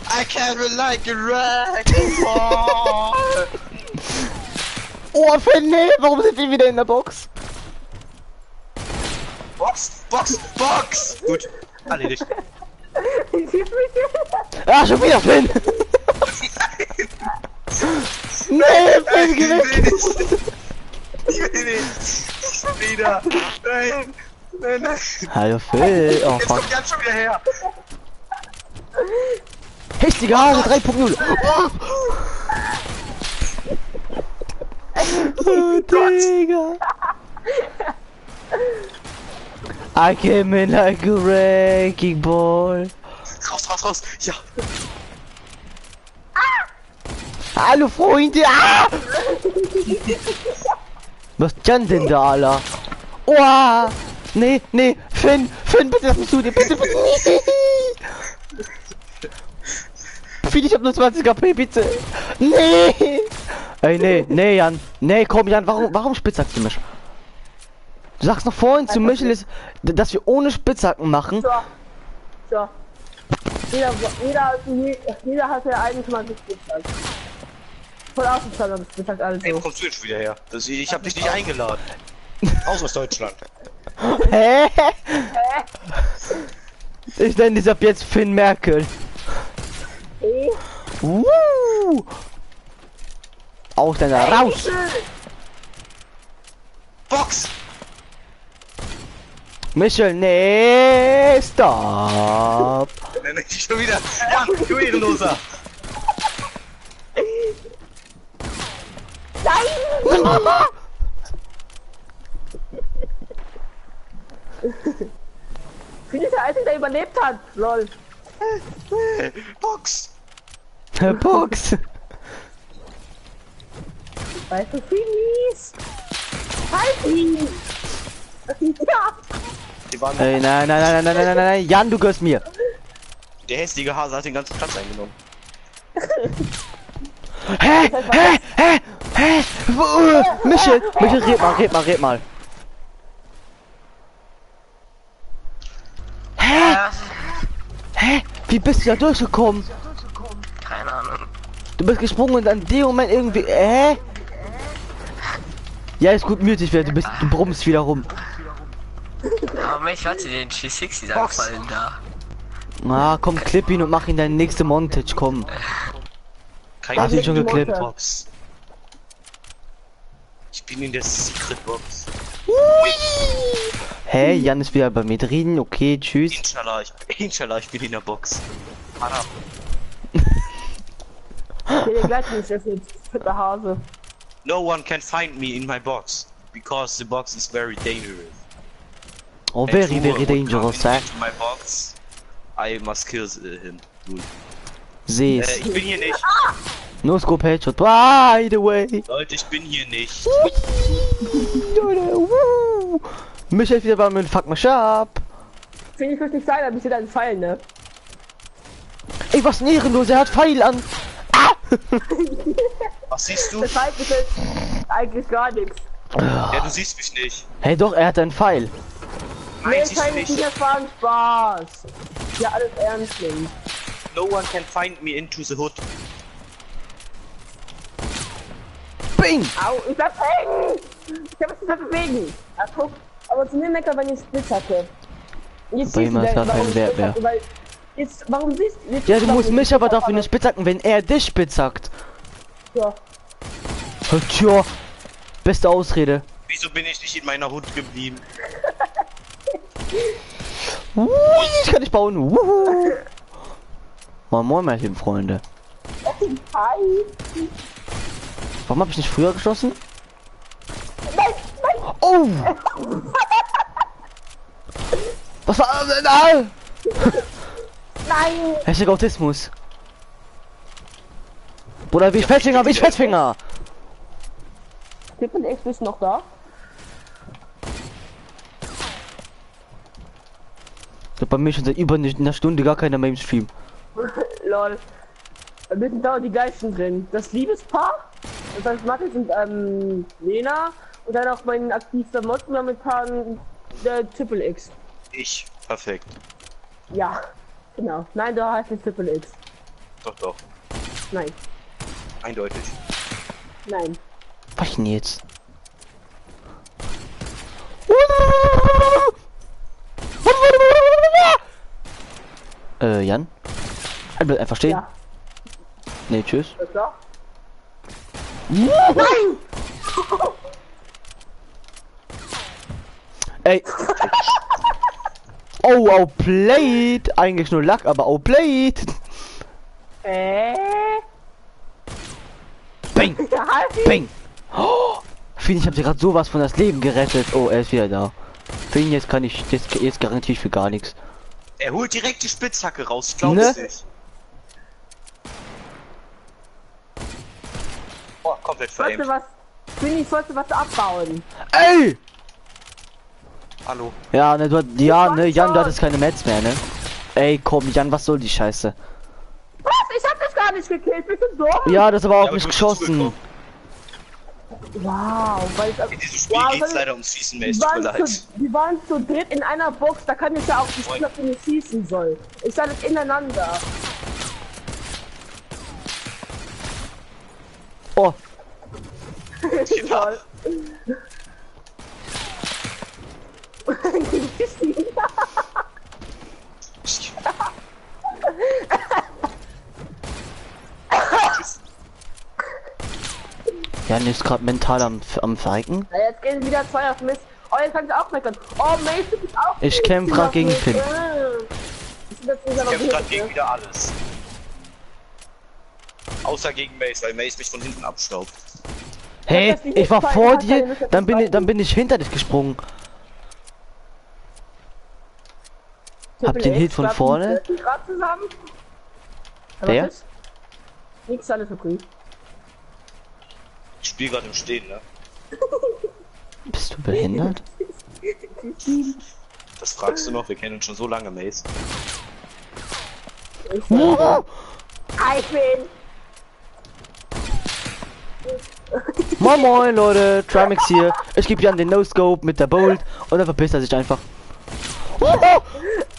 Speaker 3: I can't like a wrecking ball.
Speaker 1: Oh Finn, nee, warum sind wir wieder in der Box?
Speaker 3: Box! Gut, erledigt.
Speaker 1: Ah, schon wieder Finn! Nee, Finn, geh weg!
Speaker 3: Ich will nicht! Schon wieder! Nein!
Speaker 1: Hallo Phil! Oh
Speaker 3: Jetzt
Speaker 1: fuck.
Speaker 3: kommt Jan schon wieder her!
Speaker 1: Heftige Haare 3.0! Oh, Digga! I came in like a wrecking ball.
Speaker 3: Raus. Ja.
Speaker 1: Hallo Freunde! Ah! Was ist denn da, Alter? Oh! Nee, Finn, bitte lass mich zu dir, bitte. Finn, ich hab nur 20 KP, bitte. Nee! Ey, nee, Jan. Nee, komm, Jan, warum spitzhackst du mich? Du sagst noch vorhin zu Michel, dass wir ohne Spitzhacken machen.
Speaker 2: So. Jeder hat ja eigentlich mal gespitzhackt. Von außen schon, aber das sagt alles
Speaker 3: Ey, wo
Speaker 2: so.
Speaker 3: kommst du jetzt wieder her? Ich hab dich nicht eingeladen. Aus Deutschland.
Speaker 1: Hä? Ich nenne dich ab jetzt Finn Merkel. Ausländer, raus!
Speaker 3: Box!
Speaker 1: Michel, nee, stop!
Speaker 3: Nenn ich dich schon wieder. Ja, du Ehrenloser!
Speaker 2: Finn ist der Einzige, der überlebt hat. Lol.
Speaker 3: Box!
Speaker 1: Box!
Speaker 2: Weißt du, Finnies? Halt ihn! Ja!
Speaker 3: Die waren
Speaker 1: Ey, nein, Jan, du gehörst mir!
Speaker 3: Der hässliche Hase hat den ganzen Platz eingenommen.
Speaker 1: Hä? Michel, red mal. Hä? Wie bist du da durchgekommen?
Speaker 4: Keine Ahnung.
Speaker 1: Du bist gesprungen und an dem Moment irgendwie, Ja, ist gut, mutig werden, du brummst wieder rum.
Speaker 4: Aber Mensch, warte, den G6 ist
Speaker 3: Box.
Speaker 4: angefallen da.
Speaker 1: Ah, komm, clip ihn und mach ihn deine nächste Montage, komm. Hast du ihn schon geklippt?
Speaker 3: Box. Ich bin in der Secret Box.
Speaker 1: Hä, Jan ist wieder bei mir drin, okay, tschüss.
Speaker 3: Inshallah, ich bin in der Box. Haram.
Speaker 2: Ich will dir gleich nicht öffnen, der Hase.
Speaker 3: No one can find me in my box because the box is very dangerous.
Speaker 1: Oh,
Speaker 3: And
Speaker 1: very,
Speaker 3: whoever
Speaker 1: very
Speaker 3: would come
Speaker 1: dangerous, hä?
Speaker 3: into my box, I must kill him. Gut.
Speaker 1: Seh's.
Speaker 3: Ich bin hier nicht.
Speaker 1: No scope headshot, by the way.
Speaker 3: Leute, ich bin hier nicht.
Speaker 1: Michael ist wieder bei mir, fuck mich ab.
Speaker 2: Finde ich muss nicht sein, aber ich sehe deinen Pfeil, ne?
Speaker 1: Ey, was ein Ehrenloser, er hat Pfeil an.
Speaker 3: Was siehst du?
Speaker 2: Das heißt, ich will eigentlich gar nichts.
Speaker 3: Ja, du siehst mich nicht.
Speaker 1: Hey, doch, er hat einen Pfeil.
Speaker 3: Nein,
Speaker 2: Nee,
Speaker 3: siehst du
Speaker 2: keine
Speaker 3: nicht.
Speaker 2: Tiger fahren Spaß. Ja, alles ernst nehmen.
Speaker 3: No one can find me into the hood.
Speaker 1: Bing!
Speaker 2: Au, ich bleib hängen! Ich kann mich nicht mehr bewegen. Ja, guck. Aber zu mir meckern, wenn ich Spitz hatte. Und jetzt
Speaker 1: Bei
Speaker 2: siehst
Speaker 1: ihm
Speaker 2: du,
Speaker 1: hat er
Speaker 2: warum
Speaker 1: keinen
Speaker 2: ich
Speaker 1: Wert
Speaker 2: Spitz
Speaker 1: mehr.
Speaker 2: hatte, weil jetzt, warum siehst du?
Speaker 1: Ja, du musst mich aber dafür nicht spitzhacken, wenn er dich spitzhackt.
Speaker 2: Ja.
Speaker 1: Tja, beste Ausrede.
Speaker 3: Wieso bin ich nicht in meiner Hut geblieben?
Speaker 1: Ich kann nicht bauen. Moin, meine lieben Freunde.
Speaker 2: Hi.
Speaker 1: Warum habe ich nicht früher geschossen?
Speaker 2: Nein.
Speaker 1: Oh! Was war denn da?
Speaker 2: Nein.
Speaker 1: Hashtag Autismus. Bruder, wie ich Fettfinger, wie ich Fettfinger.
Speaker 2: Gibt man echt noch da?
Speaker 1: Ich hab bei mir schon seit über einer Stunde gar keiner mehr im Stream.
Speaker 2: Lol. Da sind dauernd die Geisten drin. Das Liebespaar. Das heißt, Mathe sind Lena. Und dann auch mein aktivster Mod momentan der Triple X.
Speaker 3: Ich. Perfekt.
Speaker 2: Ja, genau. Nein, da heißt es Triple X.
Speaker 3: Doch.
Speaker 2: Nein,
Speaker 3: Eindeutig.
Speaker 2: nein.
Speaker 1: Was denn jetzt? Jan? Bleib einfach stehen.
Speaker 2: Ja,
Speaker 1: Nee, tschüss.
Speaker 2: das doch.
Speaker 1: Ey. Oh, Plate. Eigentlich nur Lack, aber Plate. Bing,
Speaker 2: Halt ihn!
Speaker 1: bing. Oh, Finn, ich hab dir gerade sowas von das Leben gerettet. Oh, er ist wieder da. Für ihn jetzt kann ich, jetzt garantiere ich für gar nichts.
Speaker 3: Er holt direkt die Spitzhacke raus, ich glaub's
Speaker 1: Ne?
Speaker 3: nicht. Boah, komplett
Speaker 2: Wolltest du
Speaker 3: veraimt.
Speaker 2: was? Queenie, wolltest du was abbauen?
Speaker 1: Ey!
Speaker 3: Hallo.
Speaker 1: Ja, ne, ja, ne, Jan, du
Speaker 2: schon.
Speaker 1: hattest keine Mets mehr, ne? Ey, komm, Jan, was soll die Scheiße?
Speaker 2: Was? Ich hab dich gar nicht gekillt, bist du dumm?
Speaker 1: Ja, das aber auch
Speaker 3: aber
Speaker 1: nicht
Speaker 3: du bist
Speaker 1: geschossen.
Speaker 3: dazugekommen.
Speaker 2: Wow, weil
Speaker 3: In diesem Spiel
Speaker 2: Wow,
Speaker 3: geht's
Speaker 2: weil-
Speaker 3: leider ums Schießen,
Speaker 2: die
Speaker 3: Mace, tut mir
Speaker 2: waren,
Speaker 3: leid.
Speaker 2: die waren zu dritt in einer Box, da kann ich ja auch nicht
Speaker 3: Moin.
Speaker 2: Knöpfe nicht schießen soll. Ich stand jetzt ineinander.
Speaker 1: Oh,
Speaker 3: Genau.
Speaker 1: Jan ist gerade mental am Verrecken.
Speaker 2: Ja, jetzt gehen wieder zwei auf Mist. Oh, jetzt kann ich auch meckern. Oh, Mace, du bist auch.
Speaker 1: Ich kämpf grad gegen Finn.
Speaker 2: Ich bin jetzt nicht
Speaker 3: Ich kämpfe gerade gegen
Speaker 2: aber
Speaker 3: wieder alles. Außer gegen Mace, weil Mace mich von hinten abstaubt.
Speaker 1: Hey,
Speaker 2: das nicht
Speaker 1: ich war
Speaker 2: gefallen,
Speaker 1: vor
Speaker 2: hat
Speaker 1: dir,
Speaker 2: keine Lust
Speaker 1: dann
Speaker 2: zu
Speaker 1: bin ich hinter dich gesprungen. Habt ihr den Hit von vorne?
Speaker 2: Gerade zusammen.
Speaker 1: Wer?
Speaker 2: Nix alles okay.
Speaker 3: Ich spiele gerade im Stehen, ne?
Speaker 1: Bist du behindert?
Speaker 3: Das fragst du noch, wir kennen uns schon so lange, Mace.
Speaker 2: Ich
Speaker 1: Oh,
Speaker 2: bin.
Speaker 1: moin moin Leute, Trimax hier. Ich gebe Jan den No-Scope mit der Bolt und dann verpisst er sich einfach.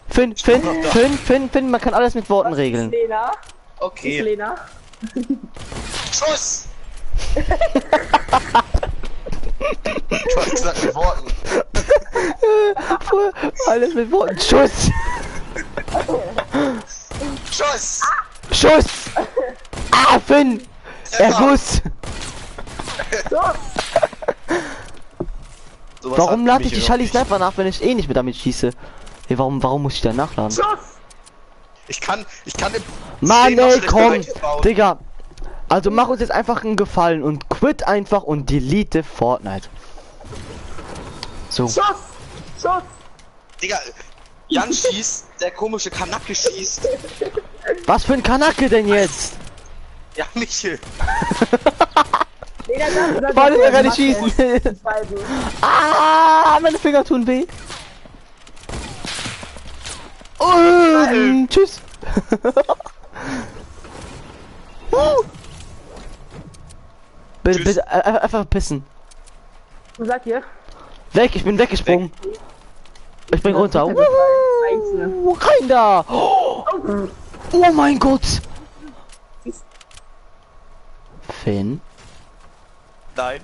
Speaker 1: Finn, man kann alles mit Worten regeln.
Speaker 2: Lena. Ist
Speaker 3: Okay.
Speaker 2: Lena.
Speaker 3: Schuss! Du hast gesagt mit Worten.
Speaker 1: Alles mit Worten. Schuss!
Speaker 3: Schuss!
Speaker 1: Schuss! Ah, Finn! Er muss!
Speaker 3: Sowas
Speaker 1: Warum
Speaker 3: hat
Speaker 1: lade
Speaker 3: mich
Speaker 1: ich die
Speaker 3: hier
Speaker 1: Charlie
Speaker 3: noch nicht.
Speaker 1: Sniper nach, wenn ich eh nicht mehr damit schieße? Hey, warum muss ich da nachladen?
Speaker 2: Schuss!
Speaker 3: Ich kann im
Speaker 1: Mann,
Speaker 3: Stehen noch
Speaker 1: ey,
Speaker 3: schlechter
Speaker 1: komm!
Speaker 3: reinbauen.
Speaker 1: Digga! Also mach uns jetzt einfach einen Gefallen und quit einfach und delete Fortnite. So.
Speaker 2: Schuss! Schuss!
Speaker 3: Digga, Jan schießt, der komische Kanacke schießt.
Speaker 1: Was für ein Kanacke denn jetzt?
Speaker 3: Ja, Michel.
Speaker 2: Lena, das
Speaker 1: Warte, ich kann nicht schießen. Ah, meine Finger tun weh. Und tschüss. Bitte,
Speaker 3: Tschüss.
Speaker 1: bitte, einfach pissen.
Speaker 2: Was sagt ihr?
Speaker 1: Weg, ich bin weggesprungen. Ich spring runter.
Speaker 2: Scheiße.
Speaker 1: Rein da. Oh mein Gott. Finn.
Speaker 3: Nein.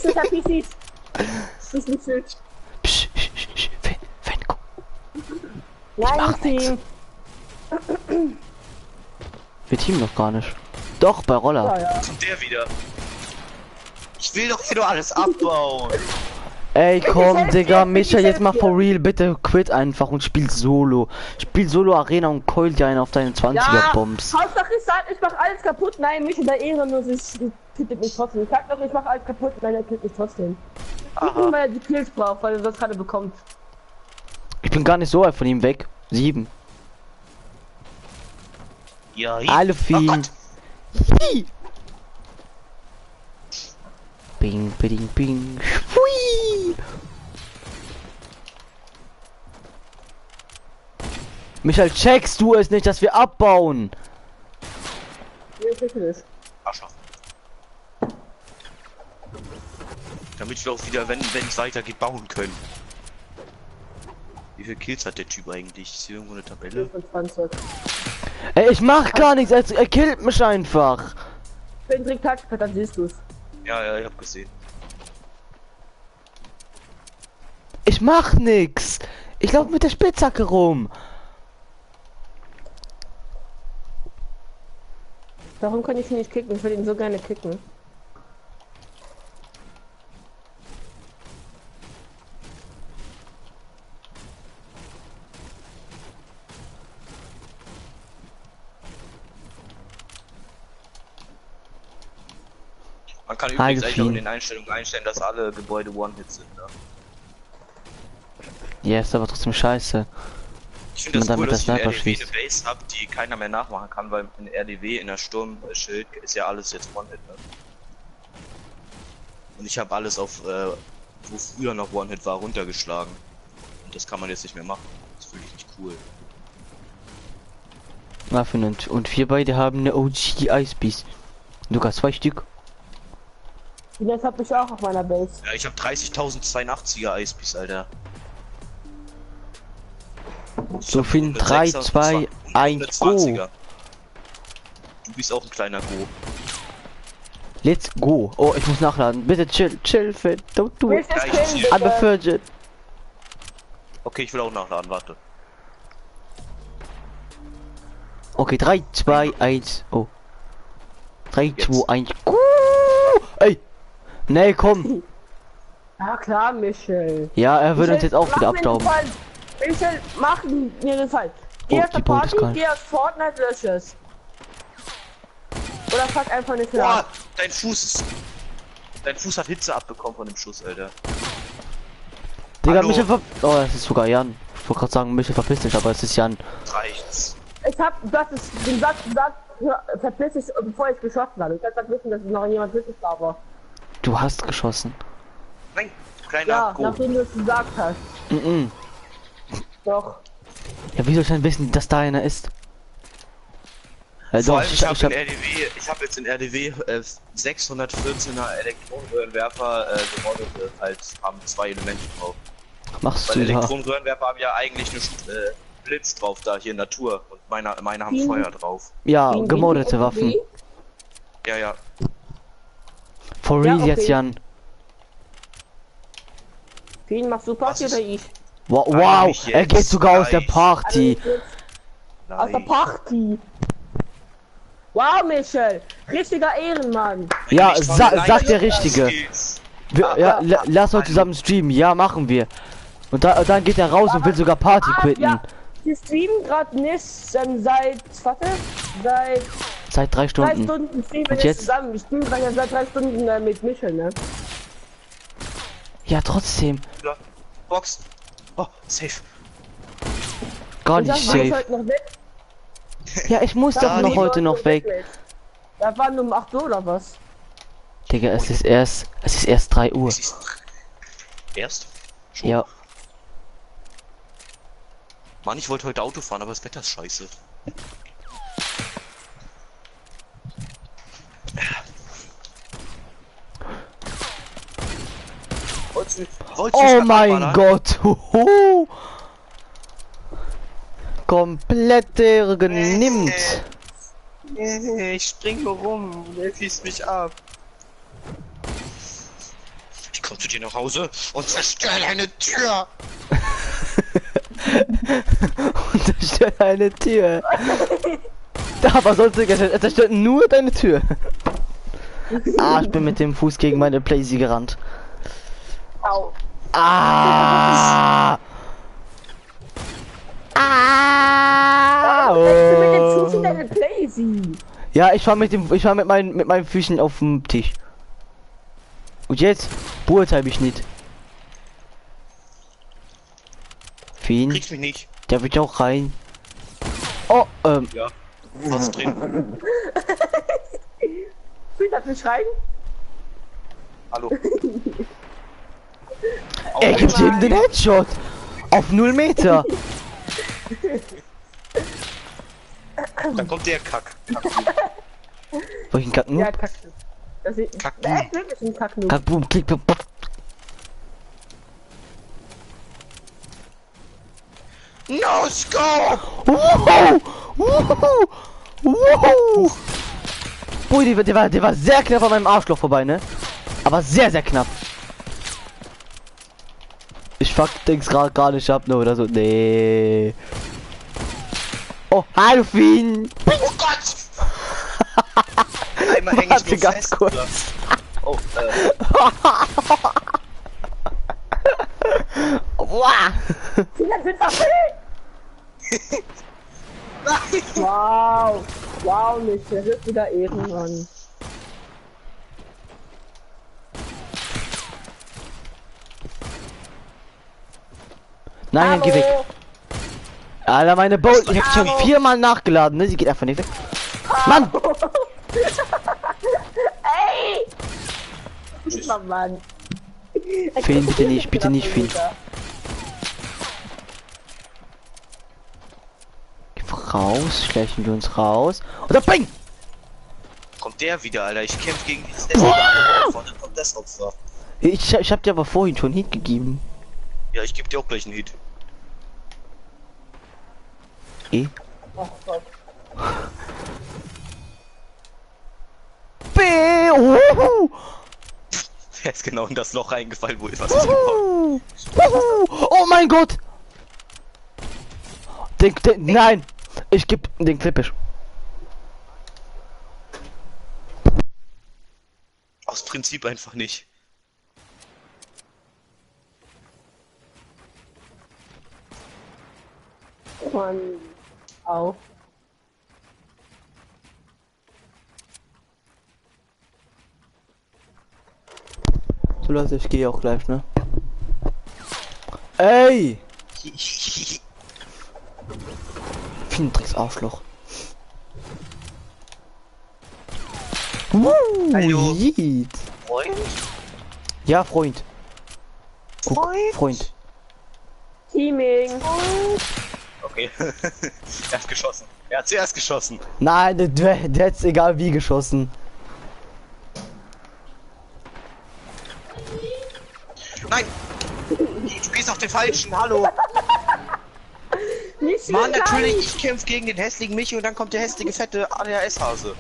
Speaker 2: Ich hab PCs. Das ist nicht schön.
Speaker 1: Psch, Finn, guck.
Speaker 2: Nein,
Speaker 1: mach nix.
Speaker 2: Team.
Speaker 1: Wir teamen noch gar nicht. Doch, bei Roller.
Speaker 2: Ja, ja.
Speaker 3: Kommt der wieder. Ich will doch hier nur alles abbauen.
Speaker 1: Ey, komm,
Speaker 2: helf
Speaker 1: Digga,
Speaker 2: dir,
Speaker 1: Micha,
Speaker 2: ich
Speaker 1: jetzt
Speaker 2: helf
Speaker 1: mal
Speaker 2: dir.
Speaker 1: for real, bitte quit einfach und spiel Solo. Spiel Solo Arena und keul dir einen auf deine 20er Bombs.
Speaker 2: Hauptsache ich sag, ich mach alles kaputt. Nein, mich in der Ehre, ich killt mich trotzdem. Ich sag doch, ich mach alles kaputt. Nein, er killt mich trotzdem. Weil er die Kills braucht, weil er das gerade bekommt.
Speaker 1: Ich bin gar nicht so weit von ihm weg. 7.
Speaker 3: Ja,
Speaker 1: Alle
Speaker 3: Oh
Speaker 1: viel.
Speaker 3: Gott.
Speaker 1: Bing, bing, bing. Hui. Michael, checkst du es nicht, dass wir abbauen?
Speaker 2: Ja, ich weiß nicht.
Speaker 3: Arschloch. Damit wir auch wieder, wenn es weitergeht, bauen können. Wie viele Kills hat der Typ eigentlich? Ist hier irgendwo eine Tabelle?
Speaker 2: 25.
Speaker 1: Ey, ich mach gar nichts, er killt mich einfach.
Speaker 2: Wenn Trick Touchpad, dann siehst du's.
Speaker 3: Ja, ich hab gesehen.
Speaker 1: Ich mach nix. Ich lauf mit der Spitzhacke rum.
Speaker 2: Warum kann ich ihn nicht kicken? Ich will ihn so gerne kicken.
Speaker 3: Man kann
Speaker 1: Hi,
Speaker 3: übrigens eigentlich auch in
Speaker 1: Fien.
Speaker 3: den Einstellungen einstellen, dass alle Gebäude One-Hit sind. Ne?
Speaker 1: Ja, ist aber trotzdem scheiße.
Speaker 3: Ich finde
Speaker 1: Man
Speaker 3: das cool,
Speaker 1: damit
Speaker 3: dass ich
Speaker 1: das
Speaker 3: in
Speaker 1: Sniper
Speaker 3: RDW
Speaker 1: schießt.
Speaker 3: eine Base habe, die keiner mehr nachmachen kann, weil in RDW, in der Sturmschild, ist ja alles jetzt One-Hit. Ne? Und ich habe alles auf, wo früher noch One-Hit war, runtergeschlagen. Und das kann man jetzt nicht mehr machen. Das finde ich nicht cool.
Speaker 1: Und wir beide haben eine OG Ice Beast. Du hast 2 Stück.
Speaker 2: Und das hab ich auch auf meiner Base.
Speaker 3: Ja, ich habe 30.082er Icebeast, Alter. Ich
Speaker 1: So
Speaker 3: hab
Speaker 1: viel 3,
Speaker 3: 106er,
Speaker 1: 2, 1, go.
Speaker 3: 120er. Du bist auch ein kleiner Go.
Speaker 1: Let's go. Oh, ich muss nachladen. Bitte chill, Fett. Don't do it.
Speaker 2: Willst du
Speaker 3: Ja, ich
Speaker 2: killen,
Speaker 3: chill.
Speaker 1: I'm a
Speaker 2: bitte?
Speaker 1: virgin.
Speaker 3: Okay, ich will auch nachladen, warte.
Speaker 1: Okay, 3, 2, 1. Oh. 3,
Speaker 3: Jetzt.
Speaker 1: 2, 1. Ey. Nee, komm.
Speaker 2: Ja klar, Michel.
Speaker 1: Ja, er würde uns jetzt auch wieder abstauben.
Speaker 2: Michel, mach mir den Fall. Geh
Speaker 1: Oh,
Speaker 2: aus der
Speaker 1: die Boot ist
Speaker 2: Party,
Speaker 1: kalt.
Speaker 2: geh aus Fortnite, lösch es. Oder fuck einfach nicht
Speaker 3: Boah,
Speaker 2: nach.
Speaker 3: dein Fuß ist... Dein Fuß hat Hitze abbekommen von dem Schuss, Alter.
Speaker 1: Digga,
Speaker 3: Hallo.
Speaker 1: Michel Oh, das ist sogar Jan. Ich wollte gerade sagen, Michel verpiss dich, aber es ist Jan.
Speaker 3: Reicht's.
Speaker 2: Ich hab, das ist, den Satz gesagt, verpiss dich, bevor ich geschossen habe. Ich kann wissen, dass noch jemand wirklich da war.
Speaker 1: Du hast geschossen.
Speaker 3: Nein, kleiner
Speaker 2: Ja,
Speaker 3: Go.
Speaker 2: nachdem du es gesagt hast. Doch.
Speaker 1: Ja, wie soll ich denn wissen, dass da einer ist?
Speaker 3: Vor
Speaker 1: Doch,
Speaker 3: allem, ich habe jetzt in RDW 614er Elektronenröhrenwerfer gemoddet, halt haben 2 Elemente drauf.
Speaker 1: machst
Speaker 3: Weil
Speaker 1: du da?
Speaker 3: Elektronenröhrenwerfer haben ja eigentlich nur Blitz drauf da hier in Natur und meine haben
Speaker 2: Mhm.
Speaker 3: Feuer drauf.
Speaker 1: Ja,
Speaker 2: Gegen
Speaker 1: gemodete
Speaker 2: die
Speaker 1: Waffen.
Speaker 2: FDP?
Speaker 3: Ja, ja.
Speaker 1: For
Speaker 2: Ja,
Speaker 1: real jetzt,
Speaker 2: okay.
Speaker 1: Jan.
Speaker 2: Wen machst du Party
Speaker 3: Was ist-
Speaker 2: oder ich?
Speaker 1: Wow,
Speaker 3: Nein,
Speaker 1: wow,
Speaker 3: nicht
Speaker 1: er geht
Speaker 3: jetzt.
Speaker 1: sogar aus der
Speaker 3: Gleich.
Speaker 1: Party.
Speaker 2: Aus der
Speaker 3: Nein.
Speaker 2: Party. Wow, Michel. Richtiger Ehrenmann.
Speaker 1: Ja,
Speaker 3: Nicht von
Speaker 1: sag der
Speaker 3: Leid-
Speaker 1: Richtige.
Speaker 3: Skills.
Speaker 1: Ja, lass heute zusammen streamen. Ja, machen wir. Und dann geht er raus und will sogar Party quitten.
Speaker 2: Ja, wir streamen gerade nicht seit
Speaker 1: 3
Speaker 2: 3
Speaker 1: Stunden.
Speaker 2: Stunden streamen wir
Speaker 1: Und
Speaker 2: nicht
Speaker 1: jetzt?
Speaker 2: zusammen. Wir streamen gerade ja seit 3 Stunden mit Michel, ne?
Speaker 1: Ja, trotzdem.
Speaker 3: Ja. Box. Oh, safe.
Speaker 1: Gar
Speaker 2: Und
Speaker 1: nicht
Speaker 2: dann war ich
Speaker 1: safe.
Speaker 2: heute noch weg.
Speaker 1: Ja, ich muss doch
Speaker 2: Da
Speaker 1: noch
Speaker 2: war
Speaker 1: heute
Speaker 2: ich
Speaker 1: noch weg.
Speaker 2: Da waren um 8 Uhr oder was?
Speaker 1: Digga, es ist erst 3 Uhr.
Speaker 3: Es ist erst? Schon.
Speaker 1: Ja,
Speaker 3: Mann, ich wollte heute Auto fahren, aber das Wetter ist scheiße. Wolltest du
Speaker 1: oh
Speaker 3: mich
Speaker 1: mein
Speaker 3: abballern?
Speaker 1: Gott. Huhu. Komplett genimmt.
Speaker 3: Ich spring nur rum, der schießt mich ab. Ich komm zu dir nach Hause und zerstöre deine Tür.
Speaker 1: Und zerstört eine Tür. Aber sonst er zerstört nur deine Tür. Ah, ich bin mit dem Fuß gegen meine Playsee gerannt.
Speaker 2: Au.
Speaker 1: Ah! Ah!
Speaker 2: Warum bist du mit dem Fuß in
Speaker 1: Oh.
Speaker 2: deine Playsee?
Speaker 1: Ja, ich war mit meinen Füßen auf dem Tisch. Und jetzt beurteile mich nicht. Fien,
Speaker 3: Kriegst mich nicht.
Speaker 1: der wird auch rein. Oh,
Speaker 3: Ja. Was drin?
Speaker 2: Willst du dafür schreien?
Speaker 3: Hallo.
Speaker 1: er gibt ihm den Headshot. Auf 0 Meter.
Speaker 3: Dann kommt der Kack.
Speaker 1: Welchen Kacken?
Speaker 2: Ja, Kacknoob. Das ist
Speaker 3: Kacknoob.
Speaker 2: echt wirklich ein Kacknoob.
Speaker 1: Kackboom, klick, klick, klick.
Speaker 3: No scope!
Speaker 1: Wow! Wow! Wow! Boah, der war sehr knapp an meinem Arschloch vorbei, ne? Aber sehr, sehr knapp. Ich fuck Dings gerade gar nicht ab, ne, oder so. Nee. Oh, hallo Fien!
Speaker 3: Oh Gott! Einmal häng ich
Speaker 1: Warte
Speaker 3: nur
Speaker 1: ganz
Speaker 3: fest.
Speaker 1: kurz.
Speaker 3: oder? Oh,
Speaker 1: Wow!
Speaker 2: Das wird verfehlt! Wow! Wow, nicht. Der wird wieder Ehrenmann.
Speaker 1: Nein, geh weg. Alter, meine Bolt, ich hab schon
Speaker 2: Abo.
Speaker 1: 4-mal nachgeladen, ne? Sie geht einfach nicht weg. Mann!
Speaker 2: Ey! Oh Mann.
Speaker 1: Feen, bitte nicht, bitte nicht, Feen. Raus, schleichen wir uns raus. Und dann bang!
Speaker 3: Kommt der wieder, Alter. Ich kämpfe gegen dieses Opfer. Dann kommt das Opfer.
Speaker 1: Ich hab dir aber vorhin schon Hit gegeben.
Speaker 3: Ja, ich gebe dir auch gleich einen Hit.
Speaker 1: Eh?
Speaker 2: Oh Gott.
Speaker 3: Er ist genau in das Loch reingefallen, wo etwas ist gekommen.
Speaker 1: Oh mein Gott! Nein! Ich geb den Klippisch.
Speaker 3: Aus Prinzip einfach nicht.
Speaker 2: Mann. Au.
Speaker 1: So Leute, ich gehe auch gleich, ne? Ey! Drecks Arschloch.
Speaker 3: Hallo.
Speaker 1: Yeet.
Speaker 3: Freund?
Speaker 1: Ja, Freund. Guck, Freund.
Speaker 2: Teaming.
Speaker 3: Okay. Er hat geschossen. Er hat zuerst geschossen.
Speaker 1: Nein, der hat's egal wie geschossen.
Speaker 3: Nein! Du gehst auf den falschen, hallo!
Speaker 2: Nicht so
Speaker 3: Mann,
Speaker 2: klein.
Speaker 3: natürlich, ich kämpfe gegen den hässlichen Michi und dann kommt der hässliche fette ADHS-Hase.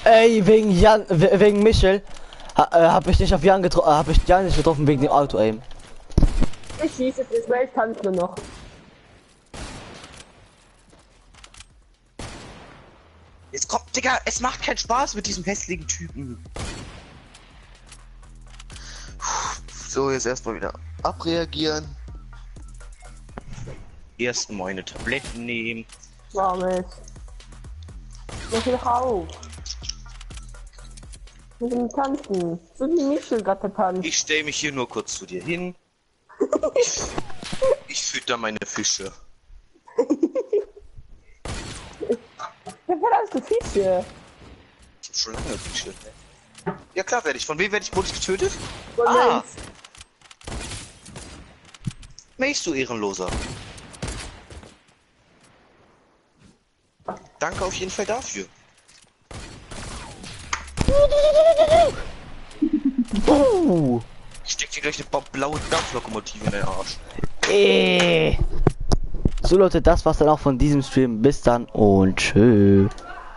Speaker 1: Ey, wegen Michel hab ich nicht auf Jan getroffen, hab ich Jan nicht getroffen wegen dem Auto-Aim.
Speaker 2: Ich schieße es nicht, weil ich tanze nur noch.
Speaker 3: Jetzt kommt, Digga, es macht keinen Spaß mit diesem hässlichen Typen. So, jetzt erstmal wieder abreagieren. Erst meine Tabletten nehmen.
Speaker 2: Damit. Mach wieder auf. Mit dem Tanzen. So wie Michel gerade tanzt.
Speaker 3: Ich stelle mich hier nur kurz zu dir hin. Ich fütter meine Fische.
Speaker 2: Ja, wer hast du Fische?
Speaker 3: Ich hab schon lange Fische. Ja klar werde ich. Von wem wurde ich getötet?
Speaker 2: Moment.
Speaker 3: Mace, du Ehrenloser. Danke auf jeden Fall dafür. Ich steck dir gleich eine blaue Dampflokomotive in den Arsch.
Speaker 1: So Leute, das war's dann auch von diesem Stream. Bis dann und tschüss.